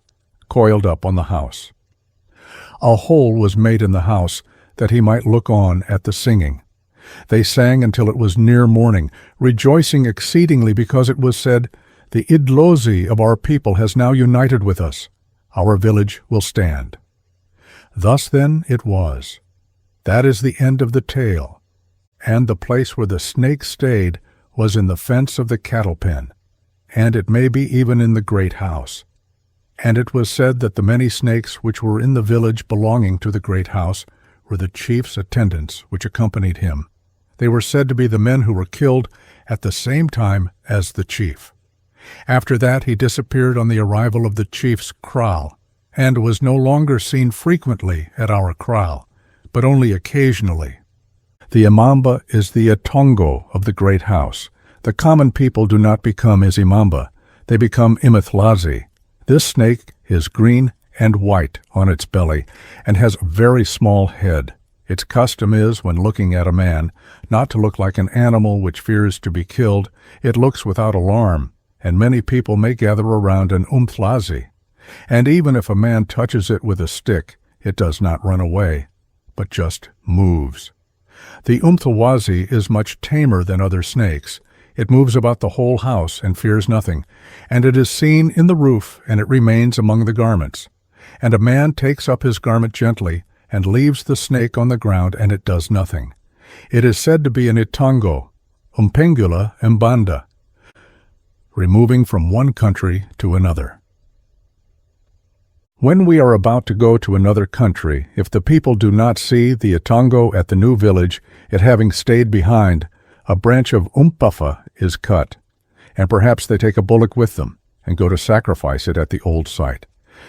Speaker 1: coiled up on the house." A hole was made in the house, that he might look on at the singing. They sang until it was near morning, rejoicing exceedingly because it was said, "The Idlozi of our people has now united with us. Our village will stand." Thus then it was. That is the end of the tale. And the place where the snake stayed was in the fence of the cattle pen, and it may be even in the great house. And it was said that the many snakes which were in the village belonging to the great house were the chief's attendants which accompanied him. They were said to be the men who were killed at the same time as the chief. After that he disappeared on the arrival of the chief's kraal, and was no longer seen frequently at our kraal, but only occasionally. The Imamba is the Atongo of the great house. The common people do not become Izimamba, they become Imithlazi. This snake is green and white on its belly, and has a very small head. Its custom is, when looking at a man, not to look like an animal which fears to be killed. It looks without alarm, and many people may gather around an umthlazi. And even if a man touches it with a stick, it does not run away, but just moves. The umthlawazi is much tamer than other snakes. It moves about the whole house and fears nothing, and it is seen in the roof, and it remains among the garments. And a man takes up his garment gently, and leaves the snake on the ground, and it does nothing. It is said to be an itongo, umpengula mbanda, removing from one country to another. When we are about to go to another country, if the people do not see the AMATONGO at the new village, it having stayed behind, a branch of umpafa is cut, and perhaps they take a bullock with them and go to sacrifice it at the old site.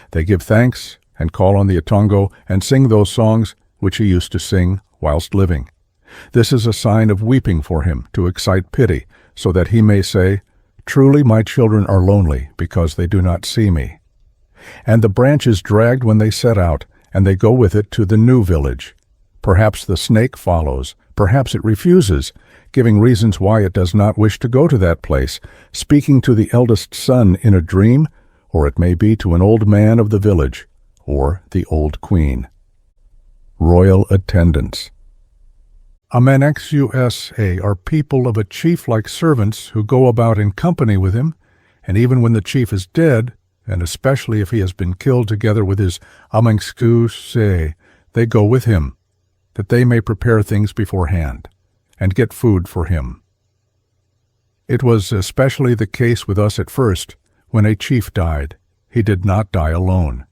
Speaker 1: They give thanks and call on the AMATONGO and sing those songs which he used to sing whilst living. This is a sign of weeping for him to excite pity, so that he may say, "Truly my children are lonely because they do not see me." And the branch is dragged when they set out, and they go with it to the new village. Perhaps the snake follows, perhaps it refuses, giving reasons why it does not wish to go to that place, speaking to the eldest son in a dream, or it may be to an old man of the village, or the old queen. Royal attendants. Amanxusa are people of a chief like servants who go about in company with him, and even when the chief is dead, and especially if he has been killed together with his Amanxusa, they go with him, that they may prepare things beforehand, and get food for him. It was especially the case with us at first. When a chief died, he did not die alone.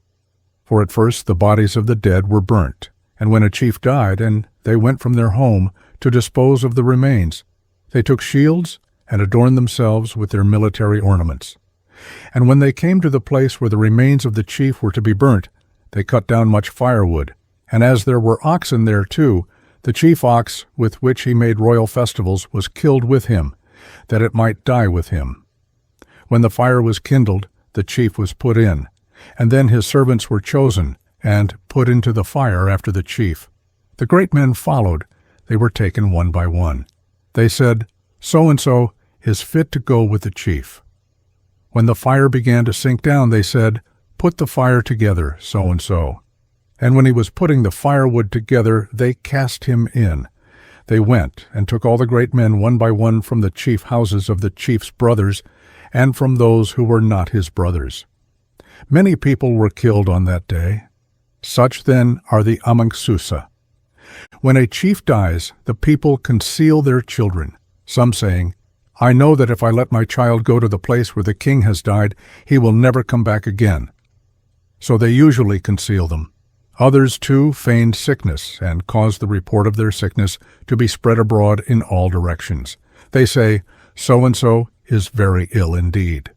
Speaker 1: For at first the bodies of the dead were burnt, and when a chief died, and they went from their home to dispose of the remains, they took shields and adorned themselves with their military ornaments. And when they came to the place where the remains of the chief were to be burnt, they cut down much firewood, and as there were oxen there too, the chief ox with which he made royal festivals was killed with him, that it might die with him. When the fire was kindled, the chief was put in, and then his servants were chosen, and put into the fire after the chief. The great men followed. They were taken one by one. They said, "So-and-so is fit to go with the chief." When the fire began to sink down, they said, "Put the fire together, so-and-so." And when he was putting the firewood together, they cast him in. They went and took all the great men one by one from the chief houses of the chief's brothers, and from those who were not his brothers. Many people were killed on that day. Such then are the Amanxusa. When a chief dies, the people conceal their children, some saying, "I know that if I let my child go to the place where the king has died, he will never come back again." So they usually conceal them. Others, too, feigned sickness and caused the report of their sickness to be spread abroad in all directions. They say, "So-and-so is very ill indeed."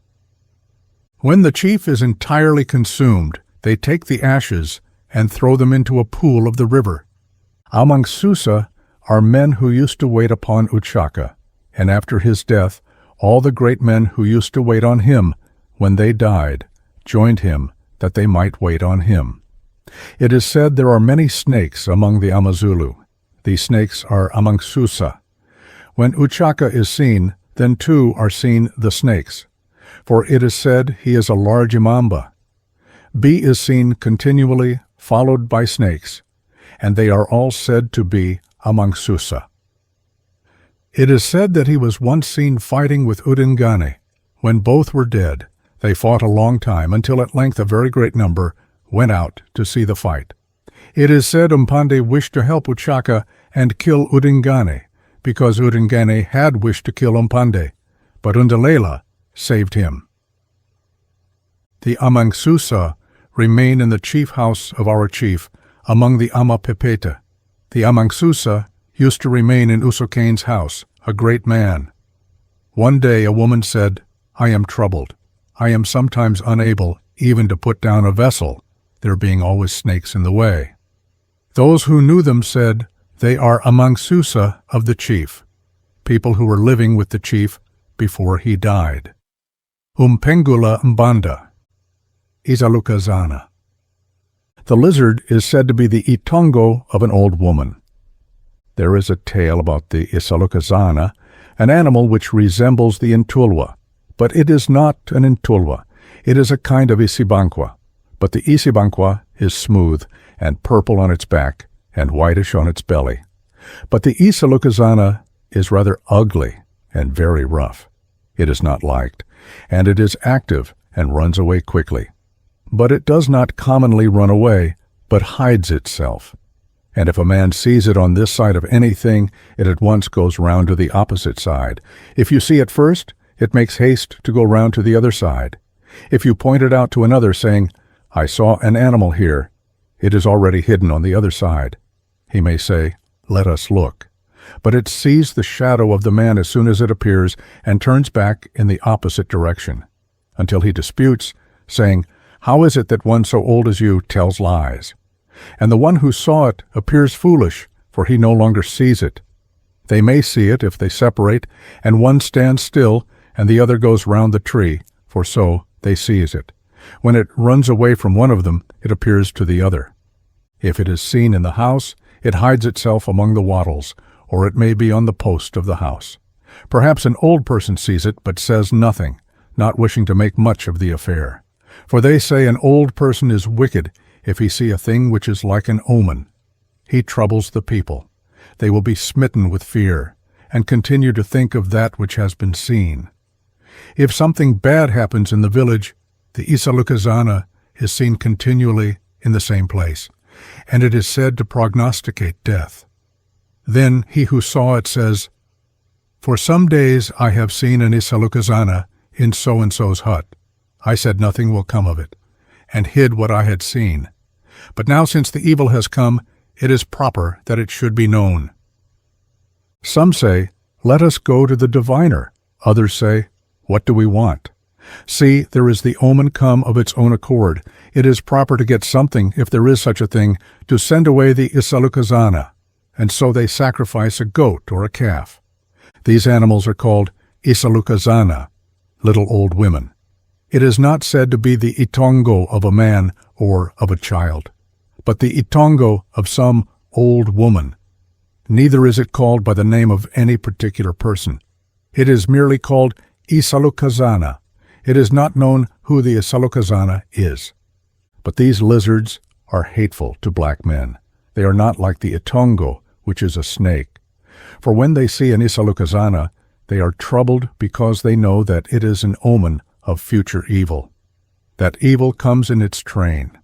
Speaker 1: When the chief is entirely consumed, they take the ashes and throw them into a pool of the river. Amanxusa are men who used to wait upon Uchaka, and after his death, all the great men who used to wait on him, when they died, joined him, that they might wait on him. It is said there are many snakes among the Amazulu. These snakes are Amanxusa. When Uchaka is seen, then too are seen the snakes. For it is said he is a large imamba. B is seen continually, followed by snakes, and they are all said to be Amanxusa. It is said that he was once seen fighting with Udingane. When both were dead, they fought a long time, until at length a very great number went out to see the fight. It is said Mpande wished to help Uchaka and kill Udingane, because Udingane had wished to kill Mpande, but Undalela saved him. The Amanxusa remain in the chief house of our chief, among the Amapepeta. The Amanxusa used to remain in Usokane's house, a great man. One day a woman said, "I am troubled. I am sometimes unable even to put down a vessel, there being always snakes in the way." Those who knew them said, "They are Amanxusa of the chief," people who were living with the chief before he died. Umpengula Mbanda, Izalukazana. The lizard is said to be the itongo of an old woman. There is a tale about the Izalukazana, an animal which resembles the intulwa, but it is not an intulwa. It is a kind of isibanqua, but the isibanqua is smooth and purple on its back and whitish on its belly. But the Izalukazana is rather ugly and very rough. It is not liked, and it is active and runs away quickly. But it does not commonly run away, but hides itself. And if a man sees it on this side of anything, it at once goes round to the opposite side. If you see it first, it makes haste to go round to the other side. If you point it out to another, saying, I saw an animal here. It is already hidden on the other side. He may say, let us look. But it sees the shadow of the man as soon as it appears and turns back in the opposite direction, until he disputes, saying, how is it that one so old as you tells lies? And the one who saw it appears foolish, for he no longer sees it. They may see it if they separate, and one stands still, and the other goes round the tree, for so they seize it. When it runs away from one of them, it appears to the other. If it is seen in the house, it hides itself among the wattles, or it may be on the post of the house. Perhaps an old person sees it, but says nothing, not wishing to make much of the affair. For they say an old person is wicked if he see a thing which is like an omen. He troubles the people. They will be smitten with fear, and continue to think of that which has been seen. If something bad happens in the village, the Isalukazana is seen continually in the same place, and it is said to prognosticate death. Then he who saw it says, for some days I have seen an Isalukazana in so-and-so's hut. I said nothing will come of it, and hid what I had seen. But now since the evil has come, it is proper that it should be known. Some say, let us go to the diviner. Others say, what do we want? See, there is the omen come of its own accord. It is proper to get something, if there is such a thing, to send away the Isalukazana, and so they sacrifice a goat or a calf. These animals are called Isalukazana, little old women. It is not said to be the itongo of a man or of a child, but the itongo of some old woman. Neither is it called by the name of any particular person. It is merely called Isalukazana. It is not known who the Isalukazana is. But these lizards are hateful to black men. They are not like the itongo, which is a snake. For when they see an Isalukazana, they are troubled because they know that it is an omen of future evil. That evil comes in its train.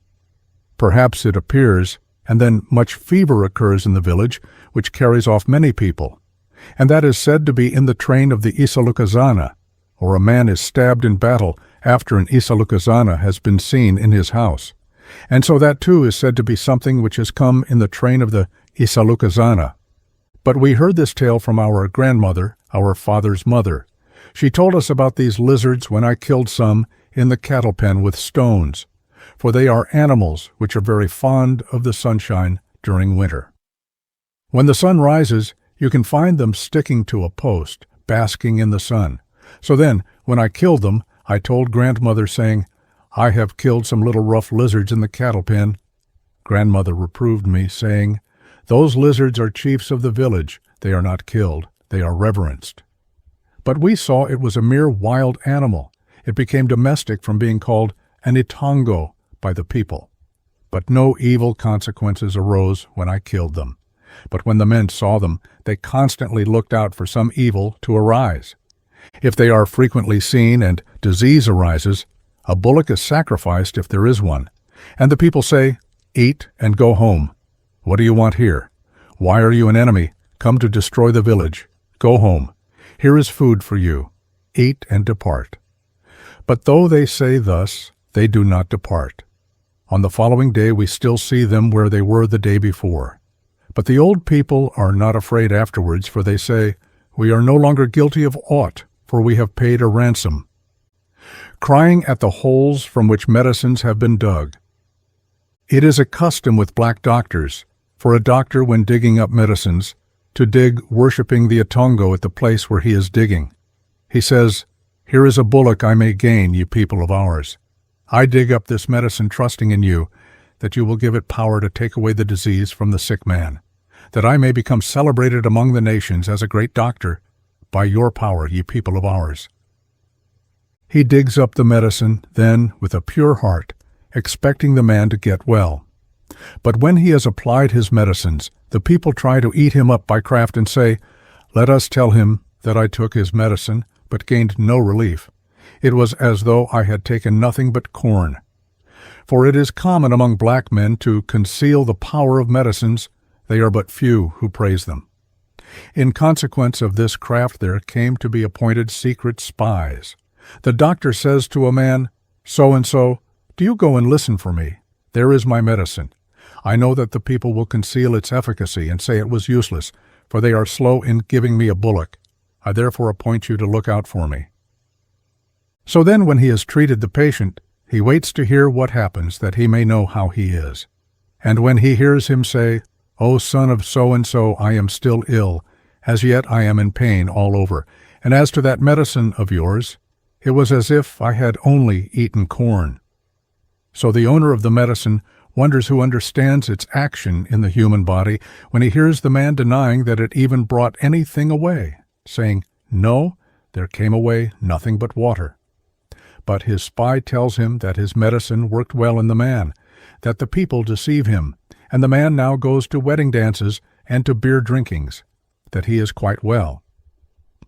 Speaker 1: Perhaps it appears, and then much fever occurs in the village, which carries off many people. And that is said to be in the train of the Isalukazana, or a man is stabbed in battle after an Isalukazana has been seen in his house. And so that too is said to be something which has come in the train of the Isalukazana. But we heard this tale from our grandmother, our father's mother. She told us about these lizards when I killed some in the cattle pen with stones, for they are animals which are very fond of the sunshine during winter. When the sun rises, you can find them sticking to a post, basking in the sun. So then, when I killed them, I told grandmother, saying, I have killed some little rough lizards in the cattle pen. Grandmother reproved me, saying, those lizards are chiefs of the village. They are not killed. They are reverenced. But we saw it was a mere wild animal. It became domestic from being called an itongo by the people. But no evil consequences arose when I killed them. But when the men saw them, they constantly looked out for some evil to arise. If they are frequently seen and disease arises, a bullock is sacrificed if there is one. And the people say, eat and go home. What do you want here? Why are you an enemy? Come to destroy the village. Go home. Here is food for you. Eat and depart. But though they say thus, they do not depart. On the following day we still see them where they were the day before. But the old people are not afraid afterwards, for they say, we are no longer guilty of aught, for we have paid a ransom. Crying at the holes from which medicines have been dug. It is a custom with black doctors, for a doctor when digging up medicines, to dig worshipping the Atongo at the place where he is digging. He says, here is a bullock I may gain, you people of ours. I dig up this medicine trusting in you, that you will give it power to take away the disease from the sick man, that I may become celebrated among the nations as a great doctor, by your power, ye people of ours. He digs up the medicine, then, with a pure heart, expecting the man to get well. But when he has applied his medicines, the people try to eat him up by craft and say, let us tell him that I took his medicine, but gained no relief. It was as though I had taken nothing but corn. For it is common among black men to conceal the power of medicines. They are but few who praise them. In consequence of this craft there came to be appointed secret spies. The doctor says to a man, so-and-so, Do you go and listen for me? There is my medicine. I know that the people will conceal its efficacy and say it was useless, for they are slow in giving me a bullock. I therefore appoint you to look out for me." So then when he has treated the patient, he waits to hear what happens, that he may know how he is. And when he hears him say, "O son of so-and-so, I am still ill. As yet I am in pain all over. And as to that medicine of yours, it was as if I had only eaten corn." So the owner of the medicine wonders who understands its action in the human body when he hears the man denying that it even brought anything away, saying, "No, there came away nothing but water." But his spy tells him that his medicine worked well in the man, that the people deceive him, and the man now goes to wedding dances and to beer drinkings, that he is quite well.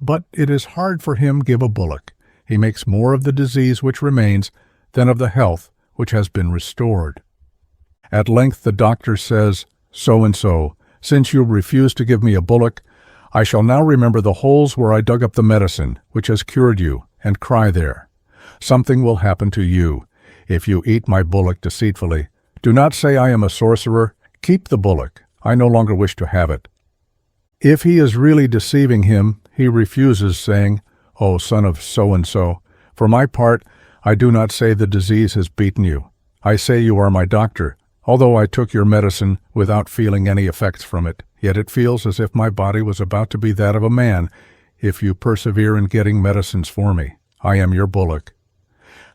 Speaker 1: But it is hard for him give a bullock. He makes more of the disease which remains than of the health which has been restored. At length the doctor says, "So-and-so, since you refuse to give me a bullock, I shall now remember the holes where I dug up the medicine, which has cured you, and cry there. Something will happen to you, if you eat my bullock deceitfully. Do not say I am a sorcerer. Keep the bullock. I no longer wish to have it." If he is really deceiving him, he refuses, saying, "O son of so-and-so, for my part, I do not say the disease has beaten you. I say you are my doctor. Although I took your medicine without feeling any effects from it, yet it feels as if my body was about to be that of a man, if you persevere in getting medicines for me. I am your bullock.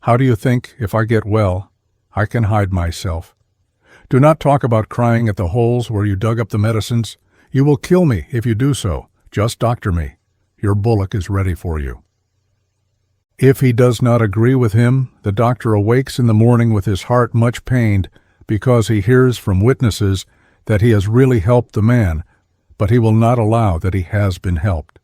Speaker 1: How do you think, if I get well, I can hide myself? Do not talk about crying at the holes where you dug up the medicines. You will kill me if you do so. Just doctor me. Your bullock is ready for you." If he does not agree with him, the doctor awakes in the morning with his heart much pained, because he hears from witnesses that he has really helped the man, but he will not allow that he has been helped.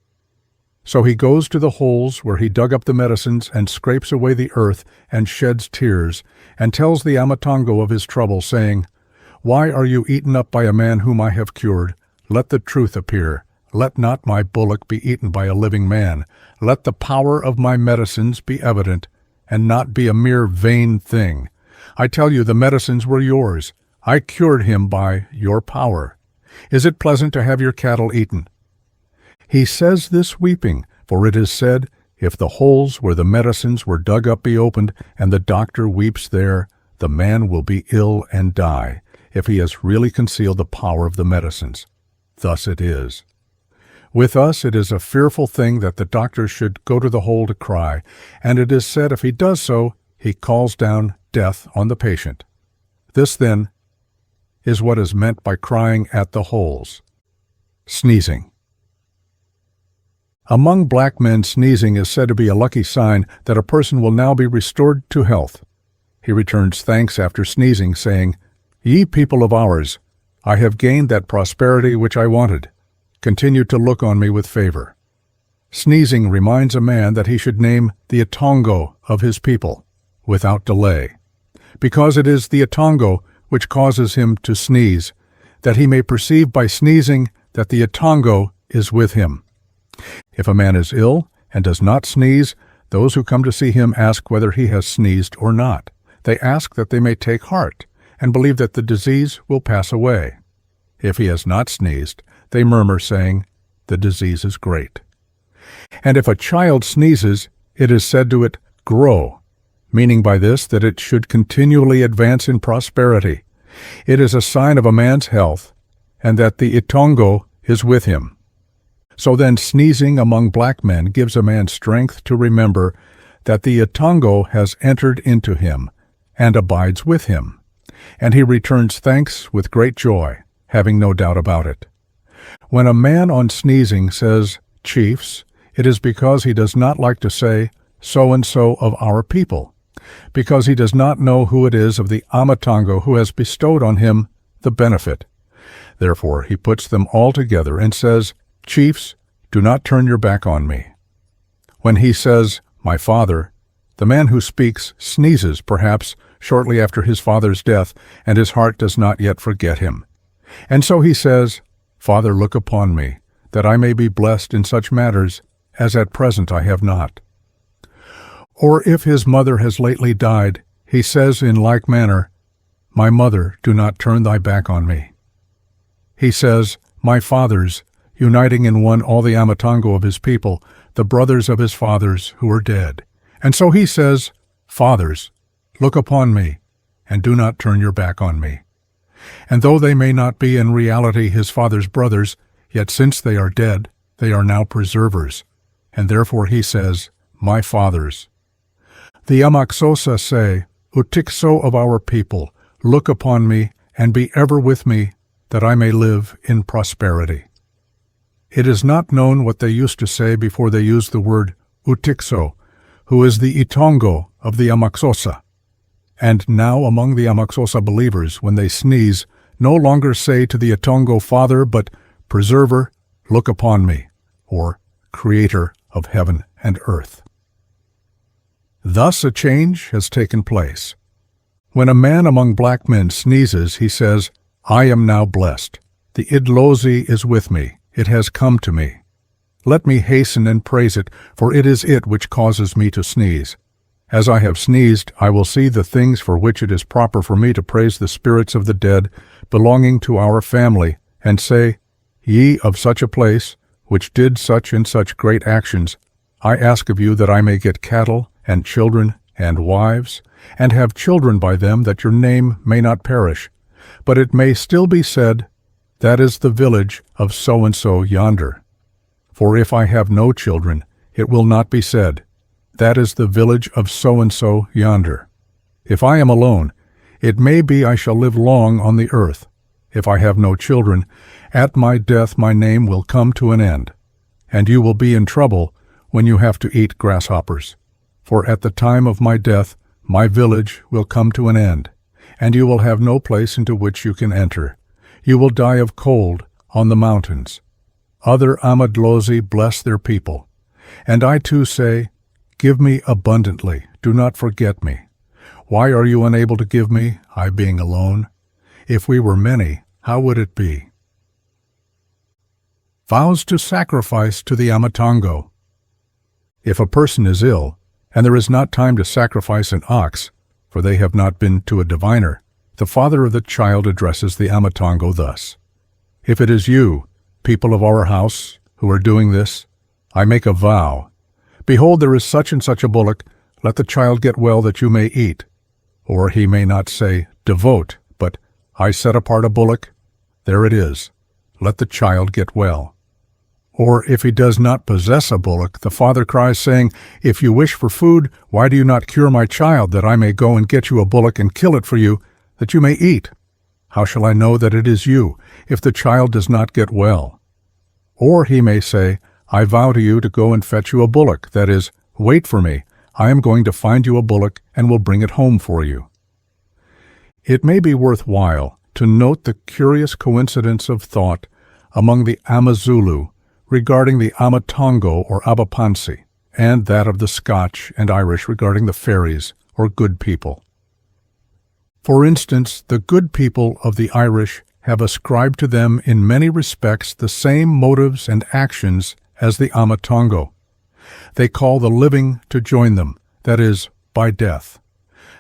Speaker 1: So he goes to the holes where he dug up the medicines and scrapes away the earth and sheds tears, and tells the AMATONGO of his trouble, saying, "Why are you eaten up by a man whom I have cured? Let the truth appear. Let not my bullock be eaten by a living man. Let the power of my medicines be evident, and not be a mere vain thing. I tell you, the medicines were yours. I cured him by your power. Is it pleasant to have your cattle eaten?" He says this weeping, for it is said, if the holes where the medicines were dug up be opened, and the doctor weeps there, the man will be ill and die, if he has really concealed the power of the medicines. Thus it is. With us it is a fearful thing that the doctor should go to the hole to cry, and it is said if he does so, he calls down death on the patient. This, then, is what is meant by crying at the holes. Sneezing. Among black men, sneezing is said to be a lucky sign that a person will now be restored to health. He returns thanks after sneezing, saying, "Ye people of ours, I have gained that prosperity which I wanted. Continue to look on me with favor." Sneezing reminds a man that he should name the AMATONGO of his people without delay, because it is the AMATONGO which causes him to sneeze, that he may perceive by sneezing that the AMATONGO is with him. If a man is ill and does not sneeze, those who come to see him ask whether he has sneezed or not. They ask that they may take heart and believe that the disease will pass away. If he has not sneezed, they murmur, saying, "The disease is great." And if a child sneezes, it is said to it, "Grow," meaning by this that it should continually advance in prosperity. It is a sign of a man's health, and that the AMATONGO is with him. So then sneezing among black men gives a man strength to remember that the AMATONGO has entered into him and abides with him, and he returns thanks with great joy, having no doubt about it. When a man on sneezing says, "Chiefs," it is because he does not like to say, "So-and-so of our people," because he does not know who it is of the AMATONGO who has bestowed on him the benefit. Therefore he puts them all together and says, "Chiefs, do not turn your back on me." When he says, "My father," the man who speaks sneezes, perhaps, shortly after his father's death, and his heart does not yet forget him. And so he says, "Father, look upon me, that I may be blessed in such matters as at present I have not." Or if his mother has lately died, he says in like manner, My mother, do not turn thy back on me. He says, My fathers, uniting in one all the AMATONGO of his people, the brothers of his fathers who are dead. And so he says, Fathers, look upon me, and do not turn your back on me. And though they may not be in reality his father's brothers, yet since they are dead, they are now preservers. And therefore he says, My fathers. The Amaxosa say, Utikso of our people, look upon me, and be ever with me, that I may live in prosperity. It is not known what they used to say before they used the word Utikso, who is the Itongo of the Amaxosa. And now among the Amaxosa believers, when they sneeze, no longer say to the Itongo Father, but Preserver, look upon me, or Creator of heaven and earth. Thus a change has taken place. When a man among black men sneezes, he says, I am now blessed. The Idlozi is with me. It has come to me. Let me hasten and praise it, for it is it which causes me to sneeze. As I have sneezed, I will see the things for which it is proper for me to praise the spirits of the dead belonging to our family, and say, Ye of such a place, which did such and such great actions, I ask of you that I may get cattle and children and wives, and have children by them, that your name may not perish. But it may still be said, That is the village of so-and-so yonder. For if I have no children, it will not be said, That is the village of so-and-so yonder. If I am alone, it may be I shall live long on the earth. If I have no children, at my death my name will come to an end. And you will be in trouble when you have to eat grasshoppers. For at the time of my death my village will come to an end, and you will have no place into which you can enter. You will die of cold on the mountains. Other Amadlozi bless their people. And I too say, Give me abundantly, do not forget me. Why are you unable to give me, I being alone? If we were many, how would it be? Vows to sacrifice to the Amatongo. If a person is ill, and there is not time to sacrifice an ox, for they have not been to a diviner, the father of the child addresses the Amatongo thus, If it is you, people of our house, who are doing this, I make a vow. Behold, there is such and such a bullock, let the child get well that you may eat. Or he may not say, Devote, but I set apart a bullock, there it is, let the child get well. Or if he does not possess a bullock, the father cries, saying, If you wish for food, why do you not cure my child, that I may go and get you a bullock and kill it for you, that you may eat? How shall I know that it is you, if the child does not get well? Or he may say, I vow to you to go and fetch you a bullock, that is, wait for me, I am going to find you a bullock and will bring it home for you. It may be worthwhile to note the curious coincidence of thought among the Amazulu regarding the Amatongo or Abapansi, and that of the Scotch and Irish regarding the fairies or good people. For instance, the good people of the Irish have ascribed to them in many respects the same motives and actions as the Amatongo. They call the living to join them, that is, by death.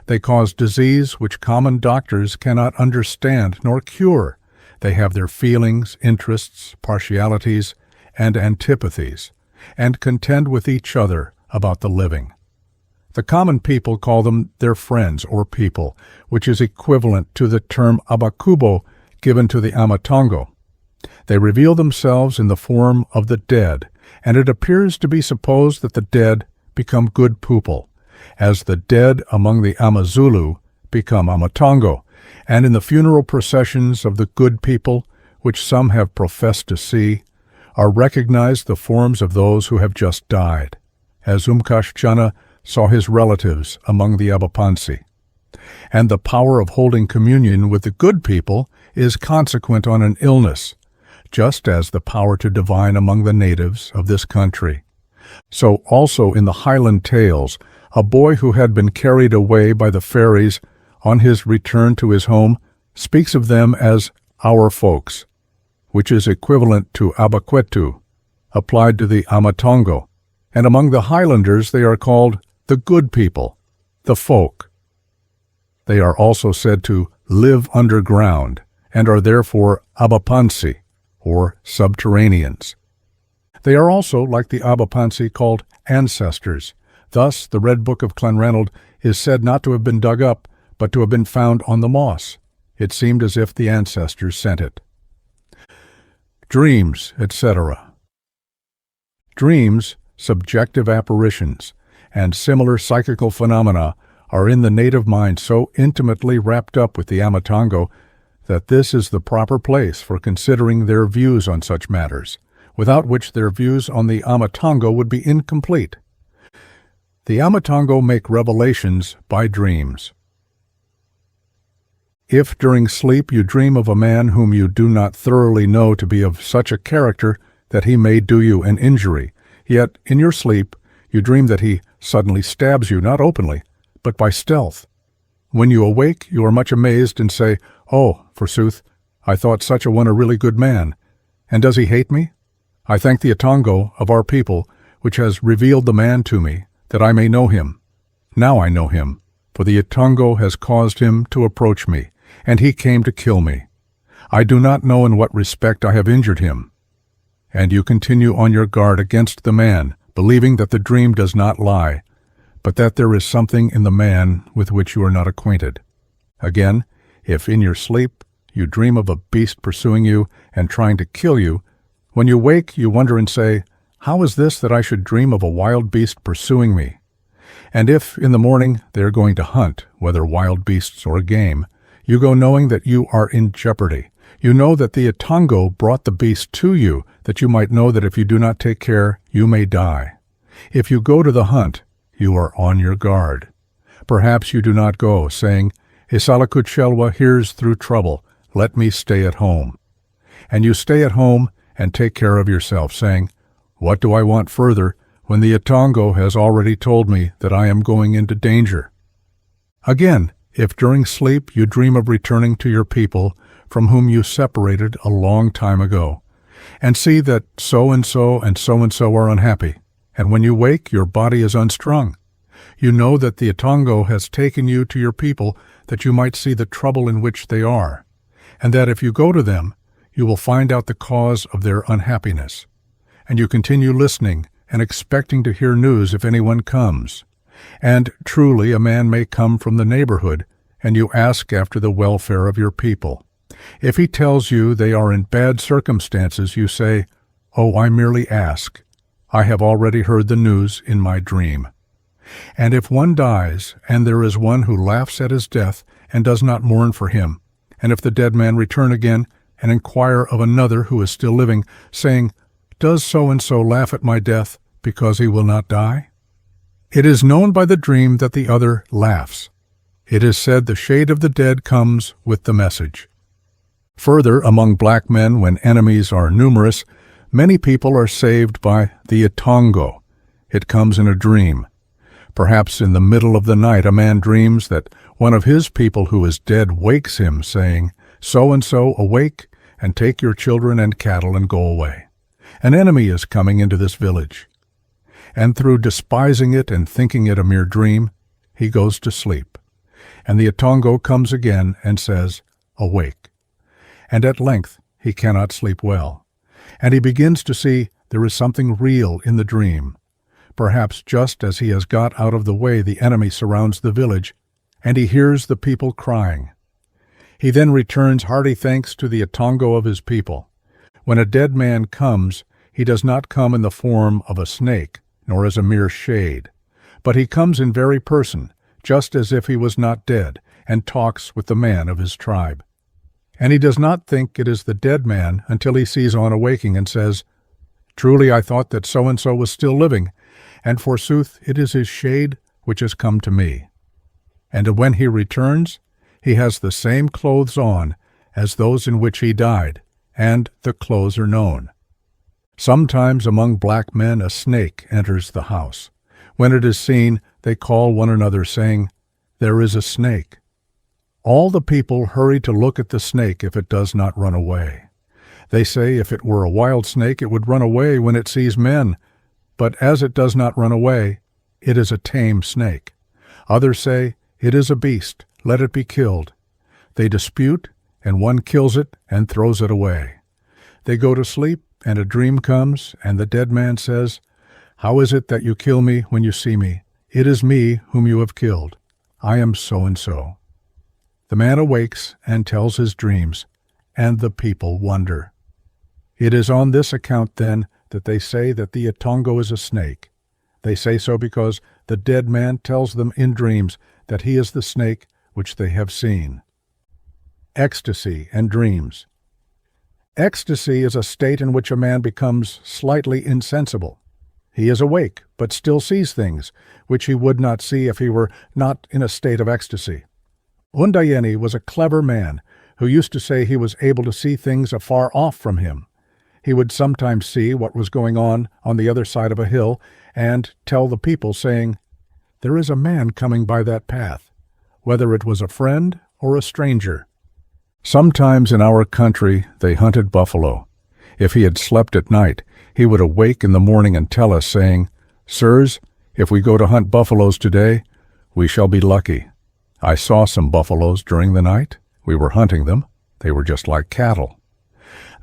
Speaker 1: They cause disease which common doctors cannot understand nor cure. They have their feelings, interests, partialities, and antipathies, and contend with each other about the living. The common people call them their friends or people, which is equivalent to the term abakubo given to the Amatongo. They reveal themselves in the form of the dead, and it appears to be supposed that the dead become good people, as the dead among the Amazulu become Amatongo, and in the funeral processions of the good people, which some have professed to see, are recognized the forms of those who have just died, as Umkashchana saw his relatives among the Abapansi. And the power of holding communion with the good people is consequent on an illness, just as the power to divine among the natives of this country. So also in the Highland tales, a boy who had been carried away by the fairies on his return to his home speaks of them as our folks, which is equivalent to Abakwetu, applied to the Amatongo, and among the Highlanders they are called the good people, the folk. They are also said to live underground and are therefore abapansi, or subterraneans. They are also, like the abapansi, called ancestors. Thus, the Red Book of Clanranald is said not to have been dug up, but to have been found on the moss. It seemed as if the ancestors sent it. Dreams, etc. Dreams, subjective apparitions, and similar psychical phenomena are in the native mind so intimately wrapped up with the AMATONGO that this is the proper place for considering their views on such matters, without which their views on the AMATONGO would be incomplete. The AMATONGO make revelations by dreams. If during sleep you dream of a man whom you do not thoroughly know to be of such a character that he may do you an injury, yet in your sleep you dream that he suddenly stabs you, not openly, but by stealth. When you awake, you are much amazed and say, "Oh, forsooth, I thought such a one a really good man. And does he hate me? I thank the Atongo of our people, which has revealed the man to me, that I may know him. Now I know him, for the Atongo has caused him to approach me, and he came to kill me. I do not know in what respect I have injured him." And you continue on your guard against the man, believing that the dream does not lie, but that there is something in the man with which you are not acquainted. Again, if in your sleep you dream of a beast pursuing you and trying to kill you, when you wake you wonder and say, "How is this that I should dream of a wild beast pursuing me?" And if in the morning they are going to hunt, whether wild beasts or game, you go knowing that you are in jeopardy. You know that the Atongo brought the beast to you, that you might know that if you do not take care, you may die. If you go to the hunt, you are on your guard. Perhaps you do not go, saying, "Isalakut hears through trouble, let me stay at home." And you stay at home and take care of yourself, saying, "What do I want further, when the Atongo has already told me that I am going into danger?" Again, if during sleep you dream of returning to your people, from whom you separated a long time ago, and see that so-and-so and so-and-so are unhappy, and when you wake your body is unstrung, you know that the Atongo has taken you to your people that you might see the trouble in which they are, and that if you go to them, you will find out the cause of their unhappiness. And you continue listening and expecting to hear news if anyone comes. And truly a man may come from the neighborhood, and you ask after the welfare of your people. If he tells you they are in bad circumstances, you say, "Oh, I merely ask. I have already heard the news in my dream." And if one dies, and there is one who laughs at his death and does not mourn for him, and if the dead man return again and inquire of another who is still living, saying, "Does so-and-so laugh at my death because he will not die?" It is known by the dream that the other laughs. It is said the shade of the dead comes with the message. Further, among black men, when enemies are numerous, many people are saved by the Atongo. It comes in a dream. Perhaps in the middle of the night a man dreams that one of his people who is dead wakes him, saying, "So-and-so, awake, and take your children and cattle and go away. An enemy is coming into this village." And through despising it and thinking it a mere dream, he goes to sleep. And the Atongo comes again and says, "Awake." And at length he cannot sleep well, and he begins to see there is something real in the dream. Perhaps just as he has got out of the way the enemy surrounds the village, and he hears the people crying. He then returns hearty thanks to the Atongo of his people. When a dead man comes, he does not come in the form of a snake, nor as a mere shade, but he comes in very person, just as if he was not dead, and talks with the man of his tribe. And he does not think it is the dead man until he sees on awaking and says, "Truly I thought that so-and-so was still living, and forsooth it is his shade which has come to me." And when he returns, he has the same clothes on as those in which he died, and the clothes are known. Sometimes among black men a snake enters the house. When it is seen, they call one another, saying, "There is a snake." All the people hurry to look at the snake if it does not run away. They say if it were a wild snake it would run away when it sees men, but as it does not run away, it is a tame snake. Others say, "It is a beast, let it be killed. They dispute, and one kills it and throws it away. They go to sleep, and a dream comes, and the dead man says, "How is it that you kill me when you see me? It is me whom you have killed. I am so-and-so." The man awakes and tells his dreams, and the people wonder. It is on this account, then, that they say that the Atongo is a snake. They say so because the dead man tells them in dreams that he is the snake which they have seen. Ecstasy and dreams. Ecstasy is a state in which a man becomes slightly insensible. He is awake, but still sees things, which he would not see if he were not in a state of ecstasy. Undayeni was a clever man who used to say he was able to see things afar off from him. He would sometimes see what was going on the other side of a hill and tell the people, saying, "There is a man coming by that path," whether it was a friend or a stranger. Sometimes in our country they hunted buffalo. If he had slept at night, he would awake in the morning and tell us, saying, "Sirs, if we go to hunt buffaloes today, we shall be lucky. I saw some buffaloes during the night. We were hunting them. They were just like cattle."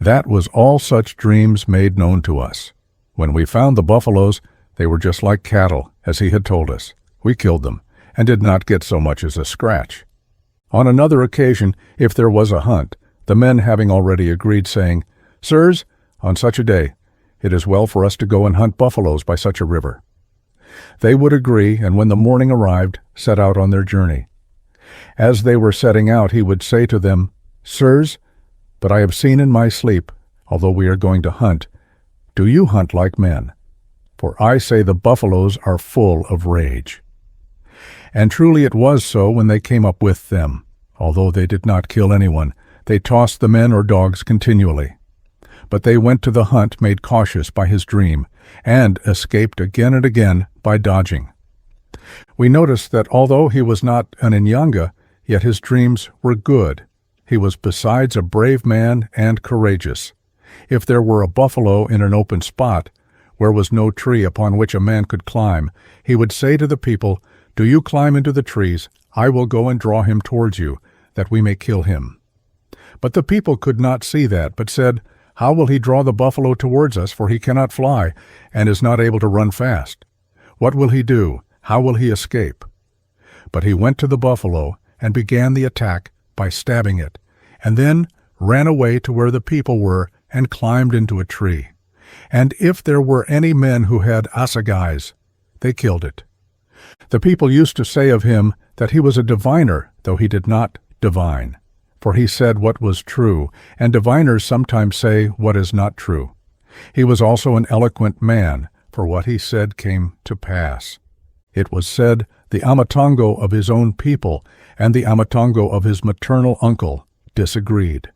Speaker 1: That was all such dreams made known to us. When we found the buffaloes, they were just like cattle, as he had told us. We killed them, and did not get so much as a scratch. On another occasion, if there was a hunt, the men having already agreed, saying, "Sirs, on such a day, it is well for us to go and hunt buffaloes by such a river." They would agree, and when the morning arrived, set out on their journey. As they were setting out, he would say to them, "Sirs, but I have seen in my sleep, although we are going to hunt, do you hunt like men? For I say the buffaloes are full of rage." And truly it was so when they came up with them. Although they did not kill anyone, they tossed the men or dogs continually. But they went to the hunt made cautious by his dream, and escaped again and again by dodging. We noticed that although he was not an Inyanga, yet his dreams were good. He was besides a brave man and courageous. If there were a buffalo in an open spot, where was no tree upon which a man could climb, he would say to the people, "Do you climb into the trees, I will go and draw him towards you, that we may kill him." But the people could not see that, but said, "How will he draw the buffalo towards us, for he cannot fly, and is not able to run fast? What will he do? How will he escape?" But he went to the buffalo, and began the attack by stabbing it, and then ran away to where the people were, and climbed into a tree. And if there were any men who had assegais, they killed it. The people used to say of him that he was a diviner, though he did not divine. For he said what was true, and diviners sometimes say what is not true. He was also an eloquent man, for what he said came to pass. It was said, the AMATONGO of his own people and the AMATONGO of his maternal uncle disagreed.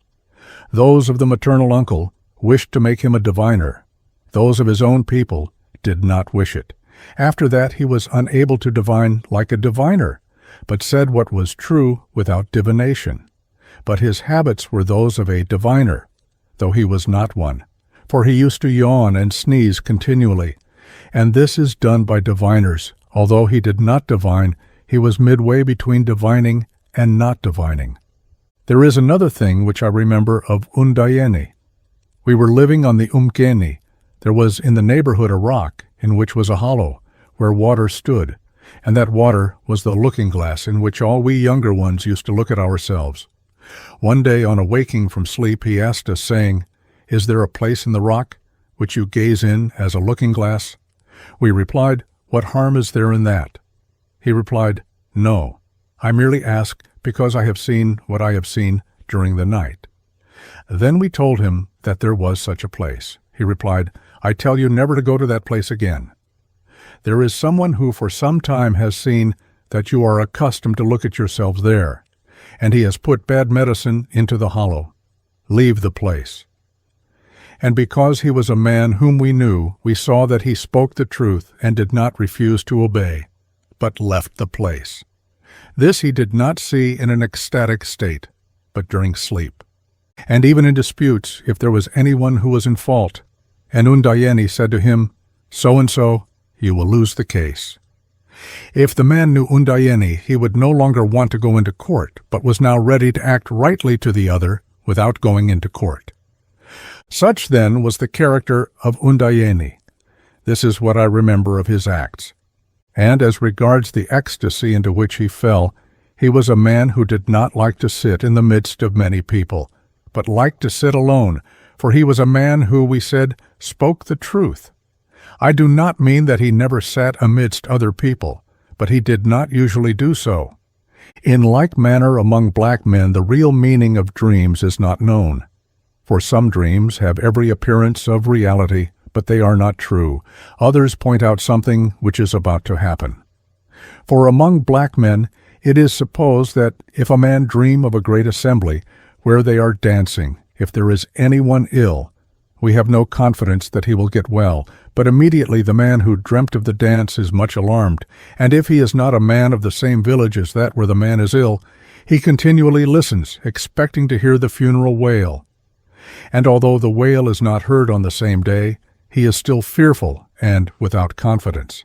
Speaker 1: Those of the maternal uncle wished to make him a diviner. Those of his own people did not wish it. After that he was unable to divine like a diviner, but said what was true without divination. But his habits were those of a diviner, though he was not one, for he used to yawn and sneeze continually. And this is done by diviners. Although he did not divine, he was midway between divining and not divining. There is another thing which I remember of Undayeni. We were living on the Umkeni. There was in the neighborhood a rock, in which was a hollow, where water stood, and that water was the looking-glass in which all we younger ones used to look at ourselves. One day on awaking from sleep he asked us, saying, "Is there a place in the rock which you gaze in as a looking-glass?" We replied, "What harm is there in that?" He replied, "No, I merely ask because I have seen what I have seen during the night." Then we told him that there was such a place. He replied, "I tell you never to go to that place again. There is someone who for some time has seen that you are accustomed to look at yourselves there, and he has put bad medicine into the hollow. Leave the place." And because he was a man whom we knew, we saw that he spoke the truth and did not refuse to obey, but left the place. This he did not see in an ecstatic state, but during sleep. And even in disputes, if there was anyone who was in fault, and Undayeni said to him, "So-and-so, you will lose the case." If the man knew Undayeni, he would no longer want to go into court, but was now ready to act rightly to the other without going into court. Such, then, was the character of Undayeni. This is what I remember of his acts. And as regards the ecstasy into which he fell, he was a man who did not like to sit in the midst of many people, but liked to sit alone, for he was a man who, we said, spoke the truth. I do not mean that he never sat amidst other people, but he did not usually do so. In like manner among black men the real meaning of dreams is not known. For some dreams have every appearance of reality, but they are not true. Others point out something which is about to happen. For among black men it is supposed that if a man dream of a great assembly, where they are dancing, if there is anyone ill, we have no confidence that he will get well, but immediately the man who dreamt of the dance is much alarmed, and if he is not a man of the same village as that where the man is ill, he continually listens, expecting to hear the funeral wail. And although the wail is not heard on the same day, he is still fearful and without confidence.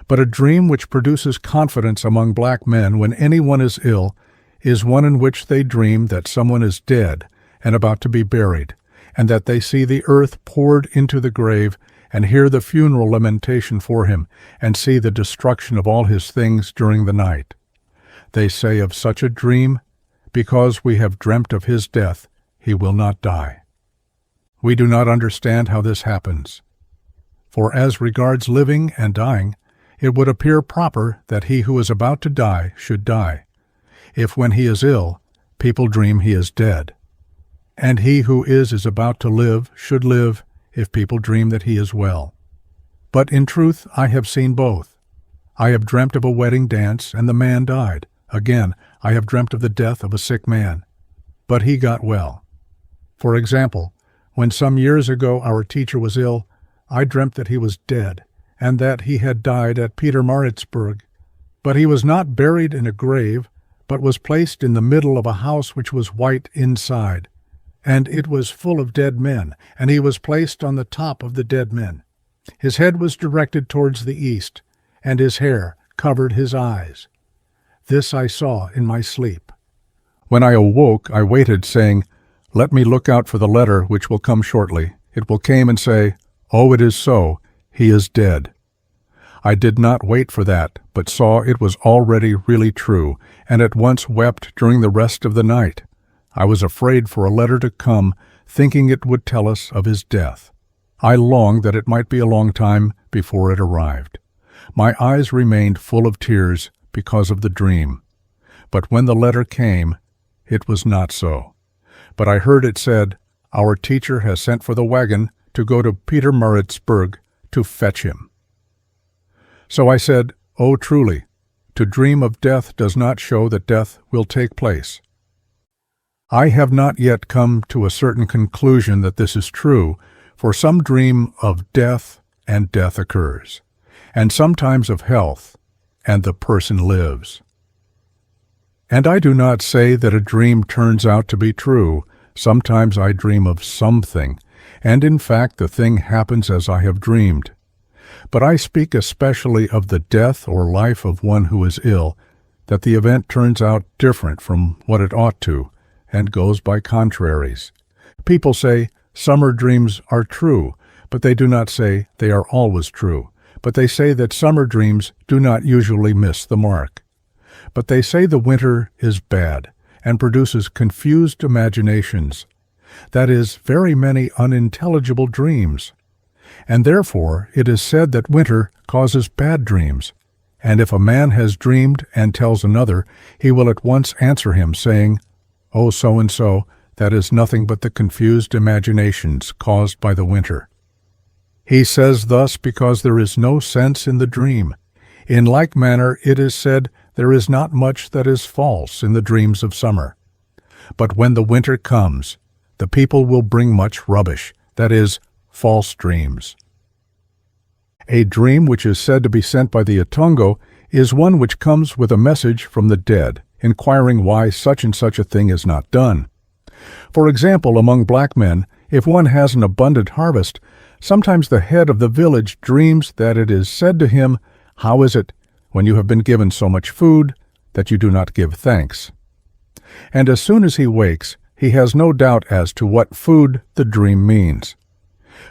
Speaker 1: But a dream which produces confidence among black men when anyone is ill is one in which they dream that someone is dead and about to be buried, and that they see the earth poured into the grave, and hear the funeral lamentation for him, and see the destruction of all his things during the night. They say of such a dream, because we have dreamt of his death, he will not die. We do not understand how this happens. For as regards living and dying, it would appear proper that he who is about to die should die, if when he is ill, people dream he is dead. And he who is about to live should live, if people dream that he is well. But in truth I have seen both. I have dreamt of a wedding dance, and the man died. Again, I have dreamt of the death of a sick man, but he got well. For example, when some years ago our teacher was ill, I dreamt that he was dead, and that he had died at Pietermaritzburg. But he was not buried in a grave, but was placed in the middle of a house which was white inside, and it was full of dead men, and he was placed on the top of the dead men. His head was directed towards the east, and his hair covered his eyes. This I saw in my sleep. When I awoke, I waited, saying, "Let me look out for the letter which will come shortly." It will came and say, "Oh, it is so, he is dead." I did not wait for that, but saw it was already really true, and at once wept during the rest of the night. I was afraid for a letter to come, thinking it would tell us of his death. I longed that it might be a long time before it arrived. My eyes remained full of tears because of the dream. But when the letter came, it was not so. But I heard it said, "Our teacher has sent for the wagon to go to Pietermaritzburg to fetch him." So I said, "Oh, truly, to dream of death does not show that death will take place." I have not yet come to a certain conclusion that this is true, for some dream of death, and death occurs, and sometimes of health, and the person lives. And I do not say that a dream turns out to be true. Sometimes I dream of something, and in fact the thing happens as I have dreamed. But I speak especially of the death or life of one who is ill, that the event turns out different from what it ought to, and goes by contraries. People say summer dreams are true, but they do not say they are always true. But they say that summer dreams do not usually miss the mark. But they say the winter is bad, and produces confused imaginations, that is, very many unintelligible dreams. And therefore it is said that winter causes bad dreams. And if a man has dreamed and tells another, he will at once answer him, saying, "Oh, so-and-so, that is nothing but the confused imaginations caused by the winter." He says thus because there is no sense in the dream. In like manner it is said there is not much that is false in the dreams of summer. But when the winter comes, the people will bring much rubbish, that is, false dreams. A dream which is said to be sent by the Atongo is one which comes with a message from the dead, inquiring why such and such a thing is not done. For example, among black men, if one has an abundant harvest, sometimes the head of the village dreams that it is said to him, "How is it? when you have been given so much food that you do not give thanks. And as soon as he wakes, he has no doubt as to what food the dream means.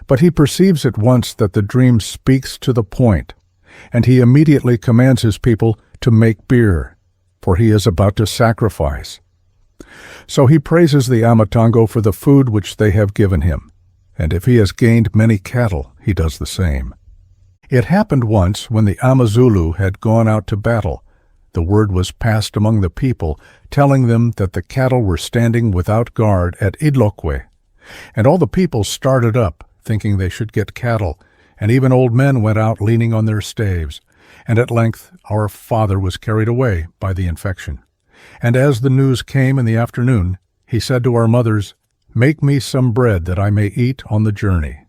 Speaker 1: But he perceives at once that the dream speaks to the point, and he immediately commands his people to make beer, for he is about to sacrifice. So he praises the AMATONGO for the food which they have given him, and if he has gained many cattle, he does the same. It happened once when the Amazulu had gone out to battle. The word was passed among the people, telling them that the cattle were standing without guard at Idlokwe, and all the people started up, thinking they should get cattle, and even old men went out leaning on their staves, and at length our father was carried away by the infection. And as the news came in the afternoon, he said to our mothers, "Make me some bread that I may eat on the journey."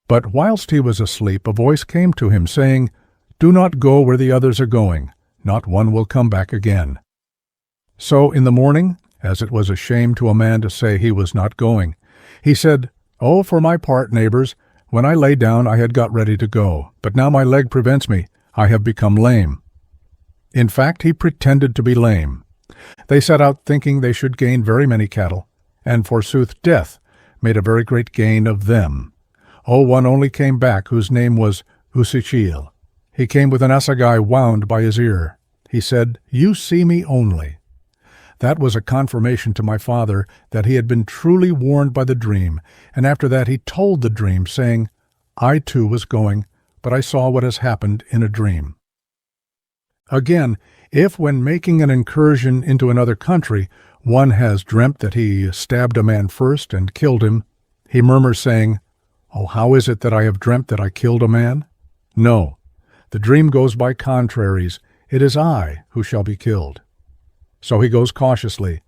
Speaker 1: But whilst he was asleep, a voice came to him, saying, "Do not go where the others are going, not one will come back again." So in the morning, as it was a shame to a man to say he was not going, he said, "Oh, for my part, neighbors, when I lay down I had got ready to go, but now my leg prevents me, I have become lame." In fact, he pretended to be lame. They set out thinking they should gain very many cattle, and forsooth death made a very great gain of them. Oh, one only came back whose name was Usichil. He came with an assegai wound by his ear. He said, "You see me only." That was a confirmation to my father that he had been truly warned by the dream, and after that he told the dream, saying, "I too was going, but I saw what has happened in a dream." Again, if when making an incursion into another country, one has dreamt that he stabbed a man first and killed him, he murmurs, saying, "Oh, how is it that I have dreamt that I killed a man?" No, the dream goes by contraries. It is I who shall be killed. So he goes cautiously,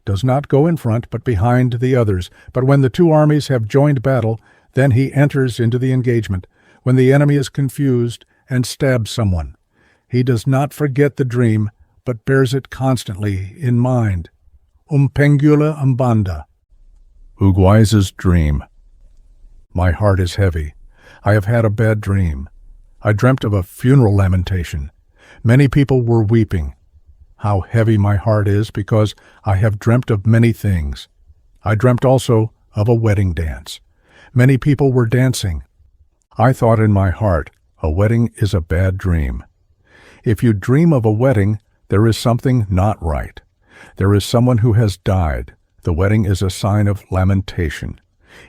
Speaker 1: does not go in front but behind the others. But when the two armies have joined battle, then he enters into the engagement, when the enemy is confused, and stabs someone. He does not forget the dream, but bears it constantly in mind. Umpengula umbanda. Ugwai's dream. My heart is heavy. I have had a bad dream. I dreamt of a funeral lamentation. Many people were weeping. How heavy my heart is, because I have dreamt of many things. I dreamt also of a wedding dance. Many people were dancing. I thought in my heart, a wedding is a bad dream. If you dream of a wedding, there is something not right. There is someone who has died. The wedding is a sign of lamentation.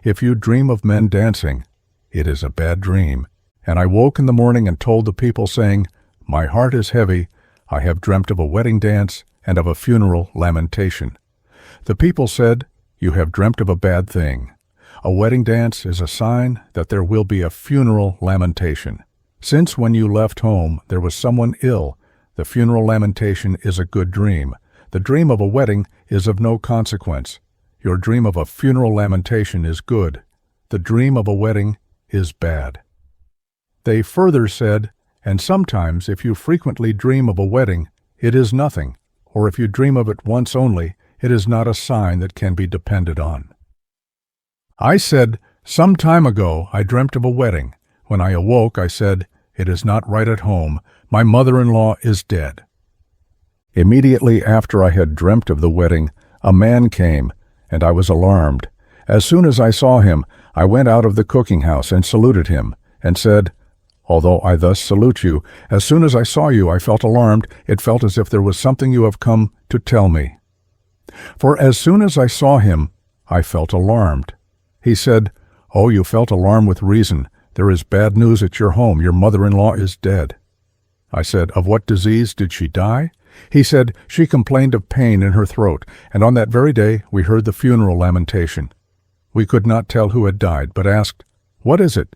Speaker 1: If you dream of men dancing, it is a bad dream. And I woke in the morning and told the people, saying, "My heart is heavy. I have dreamt of a wedding dance and of a funeral lamentation." The people said, "You have dreamt of a bad thing. A wedding dance is a sign that there will be a funeral lamentation. Since when you left home there was someone ill, the funeral lamentation is a good dream. The dream of a wedding is of no consequence. Your dream of a funeral lamentation is good. The dream of a wedding is bad." They further said, "And sometimes if you frequently dream of a wedding, it is nothing, or if you dream of it once only, it is not a sign that can be depended on." I said, "Some time ago I dreamt of a wedding. When I awoke, I said, 'It is not right at home. My mother-in-law is dead.'" Immediately after I had dreamt of the wedding, a man came, and I was alarmed. As soon as I saw him, I went out of the cooking house and saluted him, and said, "Although I thus salute you, as soon as I saw you I felt alarmed. It felt as if there was something you have come to tell me." For as soon as I saw him, I felt alarmed. He said, "Oh, you felt alarm with reason. There is bad news at your home. Your mother-in-law is dead." I said, "Of what disease did she die?" He said, "She complained of pain in her throat, and on that very day we heard the funeral lamentation. We could not tell who had died, but asked, 'What is it?'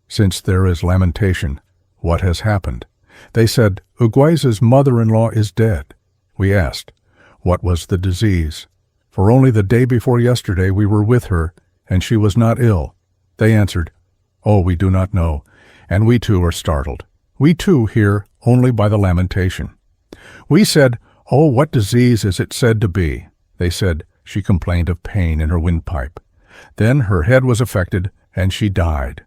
Speaker 1: Since there is lamentation, what has happened?" They said, "Ugwai's mother-in-law is dead." We asked, "What was the disease?" For only the day before yesterday we were with her, and she was not ill. They answered, "Oh, we do not know," and we too are startled. We too hear only by the lamentation. We said, "Oh, what disease is it said to be?" They said, "She complained of pain in her windpipe. Then her head was affected, and she died."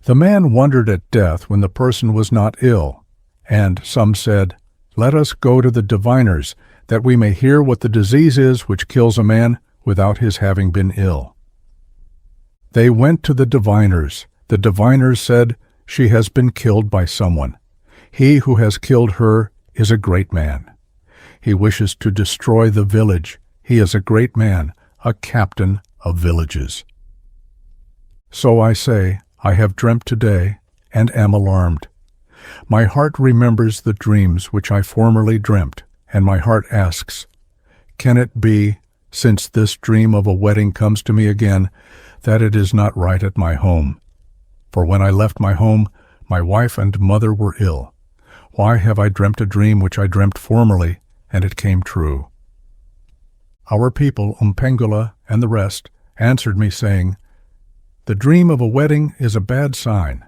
Speaker 1: The man wondered at death when the person was not ill. And some said, "Let us go to the diviners, that we may hear what the disease is which kills a man without his having been ill." They went to the diviners. The diviners said, "She has been killed by someone. He who has killed her is a great man. He wishes to destroy the village. He is a great man, a captain of villages." So I say, I have dreamt today, and am alarmed. My heart remembers the dreams which I formerly dreamt, and my heart asks, can it be, since this dream of a wedding comes to me again, that it is not right at my home? For when I left my home, my wife and mother were ill. Why have I dreamt a dream which I dreamt formerly, and it came true? Our people, Umpengula and the rest, answered me, saying, "The dream of a wedding is a bad sign.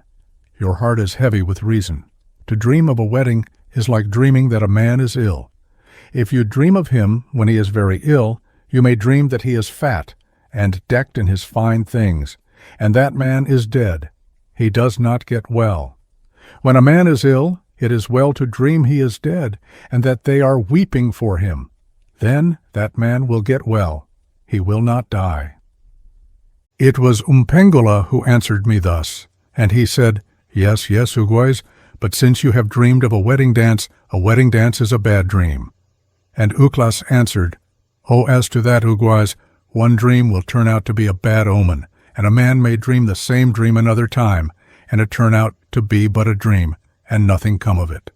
Speaker 1: Your heart is heavy with reason. To dream of a wedding is like dreaming that a man is ill. If you dream of him when he is very ill, you may dream that he is fat and decked in his fine things, and that man is dead. He does not get well. When a man is ill, it is well to dream he is dead, and that they are weeping for him. Then that man will get well. He will not die." It was Umpengula who answered me thus, and he said, Yes, Ugwais, but since you have dreamed of a wedding dance is a bad dream." And Uklas answered, "Oh, as to that, Ugwais, one dream will turn out to be a bad omen, and a man may dream the same dream another time, and it turn out to be but a dream, and nothing come of it."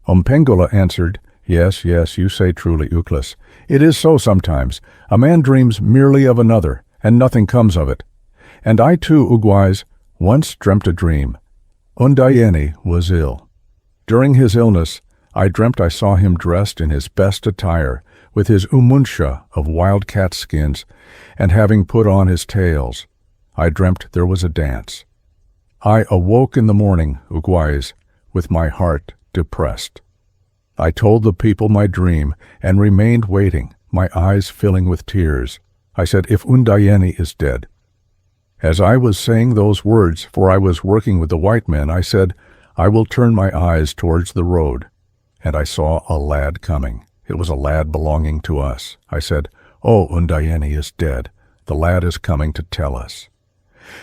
Speaker 1: Umpengula answered, Yes, you say truly, Uklas. It is so sometimes. A man dreams merely of another, and nothing comes of it. And I too, Ugwais, once dreamt a dream. Undayeni was ill. During his illness, I dreamt I saw him dressed in his best attire, with his umunsha of wild cat skins, and having put on his tails. I dreamt there was a dance. I awoke in the morning, Ugwais, with my heart depressed. I told the people my dream, and remained waiting, my eyes filling with tears. I said, "If Undayeni is dead." As I was saying those words, for I was working with the white men, I said, "I will turn my eyes towards the road." And I saw a lad coming. It was a lad belonging to us. I said, "Oh, Undayeni is dead. The lad is coming to tell us."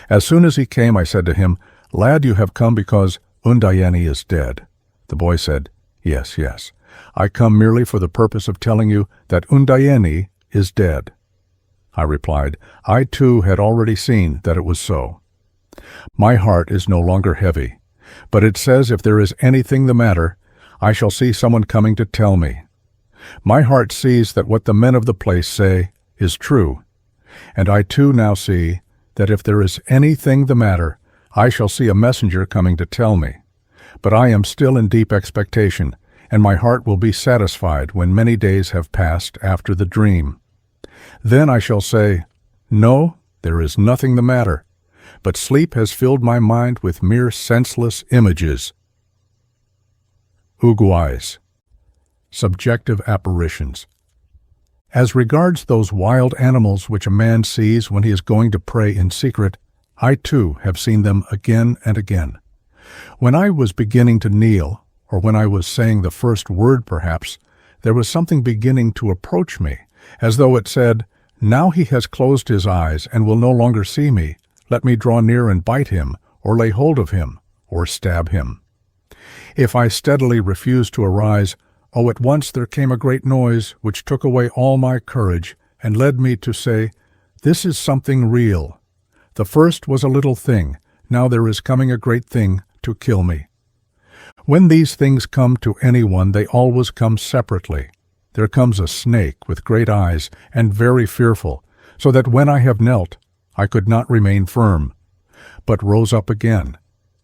Speaker 1: As soon as he came, I said to him, "Lad, you have come because Undayeni is dead." The boy said, Yes. I come merely for the purpose of telling you that Undayeni is dead." I replied, I too had already seen that it was so. My heart is no longer heavy, but it says if there is anything the matter, I shall see someone coming to tell me. My heart sees that what the men of the place say is true, and I too now see that if there is anything the matter, I shall see a messenger coming to tell me. But I am still in deep expectation, and my heart will be satisfied when many days have passed after the dream. Then I shall say, No, there is nothing the matter, but sleep has filled my mind with mere senseless images. Ugwais. Subjective apparitions. As regards those wild animals which a man sees when he is going to pray in secret, I too have seen them again and again. When I was beginning to kneel, or when I was saying the first word perhaps, there was something beginning to approach me, as though it said, Now he has closed his eyes and will no longer see me. Let me draw near and bite him, or lay hold of him, or stab him. If I steadily refused to arise, at once there came a great noise which took away all my courage and led me to say, This is something real. The first was a little thing, now there is coming a great thing to kill me. When these things come to anyone, they always come separately. There comes a snake with great eyes and very fearful, so that when I have knelt, I could not remain firm, but rose up again.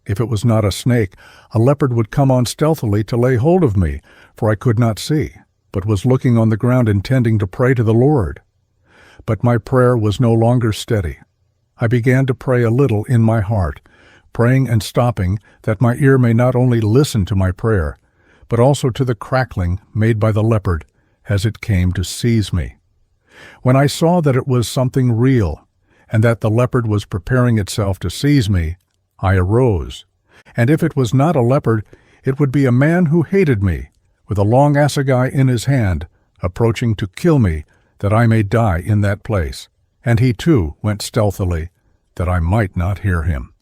Speaker 1: If it was not a snake, a leopard would come on stealthily to lay hold of me, for I could not see, but was looking on the ground intending to pray to the Lord. But my prayer was no longer steady. I began to pray a little in my heart, praying and stopping, that my ear may not only listen to my prayer, but also to the crackling made by the leopard as it came to seize me. When I saw that it was something real, and that the leopard was preparing itself to seize me, I arose, and if it was not a leopard, it would be a man who hated me, with a long assegai in his hand, approaching to kill me, that I may die in that place. And he too went stealthily, that I might not hear him.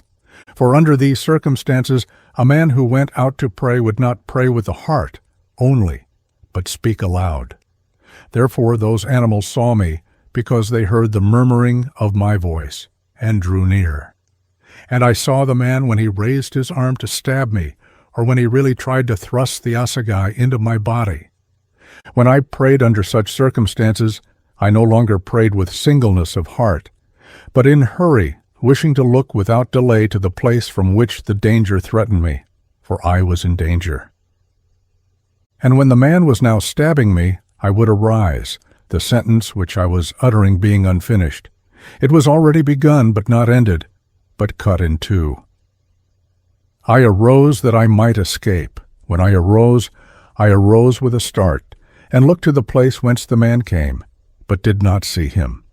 Speaker 1: For under these circumstances, a man who went out to pray would not pray with the heart only, but speak aloud. Therefore those animals saw me, because they heard the murmuring of my voice, and drew near. And I saw the man when he raised his arm to stab me, or when he really tried to thrust the assegai into my body. When I prayed under such circumstances, I no longer prayed with singleness of heart, but in hurry, wishing to look without delay to the place from which the danger threatened me, for I was in danger. And when the man was now stabbing me, I would arise, the sentence which I was uttering being unfinished. It was already begun, but not ended, but cut in two. I arose that I might escape. When I arose with a start, and looked to the place whence the man came, but did not see him.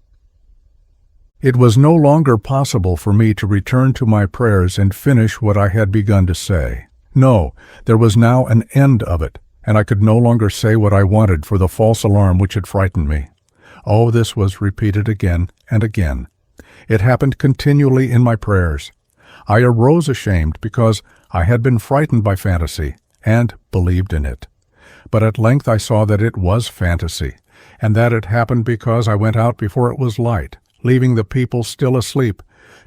Speaker 1: It was no longer possible for me to return to my prayers and finish what I had begun to say. No, there was now an end of it, and I could no longer say what I wanted for the false alarm which had frightened me. Oh, this was repeated again and again. It happened continually in my prayers. I arose ashamed because I had been frightened by fantasy, and believed in it. But at length I saw that it was fantasy, and that it happened because I went out before it was light, leaving the people still asleep,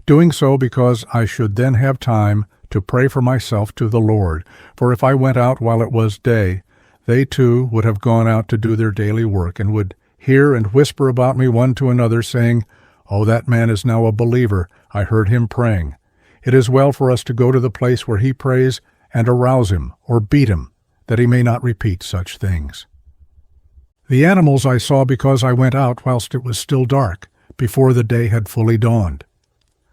Speaker 1: doing so because I should then have time to pray for myself to the Lord. For if I went out while it was day, they too would have gone out to do their daily work, and would hear and whisper about me one to another, saying, "Oh, that man is now a believer. I heard him praying." It is well for us to go to the place where he prays and arouse him or beat him, that he may not repeat such things. The animals I saw because I went out whilst it was still dark, before the day had fully dawned.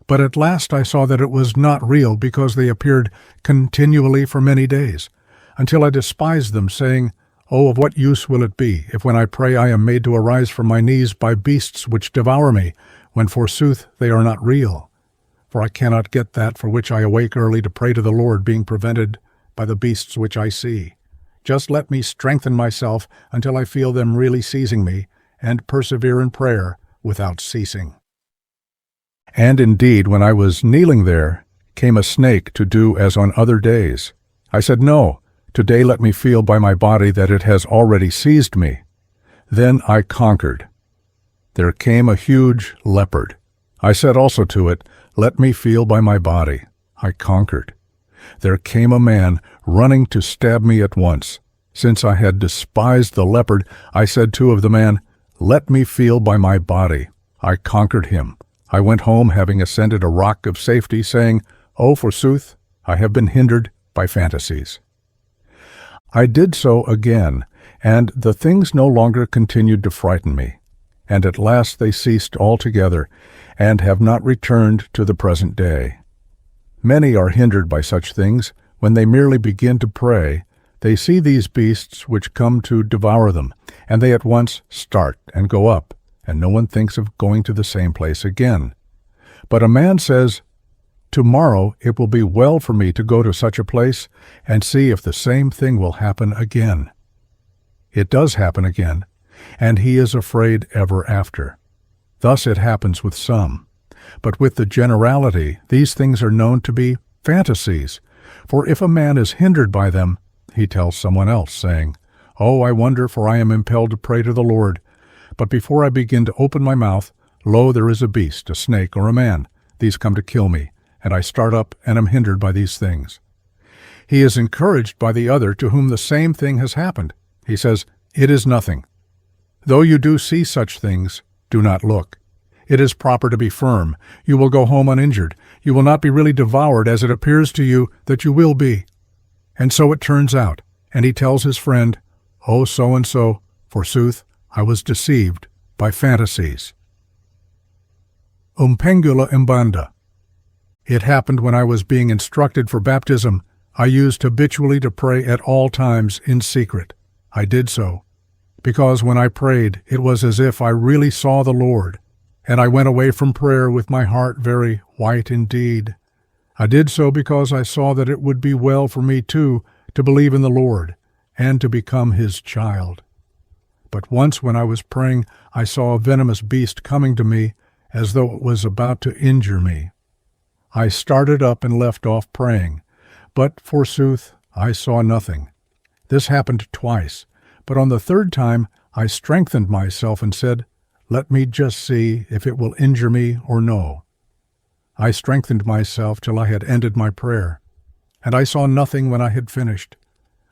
Speaker 1: But at last I saw that it was not real, because they appeared continually for many days, until I despised them, saying, "Oh, of what use will it be, if when I pray I am made to arise from my knees by beasts which devour me, when forsooth they are not real? For I cannot get that for which I awake early to pray to the Lord, being prevented by the beasts which I see. Just let me strengthen myself until I feel them really seizing me, and persevere in prayer without ceasing." And indeed, when I was kneeling there, came a snake to do as on other days. I said, "No, today let me feel by my body that it has already seized me." Then I conquered. There came a huge leopard. I said also to it, "Let me feel by my body." I conquered. There came a man running to stab me at once. Since I had despised the leopard, I said too of the man, "Let me feel by my body." I conquered him. I went home, having ascended a rock of safety, saying, "Oh, forsooth, I have been hindered by fantasies." I did so again, and the things no longer continued to frighten me, and at last they ceased altogether, and have not returned to the present day. Many are hindered by such things. When they merely begin to pray, they see these beasts which come to devour them, and they at once start and go up, and no one thinks of going to the same place again. But a man says, "Tomorrow it will be well for me to go to such a place, and see if the same thing will happen again." It does happen again, and he is afraid ever after. Thus it happens with some. But with the generality, these things are known to be fantasies. For if a man is hindered by them, he tells someone else, saying, "Oh, I wonder, for I am impelled to pray to the Lord. But before I begin to open my mouth, lo, there is a beast, a snake, or a man. These come to kill me, and I start up and am hindered by these things." He is encouraged by the other to whom the same thing has happened. He says, "It is nothing. Though you do see such things, do not look. It is proper to be firm. You will go home uninjured. You will not be really devoured as it appears to you that you will be." And so it turns out, and he tells his friend, "Oh, so-and-so, forsooth, I was deceived by fantasies." Umpengula Mbanda. It happened when I was being instructed for baptism. I used habitually to pray at all times in secret. I did so, because when I prayed, it was as if I really saw the Lord, and I went away from prayer with my heart very white indeed. I did so because I saw that it would be well for me too to believe in the Lord, and to become His child. But once when I was praying, I saw a venomous beast coming to me as though it was about to injure me. I started up and left off praying, but forsooth I saw nothing. This happened twice, but on the third time I strengthened myself and said, "Let me just see if it will injure me or no." I strengthened myself till I had ended my prayer, and I saw nothing when I had finished.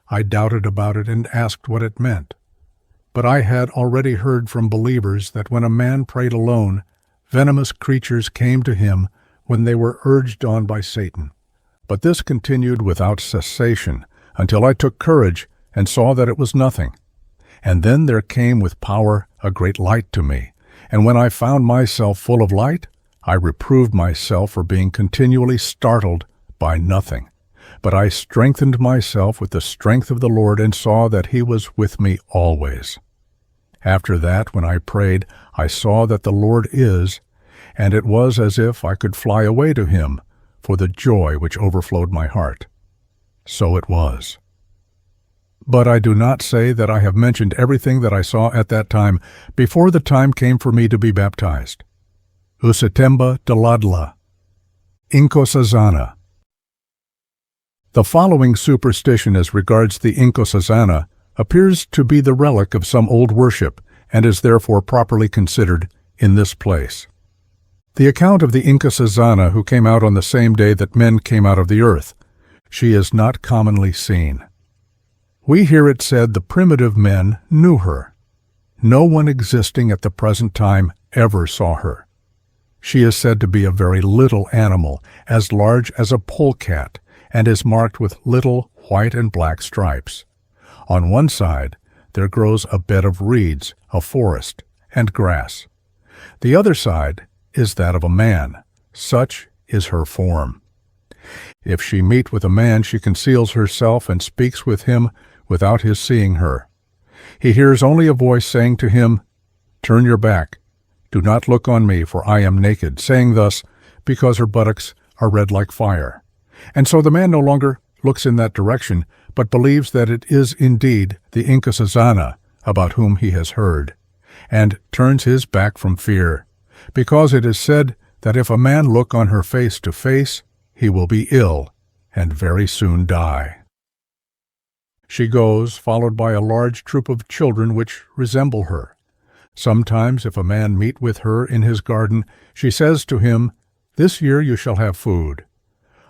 Speaker 1: I doubted about it and asked what it meant. But I had already heard from believers that when a man prayed alone, venomous creatures came to him when they were urged on by Satan. But this continued without cessation until I took courage and saw that it was nothing. And then there came with power a great light to me, and when I found myself full of light, I reproved myself for being continually startled by nothing. But I strengthened myself with the strength of the Lord and saw that He was with me always. After that, when I prayed, I saw that the Lord is, and it was as if I could fly away to Him for the joy which overflowed my heart. So it was. But I do not say that I have mentioned everything that I saw at that time before the time came for me to be baptized. Usitemba Daladla, Inkosazana. The following superstition as regards the Inkosazana appears to be the relic of some old worship and is therefore properly considered in this place. The account of the Inkosazana who came out on the same day that men came out of the earth. She is not commonly seen. We hear it said the primitive men knew her. No one existing at the present time ever saw her. She is said to be a very little animal, as large as a polecat, and is marked with little white and black stripes. On one side there grows a bed of reeds, a forest, and grass. The other side is that of a man. Such is her form. If she meet with a man, she conceals herself and speaks with him without his seeing her. He hears only a voice saying to him, "Turn your back. Do not look on me, for I am naked," saying thus because her buttocks are red like fire. And so the man no longer looks in that direction, but believes that it is indeed the Inkosazana about whom he has heard, and turns his back from fear, because it is said that if a man look on her face to face, he will be ill and very soon die. She goes, followed by a large troop of children which resemble her. Sometimes, if a man meet with her in his garden, she says to him, "This year you shall have food."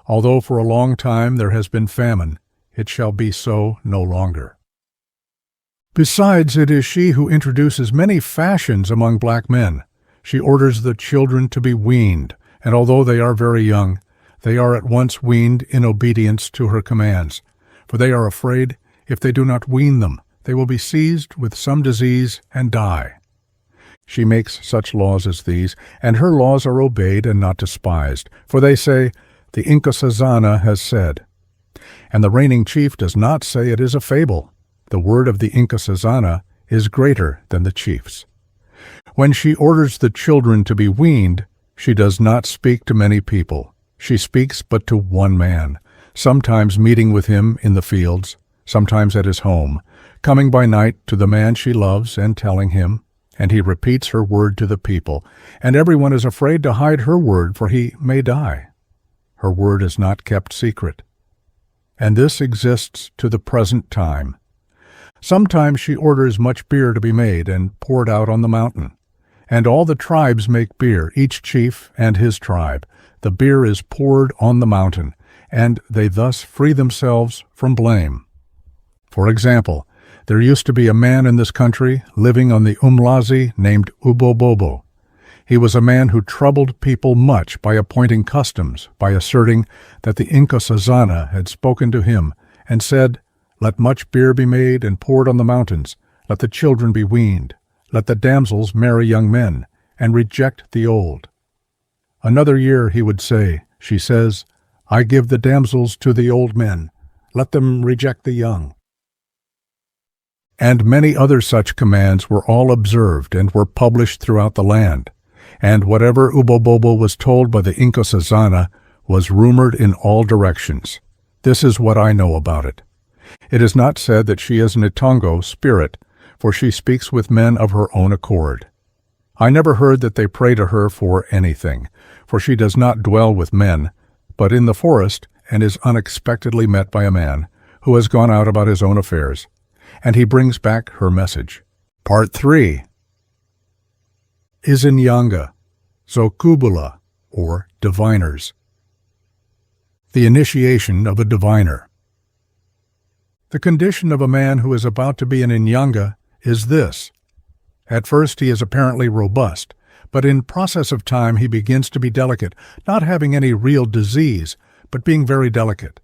Speaker 1: Although for a long time there has been famine, it shall be so no longer. Besides, it is she who introduces many fashions among black men. She orders the children to be weaned, and although they are very young, they are at once weaned in obedience to her commands, for they are afraid if they do not wean them, they will be seized with some disease and die. She makes such laws as these, and her laws are obeyed and not despised, for they say, "The Inkosazana has said." And the reigning chief does not say it is a fable. The word of the Inkosazana is greater than the chief's. When she orders the children to be weaned, she does not speak to many people. She speaks but to one man, sometimes meeting with him in the fields, sometimes at his home, coming by night to the man she loves and telling him, and he repeats her word to the people, and everyone is afraid to hide her word, for he may die. Her word is not kept secret. And this exists to the present time. Sometimes she orders much beer to be made and poured out on the mountain. And all the tribes make beer, each chief and his tribe. The beer is poured on the mountain, and they thus free themselves from blame. For example, there used to be a man in this country living on the Umlazi named Ubobobo. He was a man who troubled people much by appointing customs, by asserting that the Inkosazana had spoken to him and said, "Let much beer be made and poured on the mountains, let the children be weaned, let the damsels marry young men, and reject the old." Another year he would say, she says, "I give the damsels to the old men, let them reject the young." And many other such commands were all observed and were published throughout the land. And whatever Ubobobo was told by the Inkosazana was rumored in all directions. This is what I know about it. It is not said that she is an Itongo spirit, for she speaks with men of her own accord. I never heard that they pray to her for anything, for she does not dwell with men, but in the forest, and is unexpectedly met by a man, who has gone out about his own affairs, and he brings back her message. Part 3. IZINYANGA, ZOKUBULA, or Diviners. The initiation of a diviner. The condition of a man who is about to be an Inyanga is this. At first he is apparently robust, but in process of time he begins to be delicate, not having any real disease, but being very delicate.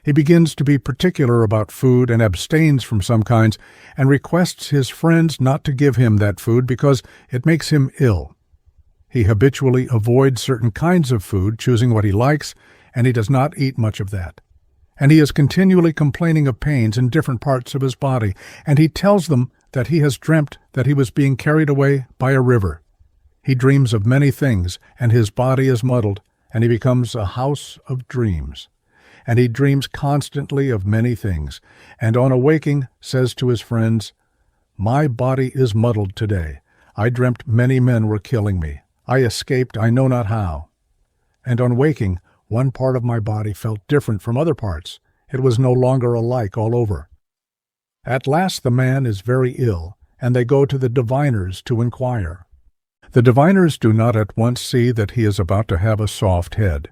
Speaker 1: He begins to be particular about food and abstains from some kinds, and requests his friends not to give him that food because it makes him ill. He habitually avoids certain kinds of food, choosing what he likes, and he does not eat much of that. And he is continually complaining of pains in different parts of his body, and he tells them that he has dreamt that he was being carried away by a river. He dreams of many things, and his body is muddled, and he becomes a house of dreams. And he dreams constantly of many things, and on awaking says to his friends, "My body is muddled today. I dreamt many men were killing me. I escaped I know not how." And on waking, one part of my body felt different from other parts. It was no longer alike all over. At last the man is very ill, and they go to the diviners to inquire. The diviners do not at once see that he is about to have a soft head.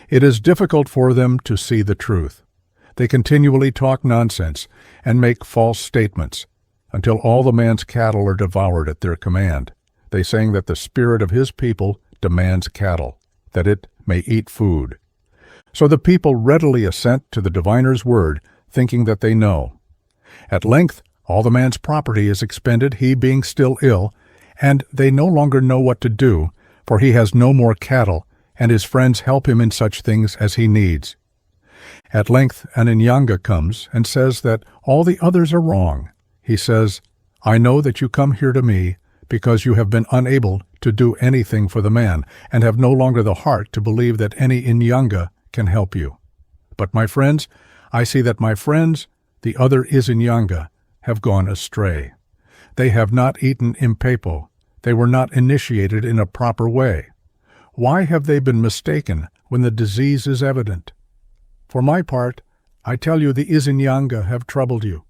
Speaker 1: It is difficult for them to see the truth. They continually talk nonsense and make false statements, until all the man's cattle are devoured at their command, they saying that the spirit of his people demands cattle, that it may eat food. So the people readily assent to the diviner's word, thinking that they know. At length all the man's property is expended, he being still ill, and they no longer know what to do, for he has no more cattle, and his friends help him in such things as he needs. At length an Inyanga comes and says that all the others are wrong. He says, "I know that you come here to me because you have been unable to do anything for the man, and have no longer the heart to believe that any Inyanga can help you. But my friends, I see that my friends, the other Izinyanga, have gone astray. They have not eaten impepo. They were not initiated in a proper way. Why have they been mistaken when the disease is evident? For my part, I tell you the Izinyanga have troubled you.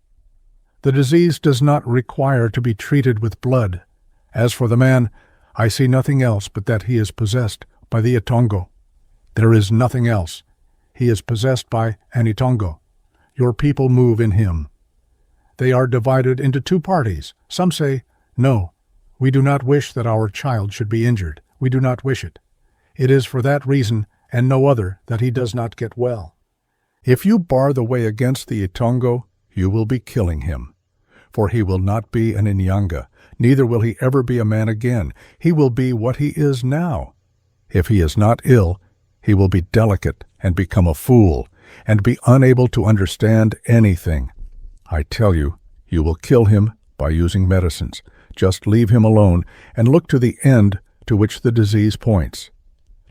Speaker 1: The disease does not require to be treated with blood. As for the man, I see nothing else but that he is possessed by the Itongo. There is nothing else. He is possessed by an Itongo. Your people move in him. They are divided into two parties. Some say, 'No, we do not wish that our child should be injured. We do not wish it. It is for that reason and no other that he does not get well.' If you bar the way against the Itongo, you will be killing him. For he will not be an Inyanga, neither will he ever be a man again. He will be what he is now. If he is not ill, he will be delicate and become a fool, and be unable to understand anything. I tell you, you will kill him by using medicines. Just leave him alone, and look to the end to which the disease points.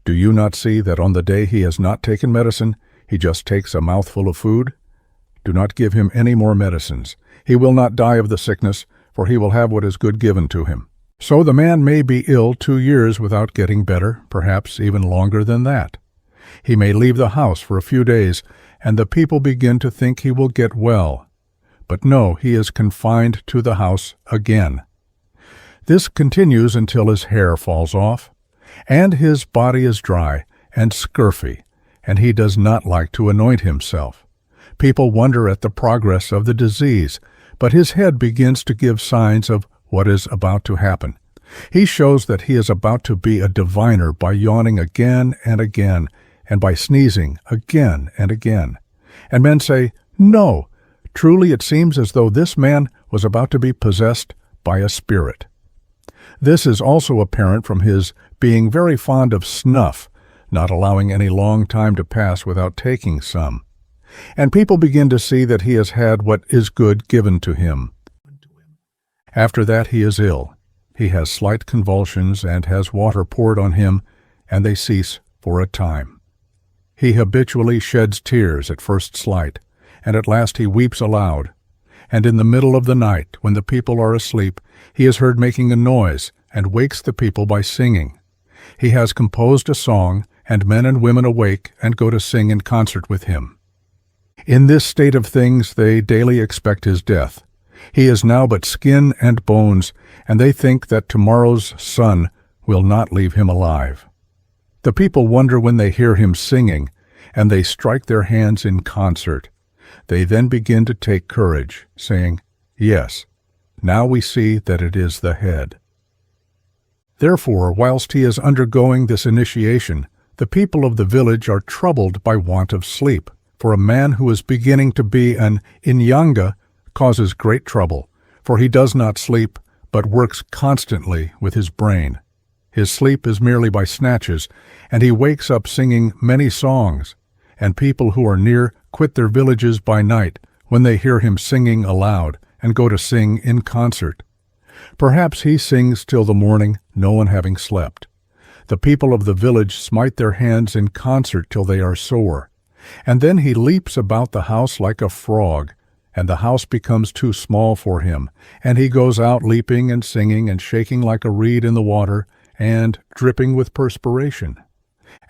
Speaker 1: Do you not see that on the day he has not taken medicine, he just takes a mouthful of food? Do not give him any more medicines. He will not die of the sickness, for he will have what is good given to him. So the man may be ill 2 years without getting better, perhaps even longer than that. He may leave the house for a few days, and the people begin to think he will get well. But no, he is confined to the house again. This continues until his hair falls off, and his body is dry and scurfy, and he does not like to anoint himself. People wonder at the progress of the disease, but his head begins to give signs of what is about to happen. He shows that he is about to be a diviner by yawning again and again, and by sneezing again and again. And men say, "No, truly it seems as though this man was about to be possessed by a spirit." This is also apparent from his being very fond of snuff, not allowing any long time to pass without taking some. And people begin to see that he has had what is good given to him. After that he is ill. He has slight convulsions and has water poured on him, and they cease for a time. He habitually sheds tears at first sight, and at last he weeps aloud. And in the middle of the night, when the people are asleep, he is heard making a noise, and wakes the people by singing. He has composed a song, and men and women awake and go to sing in concert with him. In this state of things they daily expect his death. He is now but skin and bones, and they think that tomorrow's sun will not leave him alive. The people wonder when they hear him singing, and they strike their hands in concert. They then begin to take courage, saying, "Yes, now we see that it is the head." Therefore, whilst he is undergoing this initiation, the people of the village are troubled by want of sleep, for a man who is beginning to be an IZINYANGA causes great trouble, for he does not sleep, but works constantly with his brain. His sleep is merely by snatches, and he wakes up singing many songs, and people who are near quit their villages by night when they hear him singing aloud, and go to sing in concert. Perhaps he sings till the morning, no one having slept. The people of the village smite their hands in concert till they are sore, and then he leaps about the house like a frog, and the house becomes too small for him, and he goes out leaping and singing and shaking like a reed in the water, and dripping with perspiration.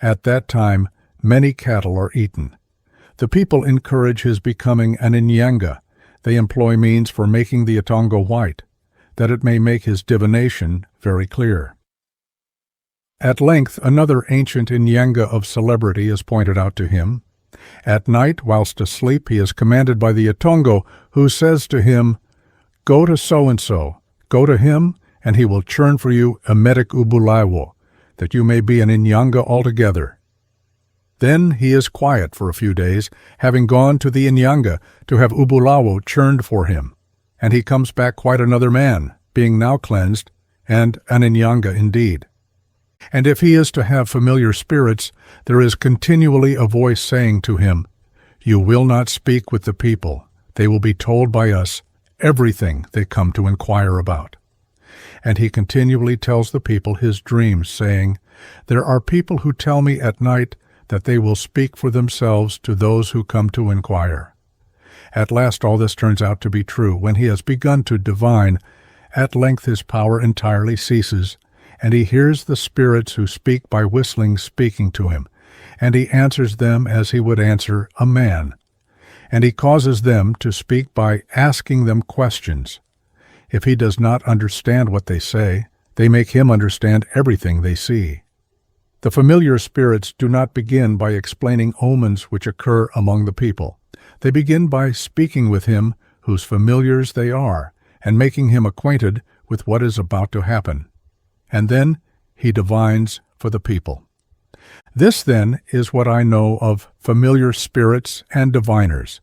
Speaker 1: At that time many cattle are eaten. The people encourage his becoming an IZINYANGA. They employ means for making the AMATONGO white, that it may make his divination very clear. At length another ancient IZINYANGA of celebrity is pointed out to him. At night, whilst asleep, he is commanded by the AMATONGO, who says to him, "Go to so-and-so, go to him, and he will churn for you a ZOKUBULA, that you may be an IZINYANGA altogether." Then he is quiet for a few days, having gone to the IZINYANGA to have ubulawo churned for him, and he comes back quite another man, being now cleansed, and an IZINYANGA indeed. And if he is to have familiar spirits, there is continually a voice saying to him, "You will not speak with the people. They will be told by us everything they come to inquire about." And he continually tells the people his dreams, saying, "There are people who tell me at night that they will speak for themselves to those who come to inquire." At last all this turns out to be true. When he has begun to divine, at length his power entirely ceases, and he hears the spirits who speak by whistling speaking to him, and he answers them as he would answer a man. And he causes them to speak by asking them questions. If he does not understand what they say, they make him understand everything they see. The familiar spirits do not begin by explaining omens which occur among the people. They begin by speaking with him whose familiars they are, and making him acquainted with what is about to happen. And then he divines for the people. This, then, is what I know of familiar spirits and diviners.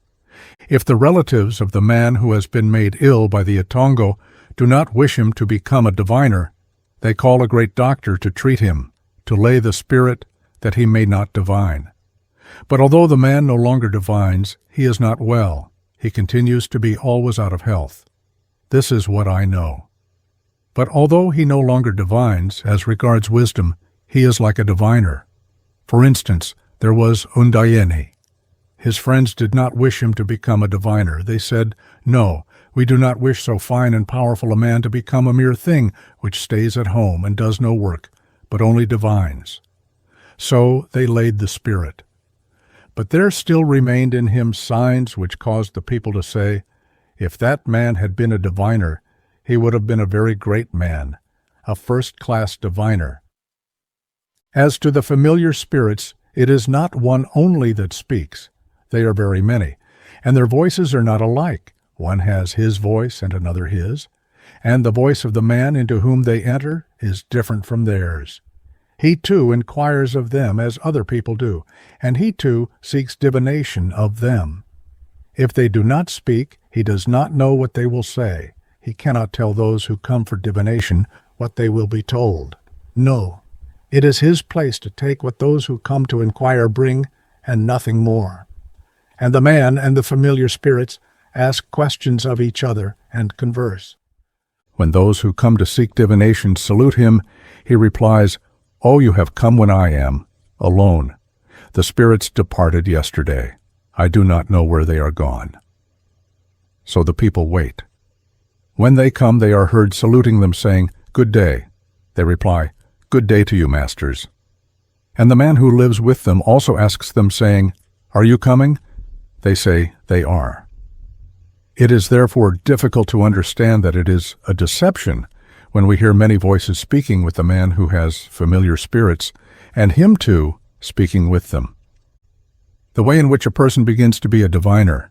Speaker 1: If the relatives of the man who has been made ill by the AMATONGO do not wish him to become a diviner, they call a great doctor to treat him, to lay the spirit that he may not divine. But although the man no longer divines, he is not well. He continues to be always out of health. This is what I know. But although he no longer divines, as regards wisdom, he is like a diviner. For instance, there was Undayeni. His friends did not wish him to become a diviner. They said, "No, we do not wish so fine and powerful a man to become a mere thing which stays at home and does no work, but only divines." So they laid the spirit. But there still remained in him signs which caused the people to say, "If that man had been a diviner, he would have been a very great man, a first-class diviner." As to the familiar spirits, it is not one only that speaks. They are very many, and their voices are not alike. One has his voice and another his, and the voice of the man into whom they enter is different from theirs. He too inquires of them as other people do, and he too seeks divination of them. If they do not speak, he does not know what they will say. He cannot tell those who come for divination what they will be told. No, it is his place to take what those who come to inquire bring, and nothing more. And the man and the familiar spirits ask questions of each other and converse. When those who come to seek divination salute him, he replies, "Oh, you have come when I am, alone. The spirits departed yesterday. I do not know where they are gone." So the people wait. When they come, they are heard saluting them, saying, "Good day." They reply, "Good day to you, masters." And the man who lives with them also asks them, saying, "Are you coming?" They say, "They are." It is therefore difficult to understand that it is a deception when we hear many voices speaking with the man who has familiar spirits, and him too speaking with them. The way in which a person begins to be a diviner.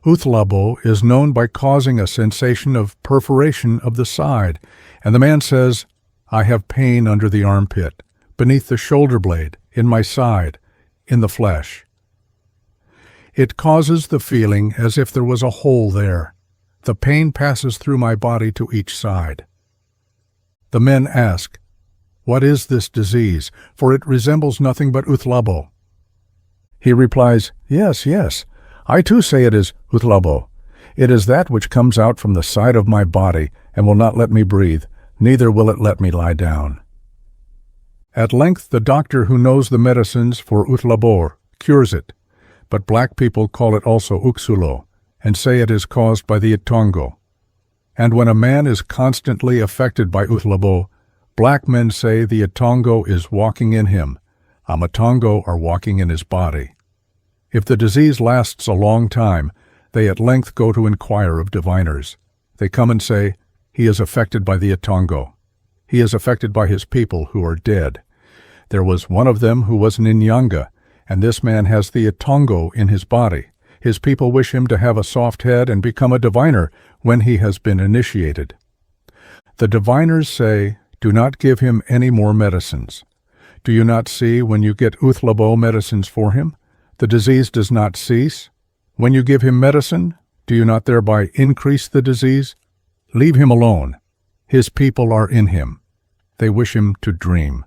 Speaker 1: UNKULUNKULU is known by causing a sensation of perforation of the side, and the man says, "I have pain under the armpit, beneath the shoulder blade, in my side, in the flesh." It causes the feeling as if there was a hole there. The pain passes through my body to each side. The men ask, "What is this disease? For it resembles nothing but UNKULUNKULU." He replies, "Yes, yes, I too say it is UNKULUNKULU. It is that which comes out from the side of my body, and will not let me breathe, neither will it let me lie down." At length the doctor who knows the medicines for UNKULUNKULU cures it, but black people call it also UXULO, and say it is caused by the AMATONGO. And when a man is constantly affected by UNKULUNKULU, black men say the AMATONGO is walking in him. AMATONGO are walking in his body. If the disease lasts a long time, they at length go to inquire of diviners. They come and say, "He is affected by the AMATONGO. He is affected by his people who are dead. There was one of them who was an IZINYANGA, and this man has the AMATONGO in his body. His people wish him to have a soft head and become a diviner when he has been initiated." The diviners say, "Do not give him any more medicines. Do you not see when you get UNKULUNKULU medicines for him, the disease does not cease? When you give him medicine, do you not thereby increase the disease? Leave him alone. His people are in him. They wish him to dream."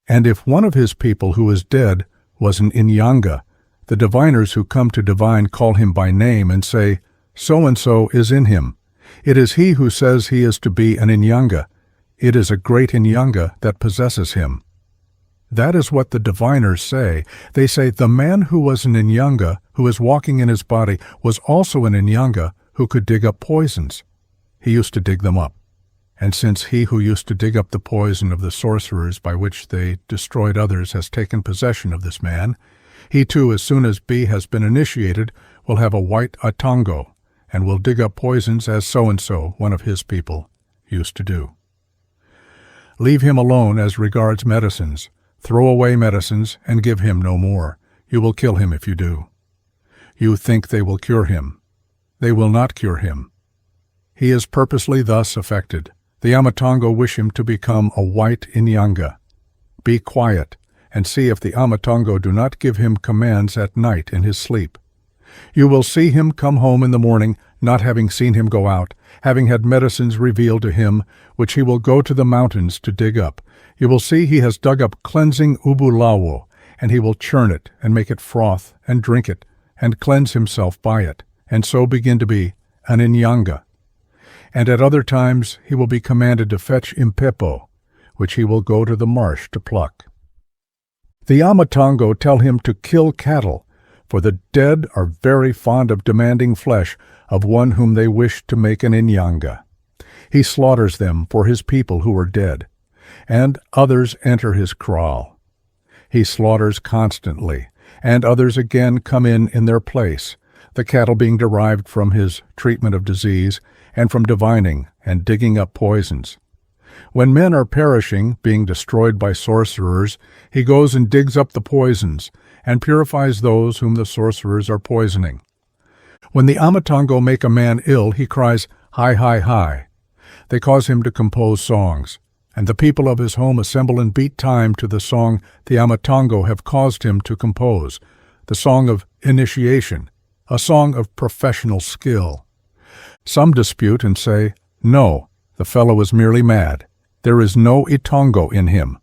Speaker 1: And if one of his people who is dead was an IZINYANGA, the diviners who come to divine call him by name and say, "So-and-so is in him. It is he who says he is to be an IZINYANGA. It is a great IZINYANGA that possesses him." That is what the diviners say. They say the man who was an IZINYANGA, who is walking in his body, was also an IZINYANGA who could dig up poisons. He used to dig them up. And since he who used to dig up the poison of the sorcerers by which they destroyed others has taken possession of this man, he too, as soon as B has been initiated, will have a white AMATONGO, and will dig up poisons as so-and-so, one of his people, used to do. Leave him alone as regards medicines. Throw away medicines and give him no more. You will kill him if you do. You think they will cure him. They will not cure him. He is purposely thus affected. The AMATONGO wish him to become a white IZINYANGA. Be quiet, and see if the AMATONGO do not give him commands at night in his sleep. You will see him come home in the morning, not having seen him go out, having had medicines revealed to him, which he will go to the mountains to dig up. You will see he has dug up cleansing ubulawo, and he will churn it, and make it froth, and drink it, and cleanse himself by it, and so begin to be an IZINYANGA. And at other times he will be commanded to fetch impepo, which he will go to the marsh to pluck. The AMATONGO tell him to kill cattle, for the dead are very fond of demanding flesh of one whom they wish to make an IZINYANGA. He slaughters them for his people who are dead, and others enter his kraal. He slaughters constantly, and others again come in their place, the cattle being derived from his treatment of disease, and from divining and digging up poisons. When men are perishing, being destroyed by sorcerers, he goes and digs up the poisons, and purifies those whom the sorcerers are poisoning. When the AMATONGO make a man ill, he cries, "Hi, hi, hi." They cause him to compose songs, and the people of his home assemble and beat time to the song the AMATONGO have caused him to compose, the song of initiation, a song of professional skill. Some dispute and say, "No, the fellow is merely mad. There is no AMATONGO in him."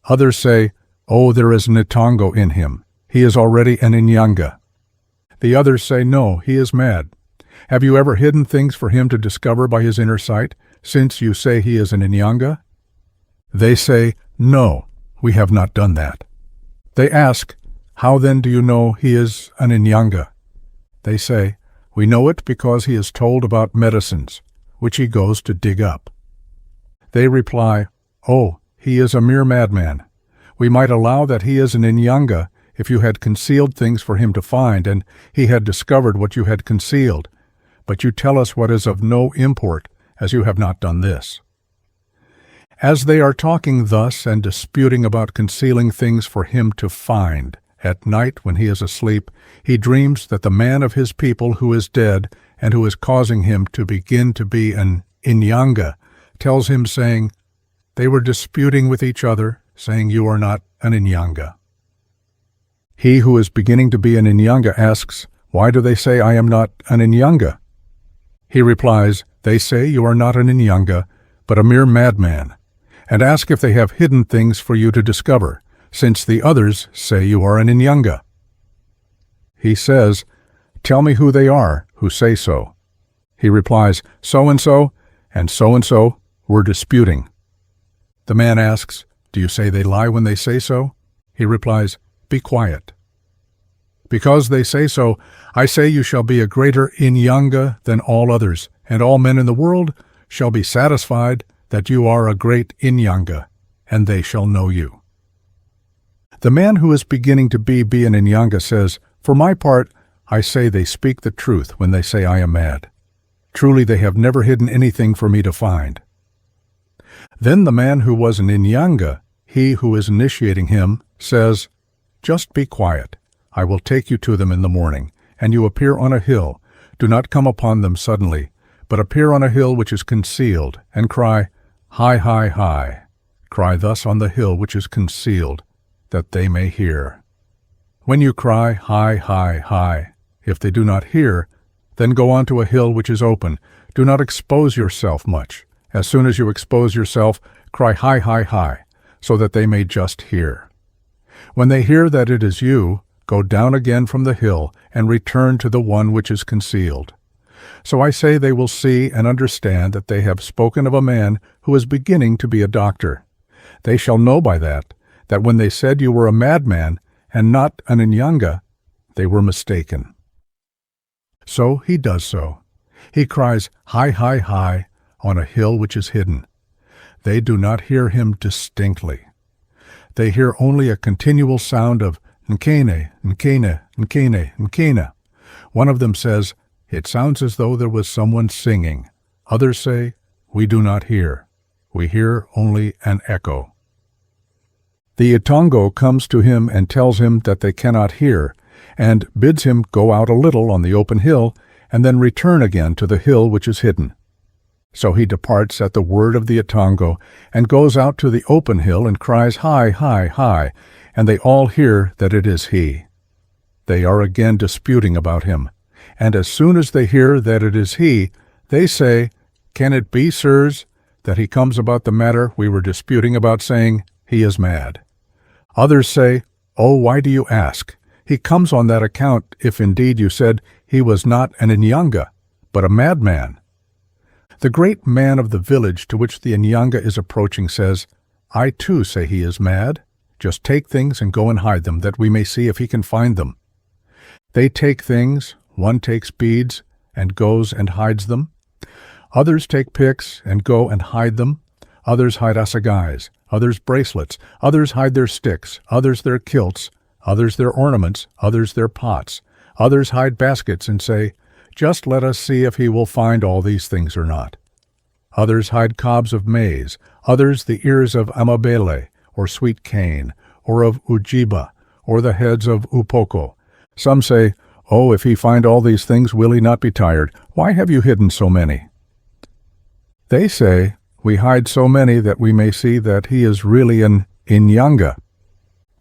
Speaker 1: Others say, "Oh, there is an AMATONGO in him. He is already an IZINYANGA." The others say, "No, he is mad. Have you ever hidden things for him to discover by his inner sight, since you say he is an IZINYANGA?" They say, "No, we have not done that." They ask, How then do you know he is an Inyanga? They say, we know it because he is told about medicines, which he goes to dig up. They reply, oh, he is a mere madman. We might allow that he is an Inyanga if you had concealed things for him to find, and he had discovered what you had concealed. But you tell us what is of no import, as you have not done this. As they are talking thus and disputing about concealing things for him to find, at night when he is asleep, he dreams that the man of his people who is dead and who is causing him to begin to be an Inyanga tells him, saying, they were disputing with each other, saying, you are not an Inyanga. He who is beginning to be an Inyanga asks, why do they say I am not an Inyanga? He replies, they say you are not an Inyanga, but a mere madman, and ask if they have hidden things for you to discover, since the others say you are an Inyanga. He says, tell me who they are who say so. He replies, so-and-so and so-and-so were disputing. The man asks, do you say they lie when they say so? He replies, be quiet. Because they say so, I say you shall be a greater Inyanga than all others, and all men in the world shall be satisfied that you are a great Inyanga, and they shall know you. The man who is beginning to be an Inyanga says, for my part, I say they speak the truth when they say I am mad. Truly they have never hidden anything for me to find. Then the man who was an Inyanga, he who is initiating him, says, just be quiet. I will take you to them in the morning, and you appear on a hill. Do not come upon them suddenly, but appear on a hill which is concealed, and cry, hi, hi, hi. Cry thus on the hill which is concealed, that they may hear. When you cry, hi, hi, hi, if they do not hear, then go on to a hill which is open. Do not expose yourself much. As soon as you expose yourself, cry hi, hi, hi, so that they may just hear. When they hear that it is you, go down again from the hill and return to the one which is concealed. So I say they will see and understand that they have spoken of a man who is beginning to be a doctor. They shall know by that when they said you were a madman and not an Inyanga, they were mistaken. So he does so. He cries, hi, hi, hi, on a hill which is hidden. They do not hear him distinctly. They hear only a continual sound of nkene, nkene, nkene, nkene. One of them says, it sounds as though there was someone singing. Others say, we do not hear. We hear only an echo. The Atongo comes to him and tells him that they cannot hear, and bids him go out a little on the open hill, and then return again to the hill which is hidden. So he departs at the word of the Atongo, and goes out to the open hill and cries, hi, hi, hi, and they all hear that it is he. They are again disputing about him, and as soon as they hear that it is he, they say, can it be, sirs, that he comes about the matter we were disputing about, saying, he is mad? Others say, oh, why do you ask? He comes on that account if indeed you said he was not an Inyanga, but a madman. The great man of the village to which the Inyanga is approaching says, I too say he is mad. Just take things and go and hide them, that we may see if he can find them. They take things, one takes beads, and goes and hides them. Others take picks, and go and hide them. Others hide assagais, others bracelets, others hide their sticks, others their kilts, others their ornaments, others their pots. Others hide baskets and say, just let us see if he will find all these things or not. Others hide cobs of maize, others the ears of amabele, or sweet cane, or of ujiba, or the heads of upoko. Some say, oh, if he find all these things, will he not be tired? Why have you hidden so many? They say, we hide so many that we may see that he is really an Inyanga.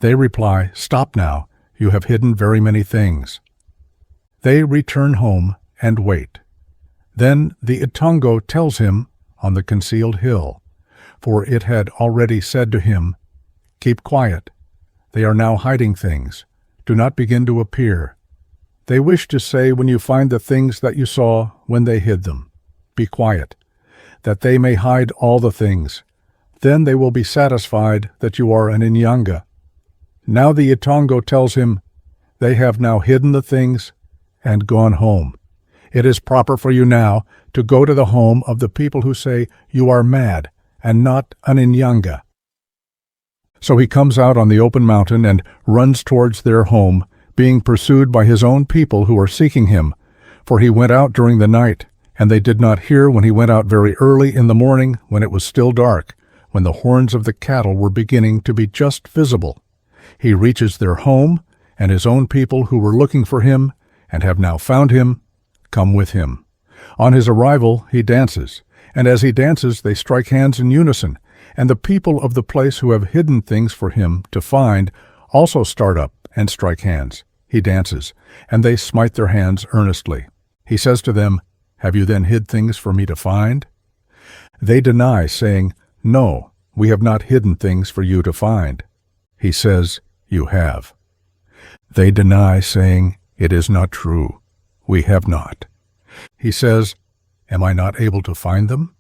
Speaker 1: They reply, stop now, you have hidden very many things. They return home and wait. Then the Atongo tells him on the concealed hill, for it had already said to him, keep quiet. They are now hiding things. Do not begin to appear. They wish to say when you find the things that you saw when they hid them. Be quiet, that they may hide all the things. Then they will be satisfied that you are an Inyanga. Now the Atongo tells him, They have now hidden the things and gone home. It is proper for you now to go to the home of the people who say you are mad and not an Inyanga." So he comes out on the open mountain and runs towards their home, being pursued by his own people who are seeking him. For he went out during the night, and they did not hear when he went out very early in the morning, when it was still dark, when the horns of the cattle were beginning to be just visible. He reaches their home, and his own people who were looking for him, and have now found him, come with him. On his arrival he dances, and as he dances they strike hands in unison, and the people of the place who have hidden things for him to find also start up and strike hands. He dances, and they smite their hands earnestly. He says to them, "Have you then hid things for me to find?" They deny, saying, "No, we have not hidden things for you to find." He says, "You have." They deny, saying, "It is not true. We have not." He says, "Am I not able to find them?"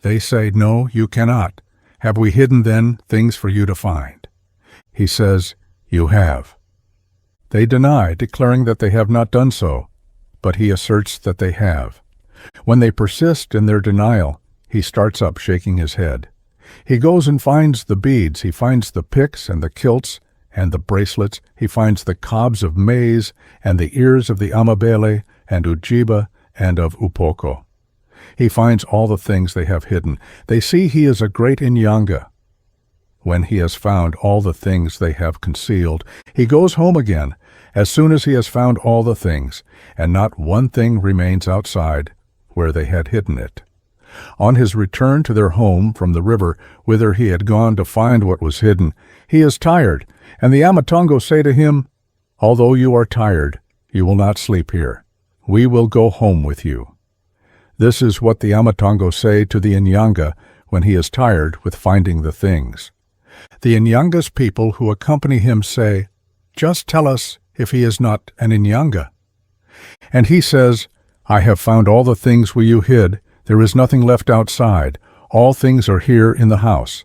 Speaker 1: They say, "No, you cannot. Have we hidden then things for you to find?" He says, "You have." They deny, declaring that they have not done so, but he asserts that they have. When they persist in their denial, he starts up shaking his head. He goes and finds the beads, he finds the pyx and the kilts and the bracelets, he finds the cobs of maize and the ears of the amabele and ujiba and of upoko. He finds all the things they have hidden. They see he is a great Inyanga. When he has found all the things they have concealed, he goes home again, as soon as he has found all the things, and not one thing remains outside where they had hidden it. On his return to their home from the river, whither he had gone to find what was hidden, he is tired, and the AMATONGO say to him, "Although you are tired, you will not sleep here. We will go home with you." This is what the AMATONGO say to the Inyanga when he is tired with finding the things. The Inyanga's people who accompany him say, "Just tell us if he is not an Inyanga." And he says, "I have found all the things where you hid. There is nothing left outside. All things are here in the house.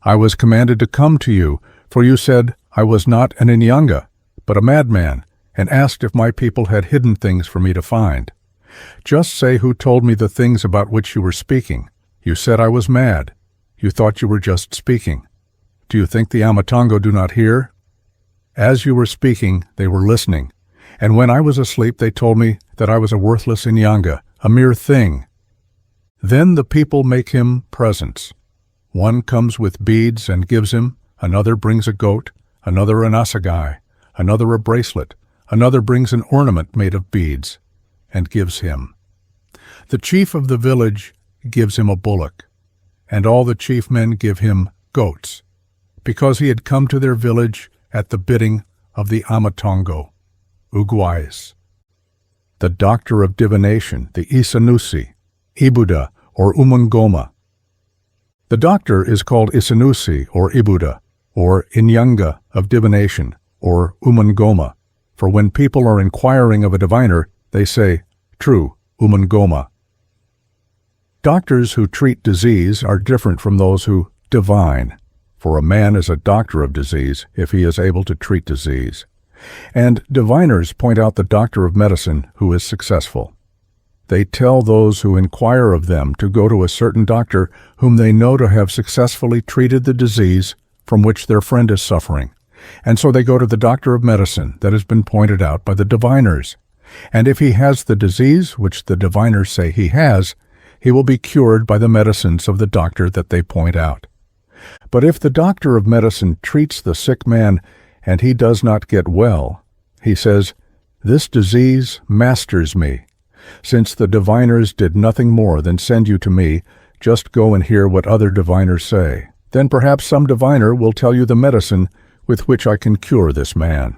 Speaker 1: I was commanded to come to you, for you said I was not an Inyanga, but a madman, and asked if my people had hidden things for me to find. Just say who told me the things about which you were speaking. You said I was mad. You thought you were just speaking. Do you think the AMATONGO do not hear? As you were speaking, they were listening, and when I was asleep they told me that I was a worthless Inyanga, a mere thing." Then the people make him presents. One comes with beads and gives him, another brings a goat, another an assegai, another a bracelet, another brings an ornament made of beads, and gives him. The chief of the village gives him a bullock, and all the chief men give him goats, because he had come to their village at the bidding of the AMATONGO, Uguais. The doctor of divination, the Isanusi, Ibuda, or Umangoma. The doctor is called Isanusi, or Ibuda, or Inyanga of divination, or Umangoma, for when people are inquiring of a diviner, they say, "True, Umangoma." Doctors who treat disease are different from those who divine, for a man is a doctor of disease if he is able to treat disease. And diviners point out the doctor of medicine who is successful. They tell those who inquire of them to go to a certain doctor whom they know to have successfully treated the disease from which their friend is suffering. And so they go to the doctor of medicine that has been pointed out by the diviners. And if he has the disease which the diviners say he has, he will be cured by the medicines of the doctor that they point out. But if the doctor of medicine treats the sick man and he does not get well, he says, "This disease masters me. Since the diviners did nothing more than send you to me, just go and hear what other diviners say. Then perhaps some diviner will tell you the medicine with which I can cure this man."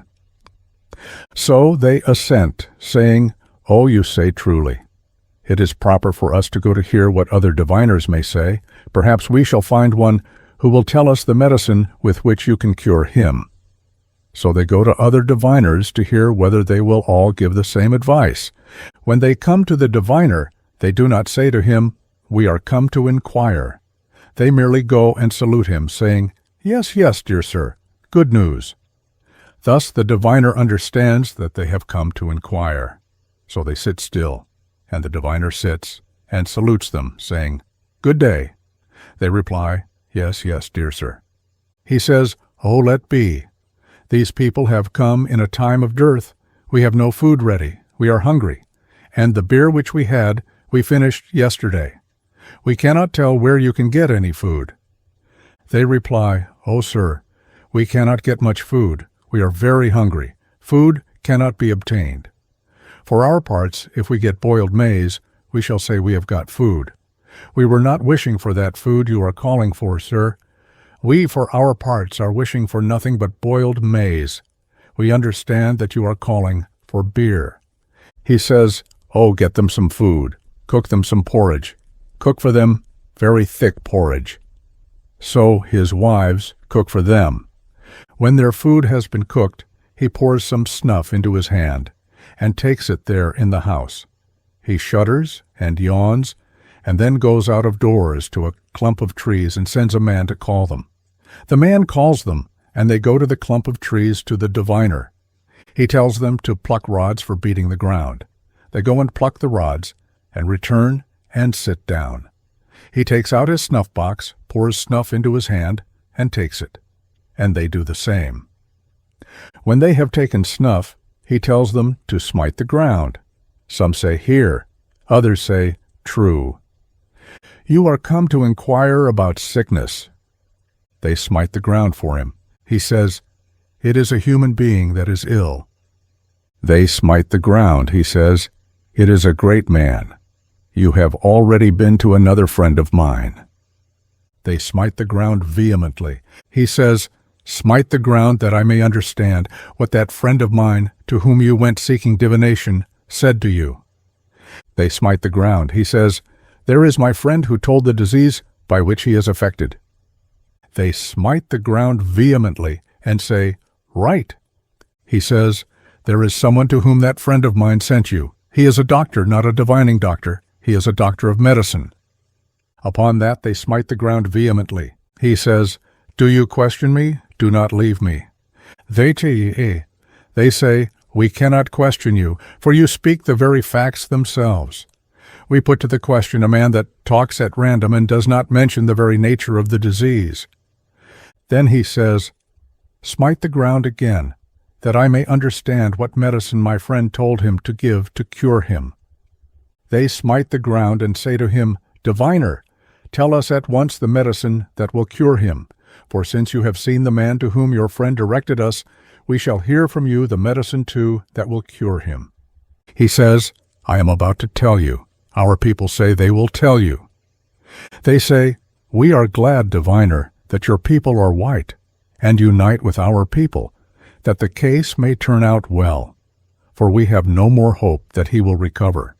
Speaker 1: So they assent, saying, "Oh, you say truly. It is proper for us to go to hear what other diviners may say. Perhaps we shall find one who will tell us the medicine with which you can cure him." So they go to other diviners to hear whether they will all give the same advice. When they come to the diviner, they do not say to him, "We are come to inquire." They merely go and salute him, saying, "Yes, yes, dear sir, good news." Thus the diviner understands that they have come to inquire. So they sit still, and the diviner sits and salutes them, saying, "Good day." They reply, "Yes, yes, dear sir." He says, "Oh, let be. These people have come in a time of dearth. We have no food ready. We are hungry. And the beer which we had, we finished yesterday. We cannot tell where you can get any food." They reply, "Oh, sir, we cannot get much food. We are very hungry. Food cannot be obtained. For our parts, if we get boiled maize, we shall say we have got food. We were not wishing for that food you are calling for, sir. We, for our parts, are wishing for nothing but boiled maize. We understand that you are calling for beer." He says, "Oh, get them some food. Cook them some porridge. Cook for them very thick porridge." So his wives cook for them. When their food has been cooked, he pours some snuff into his hand, and takes it there in the house. He shudders and yawns, and then goes out of doors to a clump of trees and sends a man to call them. The man calls them, and they go to the clump of trees to the diviner. He tells them to pluck rods for beating the ground. They go and pluck the rods, and return and sit down. He takes out his snuff box, pours snuff into his hand, and takes it. And they do the same. When they have taken snuff, he tells them to smite the ground. Some say, "Here." Others say, "True." "You are come to inquire about sickness." They smite the ground for him. He says, "It is a human being that is ill." They smite the ground. He says, "It is a great man. You have already been to another friend of mine." They smite the ground vehemently. He says, "Smite the ground that I may understand what that friend of mine to whom you went seeking divination said to you." They smite the ground. He says, "There is my friend who told the disease by which he is affected." They smite the ground vehemently and say, "Right." He says, "There is someone to whom that friend of mine sent you. He is a doctor, not a divining doctor. He is a doctor of medicine." Upon that they smite the ground vehemently. He says, "Do you question me? Do not leave me." They say, "We cannot question you, for you speak the very facts themselves." We put to the question a man that talks at random and does not mention the very nature of the disease. Then he says, "Smite the ground again, that I may understand what medicine my friend told him to give to cure him." They smite the ground and say to him, "Diviner, tell us at once the medicine that will cure him, for since you have seen the man to whom your friend directed us, we shall hear from you the medicine too that will cure him." He says, "I am about to tell you." Our people say they will tell you. They say, "We are glad, diviner, that your people are white, and unite with our people, that the case may turn out well, for we have no more hope that he will recover.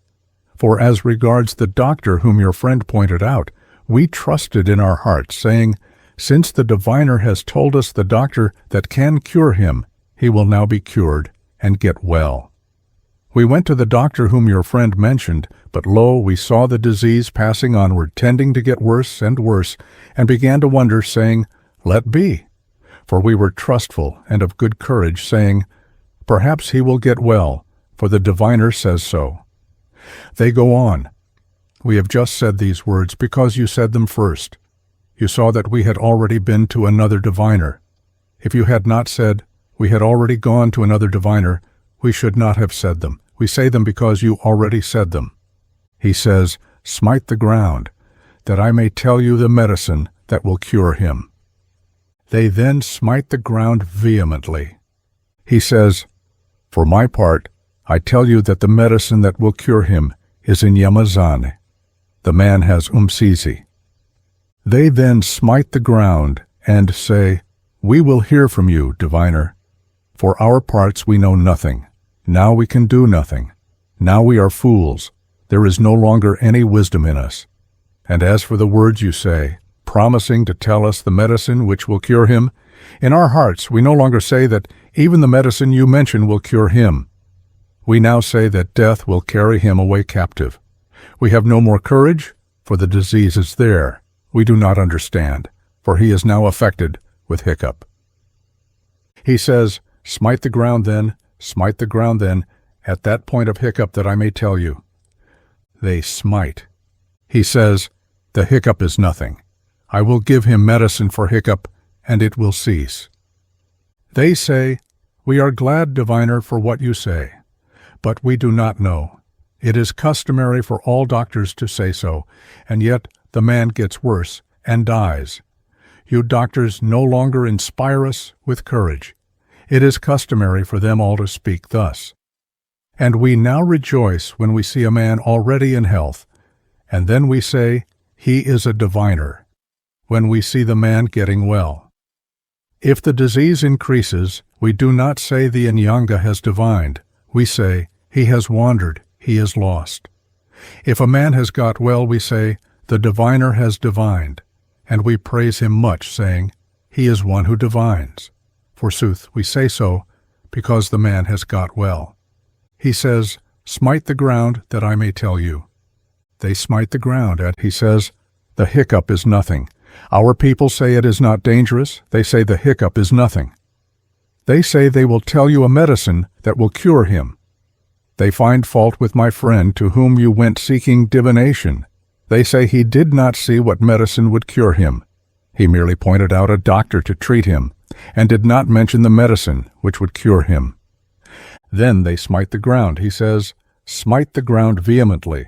Speaker 1: For as regards the doctor whom your friend pointed out, we trusted in our hearts, saying, since the diviner has told us the doctor that can cure him, he will now be cured and get well. We went to the doctor whom your friend mentioned, but lo, we saw the disease passing onward, tending to get worse and worse, and began to wonder, saying, Let be. For we were trustful and of good courage, saying, Perhaps he will get well, for the diviner says so. They go on. We have just said these words because you said them first. You saw that we had already been to another diviner. If you had not said, we had already gone to another diviner, we should not have said them. We say them because you already said them. He says, Smite the ground, that I may tell you the medicine that will cure him. They then smite the ground vehemently. He says, For my part, I tell you that the medicine that will cure him is in Yamazane. The man has umsisi. They then smite the ground and say, We will hear from you, diviner. For our parts we know nothing. Now we can do nothing. Now we are fools. There is no longer any wisdom in us. And as for the words you say, promising to tell us the medicine which will cure him, in our hearts we no longer say that even the medicine you mention will cure him. We now say that death will carry him away captive. We have no more courage, for the disease is there. We do not understand, for he is now affected with hiccup. He says, Smite the ground then, smite the ground then, at that point of hiccup that I may tell you. They smite. He says, the hiccup is nothing. I will give him medicine for hiccup, and it will cease. They say, we are glad, diviner, for what you say. But we do not know. It is customary for all doctors to say so, and yet the man gets worse and dies. You doctors no longer inspire us with courage. It is customary for them all to speak thus. And we now rejoice when we see a man already in health, and then we say, he is a diviner, when we see the man getting well. If the disease increases, we do not say the Inyanga has divined. We say, he has wandered, he is lost. If a man has got well, we say, the diviner has divined, and we praise him much, saying, he is one who divines. Forsooth, we say so, because the man has got well. He says, smite the ground, that I may tell you. They smite the ground, and he says, the hiccup is nothing. Our people say it is not dangerous. They say the hiccup is nothing. They say they will tell you a medicine that will cure him. They find fault with my friend to whom you went seeking divination. They say he did not see what medicine would cure him. He merely pointed out a doctor to treat him, and did not mention the medicine which would cure him. Then they smite the ground. He says, smite the ground vehemently.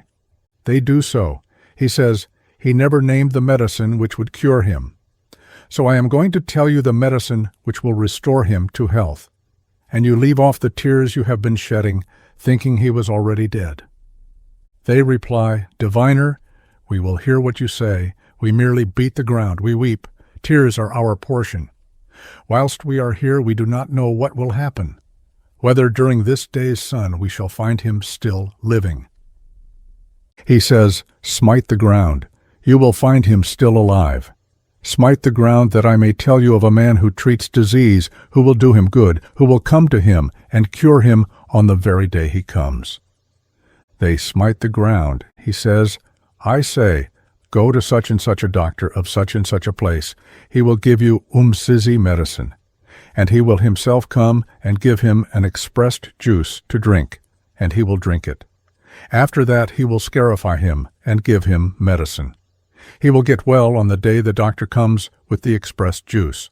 Speaker 1: They do so. He says, he never named the medicine which would cure him. So I am going to tell you the medicine which will restore him to health. And you leave off the tears you have been shedding, thinking he was already dead. They reply, diviner, we will hear what you say. We merely beat the ground. We weep. Tears are our portion. Whilst we are here, we do not know what will happen, whether during this day's sun we shall find him still living. He says, smite the ground. You will find him still alive. Smite the ground, that I may tell you of a man who treats disease, who will do him good, who will come to him and cure him on the very day he comes. They smite the ground. He says, I say, go to such and such a doctor of such and such a place. He will give you umsizi medicine, and he will himself come and give him an expressed juice to drink, and he will drink it. After that he will scarify him and give him medicine. He will get well on the day the doctor comes with the expressed juice.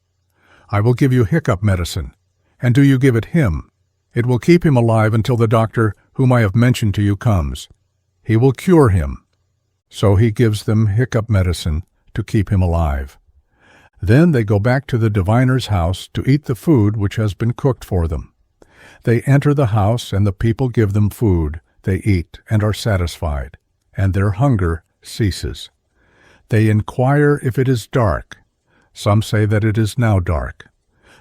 Speaker 1: I will give you hiccup medicine, and do you give it him. It will keep him alive until the doctor whom I have mentioned to you comes. He will cure him. So he gives them hiccup medicine to keep him alive. Then they go back to the diviner's house to eat the food which has been cooked for them. They enter the house, and the people give them food. They eat and are satisfied, and their hunger ceases. They inquire if it is dark. Some say that it is now dark.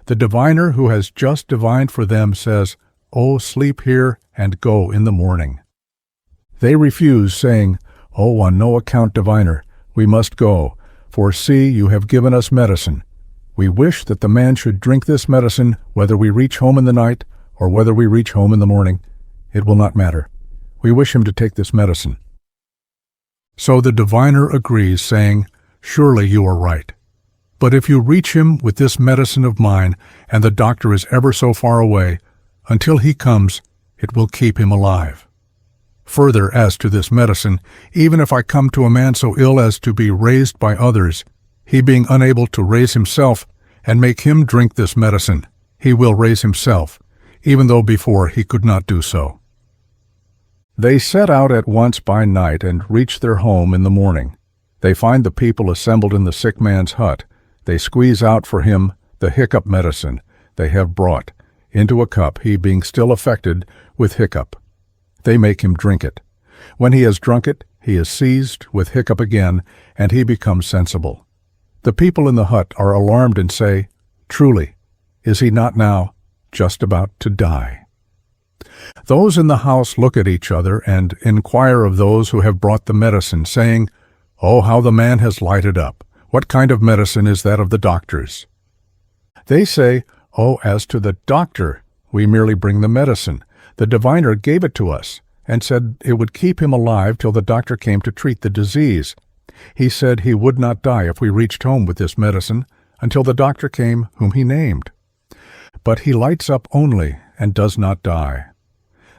Speaker 1: The diviner who has just divined for them says, "Oh, sleep here and go in the morning." They refuse, saying, "Oh, on no account, diviner, we must go, for see, you have given us medicine. We wish that the man should drink this medicine, whether we reach home in the night or whether we reach home in the morning. It will not matter. We wish him to take this medicine." So the diviner agrees, saying, "Surely you are right. But if you reach him with this medicine of mine, and the doctor is ever so far away, until he comes, it will keep him alive. Further, as to this medicine, even if I come to a man so ill as to be raised by others, he being unable to raise himself, and make him drink this medicine, he will raise himself, even though before he could not do so." They set out at once by night and reach their home in the morning. They find the people assembled in the sick man's hut. They squeeze out for him the hiccup medicine they have brought into a cup, he being still affected with hiccup. They make him drink it. When he has drunk it, he is seized with hiccup again, and he becomes sensible. The people in the hut are alarmed and say, "Truly, is he not now just about to die?" Those in the house look at each other and inquire of those who have brought the medicine, saying, "Oh, how the man has lighted up! What kind of medicine is that of the doctor's?" They say, "Oh, as to the doctor, we merely bring the medicine. The diviner gave it to us, and said it would keep him alive till the doctor came to treat the disease. He said he would not die if we reached home with this medicine, until the doctor came whom he named. But he lights up only and does not die.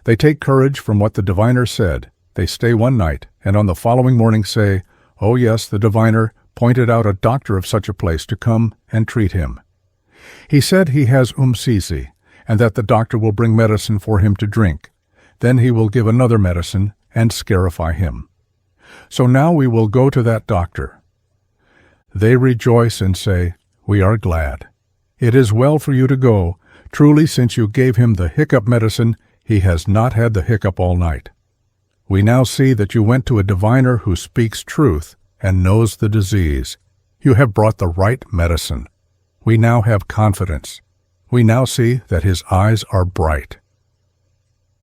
Speaker 1: They take courage from what the diviner said. They stay one night, and on the following morning say, "Oh yes, the diviner pointed out a doctor of such a place to come and treat him. He said he has umsisi, and that the doctor will bring medicine for him to drink. Then he will give another medicine and scarify him. So now we will go to that doctor." They rejoice and say, "We are glad. It is well for you to go. Truly, since you gave him the hiccup medicine, he has not had the hiccup all night. We now see that you went to a diviner who speaks truth and knows the disease. You have brought the right medicine. We now have confidence. We now see that his eyes are bright."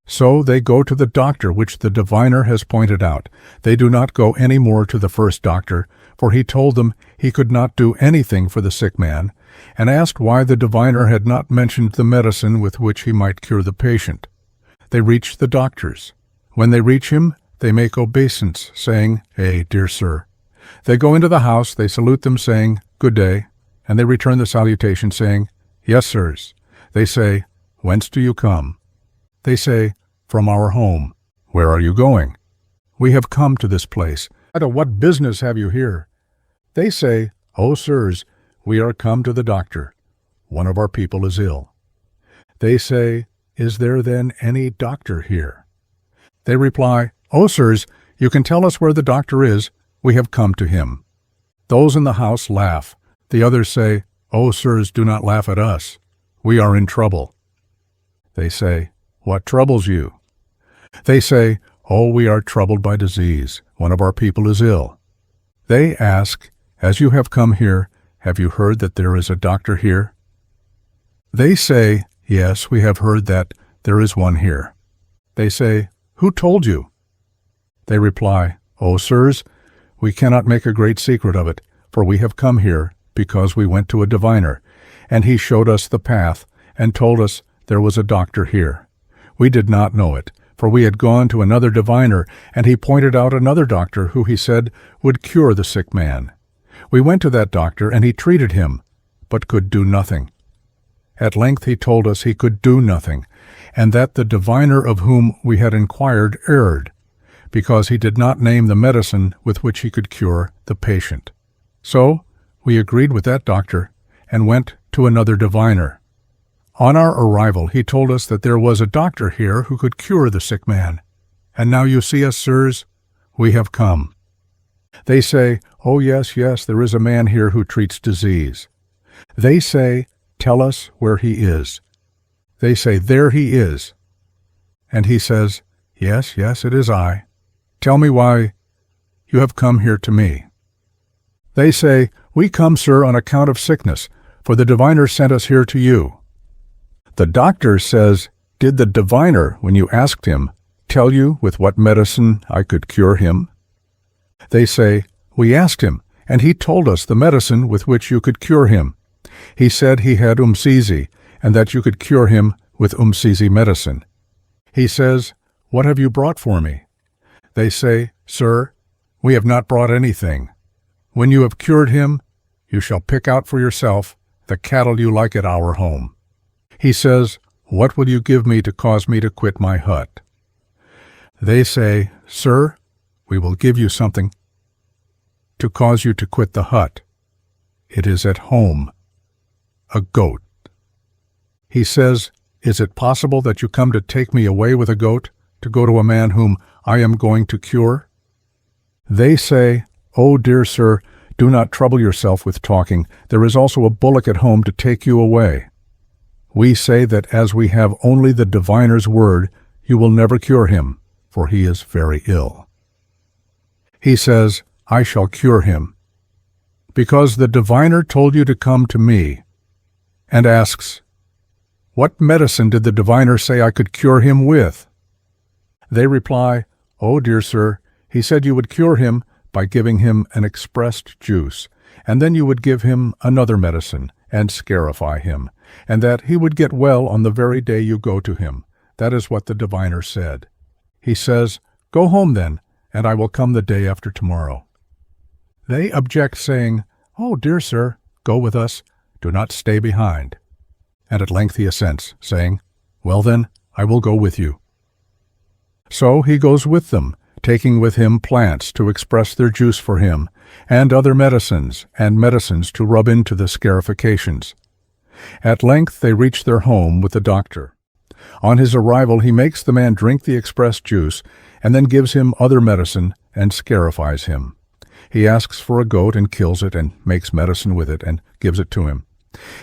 Speaker 1: So they go to the doctor which the diviner has pointed out. They do not go any more to the first doctor, for he told them he could not do anything for the sick man, and asked why the diviner had not mentioned the medicine with which he might cure the patient. They reach the doctors. When they reach him, they make obeisance, saying, dear sir." They go into the house, they salute them, saying, "Good day," and they return the salutation, saying, "Yes, sirs." They say, "Whence do you come?" They say, "From our home." "Where are you going?" "We have come to this place." "What business have you here?" They say, "Oh, sirs, we are come to the doctor. One of our people is ill." They say, "Is there then any doctor here?" They reply, "Oh, sirs, you can tell us where the doctor is. We have come to him." Those in the house laugh. The others say, "Oh, sirs, do not laugh at us. We are in trouble." They say, "What troubles you?" They say, "Oh, we are troubled by disease. One of our people is ill." They ask, "As you have come here, have you heard that there is a doctor here?" They say, "Yes, we have heard that there is one here." They say, "Who told you?" They reply, "Oh, sirs, we cannot make a great secret of it, for we have come here because we went to a diviner, and he showed us the path and told us there was a doctor here. We did not know it, for we had gone to another diviner, and he pointed out another doctor who he said would cure the sick man. We went to that doctor, and he treated him, but could do nothing. At length he told us he could do nothing, and that the diviner of whom we had inquired erred, because he did not name the medicine with which he could cure the patient. So we agreed with that doctor, and went to another diviner. On our arrival, he told us that there was a doctor here who could cure the sick man. And now you see us, sirs, we have come." They say, "Oh, yes, yes, there is a man here who treats disease." They say, "Tell us where he is." They say, "There he is." And he says, "Yes, yes, it is I. Tell me why you have come here to me." They say, "We come, sir, on account of sickness, for the diviner sent us here to you." The doctor says, "Did the diviner, when you asked him, tell you with what medicine I could cure him?" They say, "We asked him, and he told us the medicine with which you could cure him. He said he had umsisi, and that you could cure him with umsisi medicine. He says, 'What have you brought for me?' They say, 'Sir, we have not brought anything. When you have cured him, you shall pick out for yourself the cattle you like at our home.' He says, 'What will you give me to cause me to quit my hut?' They say, 'Sir, we will give you something to cause you to quit the hut. It is at home, a goat.' He says, 'Is it possible that you come to take me away with a goat, to go to a man whom I am going to cure?' They say, 'Oh, dear sir, do not trouble yourself with talking. There is also a bullock at home to take you away.' We say that as we have only the diviner's word, you will never cure him, for he is very ill. He says, 'I shall cure him,' because the diviner told you to come to me, and asks, 'What medicine did the diviner say I could cure him with?' They reply, 'Oh, dear sir, he said you would cure him by giving him an expressed juice, and then you would give him another medicine and scarify him, and that he would get well on the very day you go to him. That is what the diviner said. He says, 'Go home then, and I will come the day after tomorrow.' They object, saying, 'Oh, dear sir, go with us. Do not stay behind.' and at length he assents, saying, "Well then, I will go with you." So he goes with them, taking with him plants to express their juice for him, and other medicines, and medicines to rub into the scarifications. At length they reach their home with the doctor. On his arrival he makes the man drink the expressed juice, and then gives him other medicine and scarifies him. He asks for a goat and kills it, and makes medicine with it, and gives it to him.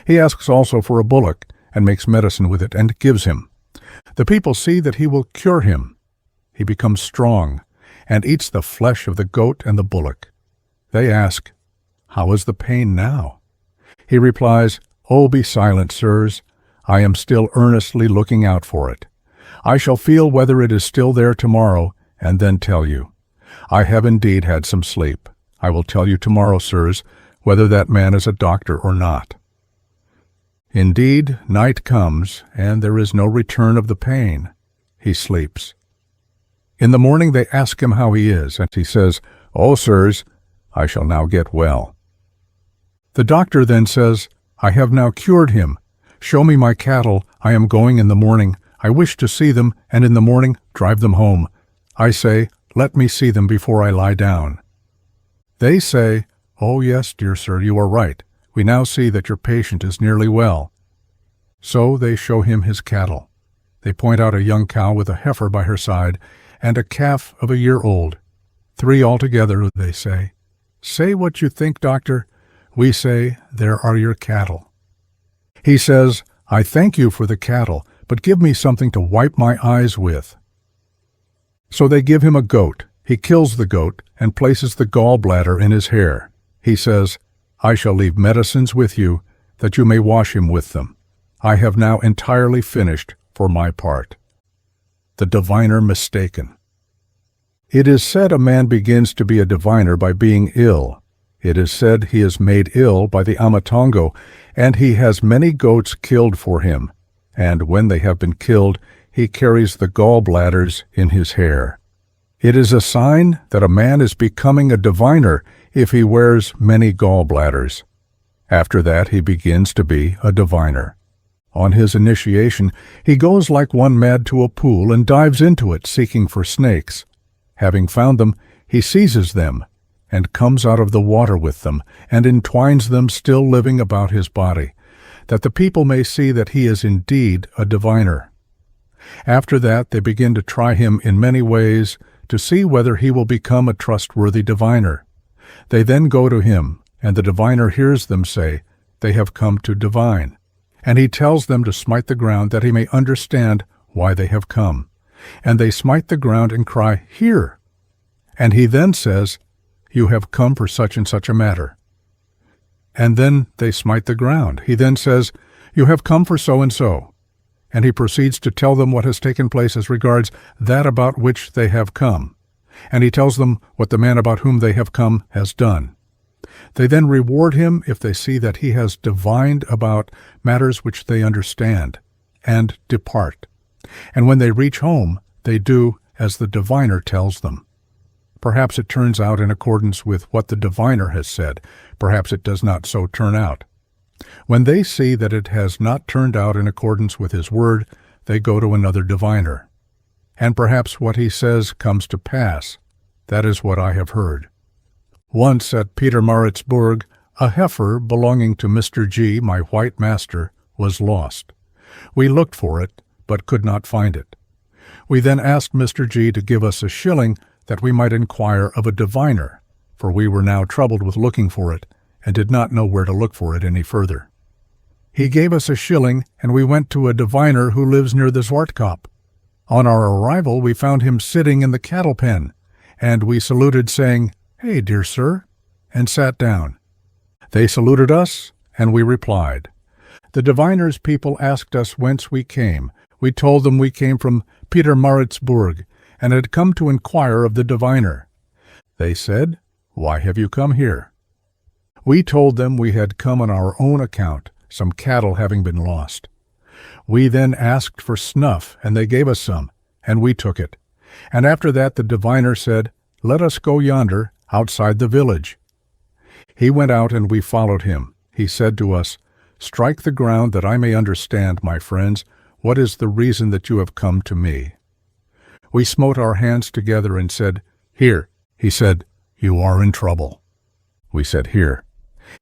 Speaker 1: He asks also for a bullock, and makes medicine with it, and gives him. The people see that he will cure him. He becomes strong, and eats the flesh of the goat and the bullock. They ask, "How is the pain now?" He replies, "Oh, be silent, sirs. I am still earnestly looking out for it. I shall feel whether it is still there tomorrow, and then tell you. I have indeed had some sleep. I will tell you tomorrow, sirs, whether that man is a doctor or not." Indeed, night comes, and there is no return of the pain. He sleeps. In the morning they ask him how he is, and he says, "Oh, sirs, I shall now get well." The doctor then says, "I have now cured him. Show me my cattle. I am going in the morning. I wish to see them, and in the morning drive them home. I say, let me see them before I lie down." They say, "Oh yes, dear sir, you are right. We now see that your patient is nearly well." So they show him his cattle. They point out a young cow with a heifer by her side, and a calf of a year old. 3 altogether, they say. "Say what you think, doctor." We say, "There are your cattle." He says, "I thank you for the cattle, but give me something to wipe my eyes with." So they give him a goat. He kills the goat and places the gallbladder in his hair. He says, "I shall leave medicines with you, that you may wash him with them. I have now entirely finished for my part." The diviner mistaken. It is said a man begins to be a diviner by being ill. It is said he is made ill by the AMATONGO, and he has many goats killed for him, and when they have been killed, he carries the gallbladders in his hair. It is a sign that a man is becoming a diviner if he wears many gallbladders. After that he begins to be a diviner. On his initiation, he goes like one mad to a pool and dives into it seeking for snakes. Having found them, he seizes them, and comes out of the water with them, and entwines them still living about his body, that the people may see that he is indeed a diviner. After that they begin to try him in many ways, to see whether he will become a trustworthy diviner. They then go to him, and the diviner hears them say, they have come to divine. And he tells them to smite the ground, that he may understand why they have come. And they smite the ground and cry, "Here!" And he then says, "You have come for such and such a matter." And then they smite the ground. He then says, "You have come for so and so." And he proceeds to tell them what has taken place as regards that about which they have come. And he tells them what the man about whom they have come has done. They then reward him if they see that he has divined about matters which they understand, and depart. And when they reach home, they do as the diviner tells them. Perhaps it turns out in accordance with what the diviner has said. Perhaps it does not so turn out. When they see that it has not turned out in accordance with his word, they go to another diviner. And perhaps what he says comes to pass. That is what I have heard. Once at Pietermaritzburg, a heifer belonging to Mr. G., my white master, was lost. We looked for it, but could not find it. We then asked Mr. G. to give us a shilling that we might inquire of a diviner, for we were now troubled with looking for it, and did not know where to look for it any further. He gave us a shilling, and we went to a diviner who lives near the Zwartkop. On our arrival we found him sitting in the cattle pen, and we saluted, saying, "Hey, dear sir," and sat down. They saluted us, and we replied. The diviner's people asked us whence we came. We told them we came from Pietermaritzburg, and had come to inquire of the diviner. They said, "Why have you come here?" We told them we had come on our own account, some cattle having been lost. We then asked for snuff, and they gave us some, and we took it. And after that the diviner said, "Let us go yonder, outside the village." He went out, and we followed him. He said to us, "Strike the ground that I may understand, my friends, what is the reason that you have come to me." We smote our hands together and said, "Here." He said, "You are in trouble." We said, "Here."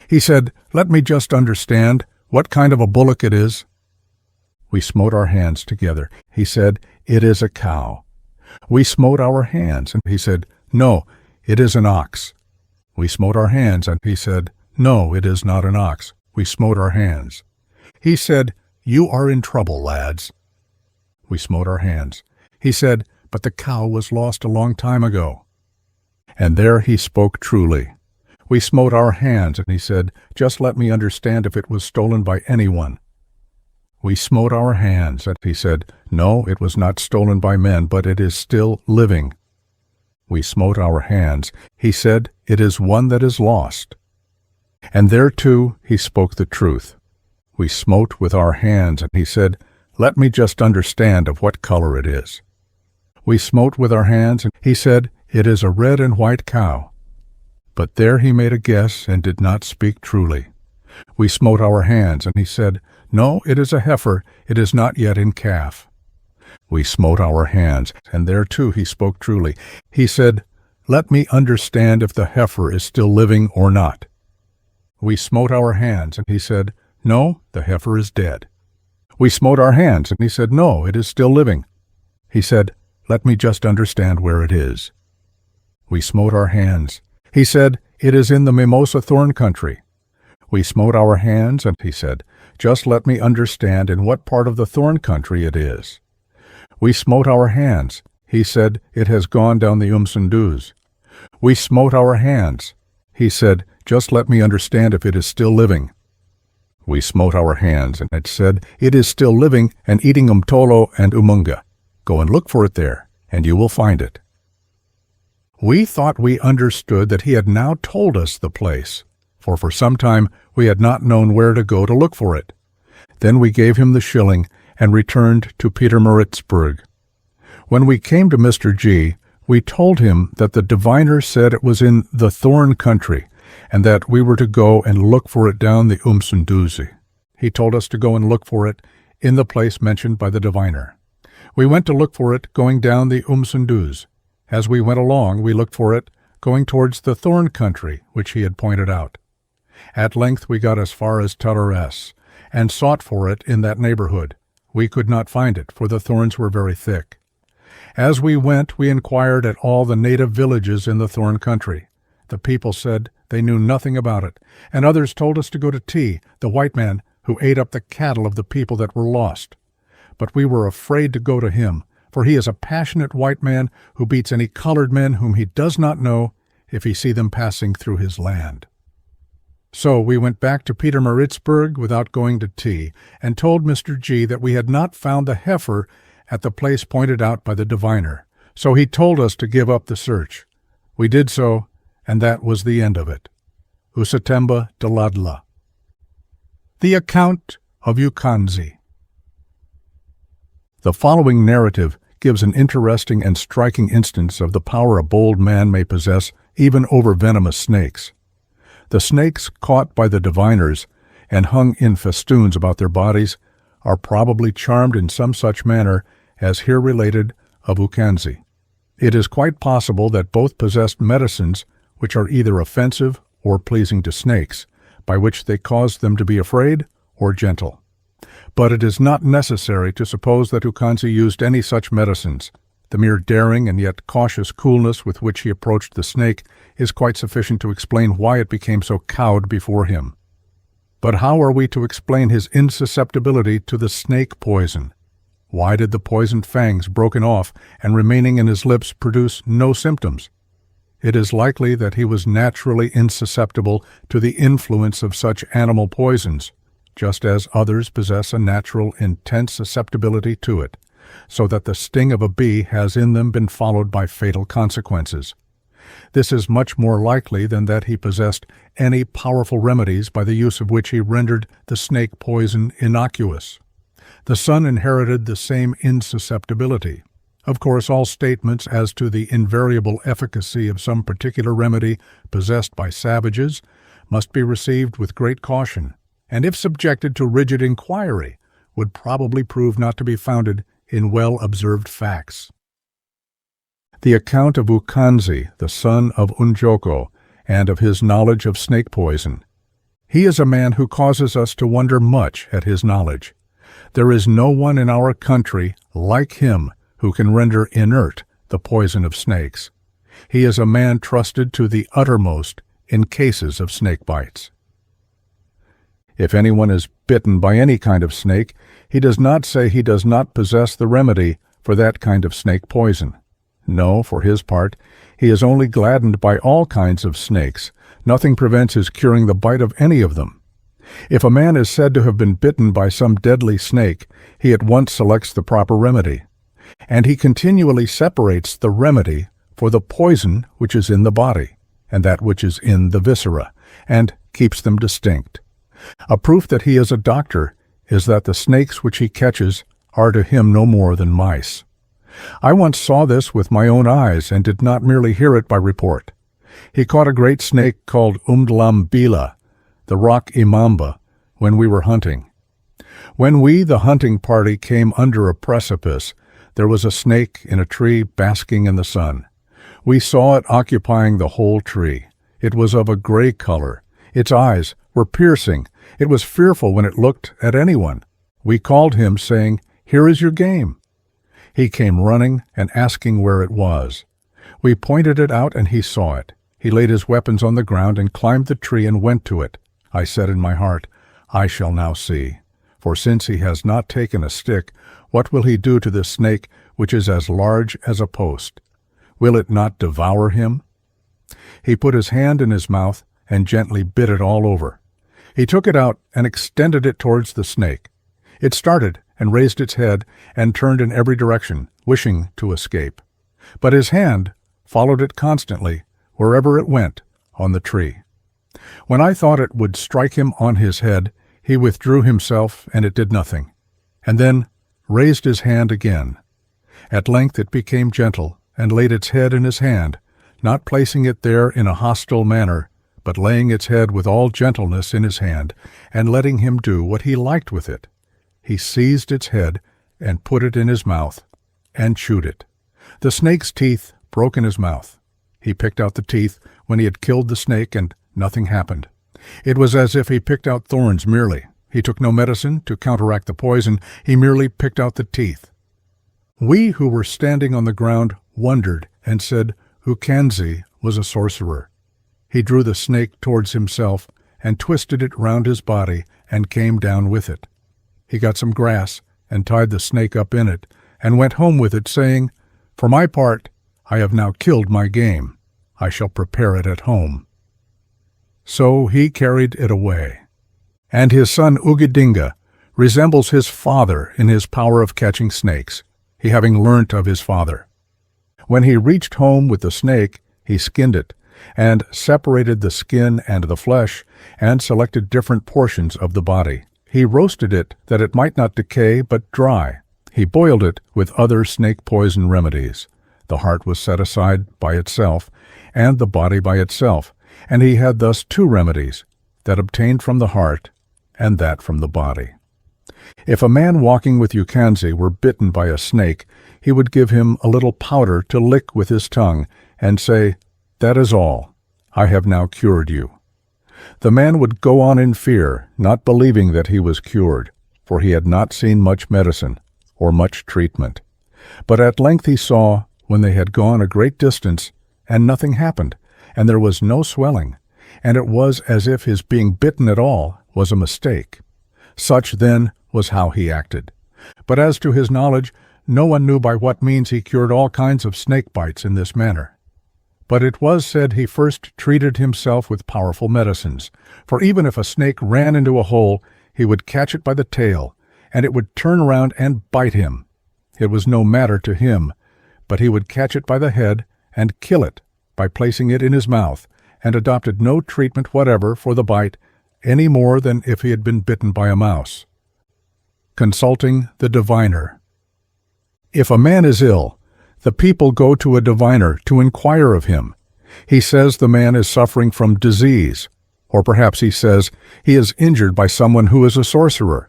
Speaker 1: He said, "Let me just understand what kind of a bullock it is." We smote our hands together. He said, "It is a cow." We smote our hands, and he said, "No, it is an ox." We smote our hands, and he said, "No, it is not an ox." We smote our hands. He said, "You are in trouble, lads." We smote our hands. He said, "But the cow was lost a long time ago." And there he spoke truly. We smote our hands, and he said, "Just let me understand if it was stolen by anyone." We smote our hands, and he said, "No, it was not stolen by men, but it is still living." We smote our hands. He said, "It is one that is lost." And there too he spoke the truth. We smote with our hands, and he said, "Let me just understand of what color it is." We smote with our hands, and he said, "It is a red and white cow." But there he made a guess and did not speak truly. We smote our hands, and he said, "No, it is a heifer, it is not yet in calf." We smote our hands, and there too he spoke truly. He said, "Let me understand if the heifer is still living or not." We smote our hands, and he said, "No, the heifer is dead." We smote our hands, and he said, "No, it is still living." He said, "Let me just understand where it is." We smote our hands. He said, "It is in the mimosa thorn country." We smote our hands, and he said, "Just let me understand in what part of the thorn country it is." We smote our hands. He said, "It has gone down the Umsundus." We smote our hands. He said, "Just let me understand if it is still living." We smote our hands, and it said, "It is still living and eating umtolo and umunga. Go and look for it there, and you will find it." We thought we understood that he had now told us the place, for some time we had not known where to go to look for it. Then we gave him the shilling and returned to Pietermaritzburg. When we came to Mr. G, we told him that the diviner said it was in the thorn country, and that we were to go and look for it down the Umsunduzi. He told us to go and look for it in the place mentioned by the diviner. We went to look for it going down the Umsunduz. As we went along, we looked for it going towards the thorn country, which he had pointed out. At length we got as far as Tulares, and sought for it in that neighborhood. We could not find it, for the thorns were very thick. As we went, we inquired at all the native villages in the thorn country. The people said they knew nothing about it, and others told us to go to T, the white man who ate up the cattle of the people that were lost. But we were afraid to go to him, for he is a passionate white man who beats any colored men whom he does not know if he see them passing through his land. So we went back to Pietermaritzburg without going to T, and told Mr. G that we had not found the heifer at the place pointed out by the diviner. So he told us to give up the search. We did so, and that was the end of it. Usatemba Daladla. The account of Ukanzi. The following narrative gives an interesting and striking instance of the power a bold man may possess even over venomous snakes. The snakes caught by the diviners and hung in festoons about their bodies are probably charmed in some such manner as here related of Ukanzi. It is quite possible that both possessed medicines which are either offensive or pleasing to snakes, by which they caused them to be afraid or gentle. But it is not necessary to suppose that Ukanzi used any such medicines. The mere daring and yet cautious coolness with which he approached the snake is quite sufficient to explain why it became so cowed before him. But how are we to explain his insusceptibility to the snake poison? Why did the poisoned fangs broken off and remaining in his lips produce no symptoms? It is likely that he was naturally insusceptible to the influence of such animal poisons, just as others possess a natural intense susceptibility to it, so that the sting of a bee has in them been followed by fatal consequences. This is much more likely than that he possessed any powerful remedies by the use of which he rendered the snake poison innocuous. The son inherited the same insusceptibility. Of course, all statements as to the invariable efficacy of some particular remedy possessed by savages must be received with great caution, and if subjected to rigid inquiry, would probably prove not to be founded in well-observed facts. The account of Ukanzi, the son of Unjoko, and of his knowledge of snake poison. He is a man who causes us to wonder much at his knowledge. There is no one in our country like him who can render inert the poison of snakes. He is a man trusted to the uttermost in cases of snake bites. If anyone is bitten by any kind of snake, he does not say he does not possess the remedy for that kind of snake poison. No, for his part, he is only gladdened by all kinds of snakes. Nothing prevents his curing the bite of any of them. If a man is said to have been bitten by some deadly snake, he at once selects the proper remedy, and he continually separates the remedy for the poison which is in the body, and that which is in the viscera, and keeps them distinct. A proof that he is a doctor is that the snakes which he catches are to him no more than mice. I once saw this with my own eyes, and did not merely hear it by report. He caught a great snake called Umdlambila, the rock imamba, when we were hunting. When we, the hunting party, came under a precipice, there was a snake in a tree basking in the sun. We saw it occupying the whole tree. It was of a gray color. Its eyes were piercing. It was fearful when it looked at anyone. We called him, saying, "Here is your game." He came running and asking where it was. We pointed it out, and he saw it. He laid his weapons on the ground and climbed the tree and went to it. I said in my heart, "I shall now see. For since he has not taken a stick, what will he do to this snake which is as large as a post? Will it not devour him?" He put his hand in his mouth and gently bit it all over. He took it out and extended it towards the snake. It started and raised its head and turned in every direction, wishing to escape. But his hand followed it constantly, wherever it went, on the tree. When I thought it would strike him on his head, he withdrew himself, and it did nothing, and then raised his hand again. At length it became gentle, and laid its head in his hand, not placing it there in a hostile manner, but laying its head with all gentleness in his hand, and letting him do what he liked with it. He seized its head, and put it in his mouth, and chewed it. The snake's teeth broke in his mouth. He picked out the teeth when he had killed the snake, and nothing happened. It was as if he picked out thorns merely. He took no medicine to counteract the poison. He merely picked out the teeth. We who were standing on the ground wondered, and said Ukanzi was a sorcerer. He drew the snake towards himself, and twisted it round his body, and came down with it. He got some grass, and tied the snake up in it, and went home with it, saying, "For my part, I have now killed my game. I shall prepare it at home." So he carried it away. And his son Ugidinga resembles his father in his power of catching snakes, he having learnt of his father. When he reached home with the snake, he skinned it, and separated the skin and the flesh, and selected different portions of the body. He roasted it that it might not decay, but dry. He boiled it with other snake poison remedies. The heart was set aside by itself, and the body by itself, and he had thus two remedies, that obtained from the heart, and that from the body. If a man walking with Ukanzi were bitten by a snake, he would give him a little powder to lick with his tongue, and say, "That is all. I have now cured you." The man would go on in fear, not believing that he was cured, for he had not seen much medicine, or much treatment. But at length he saw, when they had gone a great distance, and nothing happened, and there was no swelling, and it was as if his being bitten at all was a mistake. Such, then, was how he acted. But as to his knowledge, no one knew by what means he cured all kinds of snake bites in this manner. But it was said he first treated himself with powerful medicines, for even if a snake ran into a hole, he would catch it by the tail, and it would turn around and bite him. It was no matter to him, but he would catch it by the head and kill it by placing it in his mouth, and adopted no treatment whatever for the bite, any more than if he had been bitten by a mouse. Consulting the diviner. If a man is ill, the people go to a diviner to inquire of him. He says the man is suffering from disease, Or perhaps he says he is injured by someone who is a sorcerer.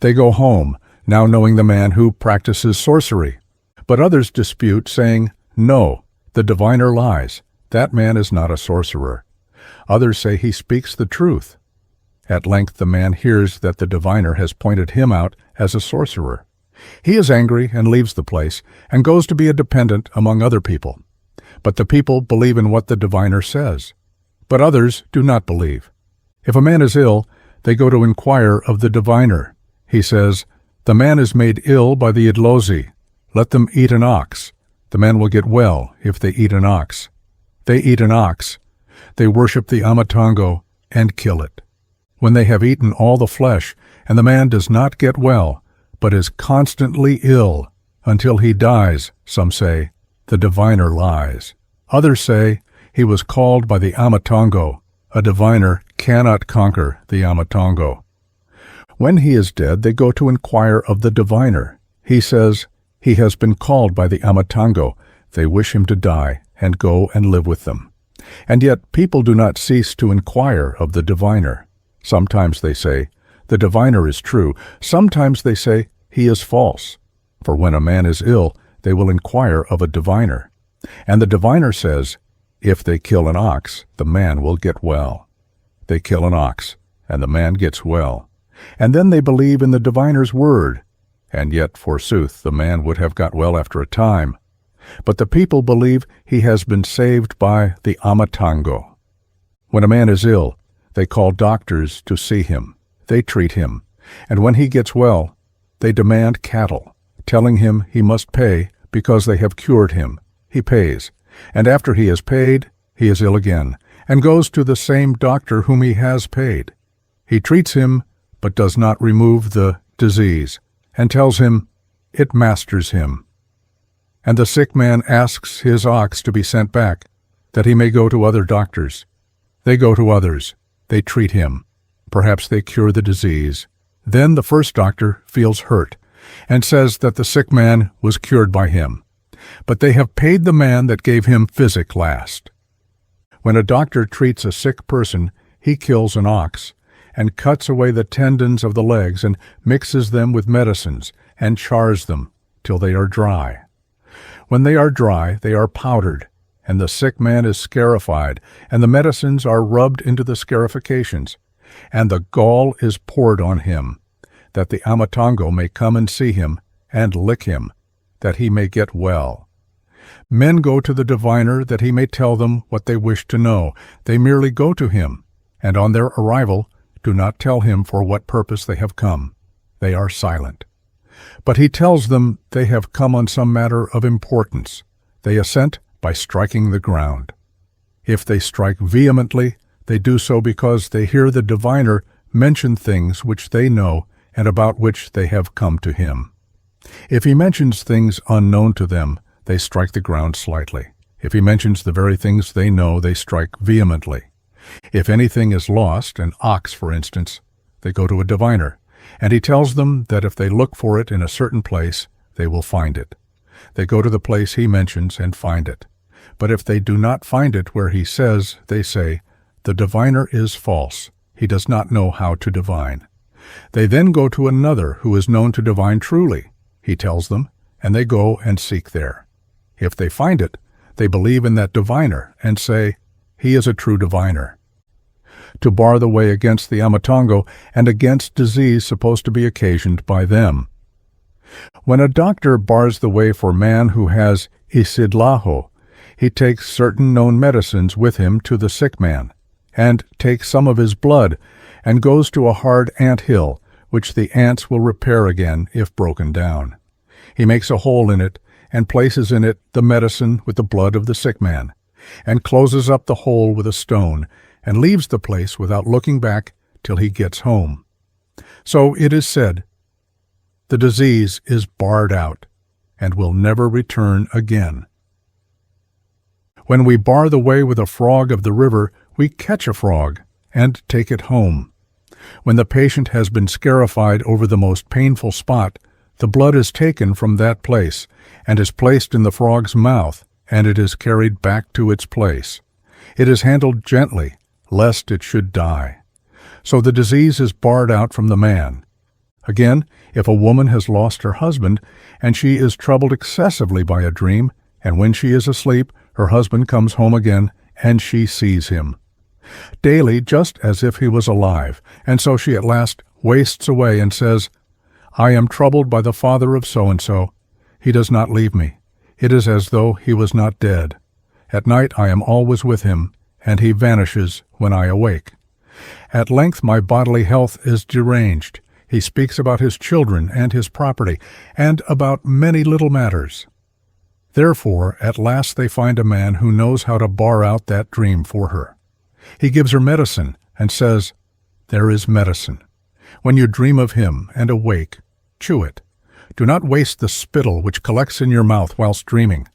Speaker 1: They go home, now knowing the man who practices sorcery. But others dispute, saying, "No, the diviner lies. That man is not a sorcerer." Others say he speaks the truth. At length the man hears that the diviner has pointed him out as a sorcerer. He is angry and leaves the place, and goes to be a dependent among other people. But the people believe in what the diviner says. But others do not believe. If a man is ill, they go to inquire of the diviner. He says, "The man is made ill by the idlozi. Let them eat an ox. The man will get well if they eat an ox." They eat an ox. They worship the AMATONGO and kill it. When they have eaten all the flesh, and the man does not get well, but is constantly ill until he dies, some say, the diviner lies. Others say he was called by the AMATONGO. A diviner cannot conquer the AMATONGO. When he is dead, they go to inquire of the diviner. He says he has been called by the AMATONGO. They wish him to die and go and live with them. And yet people do not cease to inquire of the diviner. Sometimes they say, "The diviner is true." Sometimes they say, "He is false." For when a man is ill, they will inquire of a diviner. And the diviner says, if they kill an ox, the man will get well. They kill an ox, and the man gets well. And then they believe in the diviner's word. And yet, forsooth, the man would have got well after a time. But the people believe he has been saved by the AMATONGO. When a man is ill, they call doctors to see him. They treat him. And when he gets well, they demand cattle, telling him he must pay because they have cured him. He pays. And after he has paid, he is ill again, and goes to the same doctor whom he has paid. He treats him, but does not remove the disease, and tells him it masters him. And the sick man asks his ox to be sent back, that he may go to other doctors. They go to others. They treat him. Perhaps they cure the disease. Then the first doctor feels hurt, and says that the sick man was cured by him. But they have paid the man that gave him physic last. When a doctor treats a sick person, he kills an ox, and cuts away the tendons of the legs, and mixes them with medicines, and chars them till they are dry. When they are dry, they are powdered, and the sick man is scarified, and the medicines are rubbed into the scarifications, and the gall is poured on him, that the AMATONGO may come and see him, and lick him, that he may get well. Men go to the diviner that he may tell them what they wish to know. They merely go to him, and on their arrival do not tell him for what purpose they have come. They are silent. But he tells them they have come on some matter of importance. They assent by striking the ground. If they strike vehemently, they do so because they hear the diviner mention things which they know and about which they have come to him. If he mentions things unknown to them, they strike the ground slightly. If he mentions the very things they know, they strike vehemently. If anything is lost, an ox, for instance, they go to a diviner, and he tells them that if they look for it in a certain place, they will find it. They go to the place he mentions and find it. But if they do not find it where he says, they say, "The diviner is false. He does not know how to divine." They then go to another who is known to divine truly. He tells them, and they go and seek there. If they find it, they believe in that diviner and say, "He is a true diviner." To bar the way against the AMATONGO and against disease supposed to be occasioned by them. When a doctor bars the way for man who has isidlaho, he takes certain known medicines with him to the sick man, and takes some of his blood, and goes to a hard ant hill, which the ants will repair again if broken down. He makes a hole in it, and places in it the medicine with the blood of the sick man, and closes up the hole with a stone, and leaves the place without looking back till he gets home. So it is said, the disease is barred out, and will never return again. When we bar the way with a frog of the river, we catch a frog, and take it home. When the patient has been scarified over the most painful spot, the blood is taken from that place, and is placed in the frog's mouth, and it is carried back to its place. It is handled gently, lest it should die. So the disease is barred out from the man. Again, if a woman has lost her husband, and she is troubled excessively by a dream, and when she is asleep, her husband comes home again, and she sees him daily, just as if he was alive, and so she at last wastes away and says, I am troubled by the father of so-and-so. He does not leave me. It is as though he was not dead. At night I am always with him, and he vanishes when I awake. At length my bodily health is deranged. He speaks about his children and his property, and about many little matters. Therefore, at last they find a man who knows how to bar out that dream for her. He gives her medicine, and says, There is medicine. When you dream of him and awake, chew it. Do not waste the spittle which collects in your mouth whilst dreaming.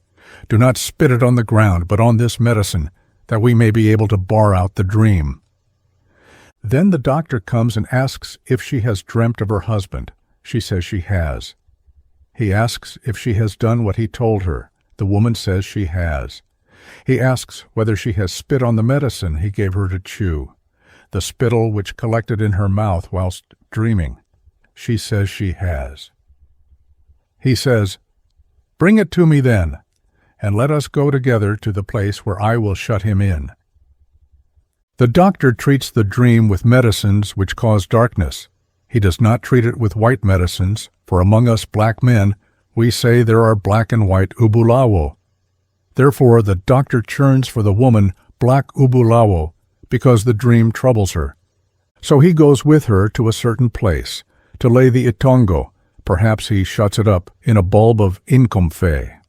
Speaker 1: Do not spit it on the ground, but on this medicine, that we may be able to bar out the dream. Then the doctor comes and asks if she has dreamt of her husband. She says she has. He asks if she has done what he told her. The woman says she has. He asks whether she has spit on the medicine he gave her to chew, the spittle which collected in her mouth whilst dreaming. She says she has. He says, Bring it to me then, and let us go together to the place where I will shut him in. The doctor treats the dream with medicines which cause darkness. He does not treat it with white medicines, for among us black men we say there are black and white ubulawo. Therefore the doctor churns for the woman black ubulawo, because the dream troubles her. So he goes with her to a certain place, to lay the itongo. Perhaps he shuts it up in a bulb of inkomfe.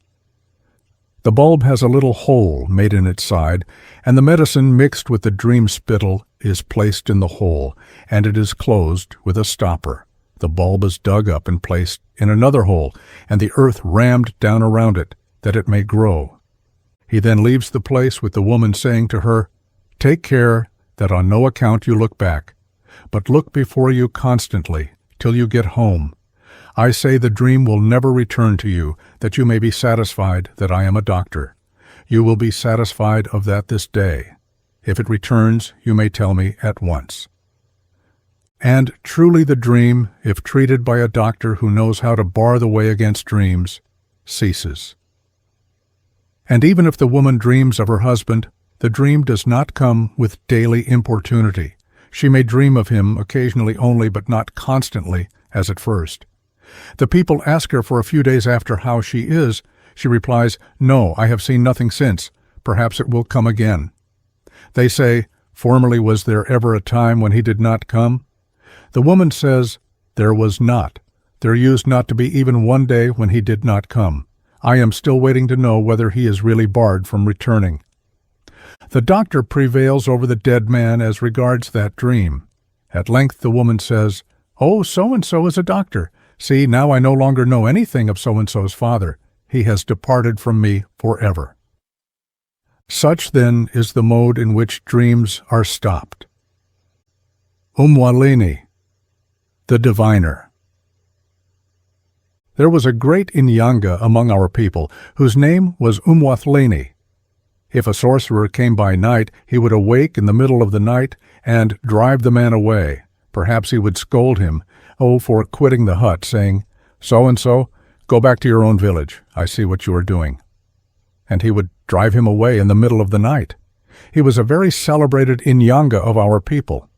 Speaker 1: The bulb has a little hole made in its side, and the medicine mixed with the dream spittle is placed in the hole, and it is closed with a stopper. The bulb is dug up and placed in another hole, and the earth rammed down around it, that it may grow. He then leaves the place with the woman saying to her, Take care that on no account you look back, but look before you constantly, till you get home. I say the dream will never return to you, that you may be satisfied that I am a doctor. You will be satisfied of that this day. If it returns, you may tell me at once. And truly the dream, if treated by a doctor who knows how to bar the way against dreams, ceases. And even if the woman dreams of her husband, the dream does not come with daily importunity. She may dream of him occasionally only, but not constantly, as at first. The people ask her for a few days after how she is. She replies, No, I have seen nothing since. Perhaps it will come again. They say, Formerly was there ever a time when he did not come? The woman says, There was not. There used not to be even one day when he did not come. I am still waiting to know whether he is really barred from returning. The doctor prevails over the dead man as regards that dream. At length the woman says, Oh, so-and-so is a doctor. See, now I no longer know anything of so-and-so's father. He has departed from me forever. Such, then, is the mode in which dreams are stopped. Umwalini, the diviner. There was a great Inyanga among our people, whose name was Umwathleni. If a sorcerer came by night, he would awake in the middle of the night and drive the man away. Perhaps he would scold him, for quitting the hut, saying, So-and-so, go back to your own village. I see what you are doing. And he would drive him away in the middle of the night. He was a very celebrated Inyanga of our people.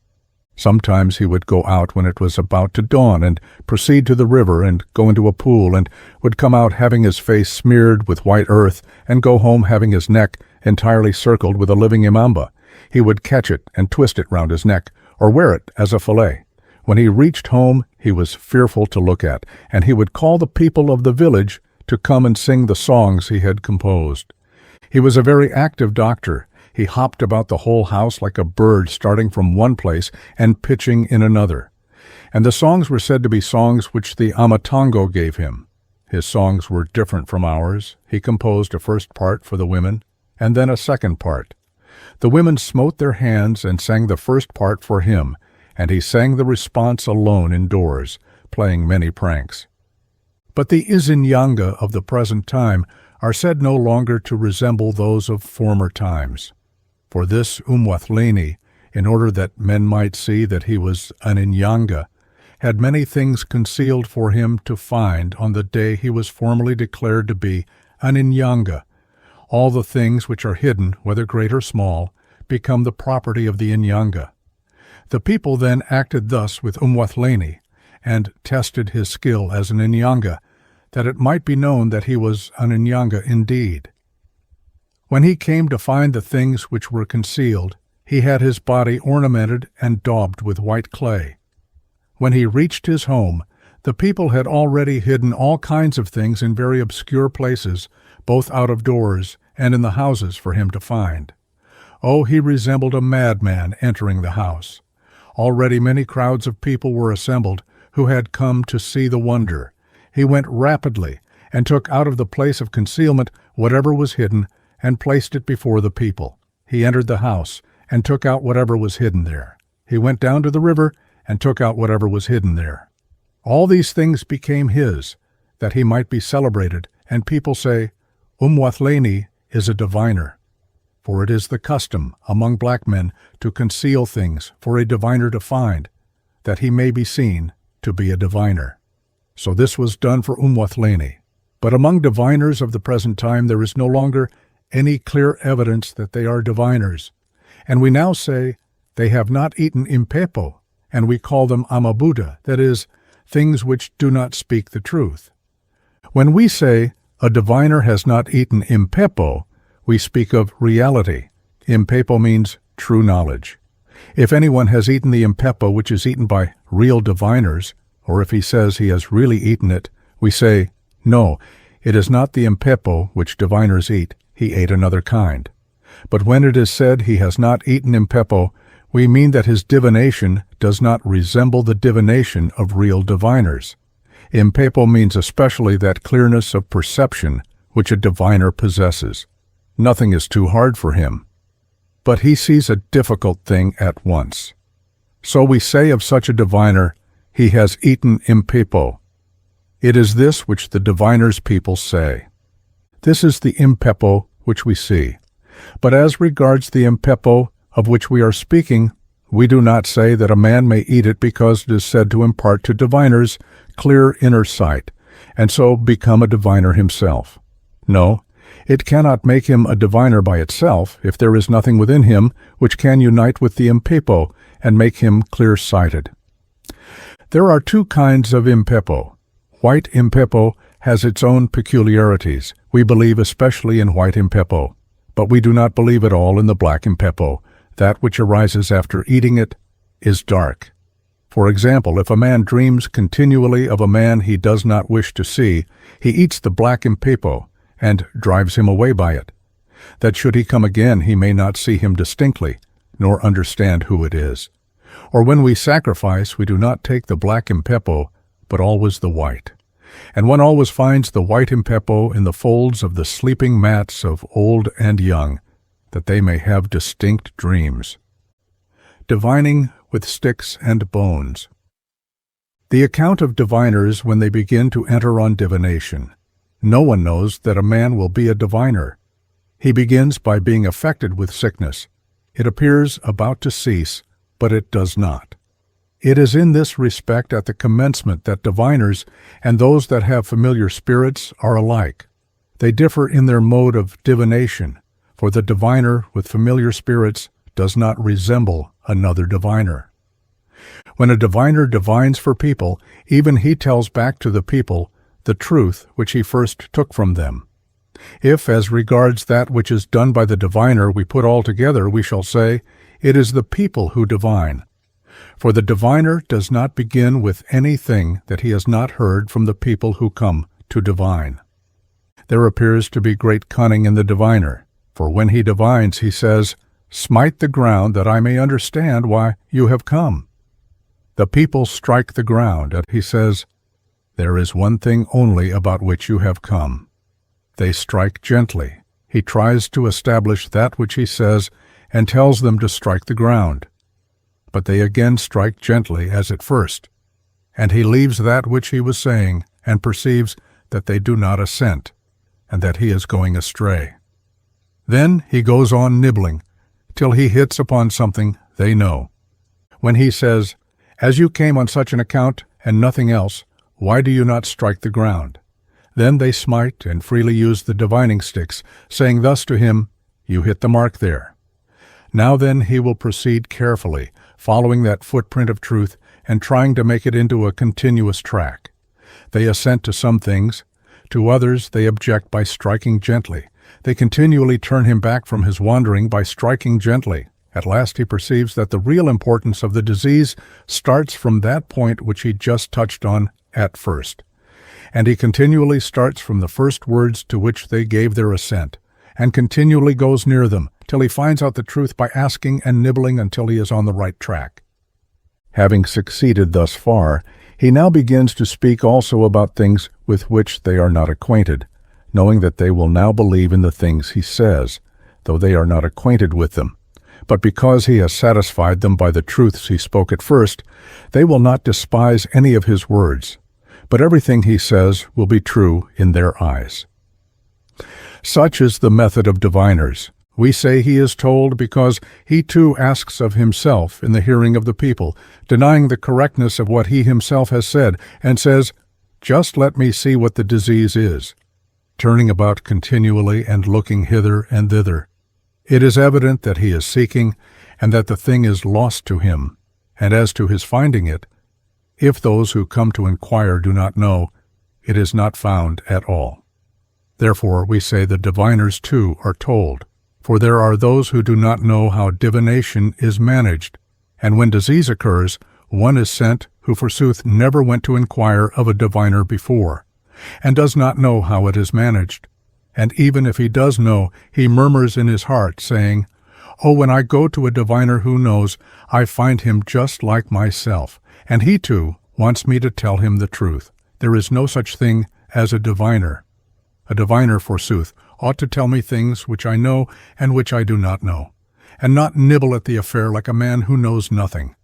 Speaker 1: Sometimes he would go out when it was about to dawn, and proceed to the river, and go into a pool, and would come out having his face smeared with white earth, and go home having his neck entirely circled with a living imamba. He would catch it and twist it round his neck, or wear it as a fillet. When he reached home, he was fearful to look at, and he would call the people of the village to come and sing the songs he had composed. He was a very active doctor. He hopped about the whole house like a bird, starting from one place and pitching in another. And the songs were said to be songs which the AMATONGO gave him. His songs were different from ours. He composed a first part for the women, and then a second part. The women smote their hands and sang the first part for him, and he sang the response alone indoors, playing many pranks. But the IZINYANGA of the present time are said no longer to resemble those of former times. For this Umwathleni in order that men might see that he was an Inyanga, had many things concealed for him to find on the day he was formally declared to be an Inyanga. All the things which are hidden, whether great or small, become the property of the Inyanga. The people then acted thus with Umwathleni, and tested his skill as an Inyanga, that it might be known that he was an Inyanga indeed. When he came to find the things which were concealed, he had his body ornamented and daubed with white clay. When he reached his home, the people had already hidden all kinds of things in very obscure places, both out of doors and in the houses for him to find. Oh, he resembled a madman entering the house. Already many crowds of people were assembled who had come to see the wonder. He went rapidly and took out of the place of concealment whatever was hidden and placed it before the people. He entered the house and took out whatever was hidden there. He went down to the river and took out whatever was hidden there. All these things became his, that he might be celebrated, and people say, Umwathleni is a diviner. For it is the custom among black men to conceal things for a diviner to find, that he may be seen to be a diviner. So this was done for Umwathleni. But among diviners of the present time there is no longer any clear evidence that they are diviners. And we now say, they have not eaten impepo, and we call them amabuda, that is, things which do not speak the truth. When we say, a diviner has not eaten impepo, we speak of reality. Impepo means true knowledge. If anyone has eaten the impepo which is eaten by real diviners, or if he says he has really eaten it, we say, no, it is not the impepo which diviners eat, he ate another kind. But when it is said he has not eaten impepo, we mean that his divination does not resemble the divination of real diviners. Impepo means especially that clearness of perception which a diviner possesses. Nothing is too hard for him. But he sees a difficult thing at once. So we say of such a diviner, he has eaten impepo. It is this which the diviner's people say. This is the impepo which we see. But as regards the impepo of which we are speaking, we do not say that a man may eat it because it is said to impart to diviners clear inner sight, and so become a diviner himself. No, it cannot make him a diviner by itself if there is nothing within him which can unite with the impepo and make him clear-sighted. There are two kinds of impepo. White impepo has its own peculiarities. We believe especially in white impepo, but we do not believe at all in the black impepo. That which arises after eating it is dark. For example, if a man dreams continually of a man he does not wish to see, he eats the black impepo and drives him away by it, that should he come again he may not see him distinctly, nor understand who it is. Or when we sacrifice, we do not take the black impepo, but always the white. And one always finds the white impepo in the folds of the sleeping mats of old and young, that they may have distinct dreams. Divining with sticks and bones. The account of diviners when they begin to enter on divination. No one knows that a man will be a diviner. He begins by being affected with sickness. It appears about to cease, but it does not. It is in this respect at the commencement that diviners and those that have familiar spirits are alike. They differ in their mode of divination, for the diviner with familiar spirits does not resemble another diviner. When a diviner divines for people, even he tells back to the people the truth which he first took from them. If, as regards that which is done by the diviner, we put all together, we shall say, it is the people who divine. For the diviner does not begin with anything that he has not heard from the people who come to divine. There appears to be great cunning in the diviner, for when he divines, he says, "Smite the ground that I may understand why you have come." The people strike the ground, and he says, "There is one thing only about which you have come." They strike gently. He tries to establish that which he says and tells them to strike the ground. But they again strike gently as at first, and he leaves that which he was saying and perceives that they do not assent, and that he is going astray. Then he goes on nibbling, till he hits upon something they know. When he says, "As you came on such an account, and nothing else, why do you not strike the ground?" Then they smite and freely use the divining sticks, saying thus to him, "You hit the mark there." Now then he will proceed carefully, following that footprint of truth and trying to make it into a continuous track. They assent to some things. To others they object by striking gently. They continually turn him back from his wandering by striking gently. At last he perceives that the real importance of the disease starts from that point which he just touched on at first. And he continually starts from the first words to which they gave their assent, and continually goes near them, till he finds out the truth by asking and nibbling until he is on the right track. Having succeeded thus far, he now begins to speak also about things with which they are not acquainted, knowing that they will now believe in the things he says, though they are not acquainted with them. But because he has satisfied them by the truths he spoke at first, they will not despise any of his words, but everything he says will be true in their eyes. Such is the method of diviners. We say he is told because he too asks of himself in the hearing of the people, denying the correctness of what he himself has said, and says, "Just let me see what the disease is," turning about continually and looking hither and thither. It is evident that he is seeking, and that the thing is lost to him, and as to his finding it, if those who come to inquire do not know, it is not found at all. Therefore we say the diviners too are told, for there are those who do not know how divination is managed, and when disease occurs, one is sent who forsooth never went to inquire of a diviner before, and does not know how it is managed. And even if he does know, he murmurs in his heart, saying, "Oh, when I go to a diviner who knows, I find him just like myself, and he too wants me to tell him the truth. There is no such thing as a diviner. A diviner, forsooth, ought to tell me things which I know and which I do not know, and not nibble at the affair like a man who knows nothing."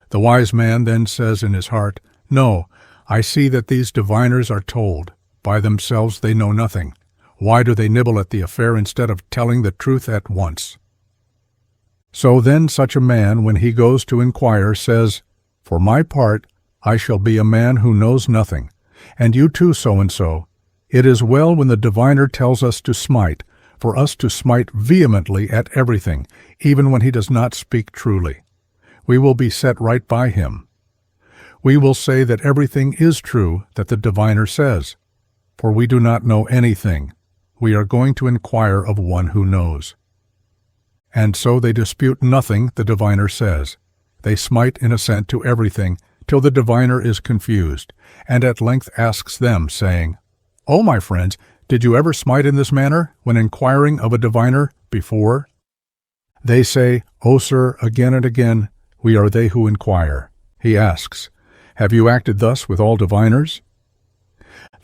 Speaker 1: The wise man then says in his heart, "No, I see that these diviners are told. By themselves they know nothing. Why do they nibble at the affair instead of telling the truth at once?" So then such a man, when he goes to inquire, says, "For my part, I shall be a man who knows nothing, and you too so-and-so. It is well when the diviner tells us to smite, for us to smite vehemently at everything, even when he does not speak truly. We will be set right by him. We will say that everything is true that the diviner says, for we do not know anything. We are going to inquire of one who knows." And so they dispute nothing the diviner says. They smite in assent to everything, till the diviner is confused, and at length asks them, saying, "O my friends, did you ever smite in this manner, when inquiring of a diviner before?" They say, "O sir, again and again, we are they who inquire." He asks, "Have you acted thus with all diviners?"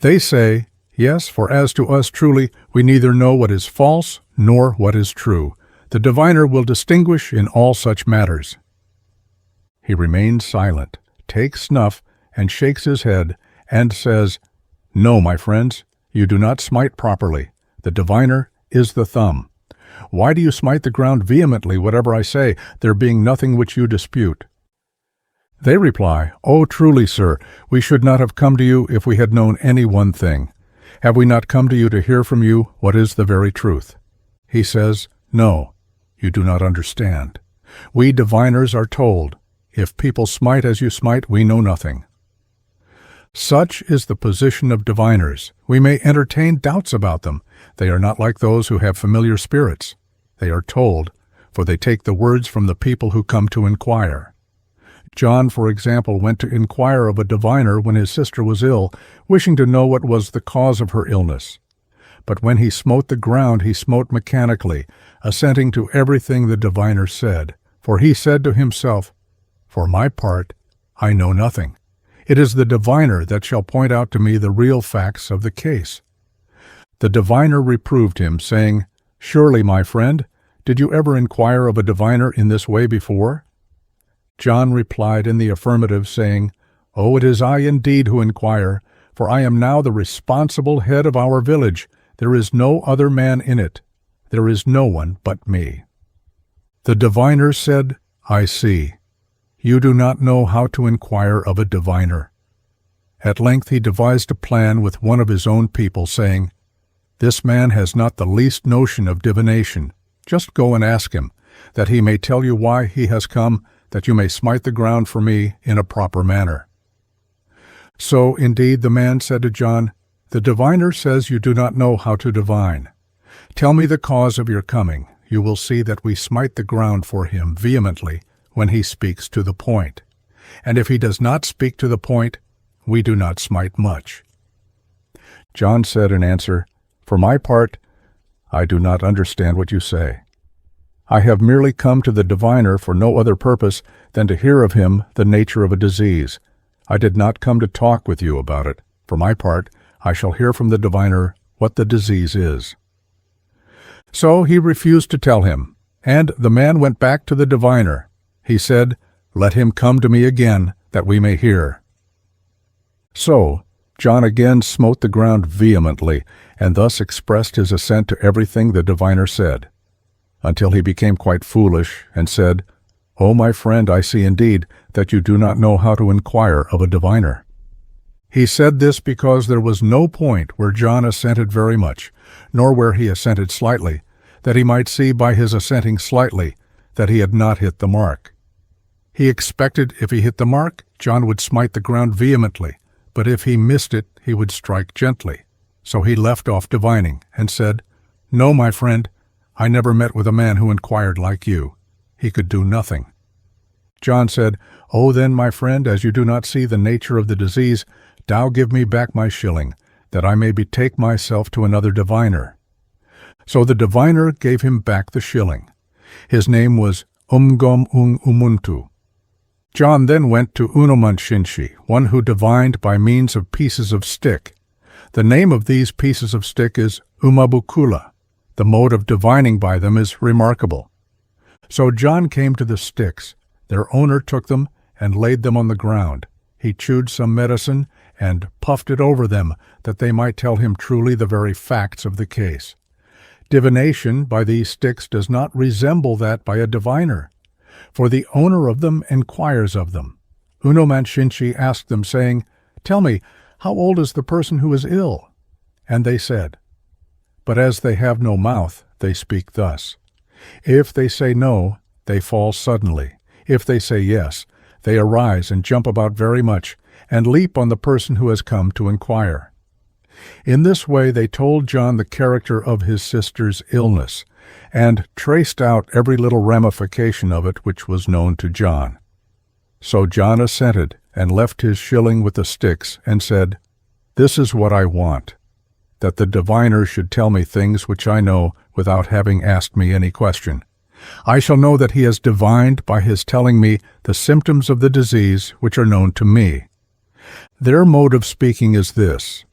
Speaker 1: They say, "Yes, for as to us truly, we neither know what is false nor what is true. The diviner will distinguish in all such matters." He remains silent, takes snuff, and shakes his head, and says, "No, my friends, you do not smite properly. The diviner is the thumb. Why do you smite the ground vehemently, whatever I say, there being nothing which you dispute?" They reply, "Oh, truly, sir, we should not have come to you if we had known any one thing. Have we not come to you to hear from you what is the very truth?" He says, "No, you do not understand. We diviners are told, if people smite as you smite, we know nothing." Such is the position of diviners. We may entertain doubts about them. They are not like those who have familiar spirits. They are told, for they take the words from the people who come to inquire. John, for example, went to inquire of a diviner when his sister was ill, wishing to know what was the cause of her illness. But when he smote the ground, he smote mechanically, assenting to everything the diviner said. For he said to himself, "For my part, I know nothing. It is the diviner that shall point out to me the real facts of the case." The diviner reproved him, saying, "Surely, my friend, did you ever inquire of a diviner in this way before?" John replied in the affirmative, saying, "Oh, it is I indeed who inquire, for I am now the responsible head of our village. There is no other man in it. There is no one but me." The diviner said, I see. You do not know how to inquire of a diviner. At length he devised a plan with one of his own people, saying, This man has not the least notion of divination. Just go and ask him, that he may tell you why he has come, that you may smite the ground for me in a proper manner. So, indeed, the man said to John, The diviner says you do not know how to divine. Tell me the cause of your coming. You will see that we smite the ground for him vehemently when he speaks to the point. And if he does not speak to the point, we do not smite much. John said in answer, For my part, I do not understand what you say. I have merely come to the diviner for no other purpose than to hear of him the nature of a disease. I did not come to talk with you about it. For my part, I shall hear from the diviner what the disease is. So he refused to tell him, and the man went back to the diviner. He said, Let him come to me again, that we may hear. So John again smote the ground vehemently, and thus expressed his assent to everything the diviner said, until he became quite foolish, and said, O my friend, I see indeed that you do not know how to inquire of a diviner. He said this because there was no point where John assented very much, nor where he assented slightly, that he might see by his assenting slightly that he had not hit the mark. He expected if he hit the mark, John would smite the ground vehemently, but if he missed it, he would strike gently. So he left off divining, and said, No, my friend, I never met with a man who inquired like you. He could do nothing. John said, Oh, then, my friend, as you do not see the nature of the disease, thou give me back my shilling, that I may betake myself to another diviner. So the diviner gave him back the shilling. His name was Umuntu. John then went to Unomanshinshi, one who divined by means of pieces of stick. The name of these pieces of stick is Umabukula. The mode of divining by them is remarkable. So John came to the sticks. Their owner took them and laid them on the ground. He chewed some medicine and puffed it over them, that they might tell him truly the very facts of the case. Divination by these sticks does not resemble that by a diviner, for the owner of them inquires of them. Unomanshinshi asked them, saying, Tell me, how old is the person who is ill? And they said. But as they have no mouth, they speak thus. If they say no, they fall suddenly. If they say yes, they arise and jump about very much, and leap on the person who has come to inquire. In this way they told John the character of his sister's illness, and traced out every little ramification of it which was known to John. So John assented, and left his shilling with the sticks, and said, This is what I want, that the diviner should tell me things which I know without having asked me any question. I shall know that he has divined by his telling me the symptoms of the disease which are known to me. Their mode of speaking is this.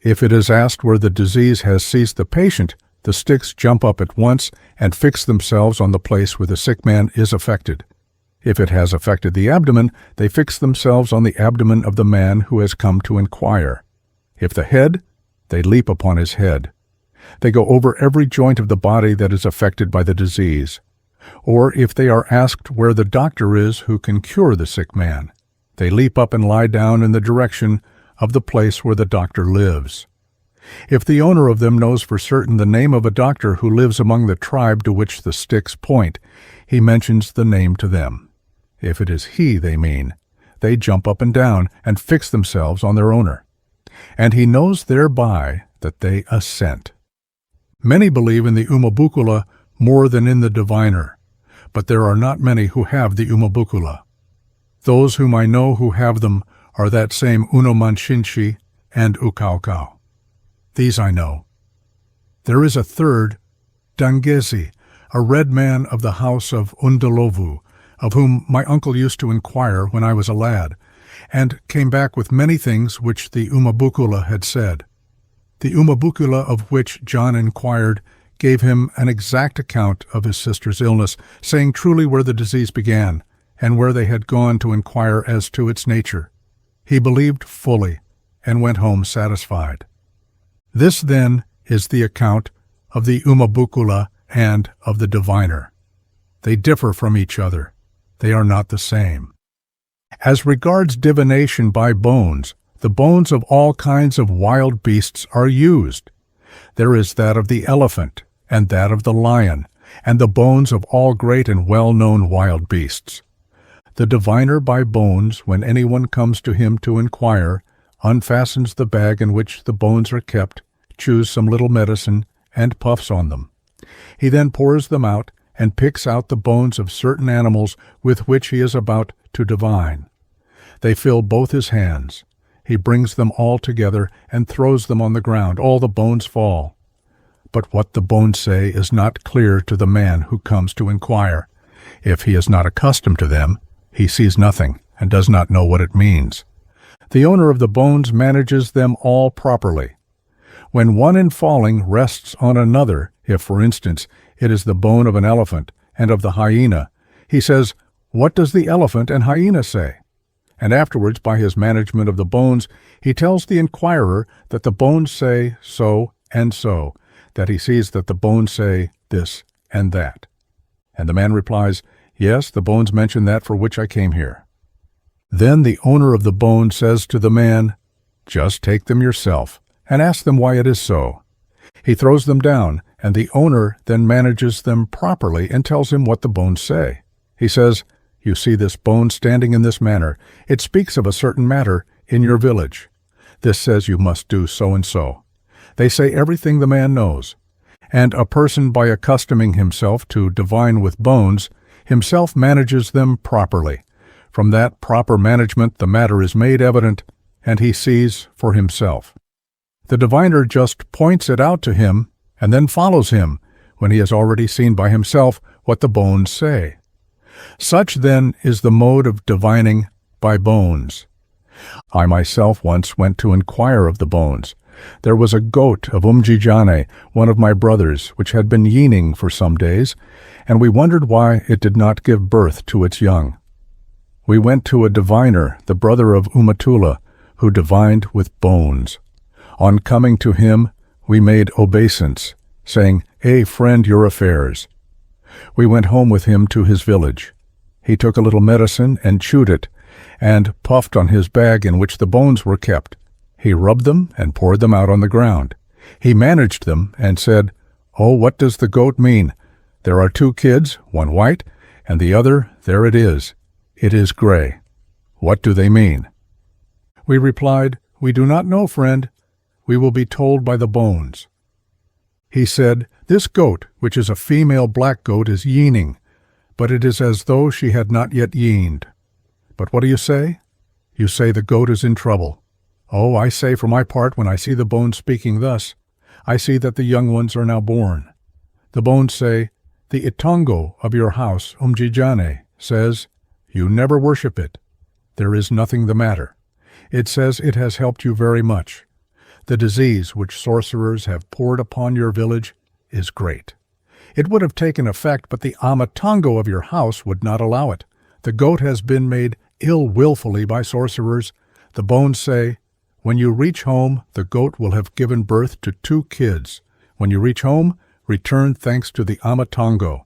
Speaker 1: If it is asked where the disease has seized the patient, the sticks jump up at once and fix themselves on the place where the sick man is affected. If it has affected the abdomen, they fix themselves on the abdomen of the man who has come to inquire. If the head, they leap upon his head. They go over every joint of the body that is affected by the disease. Or if they are asked where the doctor is who can cure the sick man, they leap up and lie down in the direction of the place where the doctor lives. If the owner of them knows for certain the name of a doctor who lives among the tribe to which the sticks point, he mentions the name to them. If it is he they mean, they jump up and down and fix themselves on their owner. And he knows thereby that they assent. Many believe in the Umabukula more than in the diviner, but there are not many who have the Umabukula. Those whom I know who have them are that same Unomanshinshi and Ukaukau. These I know. There is a third, Dangezi, a red man of the house of Undalovu, of whom my uncle used to inquire when I was a lad, and came back with many things which the Umabukula had said. The Umabukula of which John inquired gave him an exact account of his sister's illness, saying truly where the disease began, and where they had gone to inquire as to its nature. He believed fully, and went home satisfied. This, then, is the account of the Umabukula and of the diviner. They differ from each other. They are not the same. As regards divination by bones, the bones of all kinds of wild beasts are used. There is that of the elephant, and that of the lion, and the bones of all great and well-known wild beasts. The diviner by bones, when anyone comes to him to inquire, unfastens the bag in which the bones are kept, chews some little medicine, and puffs on them. He then pours them out, and picks out the bones of certain animals with which he is about to divine. They fill both his hands. He brings them all together and throws them on the ground. All the bones fall. But what the bones say is not clear to the man who comes to inquire. If he is not accustomed to them, he sees nothing and does not know what it means. The owner of the bones manages them all properly. When one in falling rests on another, if, for instance, it is the bone of an elephant and of the hyena, he says, "What does the elephant and hyena say?" And afterwards, by his management of the bones, he tells the inquirer that the bones say so and so, that he sees that the bones say this and that. And the man replies, "Yes, the bones mention that for which I came here." Then the owner of the bone says to the man, "Just take them yourself, and ask them why it is so." He throws them down, and the owner then manages them properly and tells him what the bones say. He says, "You see this bone standing in this manner. It speaks of a certain matter in your village. This says you must do so and so." They say everything the man knows. And a person, by accustoming himself to divine with bones, himself manages them properly. From that proper management the matter is made evident, and he sees for himself. The diviner just points it out to him, and then follows him, when he has already seen by himself what the bones say. Such, then, is the mode of divining by bones. I myself once went to inquire of the bones. There was a goat of Umjijane, one of my brothers, which had been yeaning for some days, and we wondered why it did not give birth to its young. We went to a diviner, the brother of Umatula, who divined with bones. On coming to him, we made obeisance, saying, friend, your affairs." We went home with him to his village. He took a little medicine and chewed it, and puffed on his bag in which the bones were kept. He rubbed them and poured them out on the ground. He managed them and said, "What does the goat mean? There are 2 kids, one white, and the other, there it is. It is gray. What do they mean?" We replied, "We do not know, friend. We will be told by the bones." He said, "This goat, which is a female black goat, is yeaning, but it is as though she had not yet yeaned. But what do you say? You say the goat is in trouble. I say for my part, when I see the bones speaking thus, I see that the young ones are now born. The bones say, the Itongo of your house, Umjijane, says, you never worship it. There is nothing the matter. It says it has helped you very much. The disease which sorcerers have poured upon your village is great. It would have taken effect, but the AMATONGO of your house would not allow it. The goat has been made ill willfully by sorcerers. The bones say, when you reach home, the goat will have given birth to 2 kids. When you reach home, return thanks to the AMATONGO.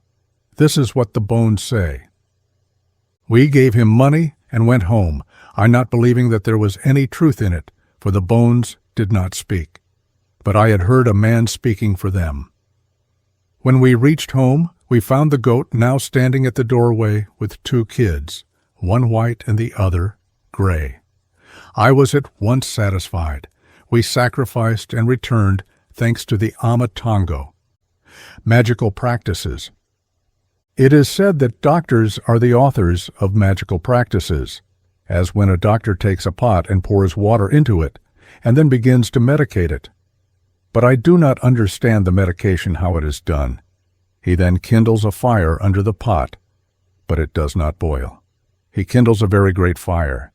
Speaker 1: This is what the bones say. We gave him money and went home, I not believing that there was any truth in it, for the bones did not speak. But I had heard a man speaking for them. When we reached home, we found the goat now standing at the doorway with 2 kids, one white and the other gray. I was at once satisfied. We sacrificed and returned, thanks to the AMATONGO. Magical practices. It is said that doctors are the authors of magical practices, as when a doctor takes a pot and pours water into it, and then begins to medicate it. But I do not understand the medication how it is done. He then kindles a fire under the pot, but it does not boil. He kindles a very great fire.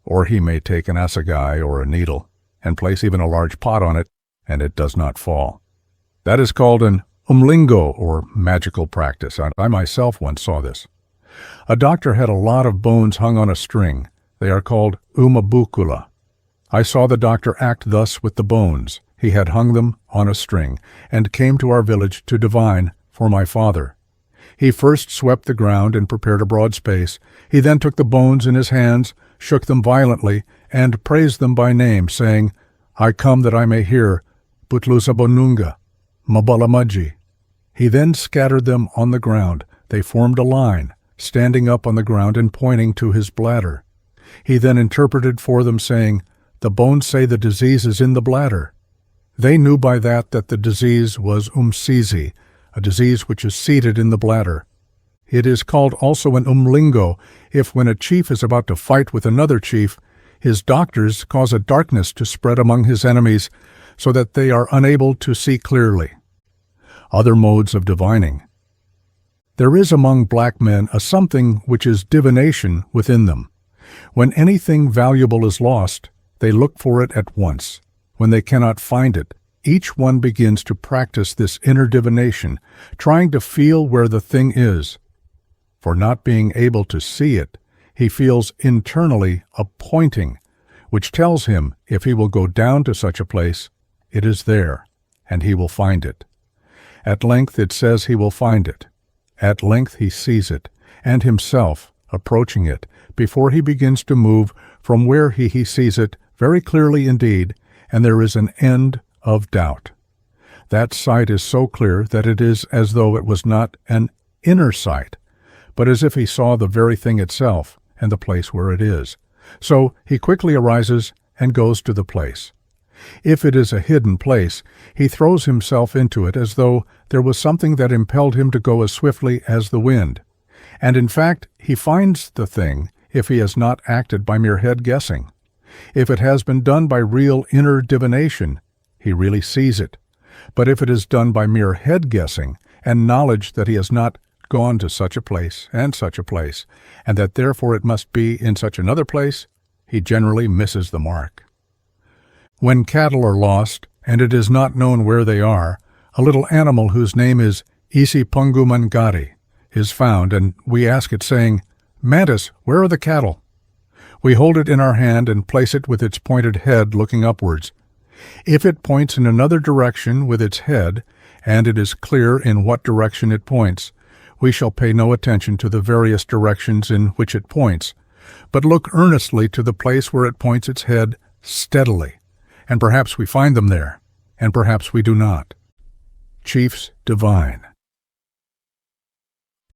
Speaker 1: Or he may take an assegai or a needle, and place even a large pot on it, and it does not fall. That is called an umlingo, or magical practice. I myself once saw this. A doctor had a lot of bones hung on a string. They are called umabukula. I saw the doctor act thus with the bones. He had hung them on a string, and came to our village to divine for my father. He first swept the ground and prepared a broad space. He then took the bones in his hands, shook them violently, and praised them by name, saying, I come that I may hear, Butluzabonunga, Mabalamaji. He then scattered them on the ground. They formed a line, standing up on the ground and pointing to his bladder. He then interpreted for them, saying, The bones say the disease is in the bladder. They knew by that the disease was umsizi, a disease which is seated in the bladder. It is called also an umlingo if, when a chief is about to fight with another chief, his doctors cause a darkness to spread among his enemies so that they are unable to see clearly. Other modes of divining. There is among black men a something which is divination within them. When anything valuable is lost, they look for it at once. When they cannot find it, each one begins to practice this inner divination, trying to feel where the thing is. For not being able to see it, he feels internally a pointing, which tells him if he will go down to such a place, it is there, and he will find it. At length it says he will find it. At length he sees it, and himself approaching it, before he begins to move from where he sees it very clearly indeed, and there is an end of doubt. That sight is so clear that it is as though it was not an inner sight, but as if he saw the very thing itself and the place where it is. So he quickly arises and goes to the place. If it is a hidden place, he throws himself into it as though there was something that impelled him to go as swiftly as the wind. And in fact, he finds the thing if he has not acted by mere head guessing. If it has been done by real inner divination, he really sees it. But if it is done by mere head guessing and knowledge that he has not gone to such a place, and that therefore it must be in such another place, he generally misses the mark. When cattle are lost, and it is not known where they are, a little animal whose name is Isipungumangari is found, and we ask it, saying, Mantis, where are the cattle? We hold it in our hand and place it with its pointed head looking upwards. If it points in another direction with its head, and it is clear in what direction it points, we shall pay no attention to the various directions in which it points, but look earnestly to the place where it points its head steadily, and perhaps we find them there, and perhaps we do not. Chiefs divine.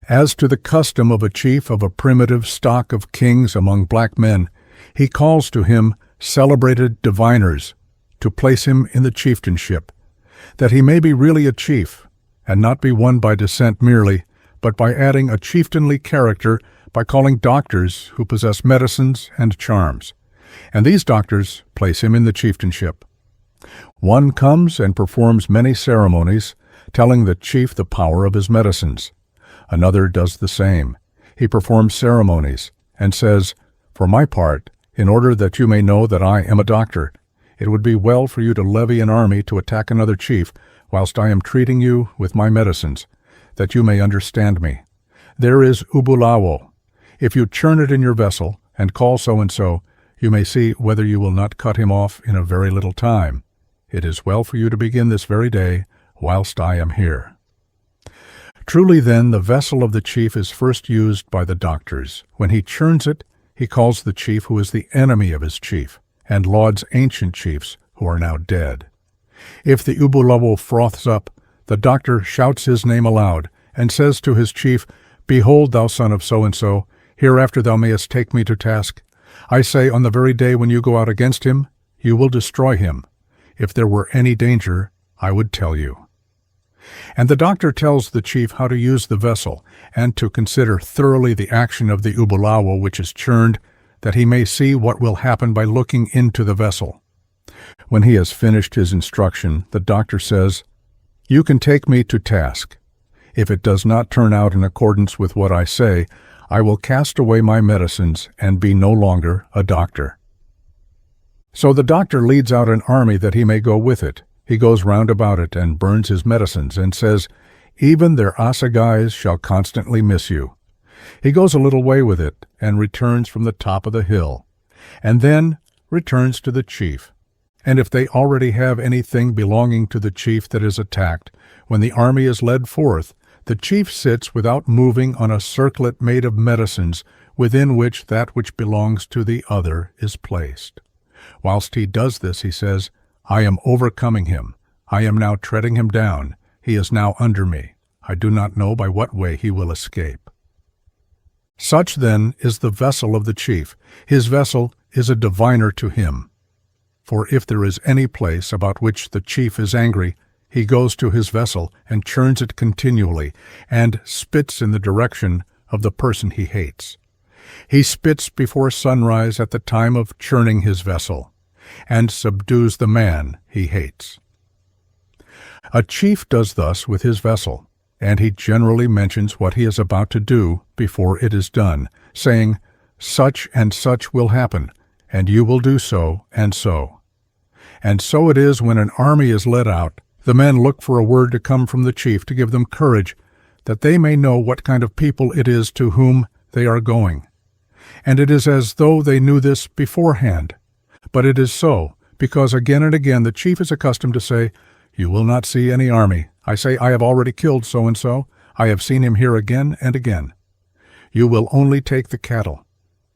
Speaker 1: As to the custom of a chief of a primitive stock of kings among black men, he calls to him celebrated diviners to place him in the chieftainship, that he may be really a chief, and not be one by descent merely, but by adding a chieftainly character by calling doctors who possess medicines and charms. And these doctors place him in the chieftainship. One comes and performs many ceremonies, telling the chief the power of his medicines. Another does the same. He performs ceremonies, and says, For my part, in order that you may know that I am a doctor, it would be well for you to levy an army to attack another chief, whilst I am treating you with my medicines, that you may understand me. There is ubulawo. If you churn it in your vessel, and call so-and-so, you may see whether you will not cut him off in a very little time. It is well for you to begin this very day, whilst I am here. Truly then, the vessel of the chief is first used by the doctors. When he churns it, he calls the chief who is the enemy of his chief, and lauds ancient chiefs who are now dead. If the ubulawo froths up, the doctor shouts his name aloud, and says to his chief, Behold, thou son of so-and-so, hereafter thou mayest take me to task. I say, on the very day when you go out against him, you will destroy him. If there were any danger, I would tell you. And the doctor tells the chief how to use the vessel, and to consider thoroughly the action of the ubulawo which is churned, that he may see what will happen by looking into the vessel. When he has finished his instruction, the doctor says, You can take me to task. If it does not turn out in accordance with what I say, I will cast away my medicines and be no longer a doctor. So the doctor leads out an army that he may go with it. He goes round about it and burns his medicines and says, Even their assagais shall constantly miss you. He goes a little way with it and returns from the top of the hill, and then returns to the chief. And if they already have anything belonging to the chief that is attacked, when the army is led forth, The chief sits without moving on a circlet made of medicines, within which that which belongs to the other is placed. Whilst he does this, he says, I am overcoming him. I am now treading him down. He is now under me. I do not know by what way he will escape. Such, then, is the vessel of the chief. His vessel is a diviner to him. For if there is any place about which the chief is angry, he goes to his vessel and churns it continually, and spits in the direction of the person he hates. He spits before sunrise at the time of churning his vessel, and subdues the man he hates. A chief does thus with his vessel, and he generally mentions what he is about to do before it is done, saying, Such and such will happen, and you will do so and so. And so it is when an army is led out, the men look for a word to come from the chief to give them courage, that they may know what kind of people it is to whom they are going. And it is as though they knew this beforehand. But it is so, because again and again the chief is accustomed to say, You will not see any army. I say, I have already killed so-and-so. I have seen him here again and again. You will only take the cattle.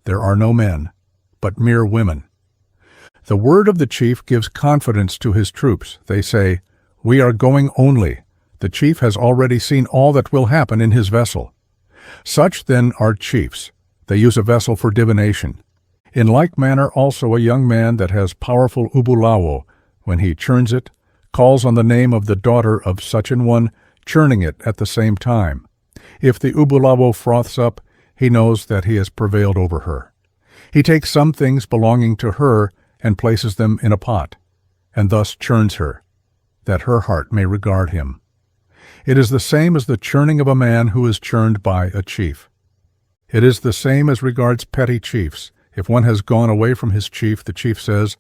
Speaker 1: There are no men, but mere women. The word of the chief gives confidence to his troops. They say, We are going only. The chief has already seen all that will happen in his vessel. Such then are chiefs. They use a vessel for divination. In like manner also a young man that has powerful ubulawo, when he churns it, calls on the name of the daughter of such an one, churning it at the same time. If the ubulawo froths up, he knows that he has prevailed over her. He takes some things belonging to her and places them in a pot, and thus churns her, that her heart may regard him. It is the same as the churning of a man who is churned by a chief. It is the same as regards petty chiefs. If one has gone away from his chief, the chief says,